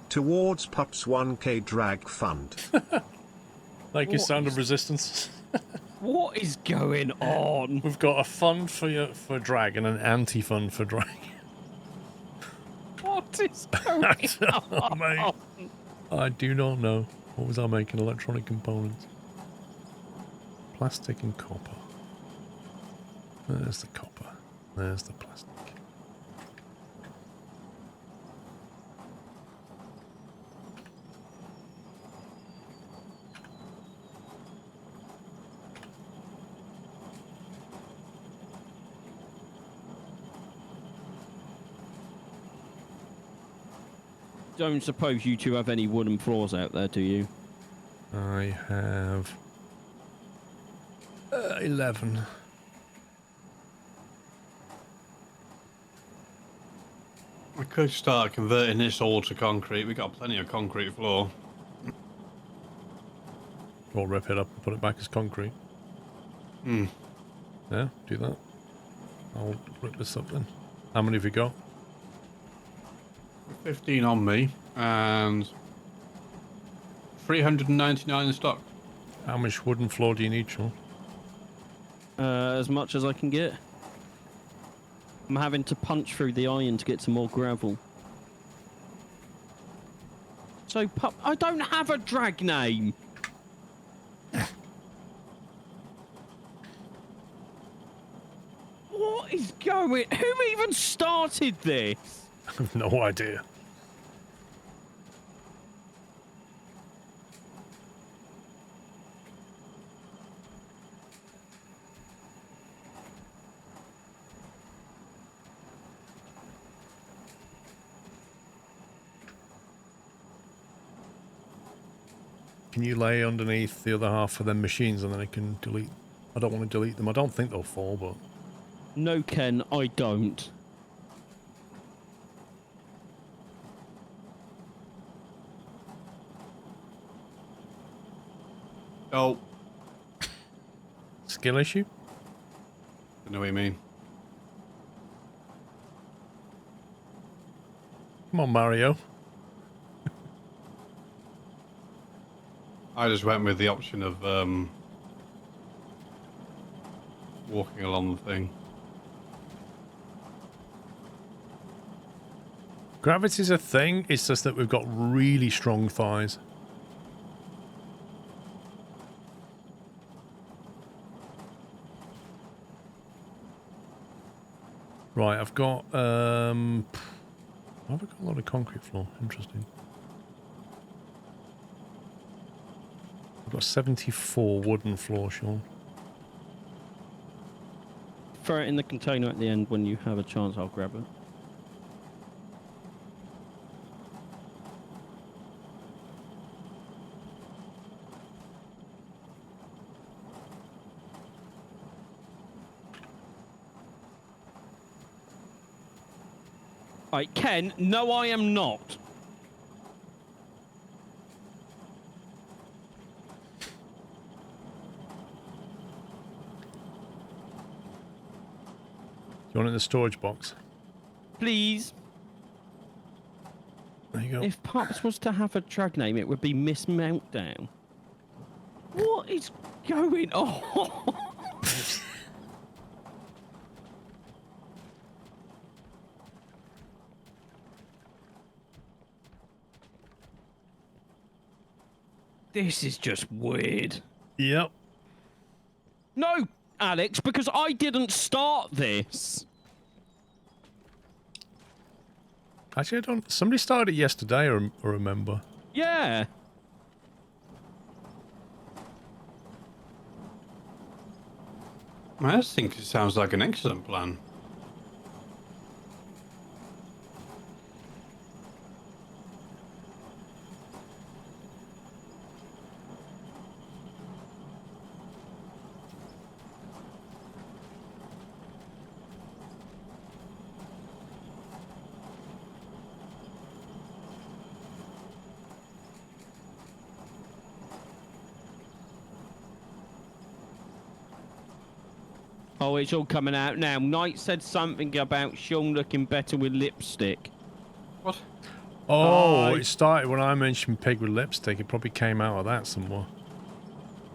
Towards Pup's 1k drag fund. like your What sound is- of resistance. What is going on? We've got a fund for drag and an anti-fund for drag. What is going I don't know, on? mate. I do not know. What was I making? Electronic components. Plastic and copper. There's the copper. There's the plastic. Don't suppose you two have any wooden floors out there, do you? I have 11. We could start converting this all to concrete. We got plenty of concrete floor. Or rip it up and put it back as concrete. Hmm. Yeah, do that. I'll rip this up then. How many have you got? 15 on me and 399 in stock. How much wooden floor do you need, Sean? As much as I can get. I'm having to punch through the iron to get some more gravel. So, Pup, I don't have a drag name. What is going? Who even started this? I have no idea. Can you lay underneath the other half of them machines and then I can delete? I don't want to delete them. I don't think they'll fall, but No, Ken, I don't. Oh, skill issue? I know what you mean. Come on, Mario. I just went with the option of walking along the thing. Gravity's a thing. It's just that we've got really strong thighs. Right, I've got I've got a lot of concrete floor. Interesting. I've got 74 wooden floor, Sean. Throw it in the container at the end when you have a chance. I'll grab it. Right, Ken, no, I am not. You want it in the storage box? Please. There you go. If Pups was to have a drag name, it would be Miss Meltdown. What is going on? This is just weird. Yep. No, Alex, because I didn't start this. Actually, I don't. Somebody started it yesterday, I remember. Yeah. I just think it sounds like an excellent plan. Oh, it's all coming out now. Knight said something about Sean looking better with lipstick. What? Oh, it started when I mentioned pig with lipstick. It probably came out of that somewhere.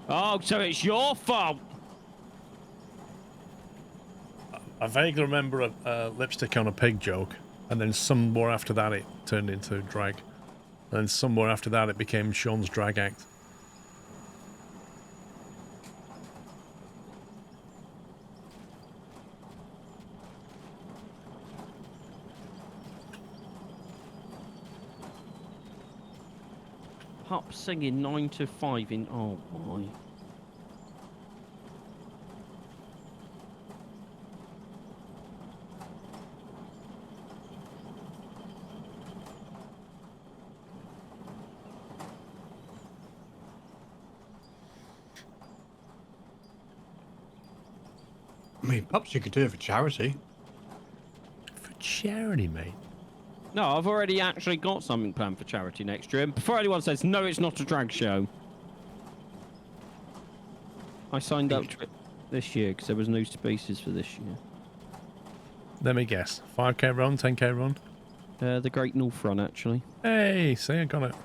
Oh, so it's your fault. I vaguely remember a lipstick on a pig joke, and then somewhere after that it turned into drag. And then somewhere after that it became Sean's drag act. Pup singing 9 to 5 in... Oh, my. I mean, perhaps you could do it for charity. For charity, mate. No, I've already actually got something planned for charity next year. And before anyone says, no, it's not a drag show. I signed up to it this year because there was no spaces for this year. Let me guess. 5k run, 10k run? The Great North Run, actually. Hey, see, I got it.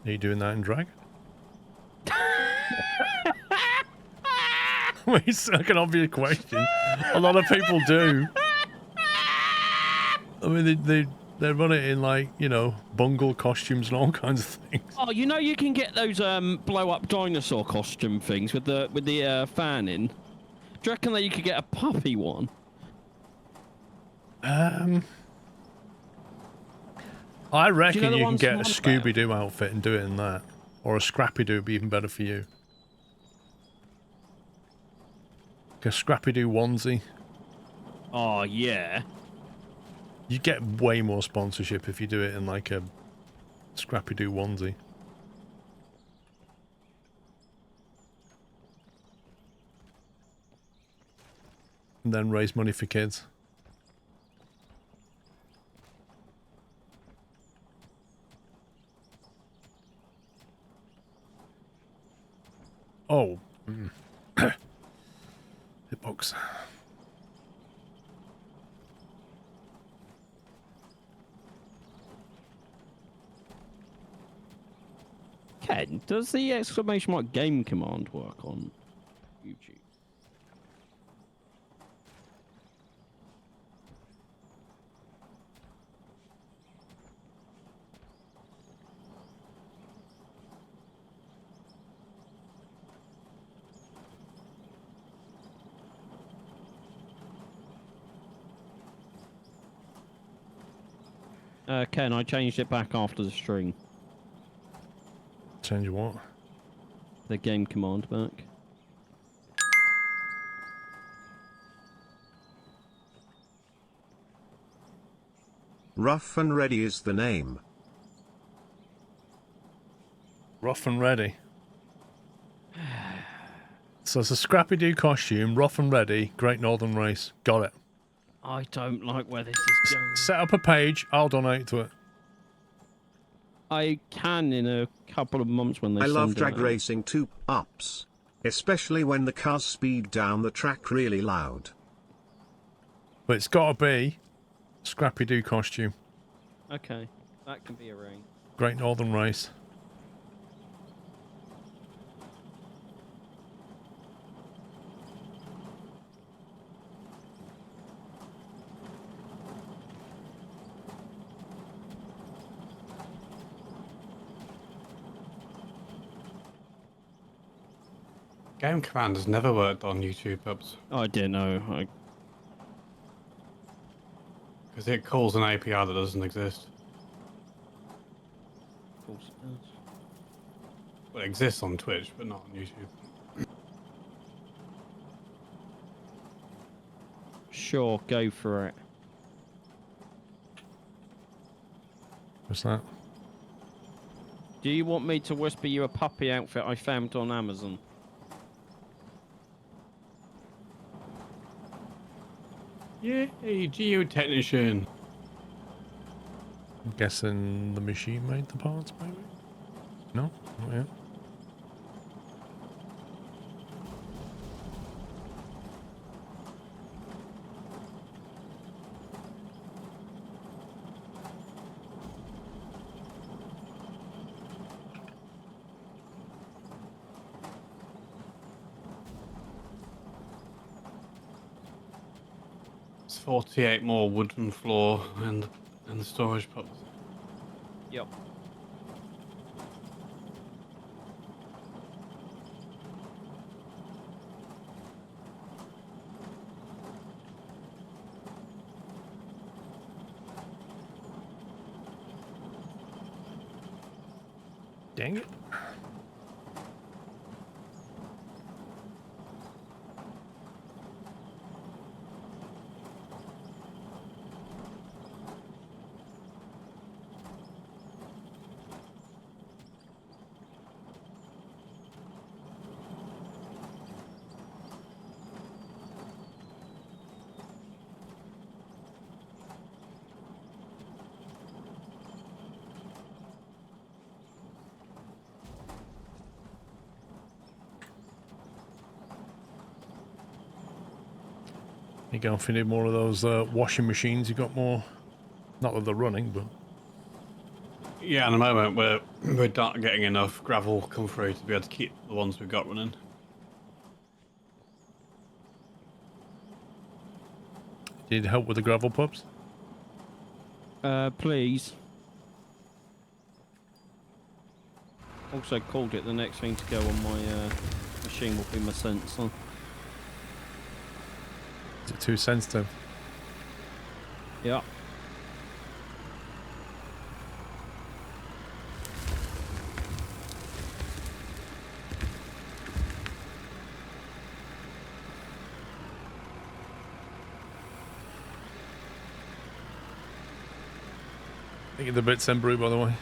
Are you doing that in drag? It's like an obvious question. A lot of people do. I mean, they run it in, like, you know, bungle costumes and all kinds of things. Oh, you know you can get those blow-up dinosaur costume things with the fan in. Do you reckon that you could get a puppy one? I reckon the you can ones get a I'm on about? Scooby-Doo outfit and do it in that. Or a Scrappy-Doo would be even better for you. Like a Scrappy-Doo onesie. Oh, yeah. You get way more sponsorship if you do it in like a Scrappy-Doo onesie. And then raise money for kids. Oh. Hitbox. Ken, does the exclamation mark game command work on YouTube? Ken, I changed it back after the stream. Change what? The game command back. Rough and Ready is the name. Rough and Ready. So it's a Scrappy-Doo costume, rough and ready, Great Northern Race. Got it. I don't like where this is going. Set up a page, I'll donate to it. I can in a couple of months when they I send love it drag out. racing 2 ups. especially when the cars speed down the track really loud. But it's got to be Scrappy Doo costume. Okay, that can be arranged. Great Northern Race. Game Command has never worked on YouTube pubs I didn't know. because it calls an API that doesn't exist. Of course it does. Well, it exists on Twitch, but not on YouTube. Sure, go for it. What's that? Do you want me to whisper you a puppy outfit I found on Amazon? Yay, geotechnician. I'm guessing the machine made the parts, maybe? No? Not yet. It's 48 more wooden floor and the storage pubs. Yep. Dang it. You go if you need more of those washing machines, you got more. Not that they're running, but Yeah, in the moment we're not getting enough gravel come through to be able to keep the ones we've got running. need help with the gravel pubs? Please. Also called it the next thing to go on my machine will be my sensor. Is it too sensitive? Yeah. Thinking the bits then brew, by the way.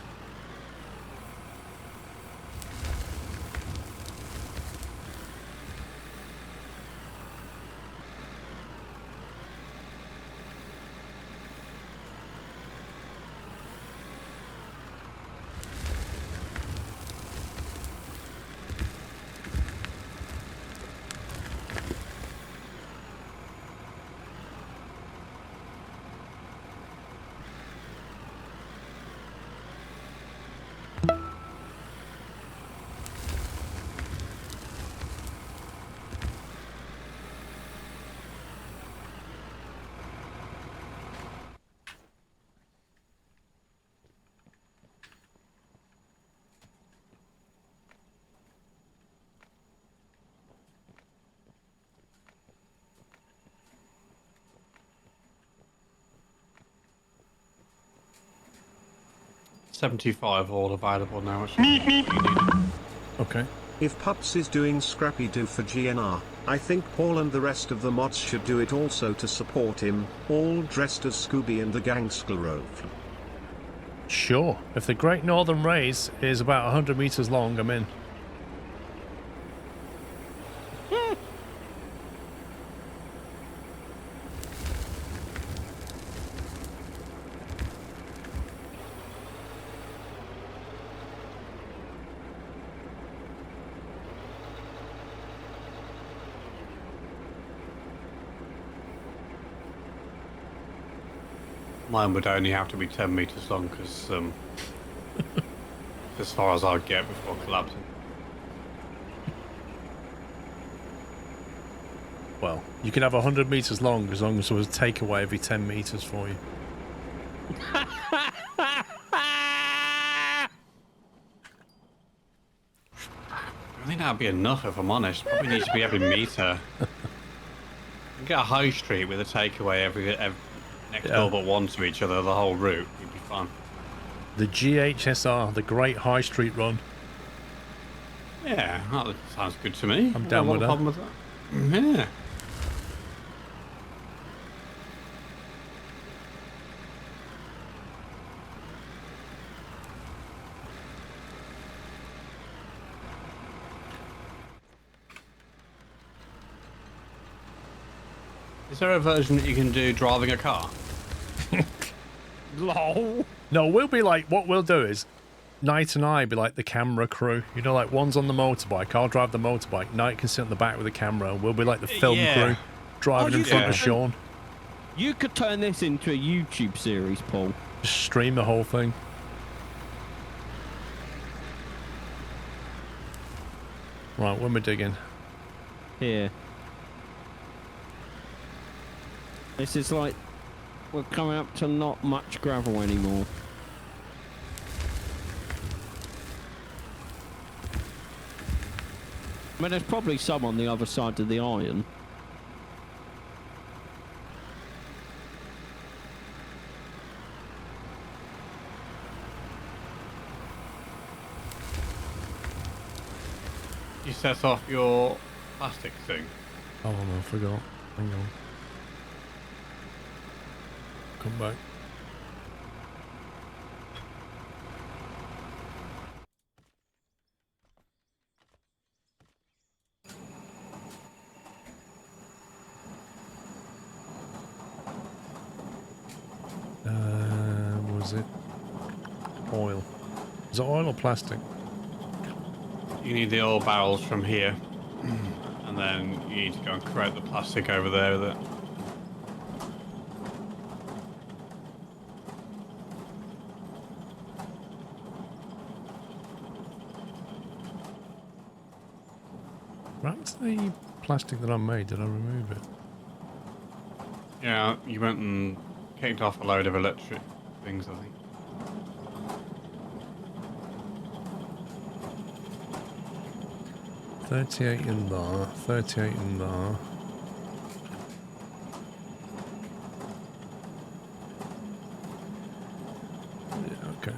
$75 all available now. Actually. Okay. If Pups is doing Scrappy Doo for GNR, I think Paul and the rest of the mods should do it also to support him, all dressed as Scooby and the gang SquirrelPlus. Sure. If the Great Northern Race is about 100 meters long, I'm in. Mine would only have to be 10 meters long because as far as I'd get before collapsing. Well, you could have 100 meters long as there was a takeaway every 10 meters for you. I think that'd be enough if I'm honest. Probably needs to be every meter. Get a high street with a takeaway every next door but one to each other, the whole route. You'd be fine. The GHSR, the Great High Street Run. Yeah, that sounds good to me. I'm down with that. Problem with that. Yeah. Is there a version that you can do driving a car? Lol. No, we'll be like, what we'll do is, Knight and I be like the camera crew. You know, like one's on the motorbike, I'll drive the motorbike, Knight can sit on the back with the camera, and we'll be like the film crew, driving in front of Sean. You could turn this into a YouTube series, Paul. Just stream the whole thing. Right, when we're digging. Here. This is like, we're coming up to not much gravel anymore. I mean, there's probably some on the other side of the iron. You set off your plastic thing. Oh no, I forgot. Hang on. Come back. Was it oil? Is it oil or plastic? You need the oil barrels from here, and then you need to go and create the plastic over there with it. Perhaps the plastic that I made, did I remove it? Yeah, you went and kicked off a load of electric things, I think. $38 in there, 38 in there. Yeah, okay.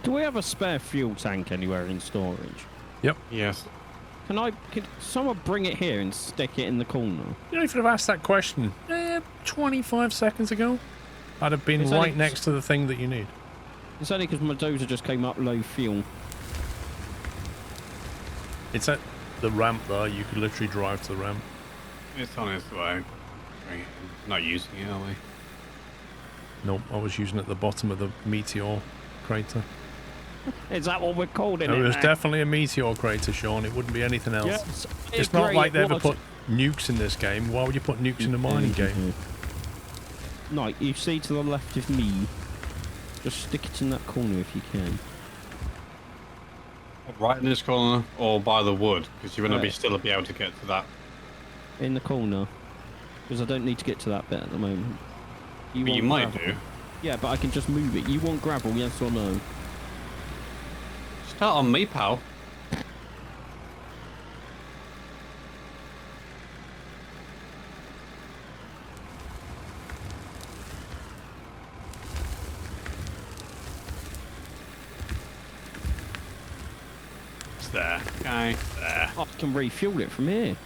Do we have a spare fuel tank anywhere in storage? Yep. Yes. Can someone bring it here and stick it in the corner? You know, if you'd have asked that question 25 seconds ago, I'd have been It's right only- next to the thing that you need. It's only because my dozer just came up low fuel. It's at the ramp there, you could literally drive to the ramp. It's on its way. We're not using it, are we? Nope, I was using it at the bottom of the meteor crater. Is that what we're calling No, it? it was now? definitely a meteor crater, Sean. It wouldn't be anything else. Yes, I It's not agree, like they it ever was. put nukes in this game. Why would you put nukes in a mining game? No, you see to the left of me. Just stick it in that corner if you can. Right in this corner, or by the wood, because you're going to Right. still be able to get to that. In the corner. Because I don't need to get to that bit at the moment. But you want might gravel? do. Yeah, but I can just move it. You want gravel, yes or no? Start on me, pal. It's there. Okay, there. I can refuel it from here.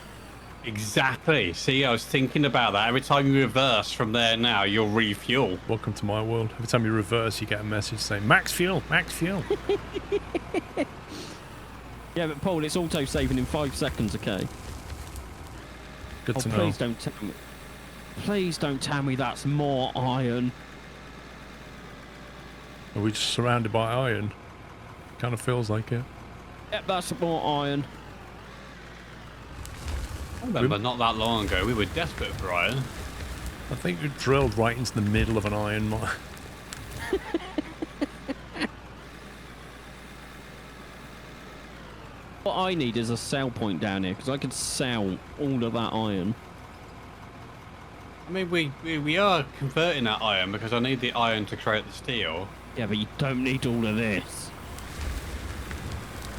Exactly. See, I was thinking about that. Every time you reverse from there now, you'll refuel. Welcome to my world. Every time you reverse, you get a message saying, max fuel, max fuel. Yeah, but Paul, it's auto-saving in 5 seconds, okay? Good to know. Please don't tell me. Please don't tell me that's more iron. Are we just surrounded by iron? Kind of feels like it. Yep, that's more iron. I remember not that long ago, we were desperate for iron. I think we drilled right into the middle of an iron mine. What I need is a sell point down here, because I could sell all of that iron. I mean, we are converting that iron because I need the iron to create the steel. Yeah, but you don't need all of this.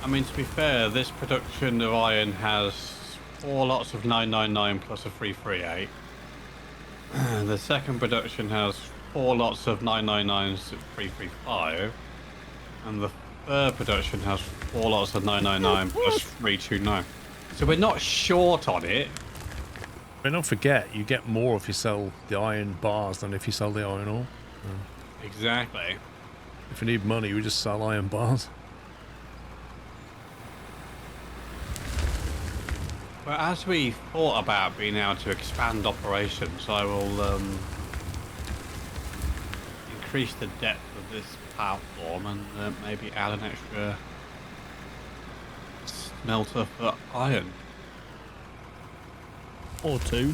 I mean, to be fair, this production of iron has 4 lots of 999 plus a 338. The second production has 4 lots of 999s at 335. And the third production has 4 lots of 999 plus 329. So we're not short on it. But don't forget, you get more if you sell the iron bars than if you sell the iron ore. Exactly. If you need money, you just sell iron bars. Well, as we thought about being able to expand operations, I will increase the depth of this platform and maybe add an extra smelter for iron. Or 2.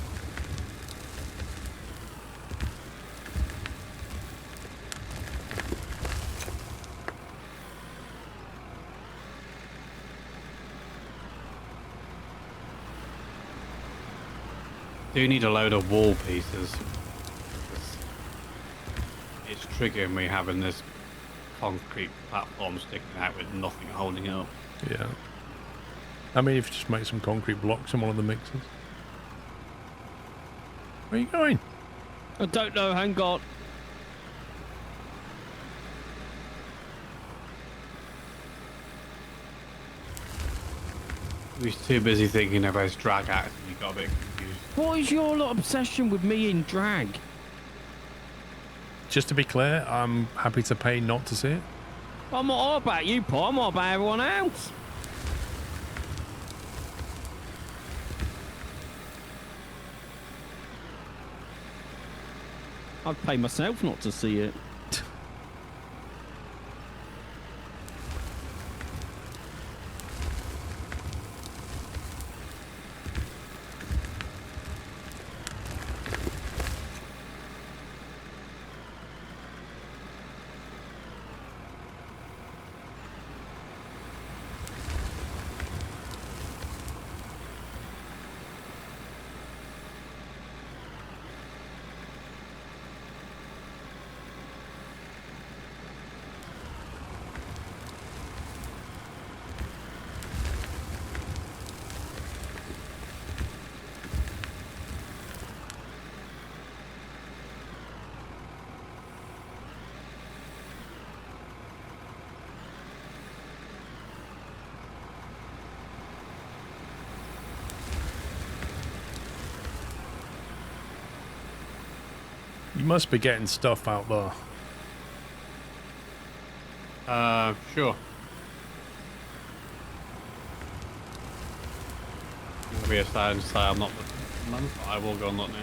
Do need a load of wall pieces. It's triggering me having this concrete platform sticking out with nothing holding it up. Yeah. I mean, if you just make some concrete blocks in one of the mixers. Where are you going? I don't know, hang on. He was too busy thinking about his drag axe and he got a bit confused. What is your lot obsession with me in drag? Just to be clear, I'm happy to pay not to see it. I'm not all about you, Paul. I'm all about everyone else. I'd pay myself not to see it. You must be getting stuff out there. Sure. Maybe a sign to say I'm not looking at the moment, but I will go and look now.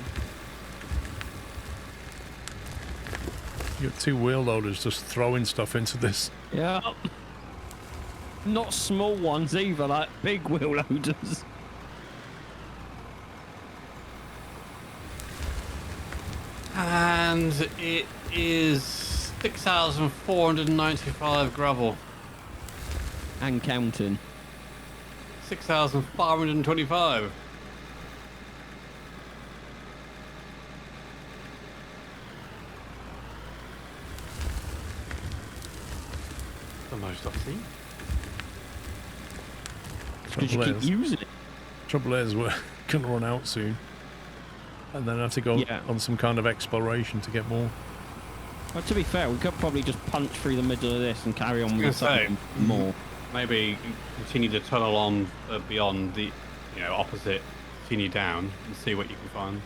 You got 2 wheel loaders just throwing stuff into this. Yeah. Not small ones either, like big wheel loaders. And it is 6,495 gravel. And counting. 6,525. The most I've seen. Because you keep using it. Trouble is, we're going to run out soon. And then have to go on some kind of exploration to get more. Well, to be fair, we could probably just punch through the middle of this and carry on with something more. Maybe continue the tunnel on beyond the, opposite continue down and see what you can find.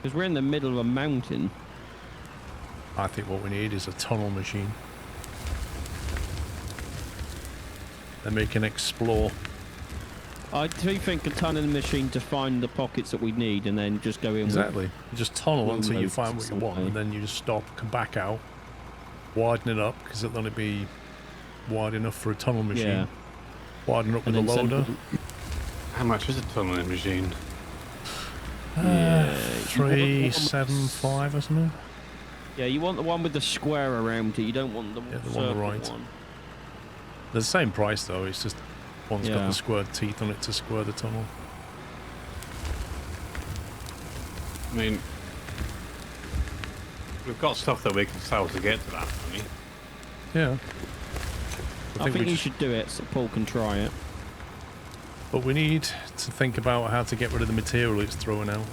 Because we're in the middle of a mountain. I think what we need is a tunnel machine. Then we can explore. I do think a tunneling machine to find the pockets that we need and then just go in. Exactly. You just tunnel One until you loads find what you want, somewhere. and then you just stop, come back out, widen it up, because it'll only be wide enough for a tunnel machine. Yeah. Widen up with And a then send loader. them- How much is a tunneling machine? Yeah. 375 or something. Yeah, you want the one with the square around it. You don't want the Yeah, the one on the circle right. one. They're the same price though. It's just one's got Yeah. the squared teeth on it to square the tunnel. I mean, we've got stuff that we can sell to get to that money. Yeah. I think we you just- should do it so Paul can try it. But we need to think about how to get rid of the material it's throwing out.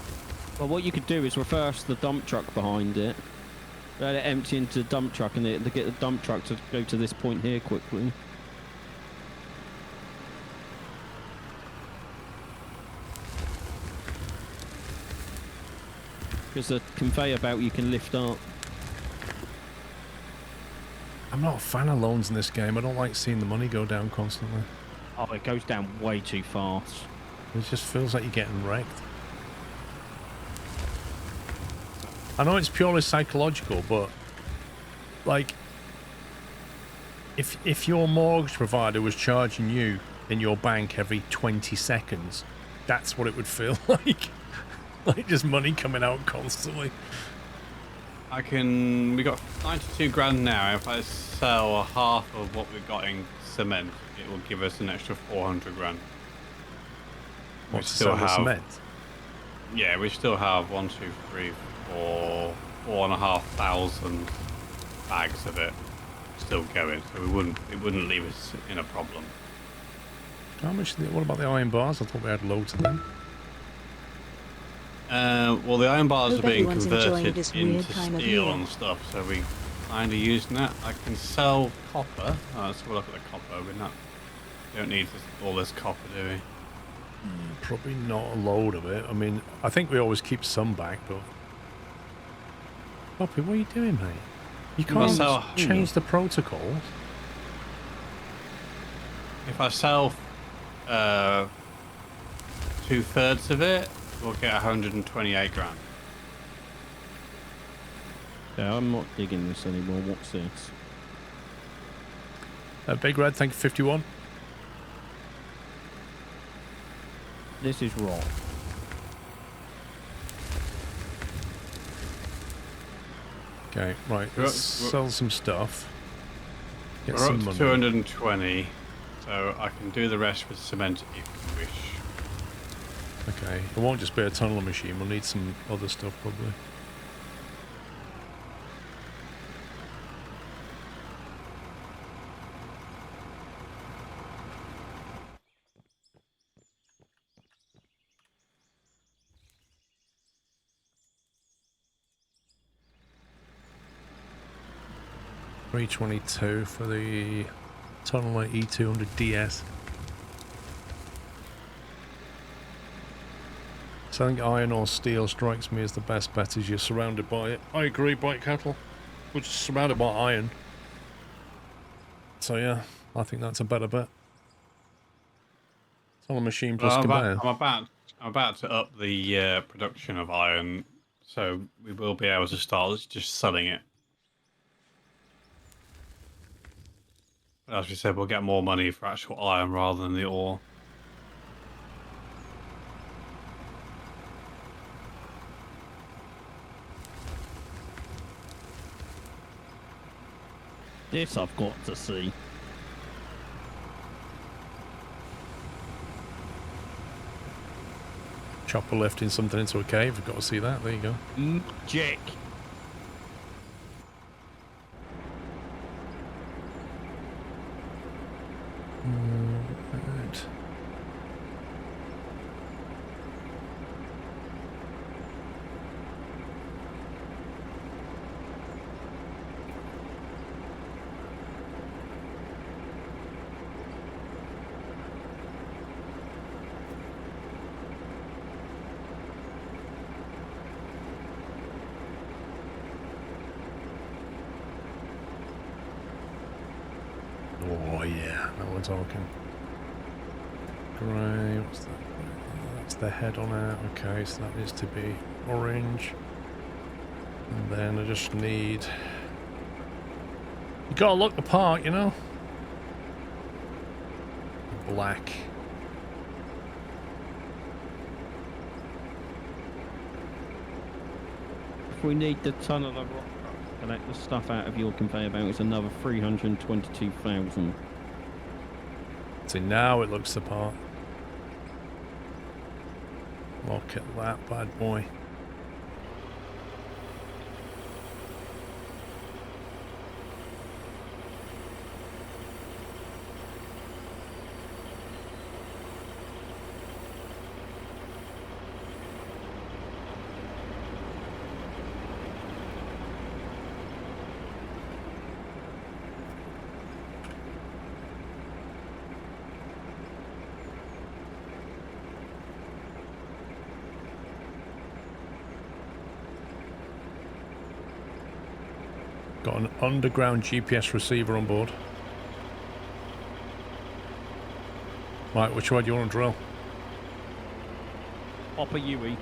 Well, what you could do is reverse the dump truck behind it. Let it empty into the dump truck and they get the dump truck to go to this point here quickly. Because the conveyor belt you can lift up. I'm not a fan of loans in this game. I don't like seeing the money go down constantly. Oh, it goes down way too fast. It just feels like you're getting wrecked. I know it's purely psychological, but like if your mortgage provider was charging you in your bank every 20 seconds, that's what it would feel like. Like just money coming out constantly. We got 92 grand now. If I sell half of what we got in cement, it will give us an extra 400 grand. What's still cement? Yeah, we still have 1, 2, 3, 4, 4,500 bags of it still going. So it wouldn't leave us in a problem. How much? What about the iron bars? I thought we had loads of them. Well, the iron bars Hope are being everyone's enjoying converted this weird into time of steel year. and stuff, so we kind of using that. I can sell copper. Oh, let's have a look at the copper. We don't need all this copper, do we? Probably not a load of it. I mean, I think we always keep some back, but... Poppy, what are you doing, mate? You can't sell- change the protocols. If I sell 2/3 of it, we'll get 128 grand. Yeah, I'm not digging this anymore. What's this? Big Red, thank you, 51. This is rock. Okay, right, let's sell some stuff. Get We're up some to money. 220, so I can do the rest with cement if you wish. Okay, it won't just be a tunneling machine. We'll need some other stuff, probably. $322 for the Tunneler E200 DS. So I think iron or steel strikes me as the best bet as you're surrounded by it. I agree, Bright Cattle. We're just surrounded by iron. So yeah, I think that's a better bet. Tunnel machine plus Well, conveyor. I'm about to up the production of iron, so we will be able to start just selling it. But as we said, we'll get more money for actual iron rather than the ore. This I've got to see. Chopper lifting something into a cave. We've got to see that. There you go. Magic. Right. we're talking. Grey, what's that? That's the head on it. Okay, so that needs to be orange. And then I just need... You gotta look the part, you know? Black. If we need the ton of the rock, collect the stuff out of your conveyor belt, it's another 322,000. See, now it looks the part. Look at that bad boy. Got an underground GPS receiver on board. Right, which way do you want to drill? Hopper Yui.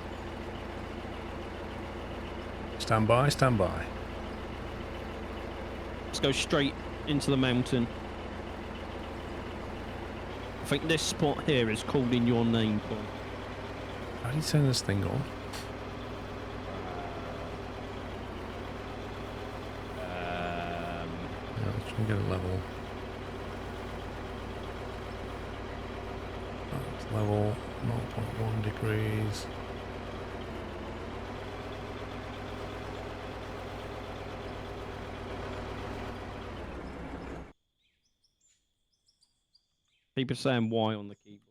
Stand by, stand by. Let's go straight into the mountain. I think this spot here is called in your name, Paul. How do you turn this thing on? Yeah, let's try and get a level. That's level 0.1 degrees. People saying Y on the keyboard.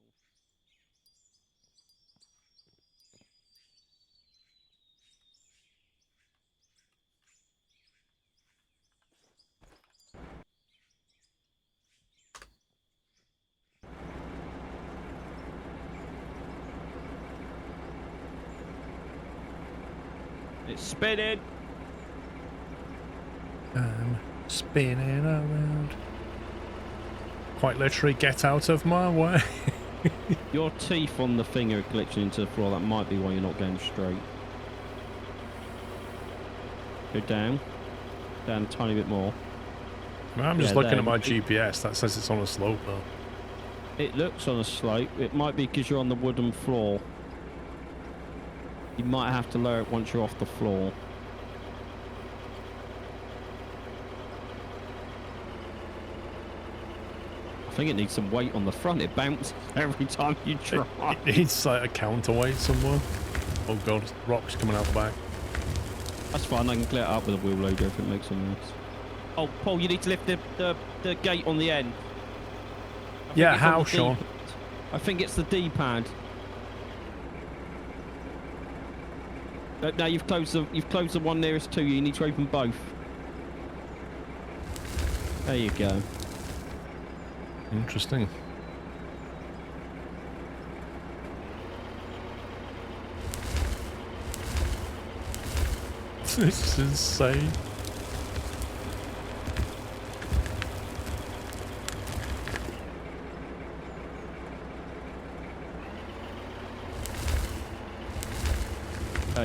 It's spinning. I'm spinning around. Quite literally, get out of my way. Your teeth on the thing are glitching into the floor. That might be why you're not going straight. Go down. Down a tiny bit more. I'm just Yeah, looking there. at my GPS. That says it's on a slope though. It looks on a slope. It might be because you're on the wooden floor. You might have to lower it once you're off the floor. I think it needs some weight on the front. It bounces every time you try. It needs like a counterweight somewhere. Oh god, rocks coming out the back. That's fine. I can clear it up with a wheel loader if it makes a mess. Oh, Paul, you need to lift the gate on the end. I think Yeah, it's on how, the Sean? D-pad. I think it's the D-pad. No, you've closed the one nearest to you. You need to open both. There you go. Interesting. This is insane.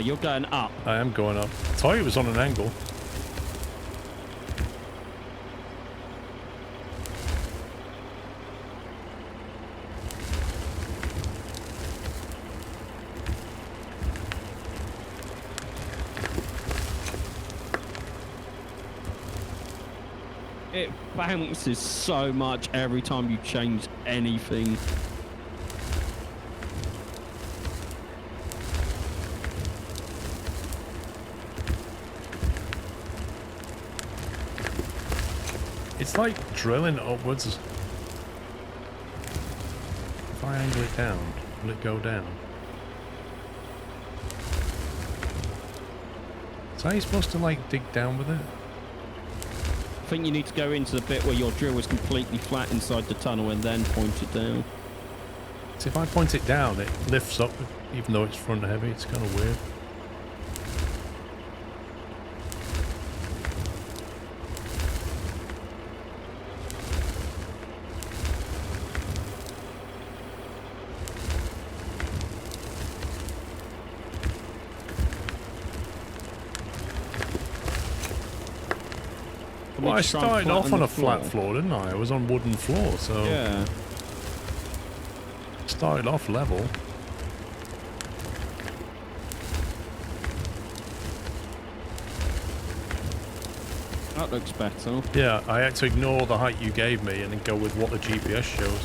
You're going up. I am going up. I thought it was on an angle. It bounces so much every time you change anything. It's like drilling upwards. If I angle it down, will it go down? So are you supposed to like dig down with it? I think you need to go into the bit where your drill is completely flat inside the tunnel and then point it down. So if I point it down, it lifts up, even though it's front heavy. It's kind of weird. Well, I to try and started off flatten on the a flat floor, didn't I? I was on wooden floor, so Yeah. started off level. That looks better. Yeah, I had to ignore the height you gave me and then go with what the GPS shows.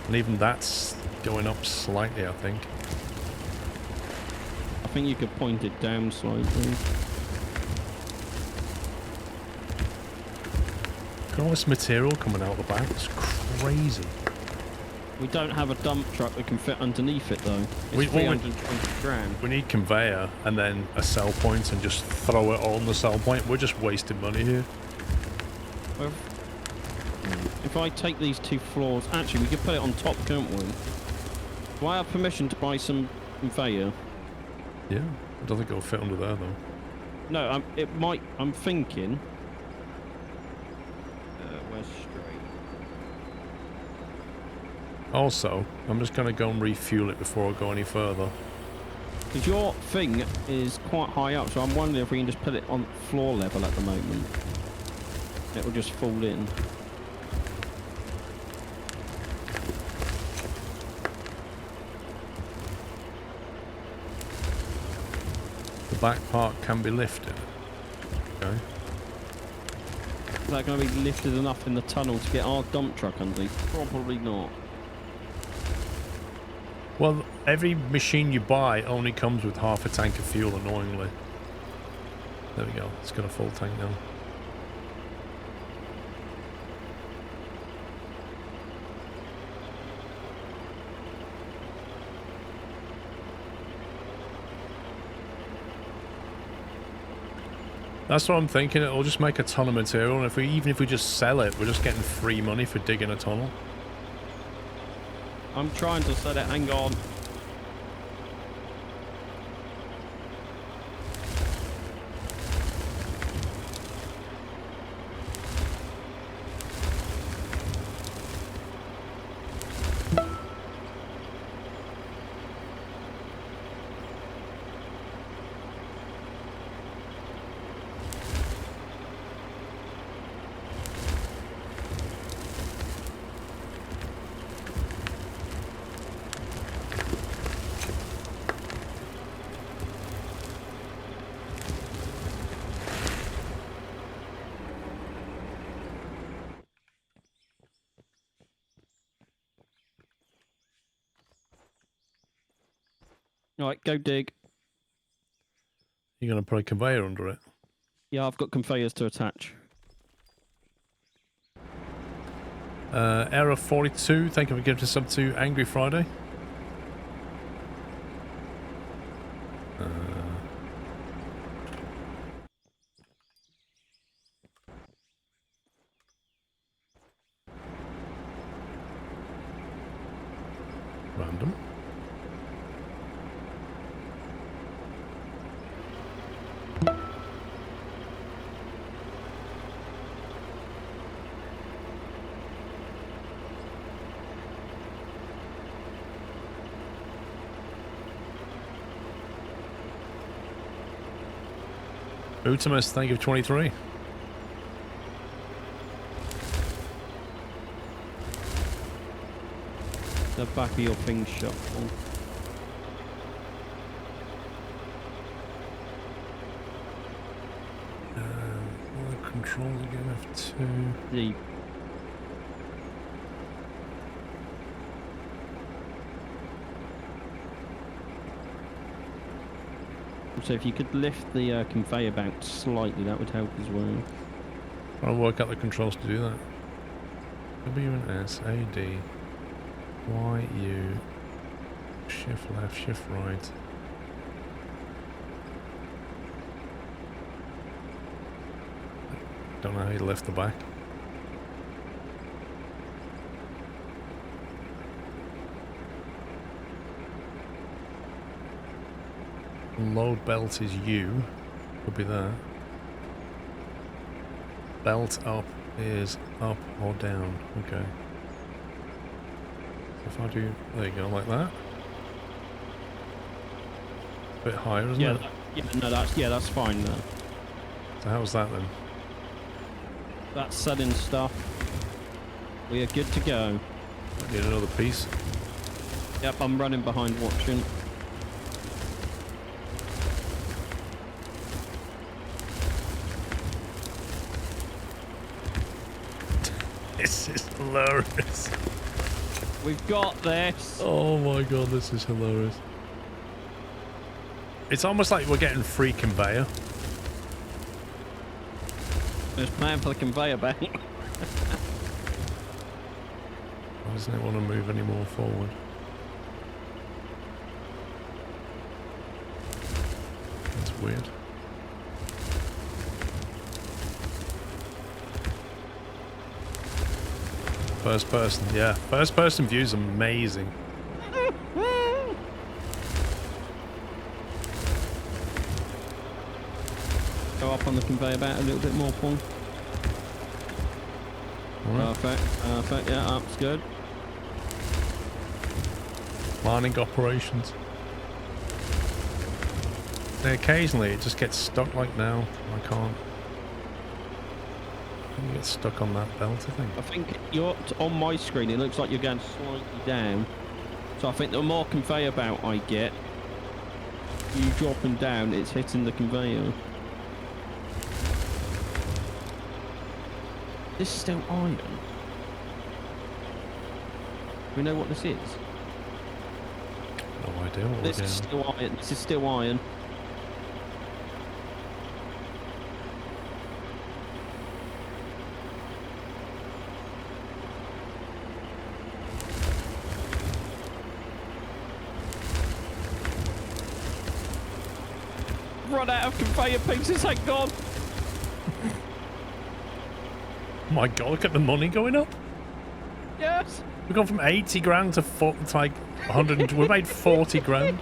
And even that's going up slightly, I think. I think you could point it down slightly. Look at all this material coming out the back. It's crazy. We don't have a dump truck that can fit underneath it though. It's We- what we- 320 grand. We need conveyor and then a sell point and just throw it all on the sell point. We're just wasting money here. Well, if I take these 2 floors, actually we could put it on top, can't we? Do I have permission to buy some conveyor? Yeah, I don't think it'll fit under there though. No, it might. I'm thinking. Where's straight? Also, I'm just going to go and refuel it before I go any further. Because your thing is quite high up, so I'm wondering if we can just put it on floor level at the moment. It will just fall in. The back part can be lifted. Okay. Is that going to be lifted enough in the tunnel to get our dump truck underneath? Probably not. Well, every machine you buy only comes with half a tank of fuel, annoyingly. There we go. It's got a full tank now. That's what I'm thinking. It'll just make a ton of material, and even if we just sell it, we're just getting free money for digging a tunnel. I'm trying to set it. Hang on. All right, go dig. You're going to put a conveyor under it. Yeah, I've got conveyors to attach. Error 42, thank you for giving us up to Angry Friday. Random. Utimus, thank you for 23. The back of your thing shut. All the controls again, F2. The So if you could lift the conveyor back slightly, that would help as well. I'll work out the controls to do that. W and S, A, D, Y, U, shift left, shift right. Don't know how you lift the back. Load belt is U. Could be that. Belt up is up or down. Okay. So if I do, there you go, like that. A bit higher, isn't it? Yeah, no, that's fine. So how's that then? That's selling stuff. We are good to go. I need another piece. Yep, I'm running behind watching. This is hilarious. We've got this. Oh my god, this is hilarious. It's almost like we're getting free conveyor. Just paying for the conveyor belt. Why doesn't it want to move any more forward? That's weird. First person, yeah. First person view is amazing. Go up on the conveyor belt a little bit more, Paul. Right. Perfect, yeah, that's good. Mining operations. Now, occasionally it just gets stuck like now. I can't. You get stuck on that belt, I think. I think you're on my screen. It looks like you're going slightly down. So I think the more conveyor belt I get, you dropping down, it's hitting the conveyor. This is still iron. We know what this is. No idea what This we're is doing. still iron. This is still iron. Run out of conveyor pieces, thank God. Oh my god, look at the money going up. Yes. We've gone from 80 grand to like 100. We made 40 grand.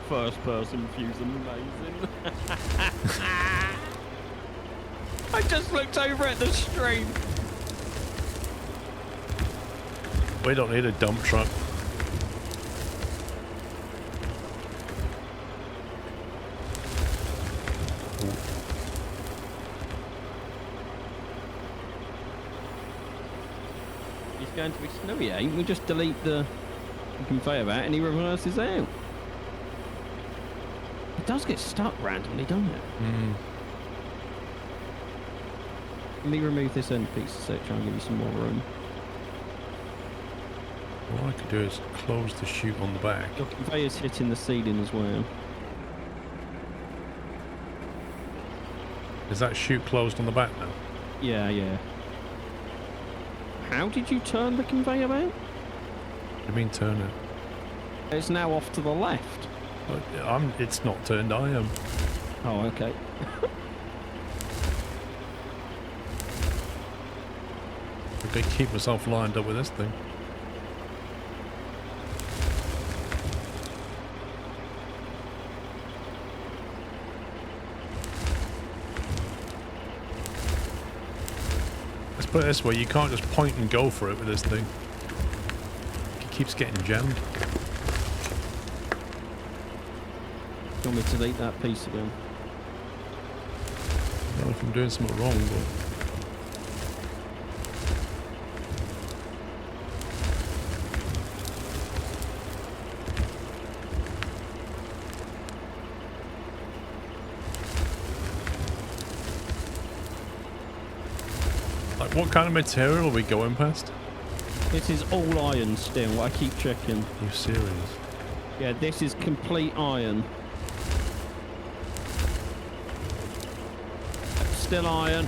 First person view's amazing. I just looked over at the stream. We don't need a dump truck. It's going to be snowy, ain't we? Just delete the conveyor belt and he reverses out. It does get stuck randomly, doesn't it? Mm. Let me remove this end piece so try and give you some more room. What I could do is close the chute on the back. Your conveyor's hitting the ceiling as well. Is that chute closed on the back now? Yeah, yeah. How did you turn the conveyor belt? What do you mean turn it? It's now off to the left. It's not turned, I am. Oh, okay. Okay, keep myself lined up with this thing. Let's put it this way, you can't just point and go for it with this thing. It keeps getting jammed. Do you want me to delete that piece again? I don't know if I'm doing something wrong, but... Like, what kind of material are we going past? This is all iron still. I keep checking. Are you serious? Yeah, this is complete iron. Still iron.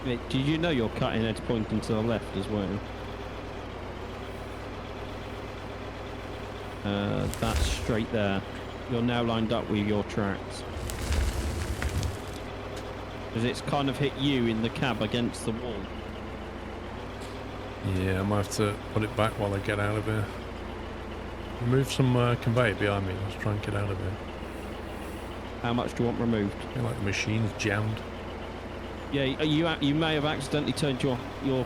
Wait, did you know your cutting edge pointing to the left as well? That's straight there. You're now lined up with your tracks. Because it's kind of hit you in the cab against the wall. Yeah, I might have to put it back while I get out of here. Remove some conveyor behind me. Let's try and get out of here. How much do you want removed? I feel like the machine's jammed. Yeah, you may have accidentally turned your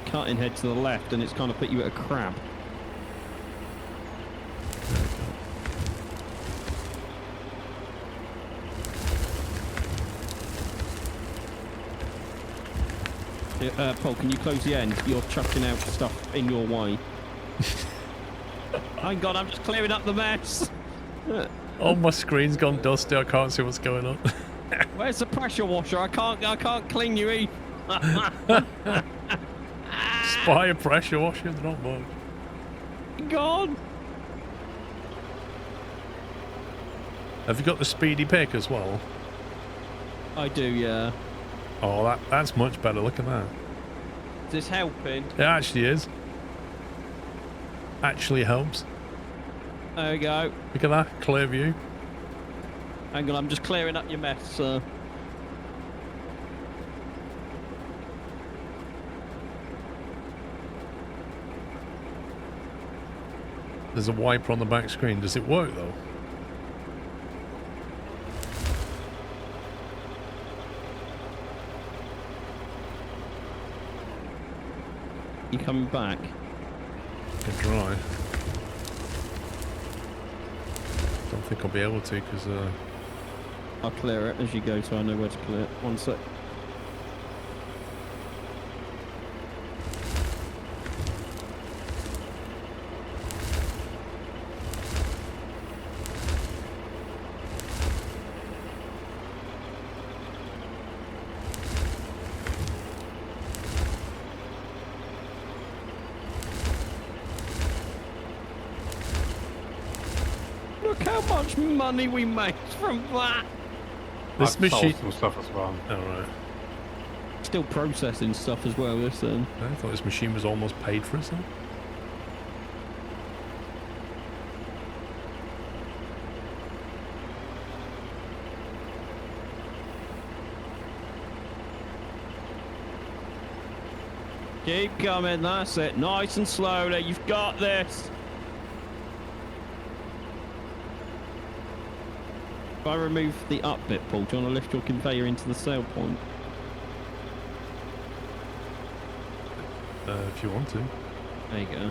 cutting head to the left, and it's kind of put you at a crab. Paul, can you close the end? You're chucking out stuff in your way. Hang on, I'm just clearing up the mess. Oh, my screen's gone dusty. I can't see what's going on. Where's the pressure washer? I can't clean you either. Spy a pressure washer, not much. God. Have you got the speedy pick as well? I do, yeah. Oh, that's much better. Look at that. Is this helping? It actually is. Actually helps. There we go. Look at that. Clear view. Hang on, I'm just clearing up your mess, sir. There's a wiper on the back screen. Does it work though? You coming back? Can try. Don't think I'll be able to because I'll clear it as you go, so I know where to clear it. One sec. Look how much money we make from that. this I've machine. sold some stuff as well. Oh, right. Still processing stuff as well, this then. I thought this machine was almost paid for itself. Keep coming, that's it. Nice and slowly, you've got this. If I remove the up bit, Paul, do you want to lift your conveyor into the sail point? If you want to. There you go.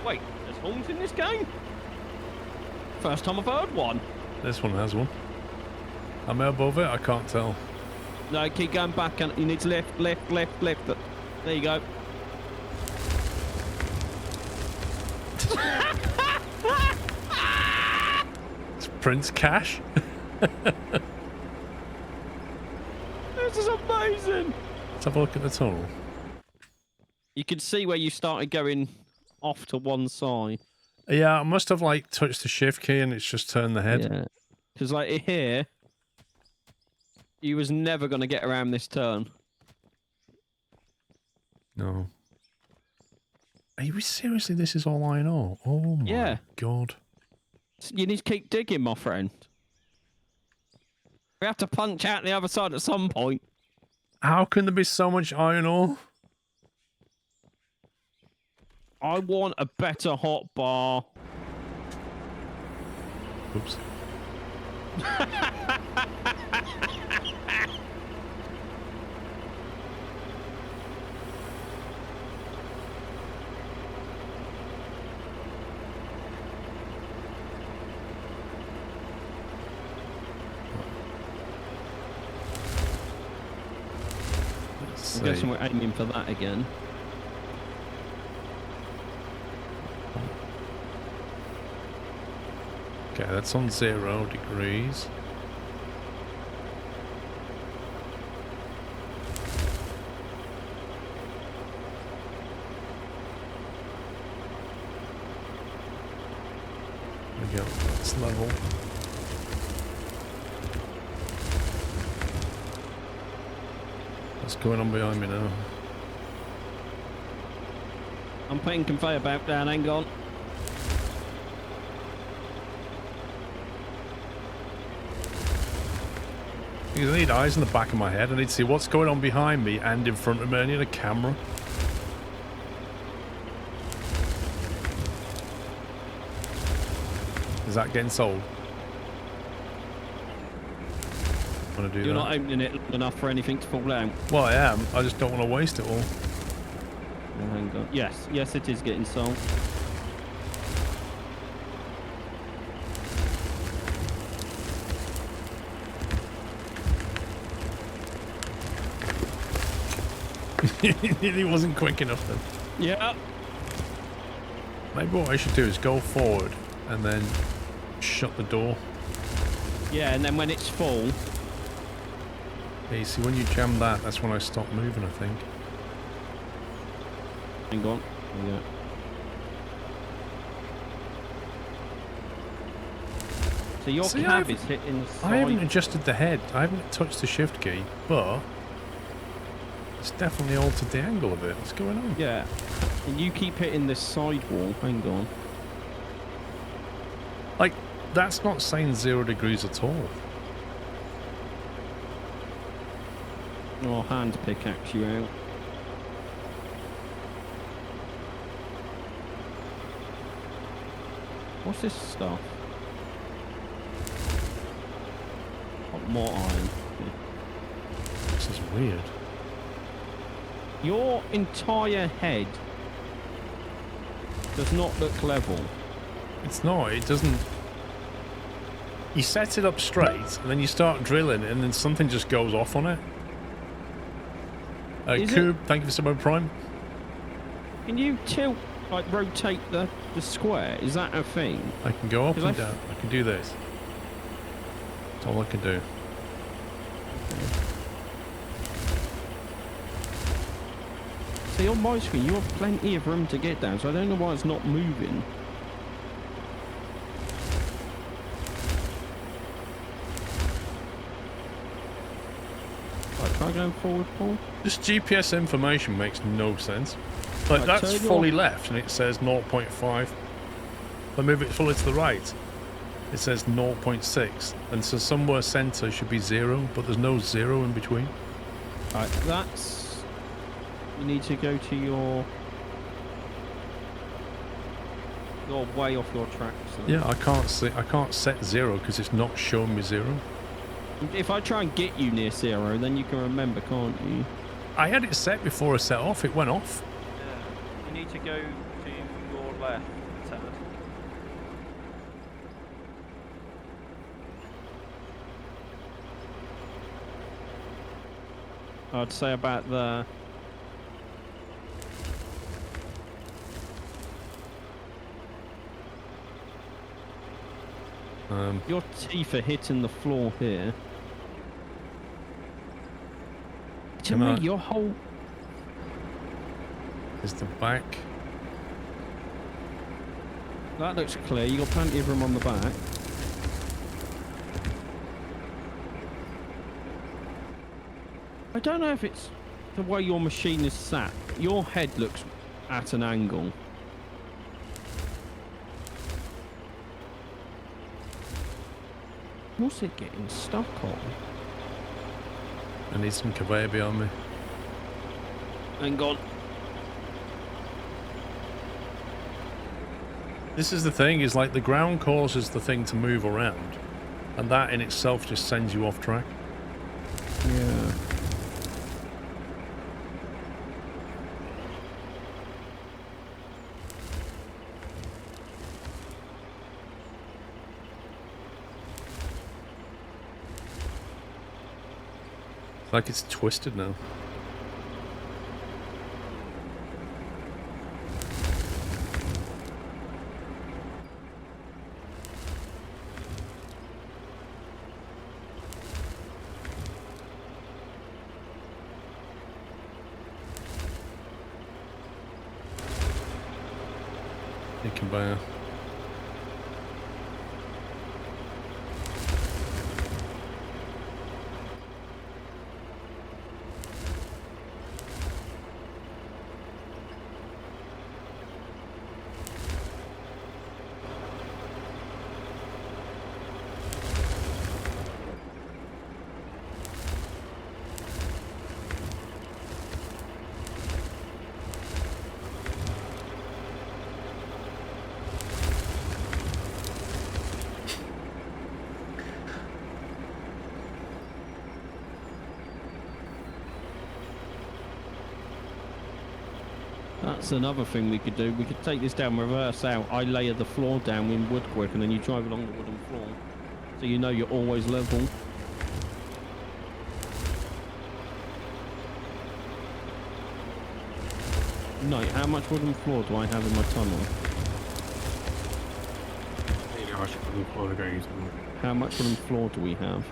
Wait, there's horns in this game? First time I've heard one. This one has one. Am I above it? I can't tell. No, keep going back, and you need to lift. There you go. It's Prince Cash. This is amazing. Let's have a look at the tunnel. You can see where you started going off to one side. Yeah, I must have like touched the shift key and it's just turned the head. Yeah. Because like here, you was never going to get around this turn. No. Are you seriously? This is all iron ore? Oh my Yeah. god. You need to keep digging, my friend. We have to punch out the other side at some point. How can there be so much iron ore? I want a better hot bar. Oops. I'm guessing we're aiming for that again. Okay, that's on 0 degrees. There we go, that's level. What's going on behind me now? I'm putting conveyor belt down, hang on. Because I need eyes in the back of my head. I need to see what's going on behind me and in front of me. I need a camera. Is that getting sold? Want to do You're that? not opening it enough for anything to fall out. Well, I am. I just don't want to waste it all. Oh, hang on. Yes, yes, it is getting sold. He wasn't quick enough then. Yeah. Maybe what I should do is go forward and then shut the door. Yeah, and then when it's full, Yeah, you see, when you jam that, that's when I stop moving, I think. hang on. Yeah. So your See, cab is hitting the I haven't side. adjusted the head. I haven't touched the shift key, but it's definitely altered the angle of it. What's going on? Yeah. And you keep hitting this sidewall. Hang on. Like, that's not saying 0 degrees at all. Oh, hand pickaxe you out. What's this stuff? Oh, more iron. This is weird. Your entire head does not look level. It's not. It doesn't. You set it up straight, and then you start drilling, and then something just goes off on it. Is Coob, thank you for subbing Prime. Can you tilt, like rotate the square? Is that a thing? I can go up 'Cause and down. I can do this. That's all I can do. See, on my screen, you have plenty of room to get down, so I don't know why it's not moving. Right, try going forward, Paul. This GPS information makes no sense. Like, Right, that's turn fully your- left, and it says 0.5. If I move it fully to the right, it says 0.6. And so somewhere center should be 0, but there's no 0 in between. Right, that's... You need to go to your... You're way off your tracks. Yeah, I can't set 0 because it's not showing me 0. If I try and get you near 0, then you can remember, can't you? I had it set before I set off. It went off. Yeah. You need to go to your left, Ted. I'd say about there. Your teeth are hitting the floor here. To Can me, I- your whole... Is the back. That looks clear. You got plenty of room on the back. I don't know if it's the way your machine is sat. Your head looks at an angle. What's it getting stuck on? I need some conveyor behind me. Hang on. This is the thing, is like the ground causes the thing to move around, and that in itself just sends you off track. Yeah. It's like it's twisted now. The conveyor. That's another thing we could do. We could take this down, reverse out. I layer the floor down in wood quick, and then you drive along the wooden floor, so you know you're always level. Knight, how much wooden floor do I have in my tunnel? How much wooden floor do we have?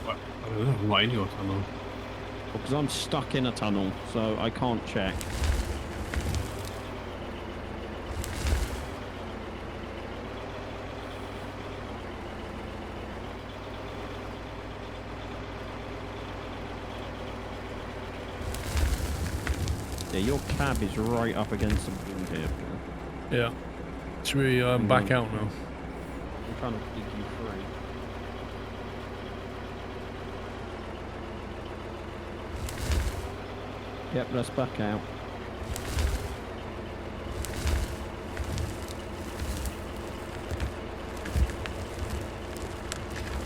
What? I don't know. What in your tunnel? Because I'm stuck in a tunnel, so I can't check. Yeah, your cab is right up against the wall here. Yeah. Should we back out now? I'm trying to dig you free. Yep, let's back out.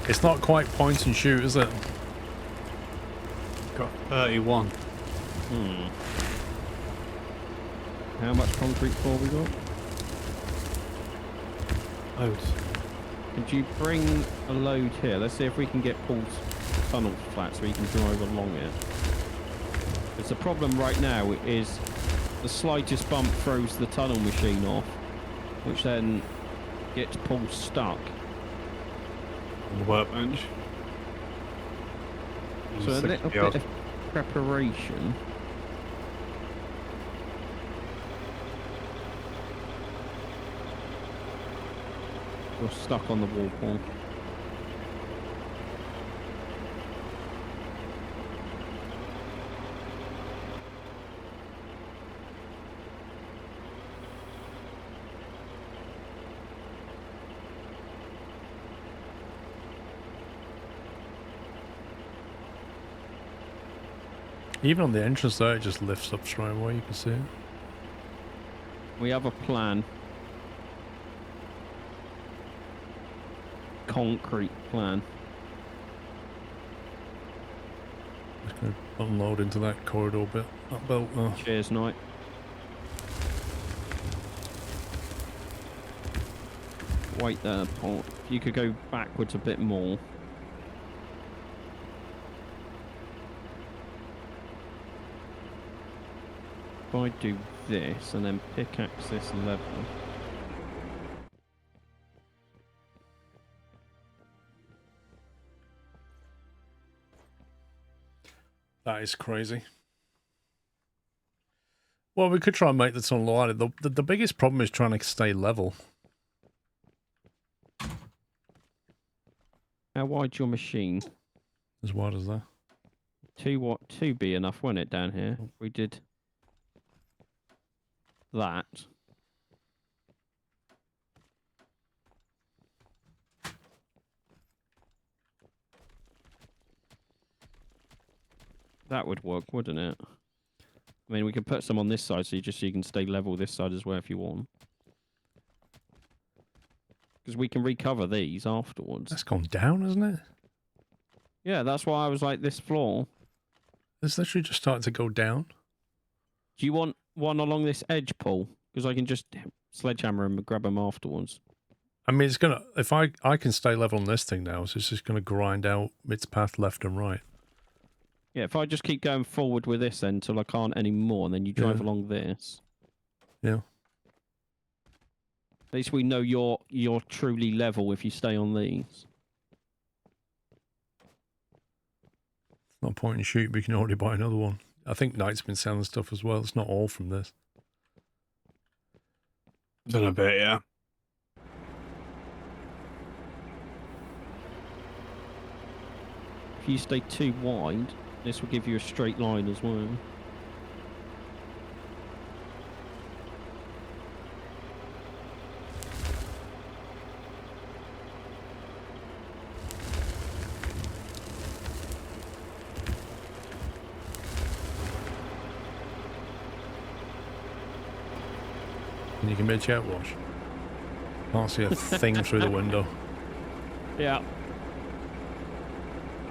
It's not quite point and shoot, is it? Got 31. How much concrete floor we got? Loads. Could you bring a load here? Let's see if we can get Paul's tunnel flat so we can drive along it. Because the problem right now is the slightest bump throws the tunnel machine off, which then gets Paul stuck. On the workbench. So a little bit of preparation. You're stuck on the wall, Paul. Even on the entrance there, it just lifts up straight away, you can see it. We have a plan. Concrete plan. Just going to unload into that corridor bit, that belt there. Cheers, Knight. Wait there, Paul. If you could go backwards a bit more. If I do this and then pickaxe this level. That is crazy. Well, we could try and make the tunnel wider. The biggest problem is trying to stay level. How wide's your machine? As wide as that. 2 be enough, won't it, down here? We did that. That would work, wouldn't it? I mean, we could put some on this side so you can stay level this side as well if you want. Because we can recover these afterwards. That's gone down, hasn't it? Yeah, that's why I was like, this floor. It's literally just starting to go down. Do you want one along this edge, Paul? Because I can just sledgehammer them and grab them afterwards. I mean, it's gonna. If I can stay level on this thing now, so it's just gonna grind out its path left and right. Yeah, if I just keep going forward with this then until I can't anymore, and then you drive along this. Yeah. At least we know you're truly level if you stay on these. It's not point and shoot, but you can already buy another one. I think Knight's been selling stuff as well. It's not all from this. Done a bit, yeah. If you stay too wide, this will give you a straight line as well. And you can make out wash. Can't see a thing through the window. Yeah.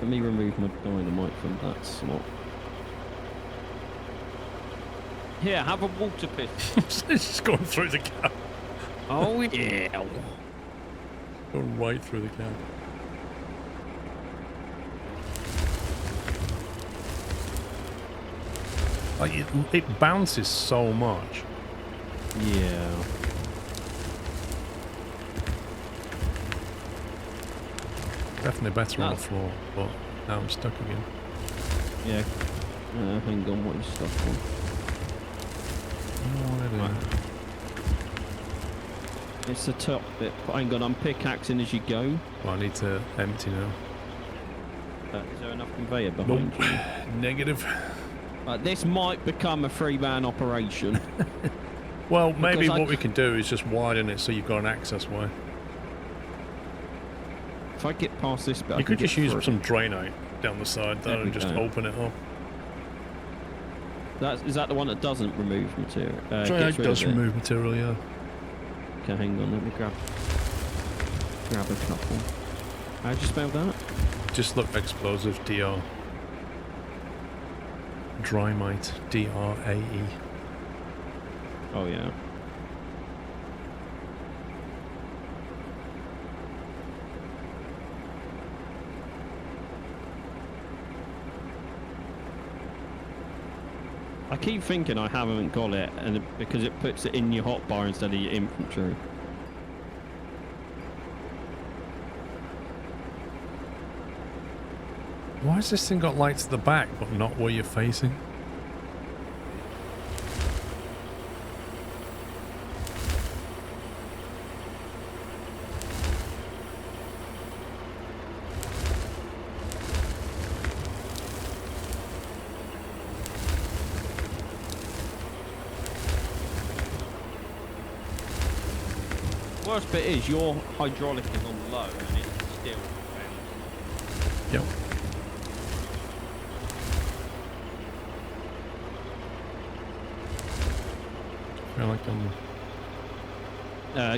Let me remove my dynamite from that slot. Here, have a water piss. It's just going through the cab. Oh, yeah. Going right through the cab. Like it bounces so much. Yeah. Definitely better on the floor, but now I'm stuck again. Yeah. Hang on, what is stuff on? It's the top bit. Hang on, I'm pickaxing as you go. Well, I need to empty now. Is there enough conveyor behind you? Negative. This might become a three-man operation. Well, maybe what we can do is just widen it so you've got an access way. If I get past this bit, You could just use some drainite down the side there and just go. open it up. Is that the one that doesn't remove material? Drainite does remove material, yeah. Okay, hang on, let me grab a couple. How'd you spell that? Just look explosive, DR. Drymite, D-R-A-E. Oh, yeah. I keep thinking I haven't got it, and because it puts it in your hotbar instead of your infantry. Why has this thing got lights at the back, but not where you're facing? Worst bit is your hydraulic is on low and it's still bouncing. Yep. I feel like I'm...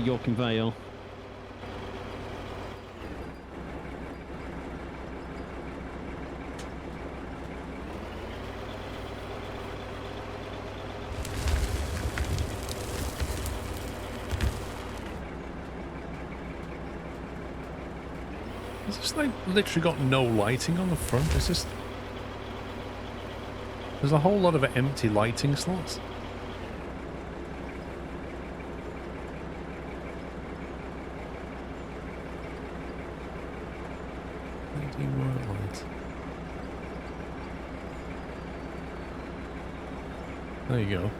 Your conveyor. Is this like literally got no lighting on the front? Is this... There's a whole lot of empty lighting slots. LED work light. There you go.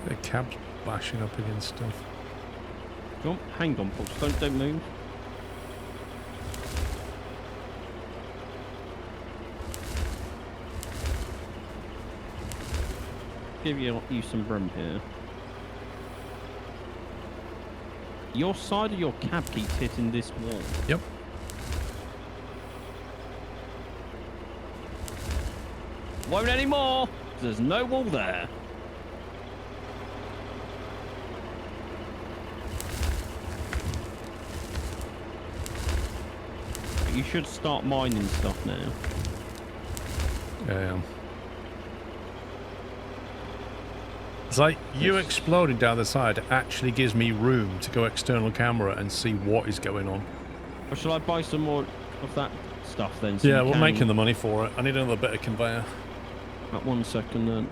The cab's bashing up against stuff. Hang on, Paul. Don't move. Give you some room here. Your side of your cab keeps hitting this wall. Yep. Won't anymore. There's no wall there. You should start mining stuff now. Yeah. It's like you exploding down the side actually gives me room to go external camera and see what is going on. Or shall I buy some more of that stuff then? So Yeah, we're making the money for it. I need another bit of conveyor. At 1 second then.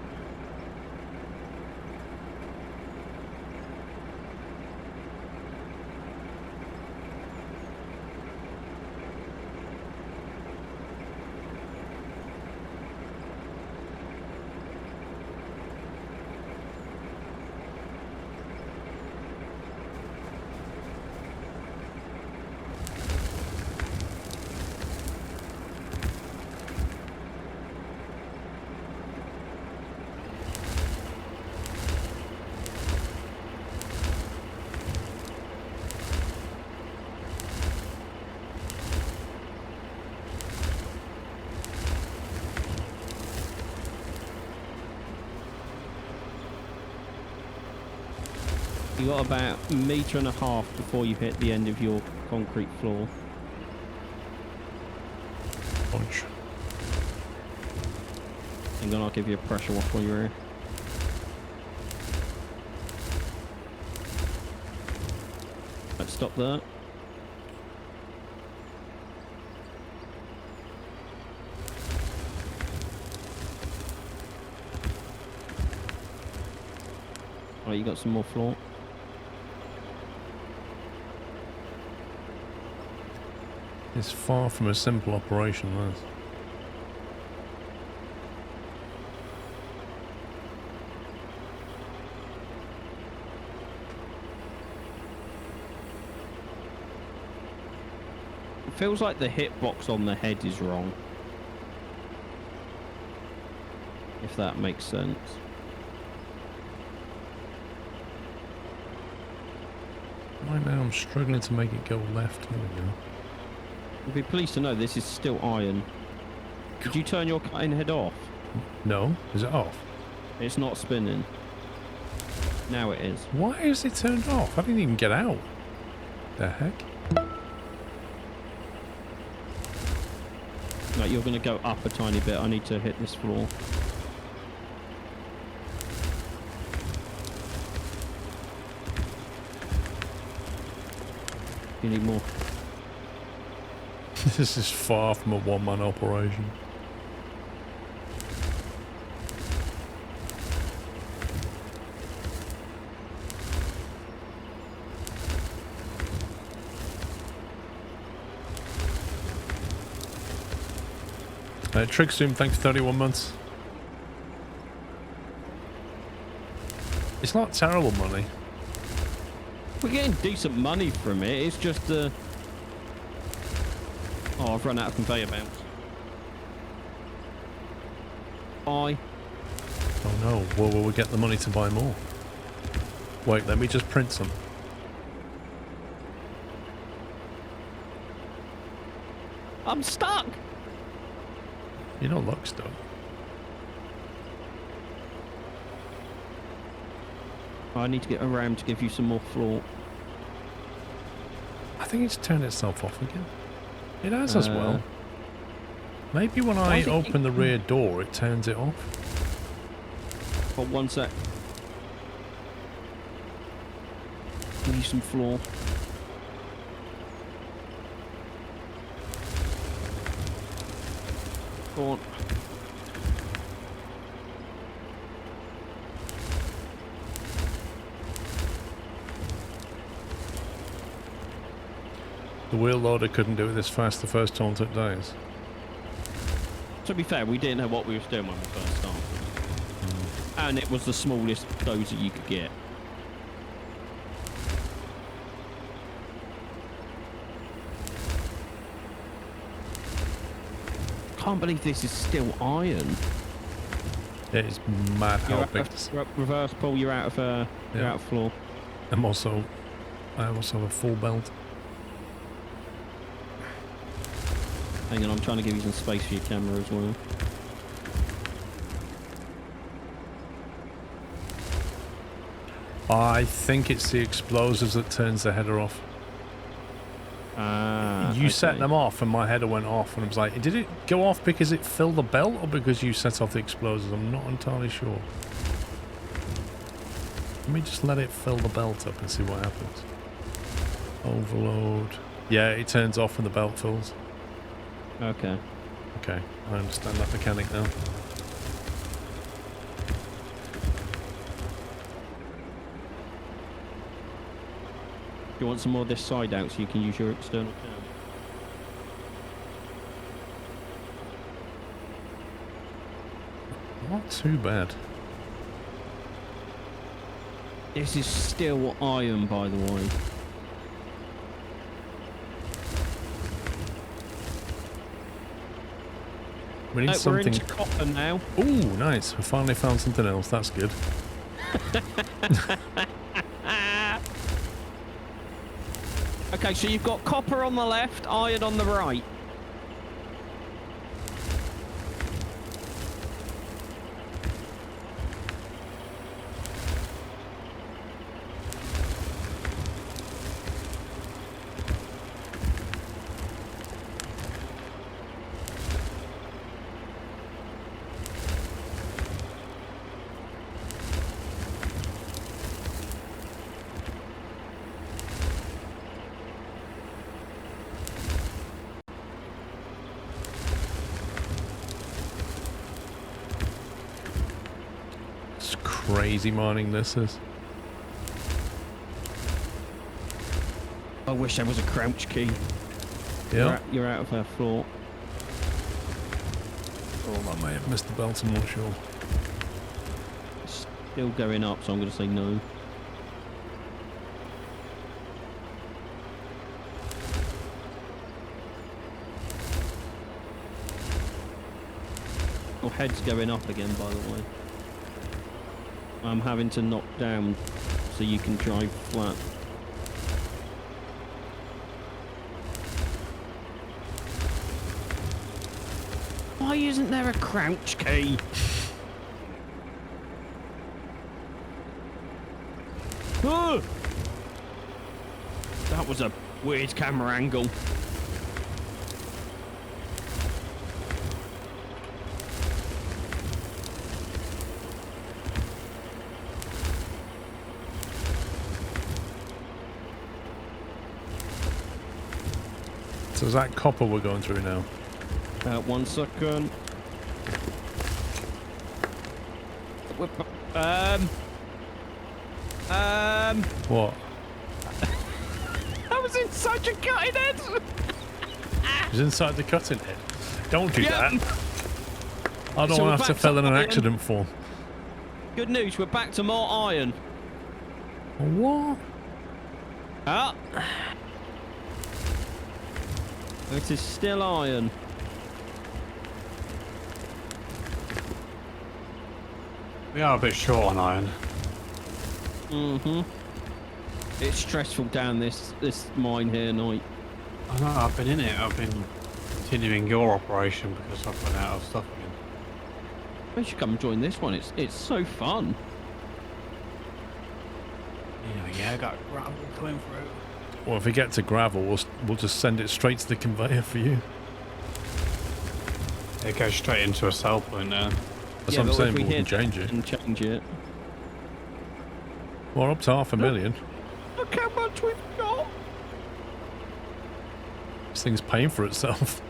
You got about 1.5 meters before you hit the end of your concrete floor. Punch. And then I'll give you a pressure wash while you're here. Let's stop there. Right, you got some more floor. It's far from a simple operation, this. It feels like the hitbox on the head is wrong. If that makes sense. Right now I'm struggling to make it go left. There we go. You'll be pleased to know this is still iron. Did you turn your cutting head off? No? Is it off? It's not spinning. Now it is. Why is it turned off? I didn't even get out. The heck? Right, you're going to go up a tiny bit. I need to hit this floor. You need more. This is far from a one-man operation. Trickzoom, thanks for 31 months. It's not terrible money. We're getting decent money from it. It's just the... Oh, I've run out of conveyor belts. Buy. Oh no, well, will we get the money to buy more? Wait, let me just print some. I'm stuck! You're not lock stuck. I need to get around to give you some more floor. I think it's turned itself off again. It has as well. Maybe when I open the rear door, it turns it off. Hold 1 sec. Give you some floor. Go on. The wheel loader couldn't do it this fast the first time, took days. To be fair, we didn't know what we were doing when we first started. And it was the smallest dozer you could get. Can't believe this is still iron. It is mad how big this. Reverse pull, you're out of you're out of floor. I also have a full belt. Hang on, I'm trying to give you some space for your camera as well. I think it's the explosives that turns the header off. You set them off and my header went off and I was like, did it go off because it filled the belt or because you set off the explosives? I'm not entirely sure. Let me just let it fill the belt up and see what happens. Overload. Yeah, it turns off when the belt fills. Okay. Okay, I understand that mechanic now. Do you want some more of this side out so you can use your external cam? Not too bad. This is still iron, by the way. We need We're something. into copper now. Ooh, nice. We finally found something else. That's good. Okay, so you've got copper on the left, iron on the right. crazy mining this is. I wish there was a crouch key. Yeah. You're out of our floor. Oh, I may have missed the belt, I'm not sure. It's still going up, so I'm going to say no. Your head's going up again, by the way. I'm having to knock down so you can drive flat. Why isn't there a crouch key? Oh! That was a weird camera angle. So is that copper we're going through now? 1 second. What? I was inside your cutting head. It's inside the cutting head. Don't do Yep. that. I don't So we're want to have to back fill to in an iron. accident form. Good news, we're back to more iron. What? Ah. It is still iron. We are a bit short on iron. Mm-hmm. It's stressful down this mine here, Night. I know, I've been in it. I've been continuing your operation because I've run out of stuff again. You should come and join this one. It's so fun. Yeah, I got gravel coming through. Well, if we get to gravel, we'll just send it straight to the conveyor for you. It goes straight into a sell point now. That's Yeah, what I'm but saying, if but we can hit change that it. and change it. Well, up to 500,000. Look how much we've got. This thing's paying for itself.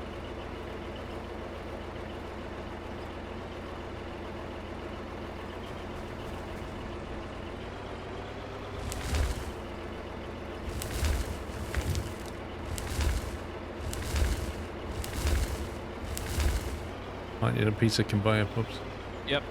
Might need a piece of conveyor, pups. Yep.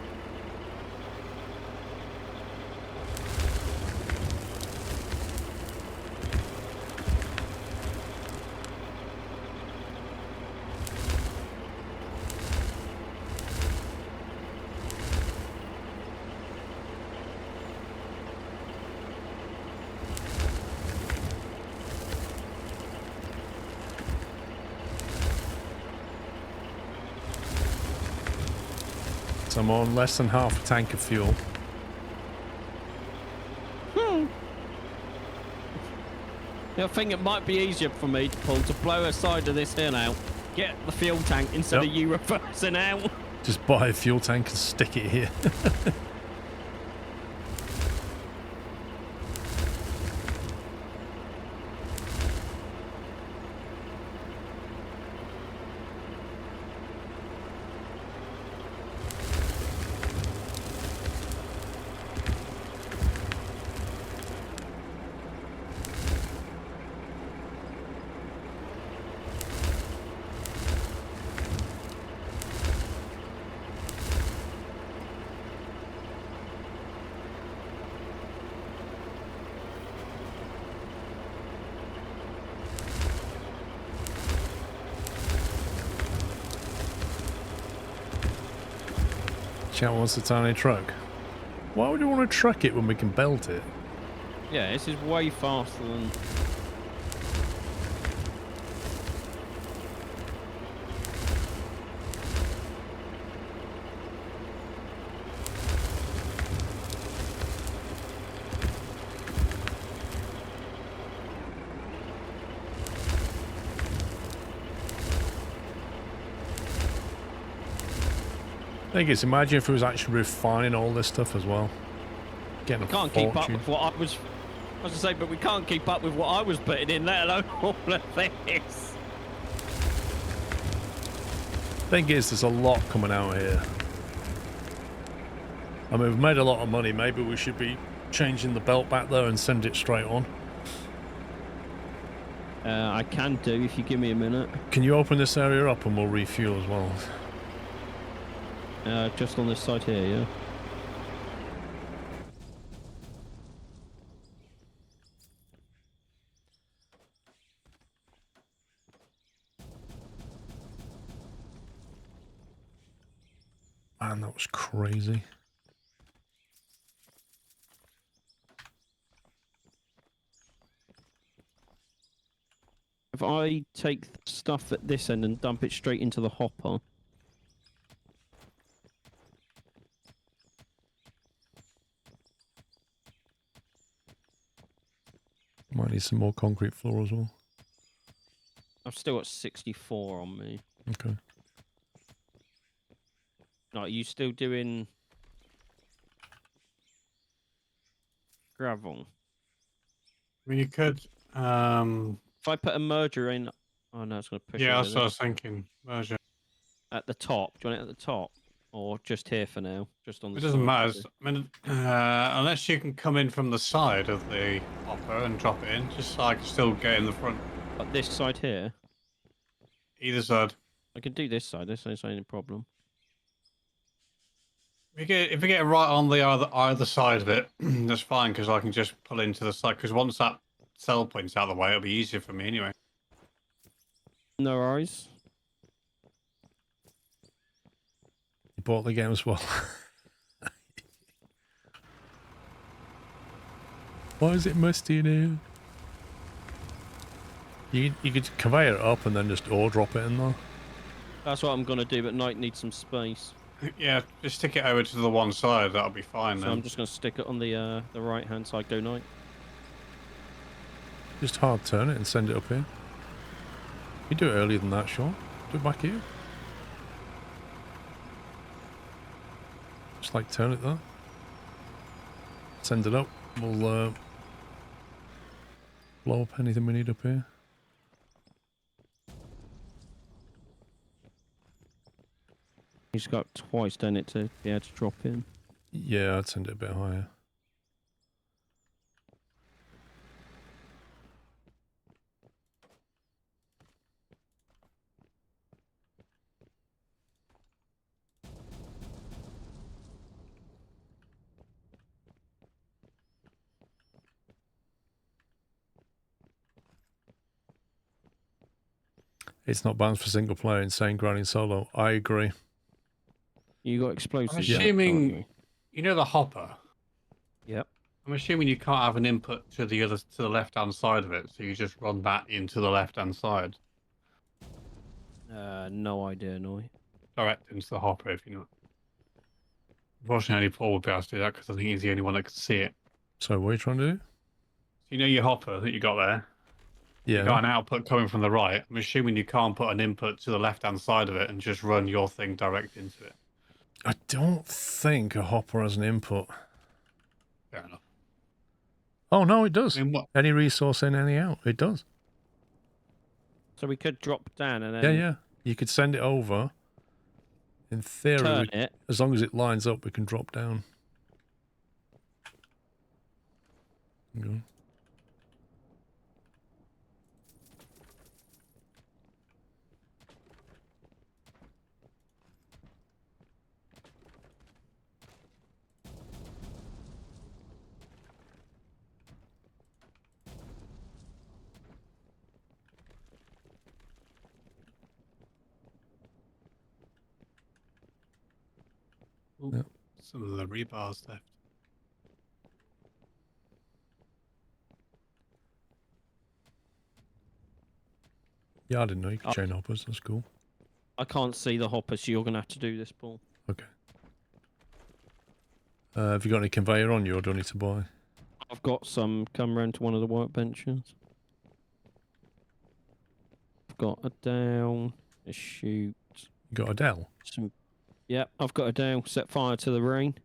So I'm on less than half a tank of fuel. Yeah, I think it might be easier for me to blow a side of this hill out, get the fuel tank instead Yep. of you reversing out. Just buy a fuel tank and stick it here. Chat wants a tiny truck. Why would you want to truck it when we can belt it? Yeah, this is way faster than... Thing is, imagine if it was actually refining all this stuff as well. Getting a Can't keep up fortune. with what I was to say, but we can't keep up with what I was putting in, let alone all of this. Thing is, there's a lot coming out here. I mean, we've made a lot of money. Maybe we should be changing the belt back there and send it straight on. I can do if you give me a minute. Can you open this area up and we'll refuel as well? Just on this side here, yeah. Man, that was crazy. If I take the stuff at this end and dump it straight into the hopper. Might need some more concrete floor as well. I've still got 64 on me. Okay. No, are you still doing gravel? I mean, you could. If I put a merger in, oh no, it's going to push Yeah, it. that's what I was thinking. Merger. At the top. Do you want it at the top, or just here for now? Just on the. It doesn't side, matter. maybe? I mean, unless you can come in from the side of the hopper and drop it in, just so I can still get in the front. But this side here, Either side. I can do this side. This ain't any problem. If we get it right on the either side of it, that's fine because I can just pull into the side. Because once that cell point's out of the way, it'll be easier for me anyway. No worries. You bought the game as well. Why is it musty in here? You could convey it up and then just ore drop it in there. That's what I'm gonna do, but Knight needs some space. Yeah, just stick it over to the one side. That'll be fine So then. I'm just gonna stick it on the right hand side. Go Knight. Just hard turn it and send it up here. You do it earlier than that, Sean. Do it back here. Just like turn it there. Send it up. We'll blow up anything we need up here. He's got twice done it to be able to drop in. Yeah, I'd send it a bit higher. It's not balanced for single player, insane grinding solo. I agree. You got explosives. I'm yeah, assuming, can't you know the hopper. you? Yep. I'm assuming you can't have an input to the left hand side of it, so you just run that into the left hand side, No idea, Noi. direct into the hopper if you know. Unfortunately, only Paul would be able to do that because I think he's the only one that could see it. So what are you trying to do? You know your hopper that you got there. Yeah. You got an output coming from the right. I'm assuming you can't put an input to the left hand side of it and just run your thing direct into it. I don't think a hopper has an input. Fair enough. Oh, no, it does. I mean, what? Any resource in, any out. It does. So we could drop down and then Yeah, yeah. You could send it over. In theory, turn it. as long as it lines up, we can drop down. Okay. Ooh, some of the rebars left. Yeah, I didn't know you could chain hoppers. That's cool. I can't see the hopper, so you're gonna have to do this, Paul. Okay. Have you got any conveyor on you, or do I need to buy? I've got some. Come round to one of the workbenches. I've got a down, a chute. You got a Dell? Some. Yep, I've got a down. Set fire to the rain.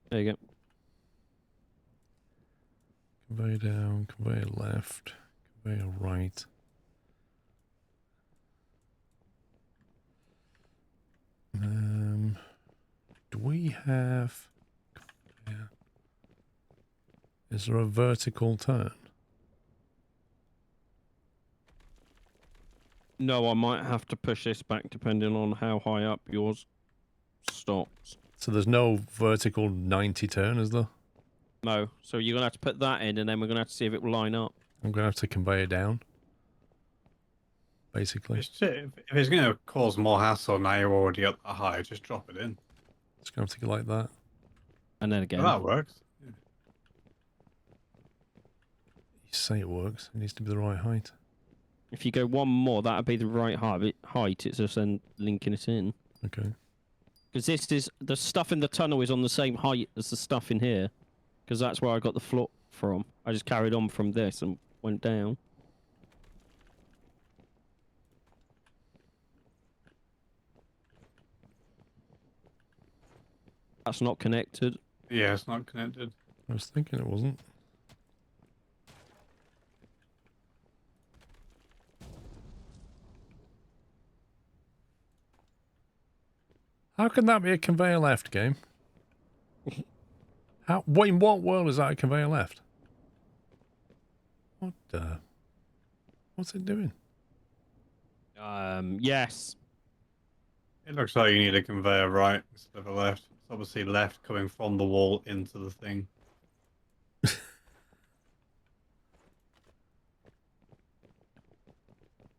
There you go. Conveyor down, conveyor left, Conveyor right. Do we have... Yeah. Is there a vertical turn? No, I might have to push this back depending on how high up yours stops. So there's no vertical 90 turn, is there? No, so you're going to have to put that in and then we're going to have to see if it will line up. I'm going to have to conveyor down. Basically. If it's going to cause more hassle now you're already up that high, just drop it in. Just going to have to go like that. And then again. Well, that works. You say it works. It needs to be the right height. If you go one more, that would be the right height. It's just then linking it in. Okay. Because this is the stuff in the tunnel is on the same height as the stuff in here. Because that's where I got the floor from. I just carried on from this and went down. That's not connected. Yeah, it's not connected. I was thinking it wasn't. How can that be a conveyor left game? How? What, in what world is that a conveyor left? What the? What's it doing? Yes. It looks like you need a conveyor right instead of a left. It's obviously left coming from the wall into the thing.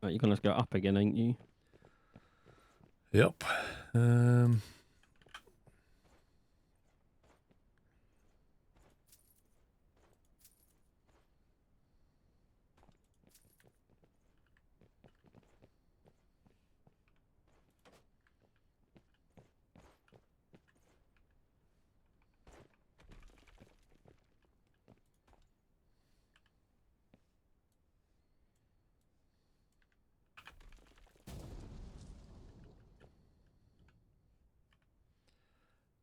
Right, you're gonna have to go up again, ain't you? Yep.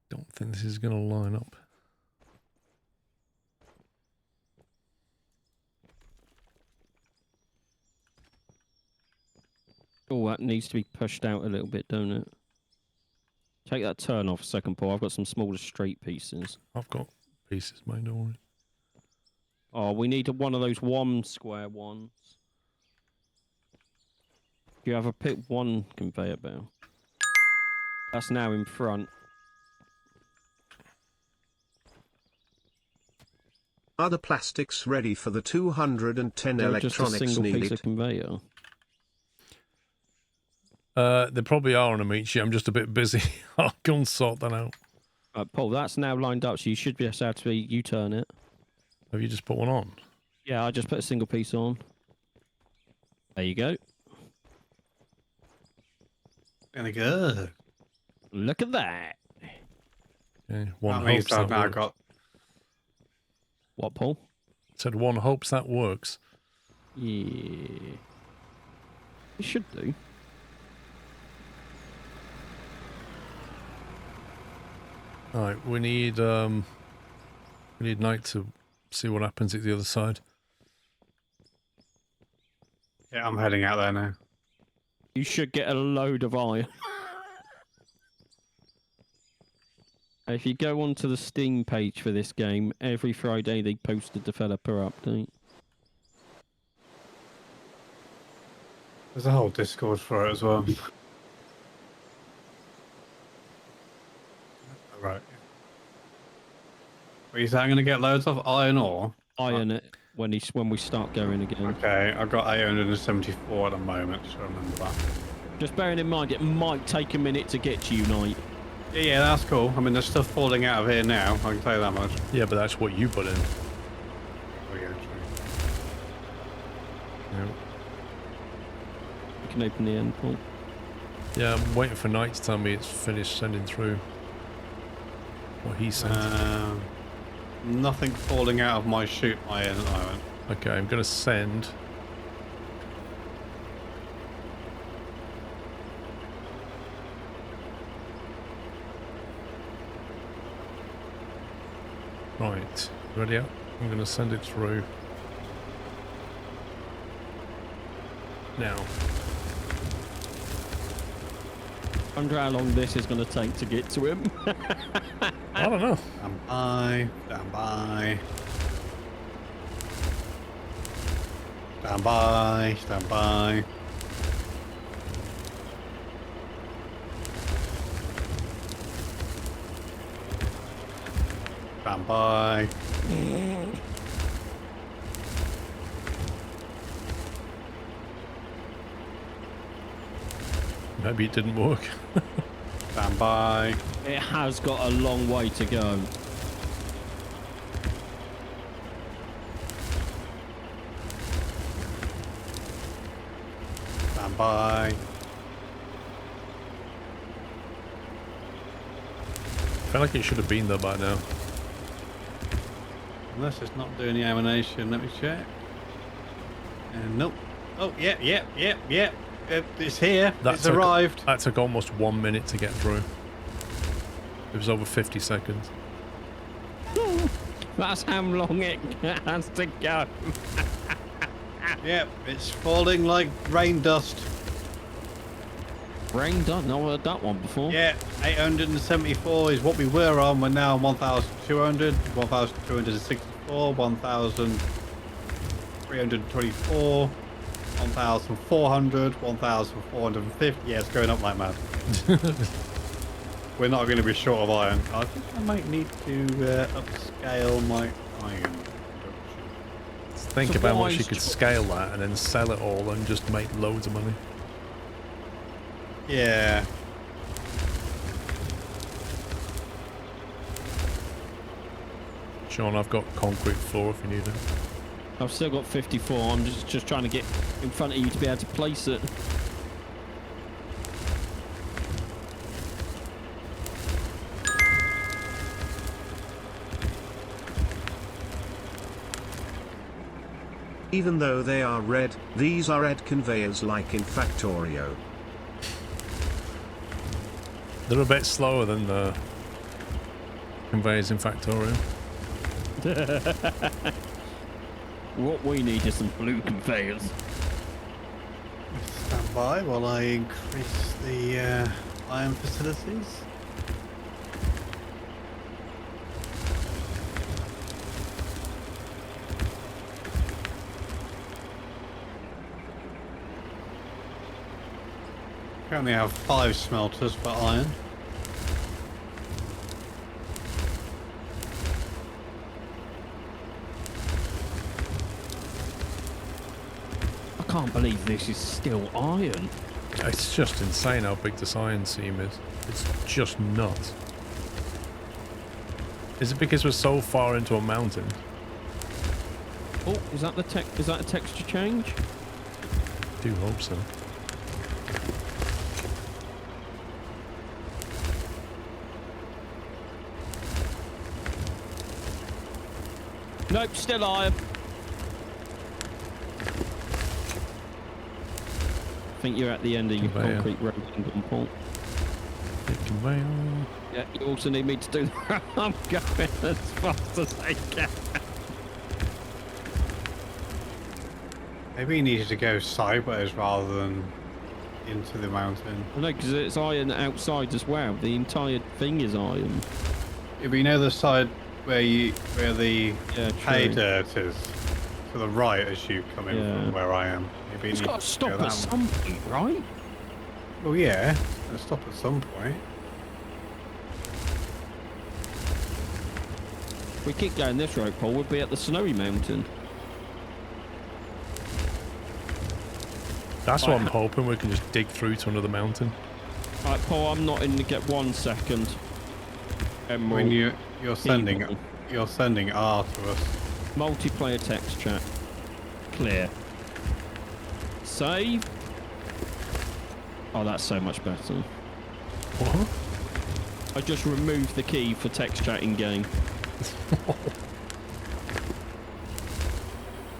Don't think this is going to line up. Oh, that needs to be pushed out a little bit, don't it? Take that turn off a second, Paul. I've got some smaller straight pieces. I've got pieces made already. Oh, we need one of those one square ones. Do you have a pick one conveyor belt? That's now in front. Are the plastics ready for the 210 They're just a electronics single piece needed? of conveyor. They probably are on a meat sheet. I'm just a bit busy. I'll go and sort that out. Paul, that's now lined up, so you should be able to U-turn it. Have you just put one on? Yeah, I just put a single piece on. There you go. Gonna go. Look at that. Okay. One That means hopes that I've now works. got. What, Paul? Said one hopes that works. Yeah. It should do. All right, we need Knight to see what happens at the other side. Yeah, I'm heading out there now. You should get a load of iron. If you go onto the Steam page for this game, every Friday they post a developer update. There's a whole Discord for it as well. Right. What are you saying? I'm going to get loads of iron ore? Iron it when we start going again. Okay, I've got 874 at the moment, so remember that. Just bearing in mind, it might take a minute to get to Unite. Yeah, that's cool. I mean, there's stuff falling out of here now, I can tell you that much. Yeah, but that's what you put in. Oh, yeah, true. Yeah. You can open the end point. Yeah, I'm waiting for Knight to tell me it's finished sending through what he sent. Nothing falling out of my chute iron at the moment. Okay, I'm going to send. Right, ready up? I'm going to send it through. now. I wonder how long this is going to take to get to him. I don't know. Stand by. Stand by. Stand by. Stand by. Stand by. Maybe it didn't work. Stand by. It has got a long way to go. Stand by. I feel like it should have been there by now. Unless it's not doing the animation, let me check. And nope. Oh, yep. It's here. It's arrived. That took almost 1 minute to get through. It was over 50 seconds. That's how long it has to go. Yep, it's falling like rain dust. Rain done. Not heard that one before. Yeah, 874 is what we were on. We're now on 1,200, 1,264, 1,324, 1,400, 1,450. Yeah, it's going up like mad. We're not going to be short of iron. I think I might need to upscale my iron production. Think about how much you could scale that and then sell it all and just make loads of money. Yeah. Sean, I've got concrete floor if you need it. I've still got 54. I'm just trying to get in front of you to be able to place it. Even though they are red, these are red conveyors like in Factorio. They're a bit slower than the conveyors in Factorio. What we need is some blue conveyors. Stand by while I increase the iron facilities. Currently have 5 smelters for iron. I can't believe this is still iron. It's just insane how big this iron seam is. It's just nuts. Is it because we're so far into a mountain? Oh, is that a texture change? I do hope so. Nope, still iron. I think you're at the end of your Conveyor. concrete road, Paul. Conveyor. Yeah, you also need me to do that. I'm going as fast as I can. Maybe you needed to go sideways rather than into the mountain. I know, because it's iron outside as well. The entire thing is iron. Yeah, but you know the side where the Yeah, hay true. dirt is to the right as you come in Yeah. from where I am. Maybe you It's need got to stop go at that way. some point, right? Well, yeah, it'll stop at some point. If we keep going this road, Paul, we'll be at the snowy mountain. That's what I'm hoping, we can just dig through to another mountain. Right, Paul, I'm not in to get 1 second. When Emerald. you're sending Evil. R to us. Multiplayer text chat. Clear. Save. Oh, that's so much better. What? I just removed the key for text chat in game.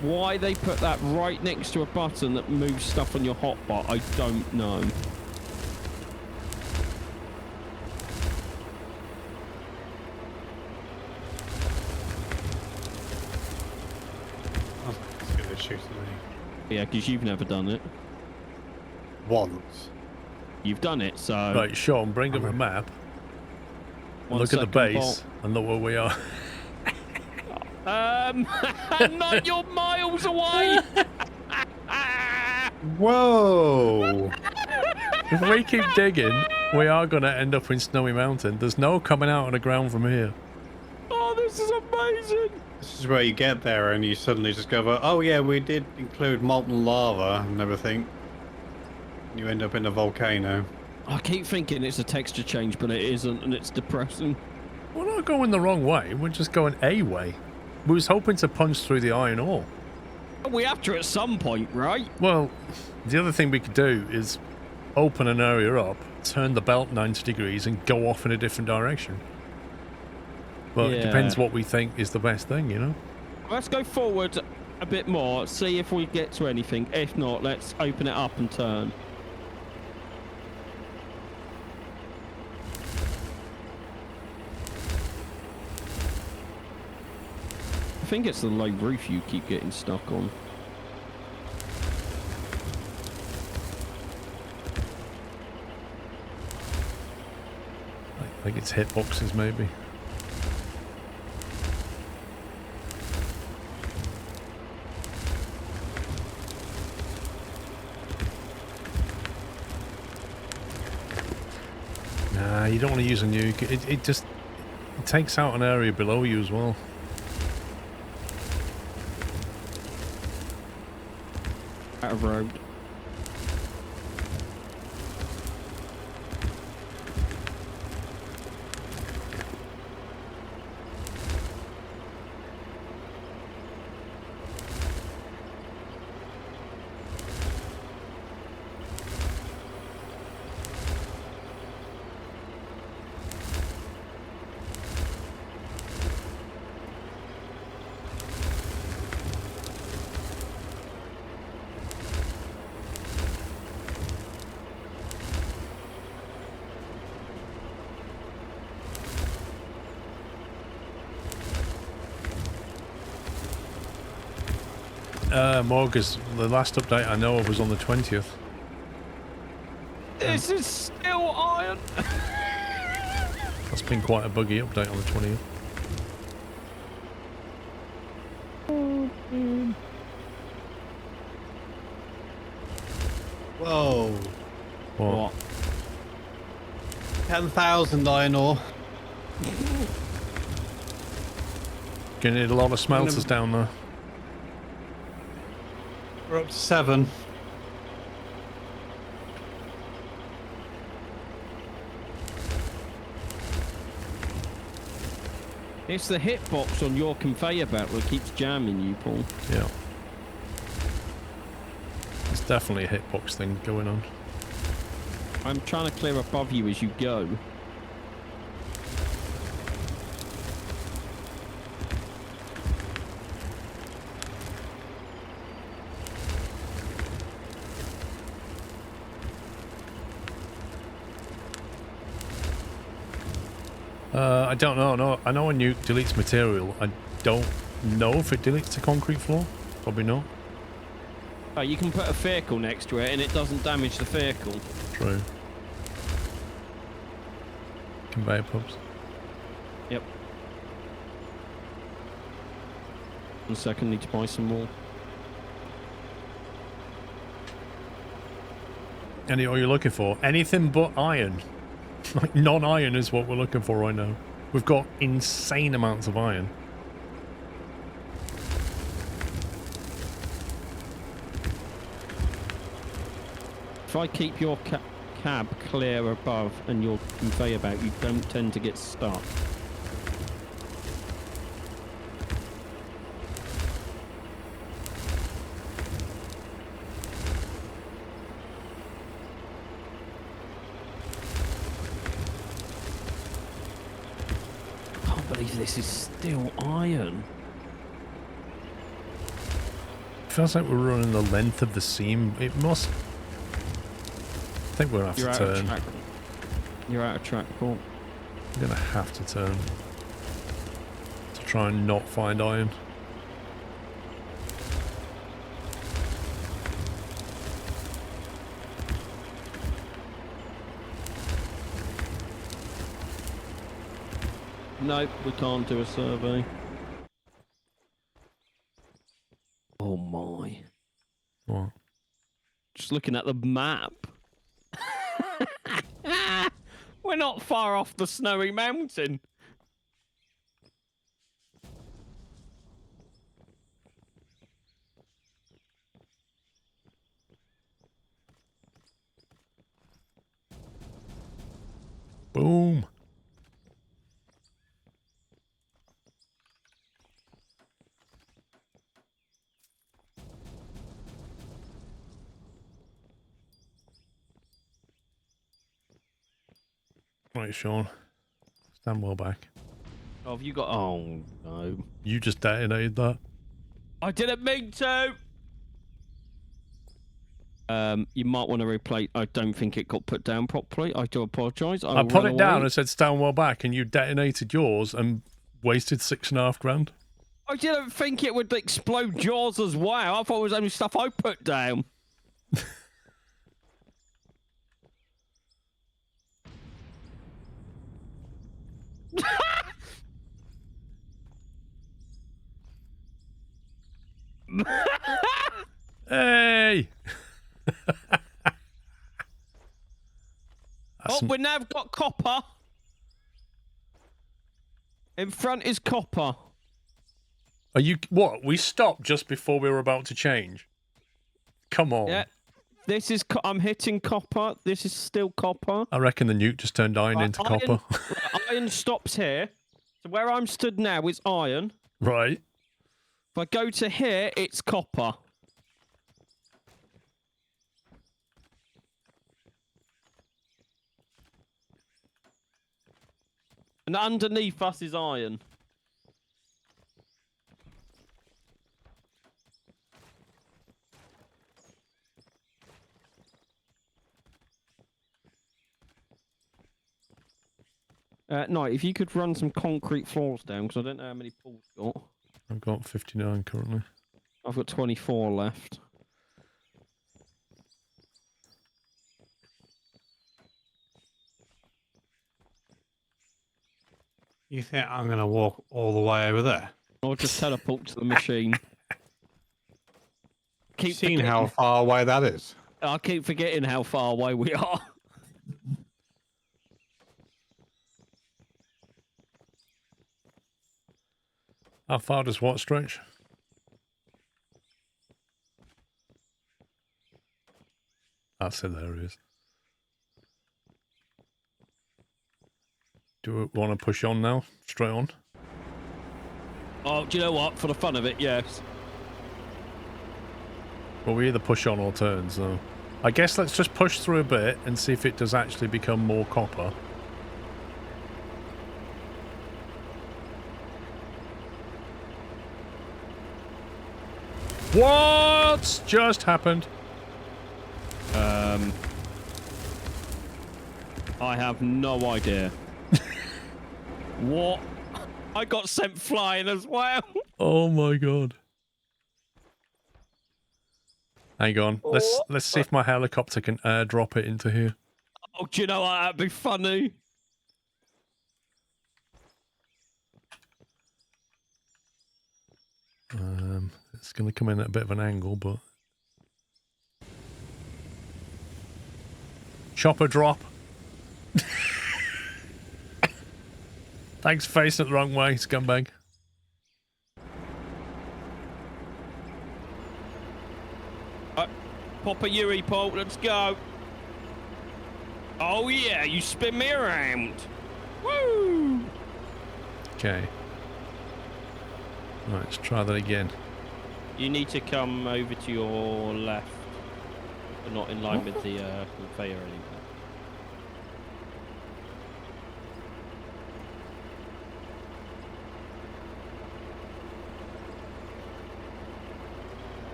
Why they put that right next to a button that moves stuff on your hotbar, I don't know. I was like, it's gonna shoot at me. Yeah, because you've never done it. once. You've done it, so... Right, Sean, bring up the map. One Look at the second, base and look where we are. Not your miles away! Whoa! If we keep digging, we are going to end up in Snowy Mountain. There's no coming out of the ground from here. Oh, this is amazing! This is where you get there and you suddenly discover, oh yeah, we did include molten lava and everything. You end up in a volcano. I keep thinking it's a texture change, but it isn't, and it's depressing. We're not going the wrong way. We're just going a way. We was hoping to punch through the iron ore. We have to at some point, right? Well, the other thing we could do is open an area up, turn the belt 90 degrees and go off in a different direction. But it depends what we think is the best thing, you know? Let's go forward a bit more, see if we get to anything. If not, let's open it up and turn. I think it's the low roof you keep getting stuck on. I think it's hitboxes, maybe. Nah, you don't want to use a nuke. It just takes out an area below you as well. Out of road. Morgus, the last update I know of was on the 20th. This is still iron! That's been quite a buggy update on the 20th. Whoa. What? 10,000 iron ore. Gonna need a lot of smelters down there. We're up to 7. It's the hitbox on your conveyor belt that keeps jamming you, Paul. Yeah. There's definitely a hitbox thing going on. I'm trying to clear above you as you go. I don't know. No, I know when nuke deletes material. I don't know if it deletes the concrete floor. Probably not. Oh, you can put a vehicle next to it and it doesn't damage the vehicle. True. Conveyor pubs. Yep. 1 second, need to buy some more. Any what you're looking for? Anything but iron. Like non-iron is what we're looking for right now. We've got insane amounts of iron. If I keep your cab clear above and your conveyor belt, you don't tend to get stuck. I believe this is still iron. Feels like we're running the length of the seam. It must. I think we're gonna have You're to out of turn. track. You're out of track, Paul. I'm gonna have to turn to try and not find iron. Nope, we can't do a survey. Oh my. What? Just looking at the map. We're not far off the snowy mountain. Boom. Right, Sean. Stand well back. Oh, have you got... Oh, no. You just detonated that. I didn't mean to! You might want to replay... I don't think it got put down properly. I do apologise. I put it down and said stand well back, and you detonated yours and wasted $6,500. I didn't think it would explode yours as well. I thought it was only stuff I put down. Hey! Oh, we now got copper. In front is copper. Are you... What? We stopped just before we were about to change? Come on. Yeah. This is... I'm hitting copper. This is still copper. I reckon the nuke just turned iron into copper. Iron stops here. So where I'm stood now is iron. Right. If I go to here, it's copper. And underneath us is iron. No, if you could run some concrete floors down, because I don't know how many Paul's got. I've got 59 currently. I've got 24 left. You think I'm going to walk all the way over there? Or just teleport to the machine. Keep Seen how far away that is? I keep forgetting how far away we are. How far does what stretch? That's it, there it is. Do we want to push on now? Straight on? Oh, do you know what? For the fun of it, yes. Well, we either push on or turn, so... I guess let's just push through a bit and see if it does actually become more copper. What's just happened? I have no idea. What? I got sent flying as well. Oh my god. Hang on. Let's see if my helicopter can airdrop it into here. Oh, do you know what? That'd be funny. It's going to come in at a bit of an angle, but... Chopper drop. Thanks for facing it the wrong way, scumbag. Pop a Yuri, Paul. Let's go. Oh, yeah. You spin me around. Woo! Okay. Right, let's try that again. You need to come over to your left. But not in line with the conveyor anymore.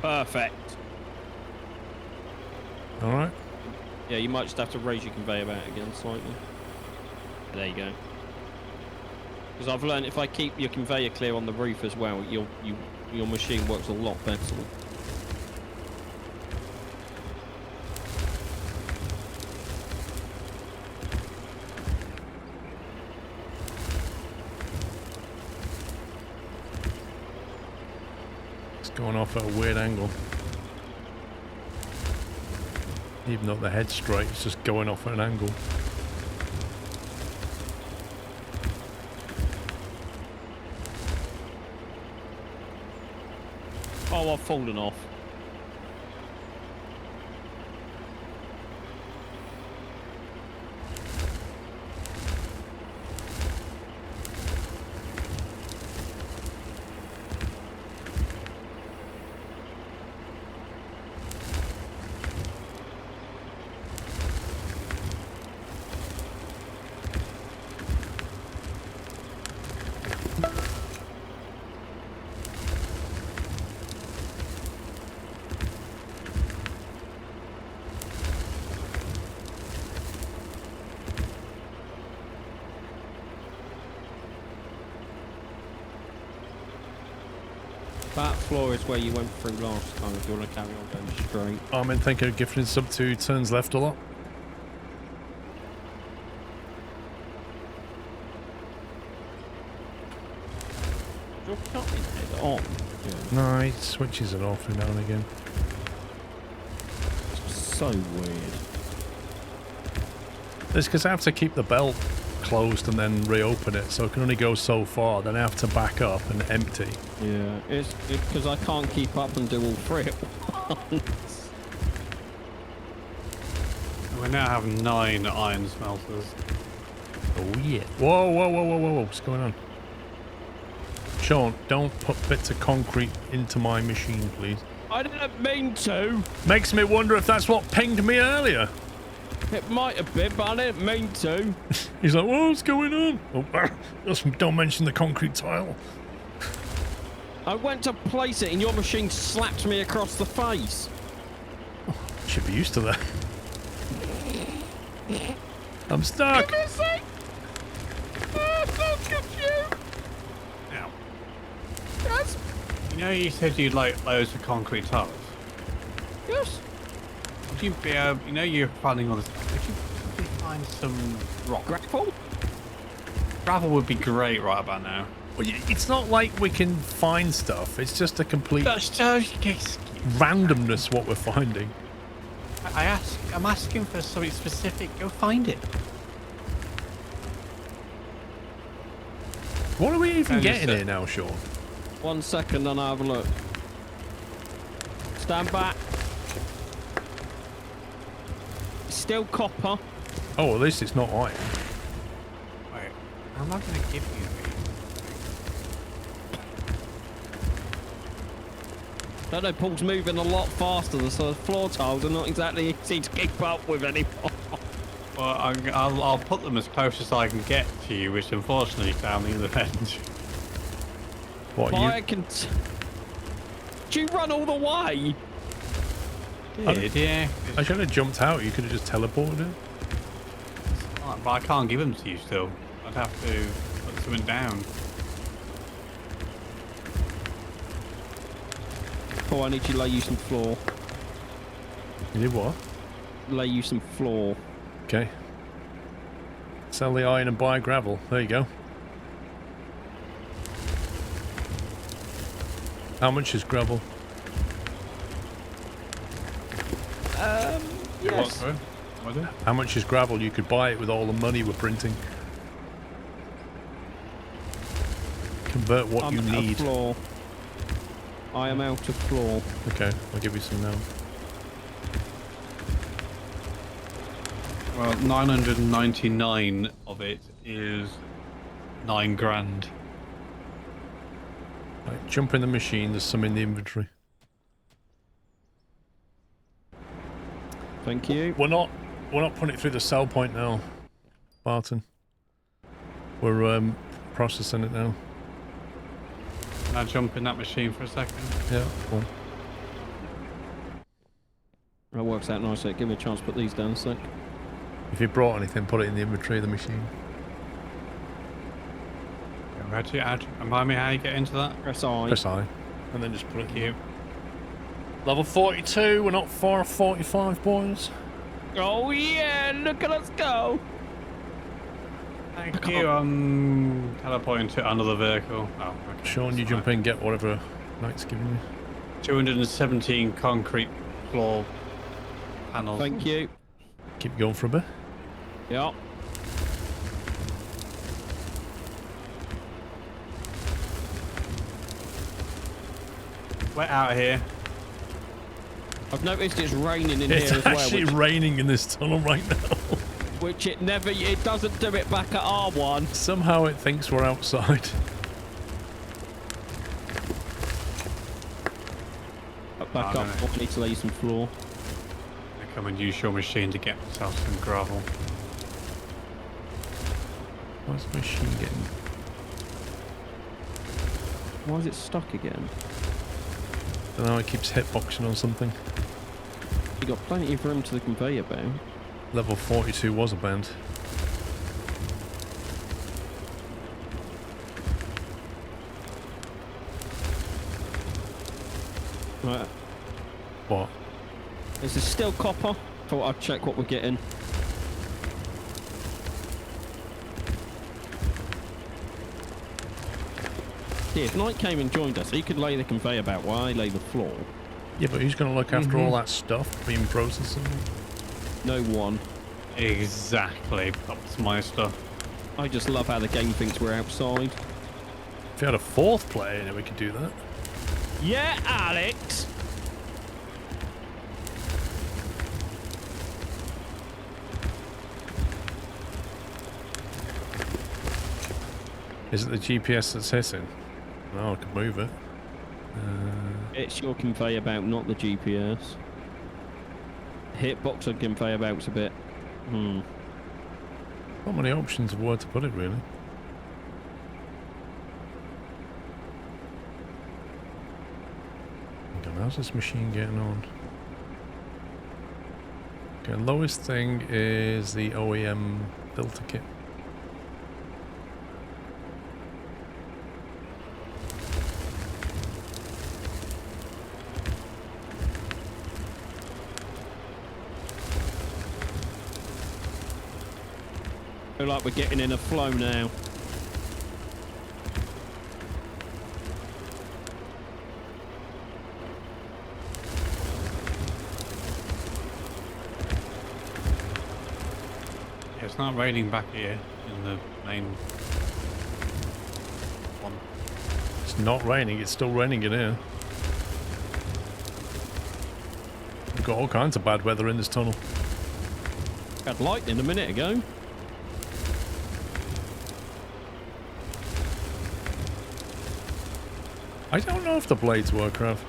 Perfect. All right. Yeah, you might just have to raise your conveyor belt again slightly. There you go. Because I've learned if I keep your conveyor clear on the roof as well, your machine works a lot better. off at a weird angle. Even though the head's straight, it's just going off at an angle. Oh, I've fallen off. That floor is where you went through last time if you want to carry on going straight. I'm in thinking of gifting sub 2 turns left a lot. Your cutting head on. Yeah. No, he switches it off now and again. It's so weird. It's because I have to keep the belt closed and then reopen it, so it can only go so far. Then I have to back up and empty. Yeah, it's because I can't keep up and do all three at once. We now have 9 iron smelters. Oh yeah. Whoa, whoa, whoa, whoa, whoa, whoa. What's going on? Sean, don't put bits of concrete into my machine, please. I didn't mean to. Makes me wonder if that's what pinged me earlier. It might have been, but I didn't mean to. He's like, what's going on? Oh, just don't mention the concrete tile. I went to place it and your machine slapped me across the face. Should be used to that. I'm stuck. Give me a sec. Look at you. Now, Yes. you know you said you'd like loads of concrete tiles. Yes. Would you be able, you know you're planning on this, could you possibly find some rock? Gravel? Gravel would be great right about now. Well, it's not like we can find stuff. It's just a complete That's just, randomness what we're finding. I'm asking for something specific. Go find it. What are we even And getting just, here now, Sean? 1 second and I'll have a look. Stand back. Still copper. Oh, at least it's not iron. Wait, I'm not going to give you Don't know, Paul's moving a lot faster, so the floor tiles are not exactly easy to keep up with anymore. Well, I'll put them as close as I can get to you, which unfortunately is down the other end. What But you? I can... Do you run all the way? Yeah. I should have jumped out. You could have just teleported it. But I can't give them to you still. I'd have to put something down. Paul, I need you to lay you some floor. You did what? Lay you some floor. Okay. Sell the iron and buy gravel. There you go. How much is gravel? Yes. What is it? How much is gravel? You could buy it with all the money we're printing. Convert what I'm you out of need. floor. I am out of floor. Okay, I'll give you some now. Well, 999 of it is 9 grand. Right, jump in the machine. There's some in the inventory. Thank you. We're not putting it through the sell point now, Barton. We're processing it now. Can I jump in that machine for a second? Yeah, cool. That works out nicely. Give me a chance to put these down a sec. If you brought anything, put it in the inventory of the machine. Reggie, remind me how you get into that? Press I. Press I, and then just put it Thank in. you. Level 42. We're not far off 45, boys. Oh yeah, look at us go. Thank you. I'm teleporting to another vehicle. Oh, okay. Sean, you That's jump fine. in, get whatever Knight's giving you. 217 concrete floor panels. Thank you. Keep going for a bit. Yeah. Wet out here. I've noticed it's raining in It's here as well. actually Which, raining in this tunnel right now. which it doesn't do it back at R1. Somehow it thinks we're outside. Back up. I need to lay some floor. I come and use your machine to get myself some gravel. Why's the machine getting... Why is it stuck again? I don't know, it keeps hitboxing on something. You got plenty of room to the conveyor belt. Level 42 was a band. Right. What? Is this still copper? Thought I'd check what we're getting. Yeah, if Knight came and joined us, he could lay the conveyor belt while I lay the floor. Yeah, but who's going to look after all that stuff being processed? No one. Exactly. That's my stuff. I just love how the game thinks we're outside. If you had a fourth player in it, we could do that. Yeah, Alex! Is it the GPS that's hitting? No, I could move it. It's your conveyor belt, not the GPS. Hitbox on conveyor belt's a bit... Not many options of where to put it, really. Okay, how's this machine getting on? Okay, lowest thing is the OEM filter kit. I feel like we're getting in a flow now. Yeah, it's not raining back here in the main one. It's not raining, it's still raining in here. We've got all kinds of bad weather in this tunnel. Had lightning a minute ago. I don't know if the blades work, Rav.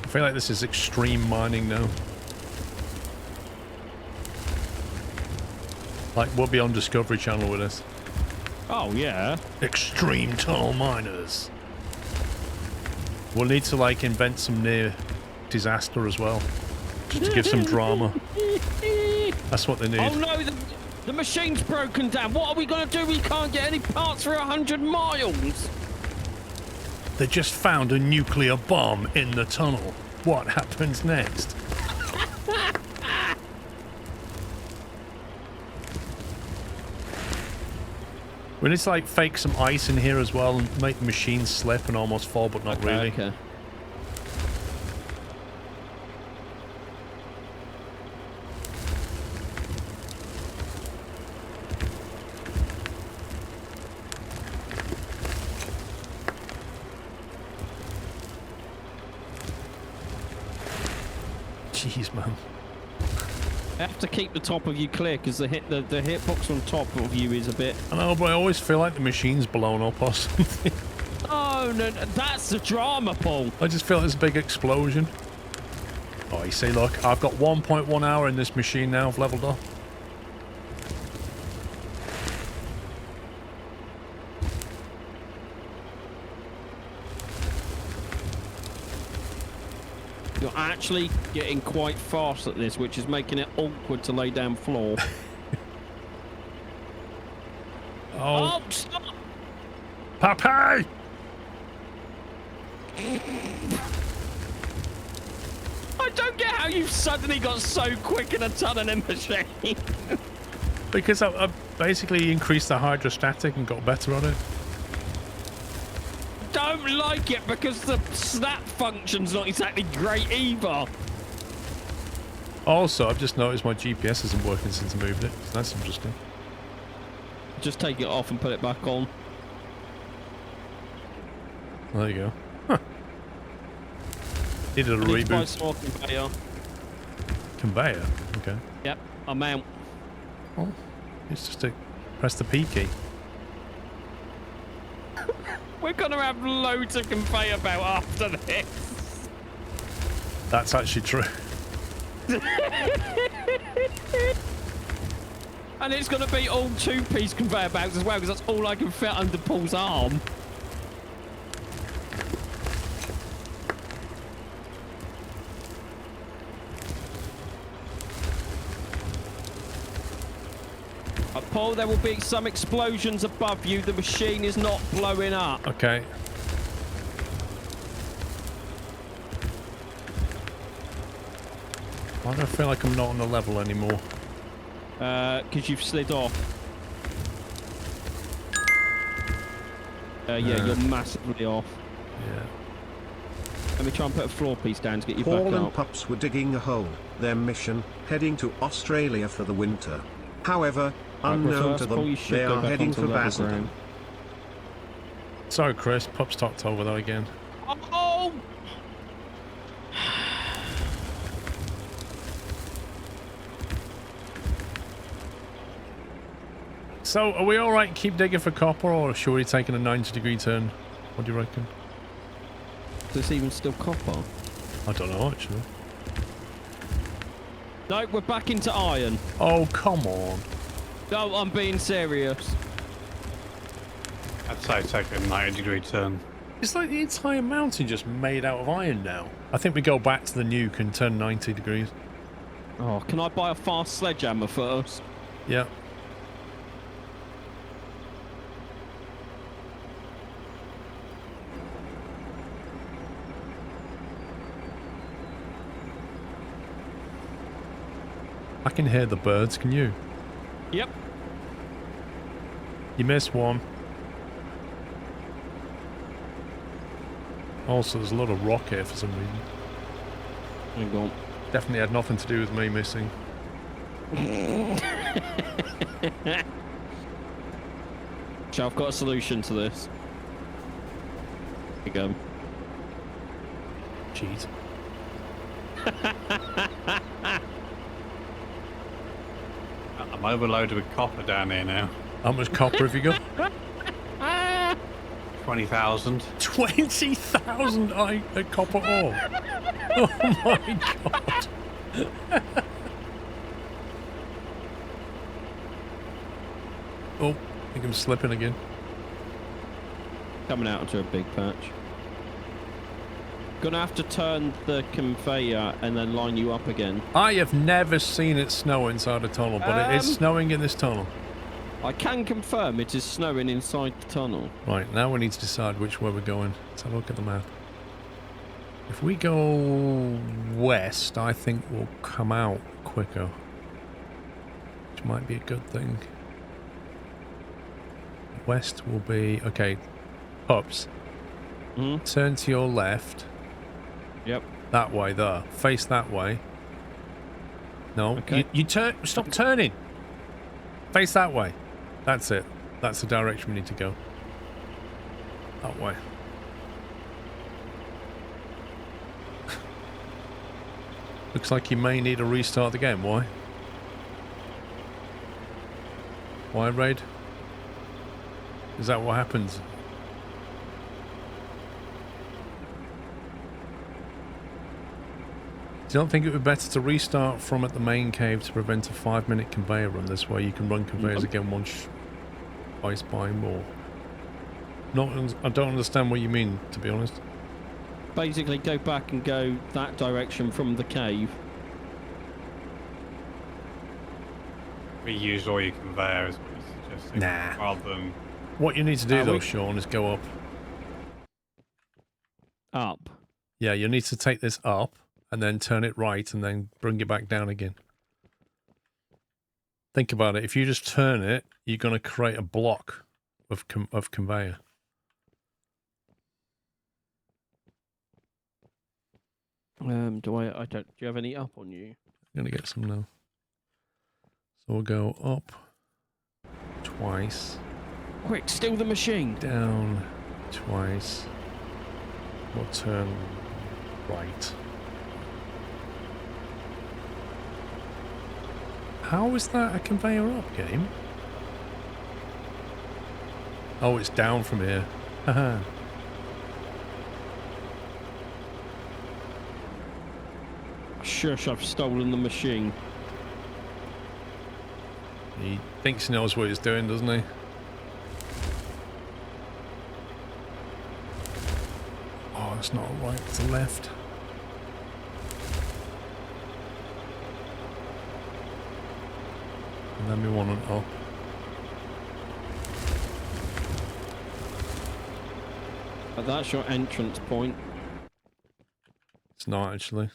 I feel like this is extreme mining now. Like, we'll be on Discovery Channel with this. Oh, yeah. Extreme tunnel miners. We'll need to, like, invent some near disaster as well. Just to give some drama. That's what they need. Oh no, the machine's broken down. What are we going to do? We can't get any parts for 100 miles. They just found a nuclear bomb in the tunnel. What happens next? We need to like fake some ice in here as well and make the machine slip and almost fall, but not really. Okay. Jeez, man. You have to keep the top of you clear because the hitbox on top of you is a bit... I know, but I always feel like the machine's blown up or something. Oh, no, that's the drama, Paul. I just feel like there's a big explosion. Oh, you see, look, I've got 1.1 hour in this machine now. I've leveled up. You're actually getting quite fast at this, which is making it awkward to lay down floor. Oh, Oh, stop! Papi! I don't get how you suddenly got so quick in a tunneling machine. Because I basically increased the hydrostatic and got better on it. Don't like it because the snap function's not exactly great either. Also, I've just noticed my GPS isn't working since I moved it. So that's interesting. Just take it off and put it back on. There you go. Huh. Needed a Need to buy reboot. some more conveyor. Conveyor? Okay. Yep, I'm out. Oh, it's just to press the P key. We're gonna have loads of conveyor belt after this. That's actually true. And it's gonna be all 2-piece conveyor belts as well, because that's all I can fit under Paul's arm. Paul, there will be some explosions above you. The machine is not blowing up. Okay. Why do I feel like I'm not on the level anymore? Because you've slid off. Yeah, you're massively off. Yeah. Let me try and put a floor piece down to get you Paul back and up. Pups were digging a hole, their mission, heading to Australia for the winter. However, unknown to them, they are heading for Basildon. Sorry, Chris. Pups talked over that again. Oh! So, are we alright keep digging for copper, or should we be taking a 90-degree turn? What do you reckon? Is this even still copper? I don't know, actually. No, we're back into iron. Oh, come on. No, I'm being serious. I'd say take a 90-degree turn. It's like the entire mountain just made out of iron now. I think we go back to the nuke and turn 90 degrees. Oh, can I buy a fast sledgehammer first? Yeah. I can hear the birds, can you? Yep. You missed one. Also, there's a lot of rock here for some reason. Hang on. Definitely had nothing to do with me missing. So I've got a solution to this. Here you go. Jeez. I'm overloaded with copper down here now. How much copper have you got? 20,000. 20,000 copper ore. Oh my god. Oh, I think I'm slipping again. Coming out into a big patch. Gonna have to turn the conveyor and then line you up again. I have never seen it snow inside a tunnel, but it is snowing in this tunnel. I can confirm it is snowing inside the tunnel. Right, now we need to decide which way we're going. Let's have a look at the map. If we go west, I think we'll come out quicker. Which might be a good thing. West will be... Okay, Pups. Mm-hmm. Turn to your left. Yep. That way, there. Face that way. No, Okay. you turn... Stop turning! Face that way. That's it. That's the direction we need to go. That way. Looks like you may need to restart the game. Why? Why, Raid? Is that what happens? Do you not think it would be better to restart from at the main cave to prevent a 5-minute conveyor run? This way you can run conveyors again once, twice by more. I don't understand what you mean, to be honest. Basically, go back and go that direction from the cave. Reuse all your conveyor is what you're suggesting. Nah. Rather than... What you need to do, though, we- Sean, is go up. Up. Yeah, you need to take this up and then turn it right and then bring it back down again. Think about it. If you just turn it, you're going to create a block of conveyor. Do you have any up on you? I'm going to get some now. So we'll go up twice. Quick, steal the machine. Down twice. We'll turn right. How is that a conveyor up, game? Oh, it's down from here. Haha. Shush, I've stolen the machine. He thinks he knows what he's doing, doesn't he? Oh, it's not right, it's the left. And then we want an up. But that's your entrance point. It's not actually.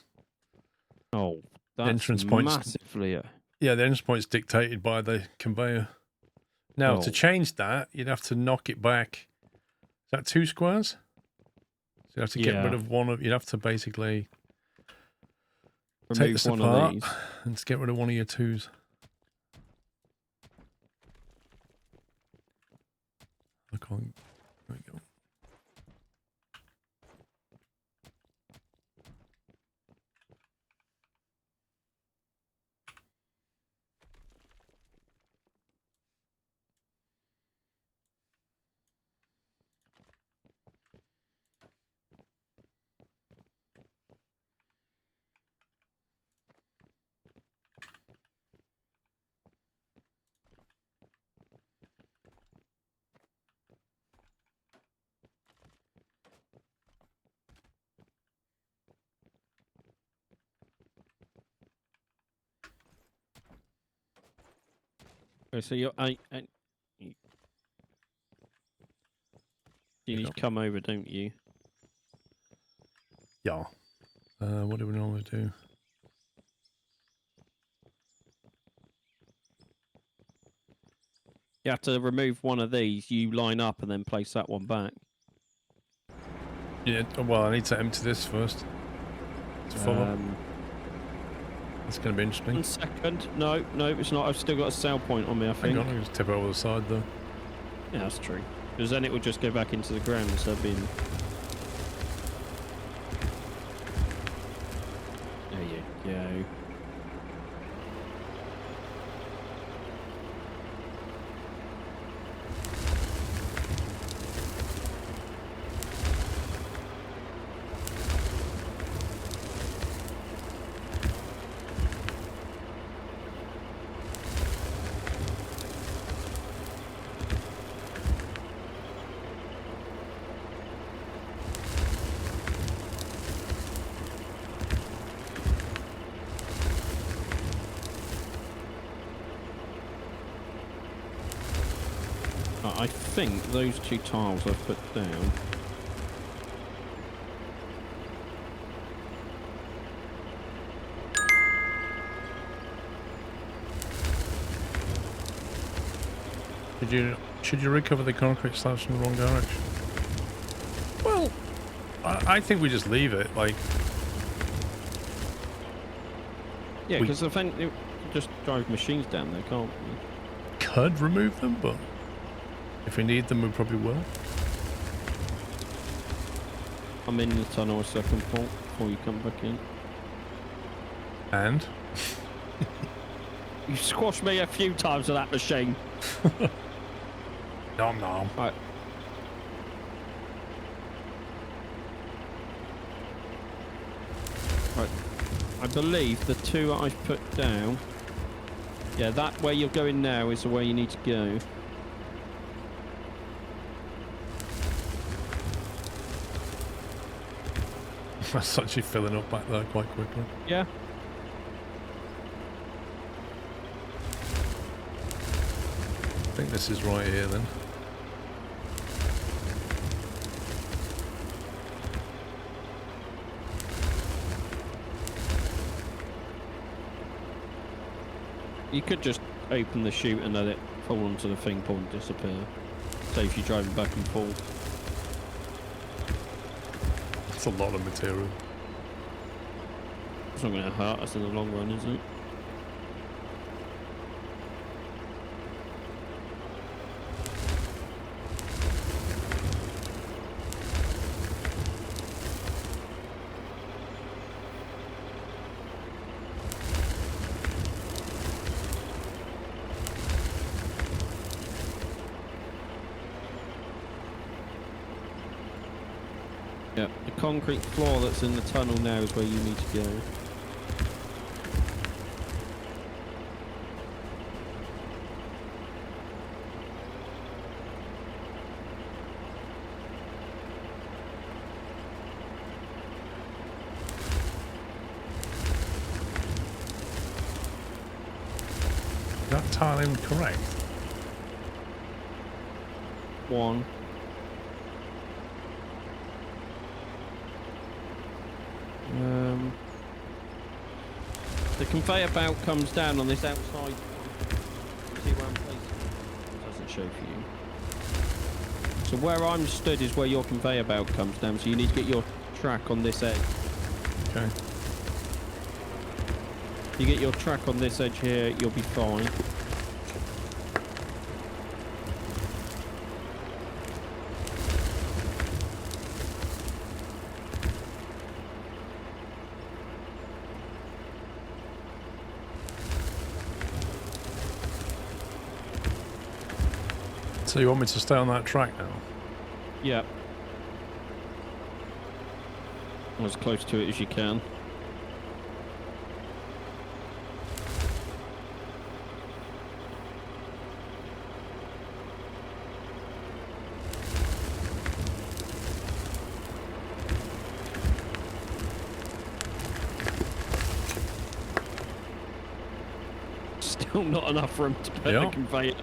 Oh, that's Entrance points. massively. Yeah, the entrance point's dictated by the conveyor. Now, to Oh. change that, you'd have to knock it back. Is that 2 squares? So you have to get Yeah. rid of one of. You'd have to basically take Remove this one apart of these. and just get rid of one of your 2s. I can't. There we go. Okay, so you need to come over, don't you? Yeah. What do we normally do? You have to remove one of these. You line up and then place that one back. Yeah. Well, I need to empty this first. It's full up. It's going to be interesting. 1 second. No, it's not. I've still got a sale point on me, I Hang think. on, I'll just tip it over the side though. Yeah, that's true. Because then it will just go back into the ground instead of being... There you go. I think those 2 tiles I've put down. Should you recover the concrete slabs from the wrong direction? Well, I think we just leave it. Like, Yeah, We- because I think you can just drive machines down there, can't we? could remove them, but if we need them, we probably will. I'm in the tunnel a second, Paul, before you come back in. And You squashed me a few times with that machine. nom nom. Right. Right. I believe the 2 that I've put down... Yeah, that way you're going now is the way you need to go. That's actually filling up back there quite quickly. Yeah. I think this is right here then. You could just open the chute and let it fall onto the thing pole and disappear. Saves you driving back and forth. That's a lot of material. It's not going to hurt us in the long run, is it? Yeah, the concrete floor that's in the tunnel now is where you need to go. Is that tiling correct? One. The conveyor belt comes down on this outside. See where I'm placing it? It doesn't show for you. So where I'm stood is where your conveyor belt comes down, so you need to get your track on this edge. Okay. You get your track on this edge here, you'll be fine. So you want me to stay on that track now? Yeah. As close to it as you can. Still not enough room to put the Yeah. conveyor.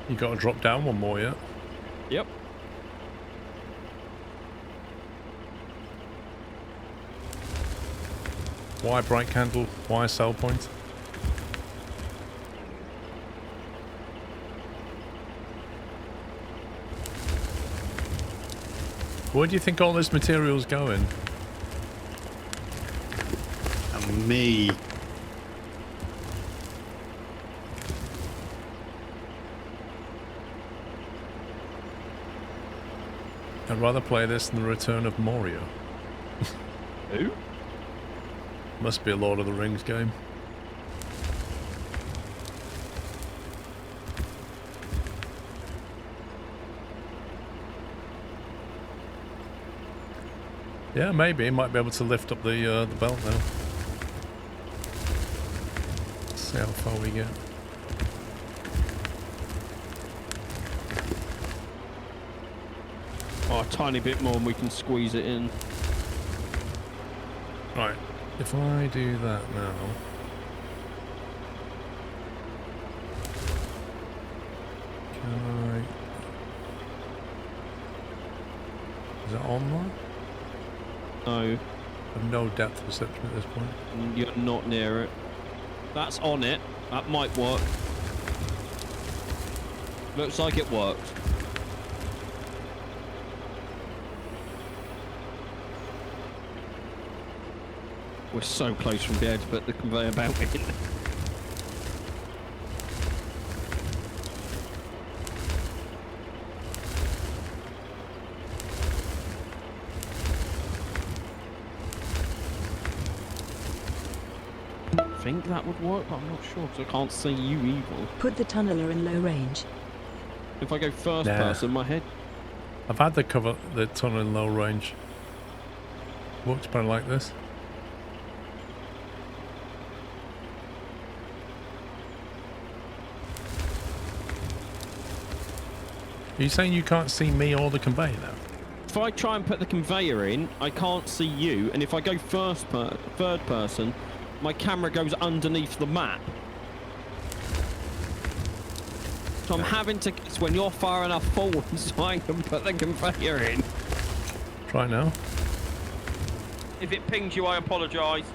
You got to drop down one more yet? Yep. Why bright candle? Why sell point? Where do you think all this material's going? And me. I'd rather play this than the Return of Moria. Who? Must be a Lord of the Rings game. Yeah, maybe. Might be able to lift up the belt now. Let's see how far we get. Oh, a tiny bit more and we can squeeze it in. Right. If I do that now... Can I... Is that on there? No, I have no depth perception at this point. you're not near it. That's on it. That might work. Looks like it worked. We're so close from being able to put the conveyor belt in. I think that would work, but I'm not sure because I can't see you either. Put the tunneler in low range. If I go first Nah. person, my head. I've had the tunnel in low range. Works better like this. Are you saying you can't see me or the conveyor now? If I try and put the conveyor in, I can't see you, and if I go third person, my camera goes underneath the map. So I'm having to guess when you're far enough forward so I can put the conveyor in. Try now. If it pings you, I apologise.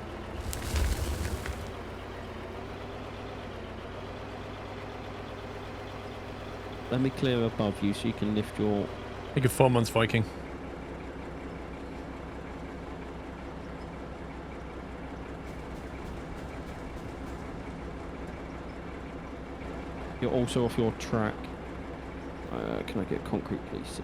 Let me clear above you so you can lift your... Take a 4 months Viking. You're also off your track. Can I get concrete, please?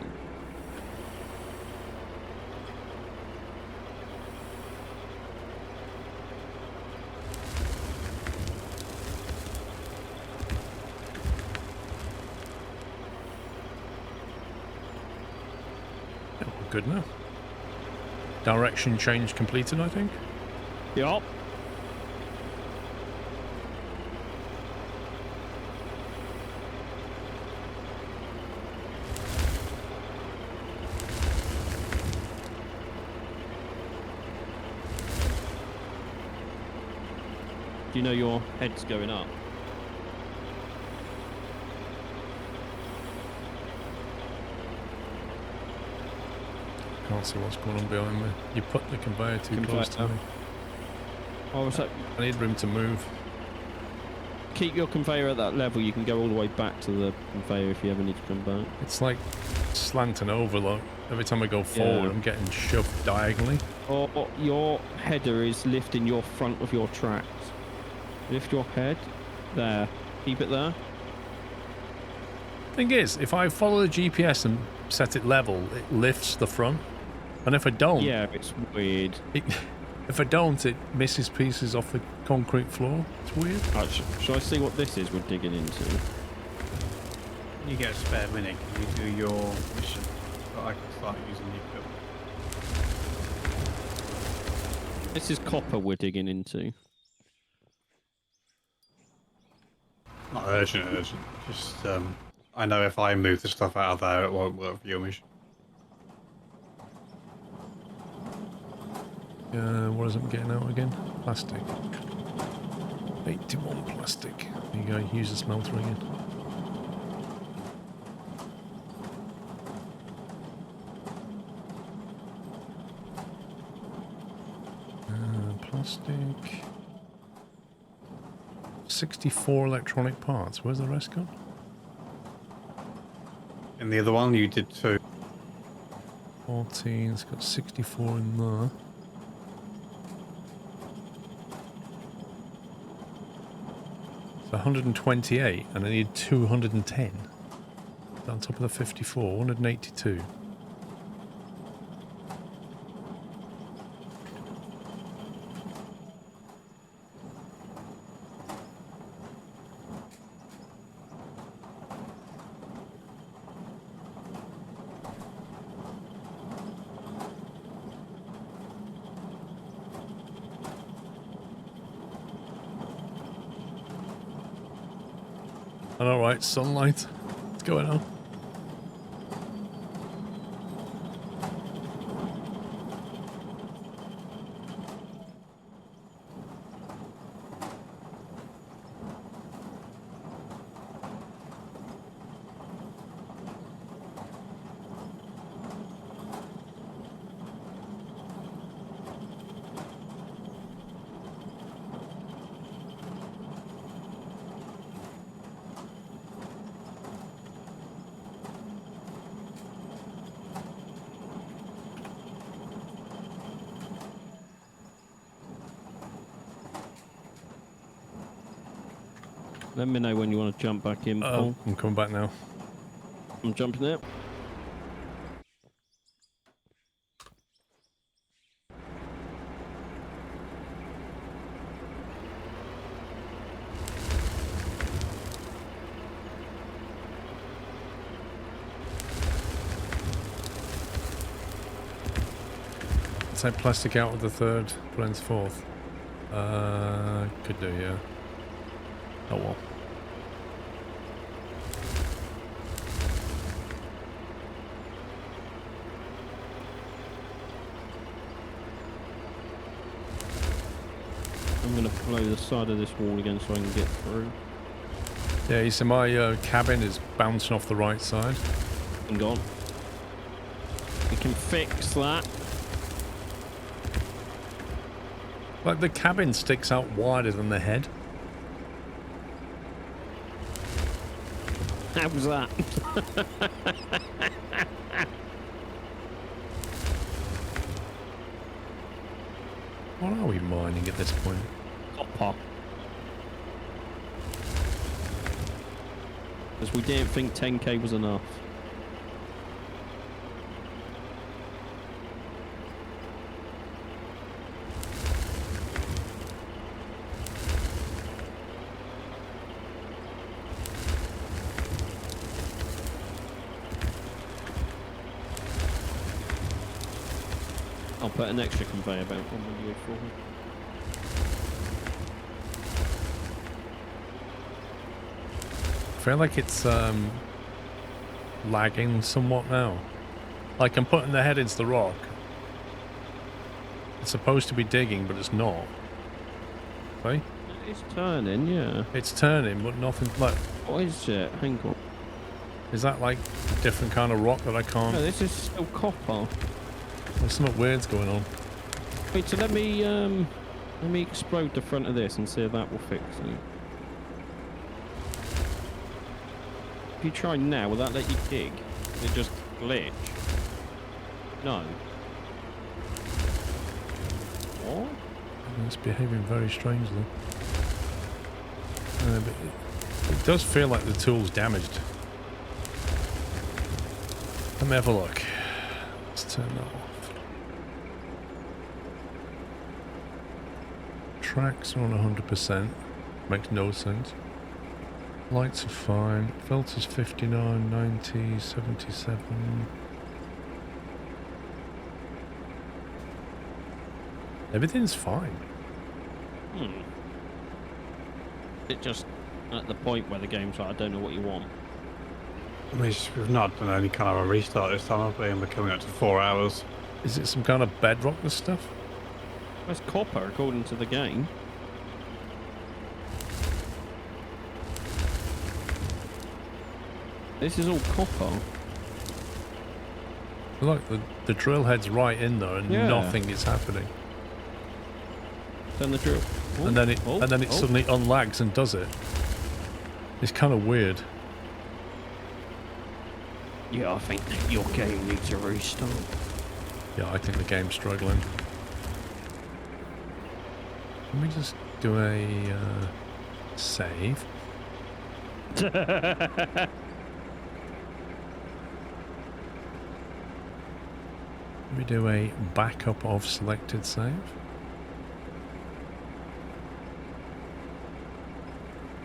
Yeah, we're good now. Direction change completed, I think. Yup. Do you know your head's going up? Can't see what's going on behind me. You put the conveyor too close to me. Oh, so I need room to move. keep your conveyor at that level. You can go all the way back to the conveyor if you ever need to come back. It's like slanting over, look. Every time I go forward, I'm getting shoved diagonally. Or your header is lifting your front of your tracks. Lift your head. There. Keep it there. Thing is, if I follow the GPS and set it level, it lifts the front. And if I don't... Yeah, it's weird. If I don't, it misses pieces off the concrete floor. It's weird. Right, shall I see what this is we're digging into? When you get a spare minute, can you do your mission so I can start using the equipment? This is copper we're digging into. Not urgent. Just, I know if I move the stuff out of there, it won't work for your mission. What is it getting out again? Plastic. 81 plastic. There you go, use the smelter again. Plastic. 64 electronic parts. Where's the rest gone? And the other one, you did 2. 14. It's got 64 in there. It's 128, and I need 210. On top of the 54, 182. Alright, sunlight. What's going on? Let me know when you want to jump back in, Paul. I'm coming back now. I'm jumping out. Take plastic out of the third, blends fourth. Could do, yeah. Oh well. I'm going to blow the side of this wall again so I can get through. Yeah, you see my cabin is bouncing off the right side. And gone. We can fix that. Like the cabin sticks out wider than the head. How was that? What are we mining at this point? Copper. Because we didn't think 10k was enough. I'll put an extra conveyor belt on the U4. I feel like it's lagging somewhat now. Like I'm putting the head into the rock. It's supposed to be digging, but it's not. See? It's turning, yeah. It's turning, but nothing like. What is it? Hang on. Is that like a different kind of rock that I can't? No, this is still copper. There's something weird's going on. Wait, so let me explode the front of this and see if that will fix it. If you try now, will that let you dig? Will it just glitch? No. What? It's behaving very strangely. But it does feel like the tool's damaged. Let me have a look. Let's turn that off. Tracks are on 100%. Makes no sense. Lights are fine. Filters 59, 90, 77. Everything's fine. It just at the point where the game's like, I don't know what you want. We've not done any kind of a restart this time, have we? And we're coming up to 4 hours. Is it some kind of bedrock, this stuff? That's copper, according to the game. This is all copper. Look, the drill head's right in there and Yeah. nothing is happening. Turn the drill. Oh, And then it oh, oh. suddenly unlags and does it. It's kind of weird. Yeah, I think that your game needs a restart. Yeah, I think the game's struggling. Let me just do a save. Let me do a backup of selected save.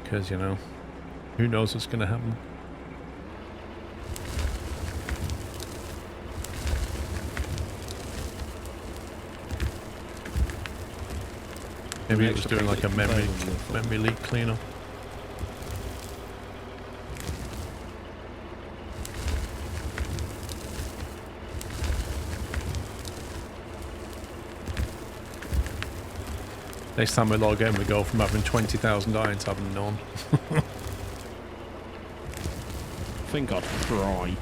Because, you know, who knows what's going to happen. Maybe it was doing like a memory leak cleanup. Next time we log in, we go from having 20,000 iron to having none. I think I'd try.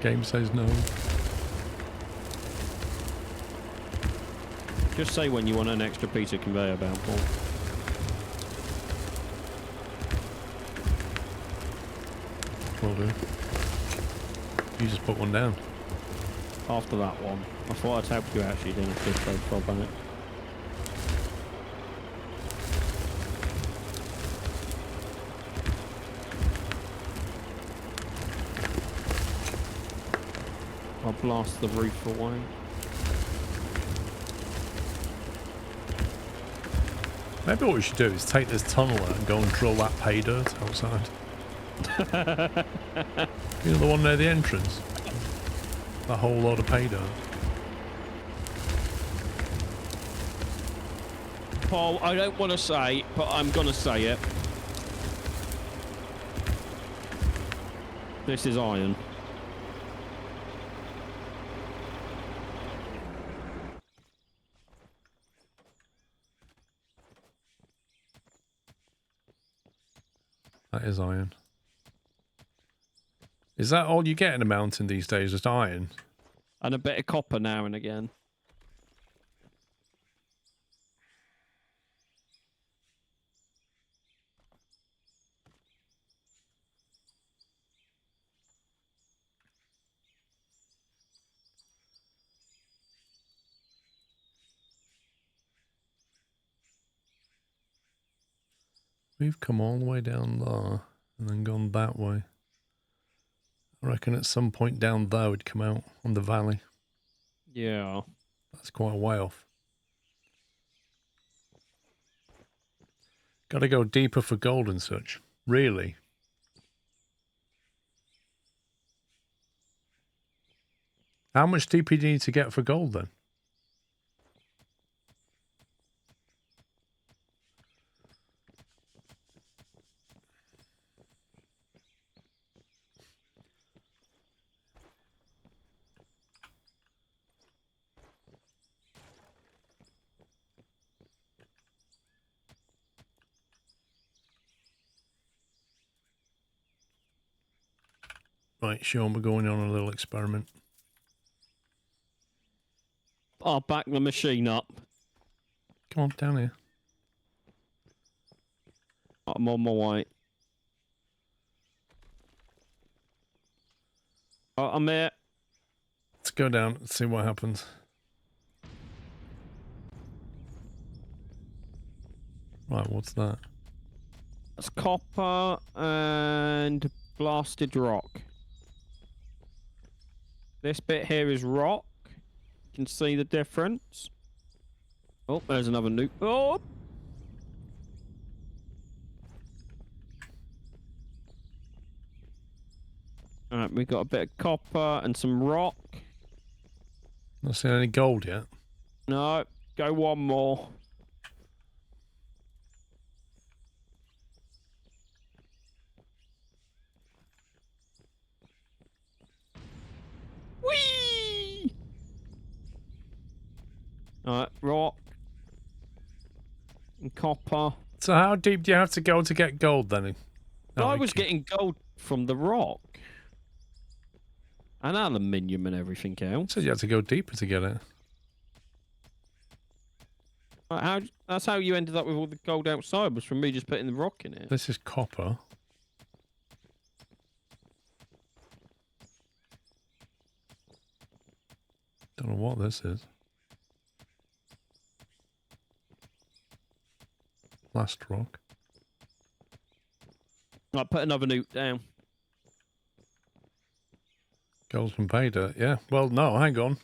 Game says no. Just say when you want an extra piece of conveyor belt, Paul. Will do. You just put one down. After that one. I thought I'd help you out, you didn't have to throw Bob on it. I'll blast the roof away. Maybe what we should do is take this tunnel out and go and drill that pay dirt outside. You know, the one near the entrance? That whole lot of pay dirt. Paul, I don't want to say, but I'm going to say it. This is iron. That is iron. Is that all you get in a mountain these days, just iron? And a bit of copper now and again. We've come all the way down there and then gone that way. I reckon at some point down there we'd come out on the valley. Yeah. That's quite a way off. Got to go deeper for gold and such. Really? How much deeper do you need to get for gold then? Right, Sean, we're going on a little experiment. I'll back the machine up. Come on, down here. I'm on my way. Oh, I'm here. Let's go down and see what happens. Right, what's that? That's copper and blasted rock. This bit here is rock. You can see the difference. Oh, there's another nuke. Oh! Alright, we got a bit of copper and some rock. Not seen any gold yet. No, go one more. Whee! Alright, rock. And copper. So how deep do you have to go to get gold then? I was getting gold from the rock. And aluminium and everything else. So you have to go deeper to get it. That's how you ended up with all the gold outside, was from me just putting the rock in it. This is copper. Don't know what this is. Last rock. I put another nuke down. Gold's been paid. Yeah. Well, no, hang on.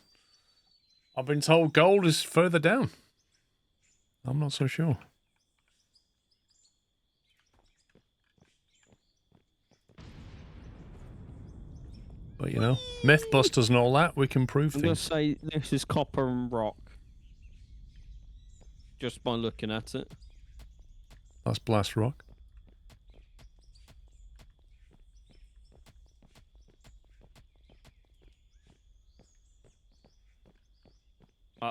I've been told gold is further down. I'm not so sure. But, you know, Mythbusters and all that, we can prove I'm going to things. say this is copper and rock. Just by looking at it. That's blast rock.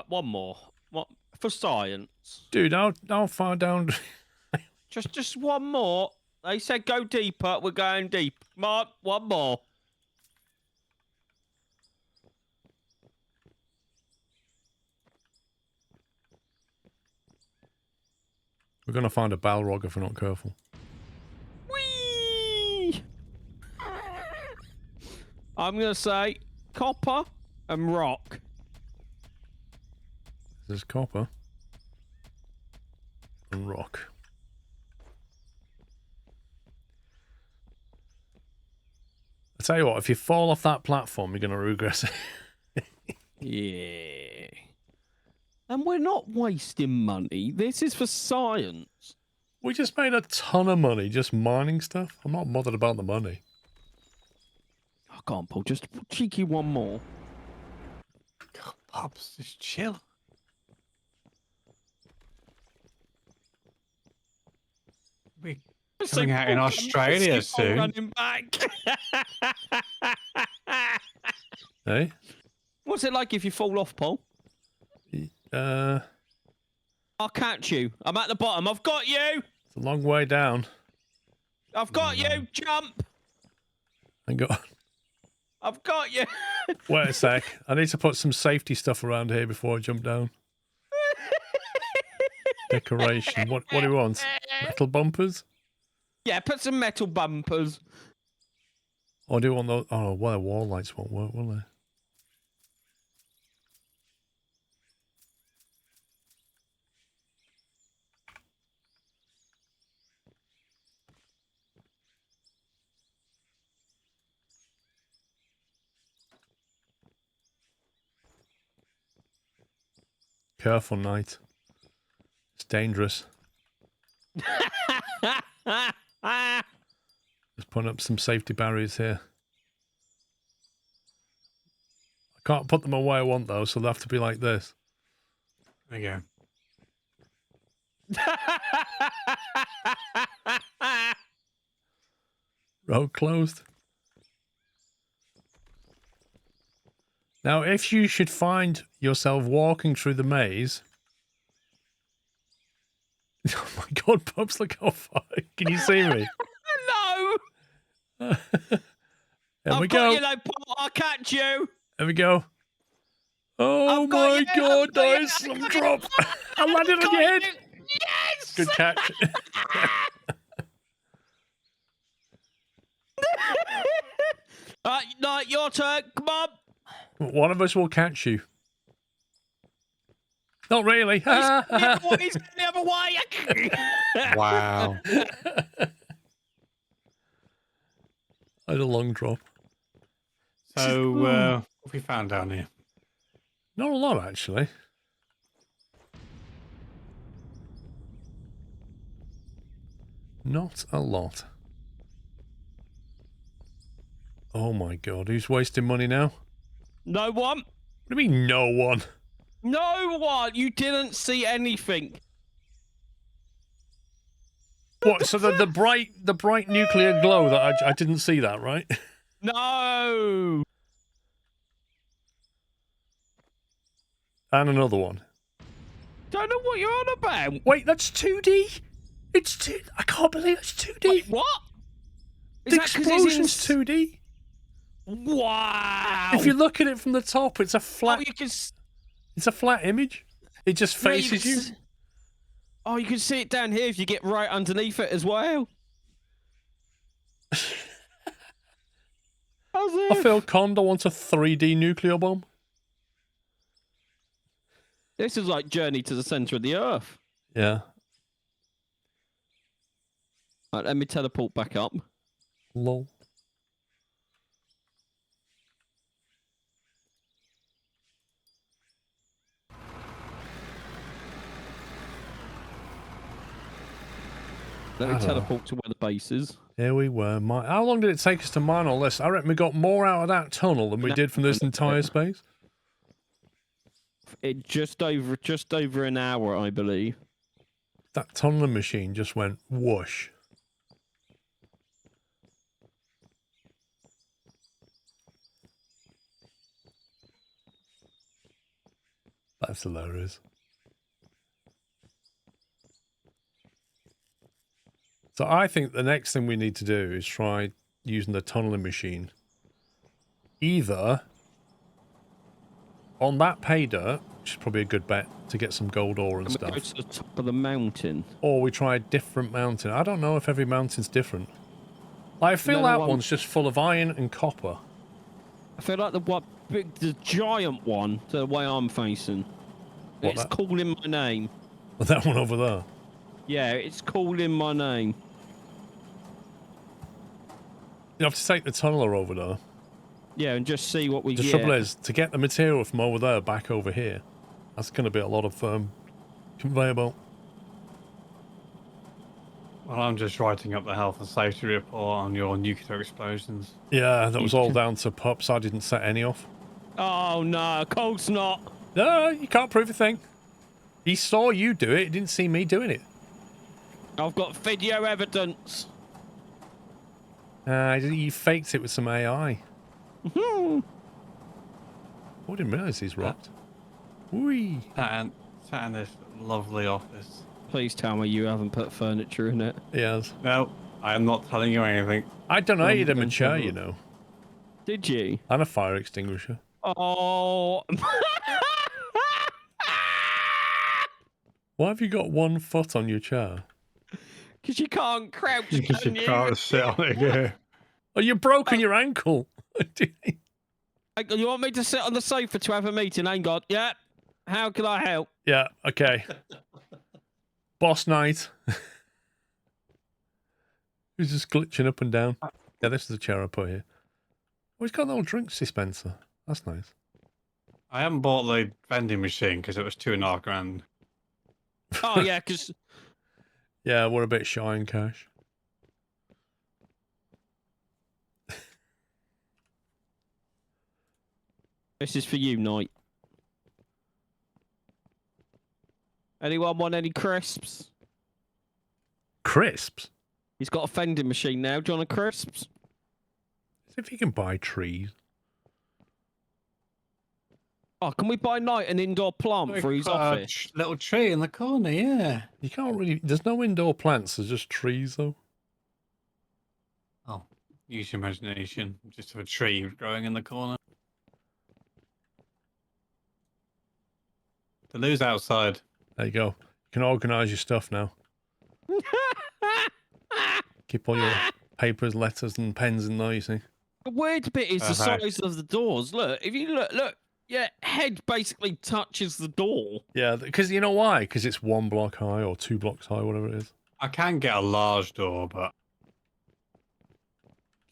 One more. What for science? Dude, how far down... Just one more. They said go deeper. We're going deep. Come on, one more. We're going to find a Balrog if we're not careful. Whee! I'm going to say copper and rock. This is copper. And rock. I tell you what, if you fall off that platform, you're going to regret it. Yeah. And we're not wasting money. This is for science. We just made a ton of money just mining stuff. I'm not bothered about the money. I can't pull. Just cheeky one more. God, Pops, just chill. We're coming out in Australia soon. Running back. Hey? What's it like if you fall off, Paul? I'll catch you. I'm at the bottom. I've got you. It's a long way down. I've got you. Jump. Hang on. I've got you. Wait a sec. I need to put some safety stuff around here before I jump down. Decoration. What do you want? Metal bumpers? Yeah, put some metal bumpers. Or do you want those? Oh, well, the wall lights won't work, will they? Careful, Knight. It's dangerous. Just putting up some safety barriers here. I can't put them away I want, though, so they'll have to be like this. There you go. Road closed. Now, if you should find yourself walking through the maze... Oh my god, Pups, look how far. Can you see me? No! There we I've got go. you, though, Paul. I'll catch you. There we go. Oh I've got my you, god, I've got you, nice. I've Some got drop. you. I landed on Got your head. you. Yes! Good catch. No, your turn. Come on. One of us will catch you. Not really. He's the other way. Wow. I had a long drop. So, what have we found down here? Not a lot, actually. Not a lot. Oh my god, who's wasting money now? No one. What do you mean, no one? No one. You didn't see anything. What? So the bright nuclear glow that I didn't see that, right? No. And another one. Don't know what you're on about. Wait, that's 2D. It's two. I can't believe it's 2D. Wait, what? Is The that 'cause it's explosion's 2D. Wow. If you look at it from the top, it's a flat. Oh, you can. It's a flat image. It just No, faces you. Oh, you can see it down here if you get right underneath it as well. I feel Condor wants a 3D nuclear bomb. This is like Journey to the Center of the Earth. Yeah. Right, let me teleport back up. Lol. Let me I don't teleport to where the base is. Here we were. How long did it take us to mine all this? I reckon we got more out of that tunnel than we did from this entire space. It just over an hour, I believe. That tunneling machine just went whoosh. That's hilarious. So I think the next thing we need to do is try using the tunneling machine. Either on that pay dirt, which is probably a good bet to get some gold ore and And we go stuff. to the top of the mountain. Or we try a different mountain. I don't know if every mountain's different. Like, I feel No, that no, one's just full of iron and copper. I feel like the giant one, to the way I'm facing. What, It's that? calling my name. But that one over there. Yeah, it's calling my name. You have to take the tunneler over there. Yeah, and just see what we The get. trouble is, to get the material from over there back over here, that's going to be a lot of conveyor belt. Well, I'm just writing up the health and safety report on your nuclear explosions. Yeah, that was all down to pups. I didn't set any off. Oh no, of course not. No, you can't prove a thing. He saw you do it. He didn't see me doing it. I've got video evidence. He faked it with some AI. Hmm. I didn't realise he's rocked. Whee! Sat in this lovely office. Please tell me you haven't put furniture in it. Yes. No, I am not telling you anything. I donated him a Don't chair, tell you us. know. Did you? And a fire extinguisher. Oh. Why have you got 1 foot on your chair? Because you can't crouch. Because you can can't sit on it. Yeah. Oh, you've broken your ankle. You want me to sit on the sofa to have a meeting? Hang on. Yeah. How can I help? Yeah, okay. Boss night. He's just glitching up and down. Yeah, this is the chair I put here. Oh, he's got a little drink dispenser. That's nice. I haven't bought the vending machine because it was $2.5 grand. Oh, yeah, because... Yeah, we're a bit shy in cash. This is for you, Knight. Anyone want any crisps? Crisps? He's got a vending machine now. Do you want a crisps? As if you can buy trees. Oh, can we buy Knight an indoor plant for his Got a office? little tree in the corner, yeah. You can't really... There's no indoor plants. There's just trees, though. Oh, use your imagination. Just have a tree growing in the corner. The loo's outside. There you go. You can organise your stuff now. Keep all your papers, letters, and pens in there, you see. The weird bit is the Okay. size of the doors. Look, if you look, your head basically touches the door. Yeah, because you know why? Because it's 1 block high or 2 blocks high, whatever it is. I can get a large door, but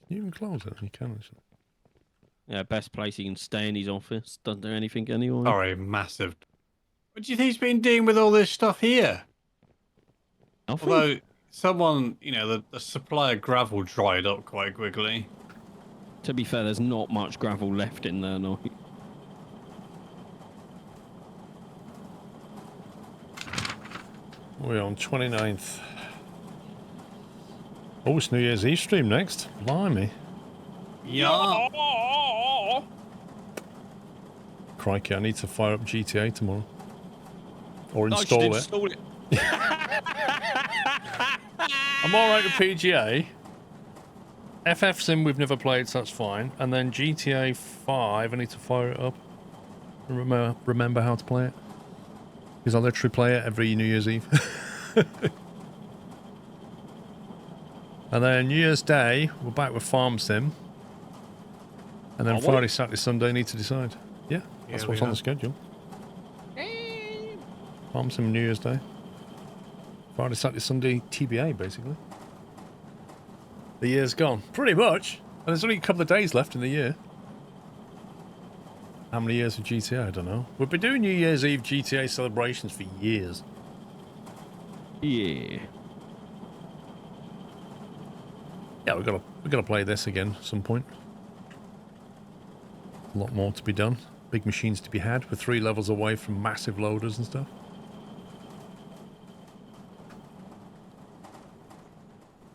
You can close it. You can, actually. Yeah, best place he can stay in his office. Doesn't do anything anyway. sorry, massive. What do you think he's been doing with all this stuff here? Nothing. Although someone, the supply of gravel dried up quite quickly. To be fair, there's not much gravel left in there, no. We're on 29th. Oh, it's New Year's Eve stream next. Blimey. Yeah. Crikey, I need to fire up GTA tomorrow. Or I should install it. install it. I'm alright with PGA. FF Sim we've never played, so that's fine. And then GTA 5, I need to fire it up. And remember how to play it. Because I literally play it every New Year's Eve. And then New Year's Day, we're back with Farm Sim. And then Are we? Friday, Saturday, Sunday, need to decide. Yeah, that's Yeah, what's we on are. the schedule. Farm Sim New Year's Day. Friday, Saturday, Sunday, TBA, basically. The year's gone. Pretty much. And there's only a couple of days left in the year. How many years of GTA? I don't know. We've been doing New Year's Eve GTA celebrations for years. Yeah. Yeah, we've got to play this again at some point. A lot more to be done. Big machines to be had. We're 3 levels away from massive loaders and stuff.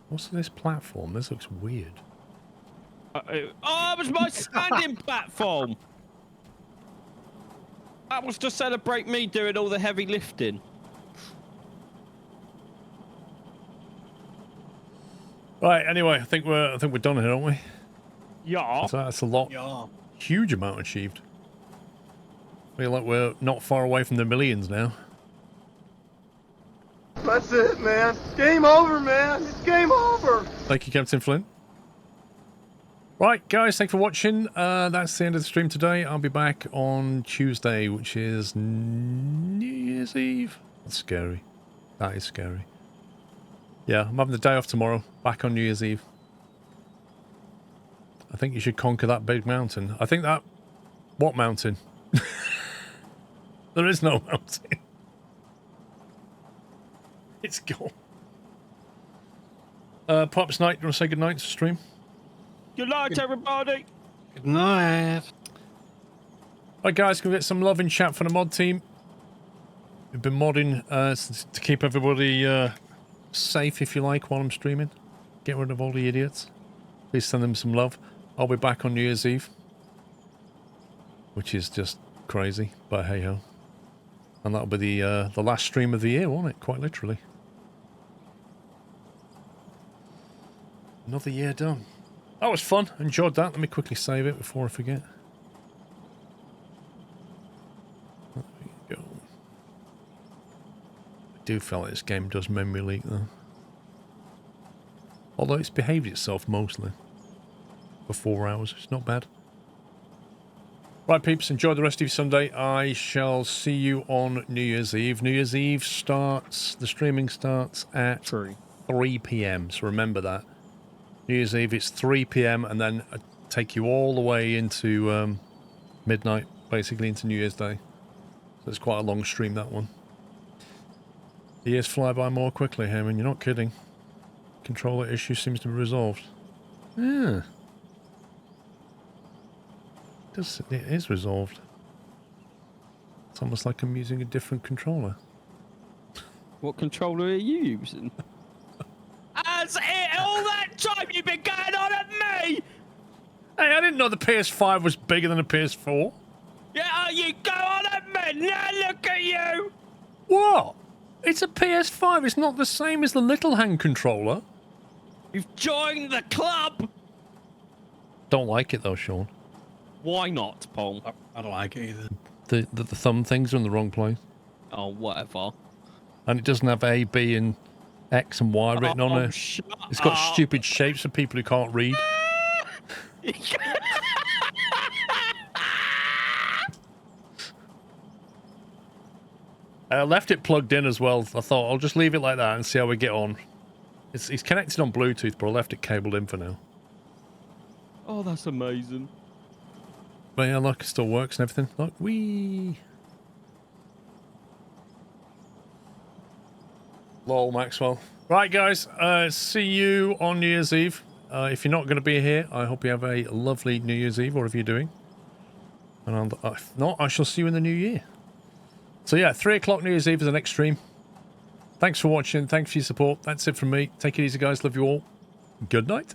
What's this platform? This looks weird. Oh, it was my standing platform. That was to celebrate me doing all the heavy lifting. Right. Anyway, I think we're done here, aren't we? Yeah. That's a lot. Yeah. Huge amount achieved. Feel like we're not far away from the millions now. That's it, man. Game over, man. It's game over. Thank you, Captain Flint. Right, guys, thanks for watching. That's the end of the stream today. I'll be back on Tuesday, which is New Year's Eve. That's scary. That is scary. Yeah, I'm having the day off tomorrow. Back on New Year's Eve. I think you should conquer that big mountain. I think that... What mountain? There is no mountain. It's gone. Pops Night, do you want to say goodnight to stream? Good night, everybody. Good night. Right, guys, can we get some love in chat for the mod team? We've been modding to keep everybody safe, if you like, while I'm streaming. Get rid of all the idiots. Please send them some love. I'll be back on New Year's Eve, which is just crazy, but hey ho. And that'll be the last stream of the year, won't it? Quite literally. Another year done. That was fun. Enjoyed that. Let me quickly save it before I forget. There we go. I do feel like this game does memory leak though. Although it's behaved itself mostly. For 4 hours. It's not bad. Right, peeps. Enjoy the rest of your Sunday. I shall see you on New Year's Eve. New Year's Eve starts... The streaming starts at 3 p.m. So remember that. New Year's Eve, it's 3 p.m. and then I take you all the way into midnight basically into New Year's Day. So it's quite a long stream, that one. The years fly by more quickly, Hammond. You're not kidding. Controller issue seems to be resolved. Yeah. It is resolved. It's almost like I'm using a different controller. What controller are you using? Has it all that time you've been going on at me? Hey, I didn't know the PS5 was bigger than a PS4. Yeah, you go on at me. Now look at you. What? It's a PS5. It's not the same as the little hand controller. You've joined the club. Don't like it though, Sean. Why not, Paul? I don't like it either. The thumb things are in the wrong place. Oh, whatever. And it doesn't have A, B, and X and Y written on it. It's got stupid shapes for people who can't read. I left it plugged in as well. I thought I'll just leave it like that and see how we get on. It's connected on Bluetooth, but I left it cabled in for now. Oh, that's amazing. But yeah, look, it still works and everything. Look, wee. Lol, Maxwell. Right, guys. See you on New Year's Eve. If you're not going to be here, I hope you have a lovely New Year's Eve, whatever you're doing. And if not, I shall see you in the new year. So yeah, 3 o'clock New Year's Eve is the next stream. Thanks for watching. Thanks for your support. That's it from me. Take it easy, guys. Love you all. Good night.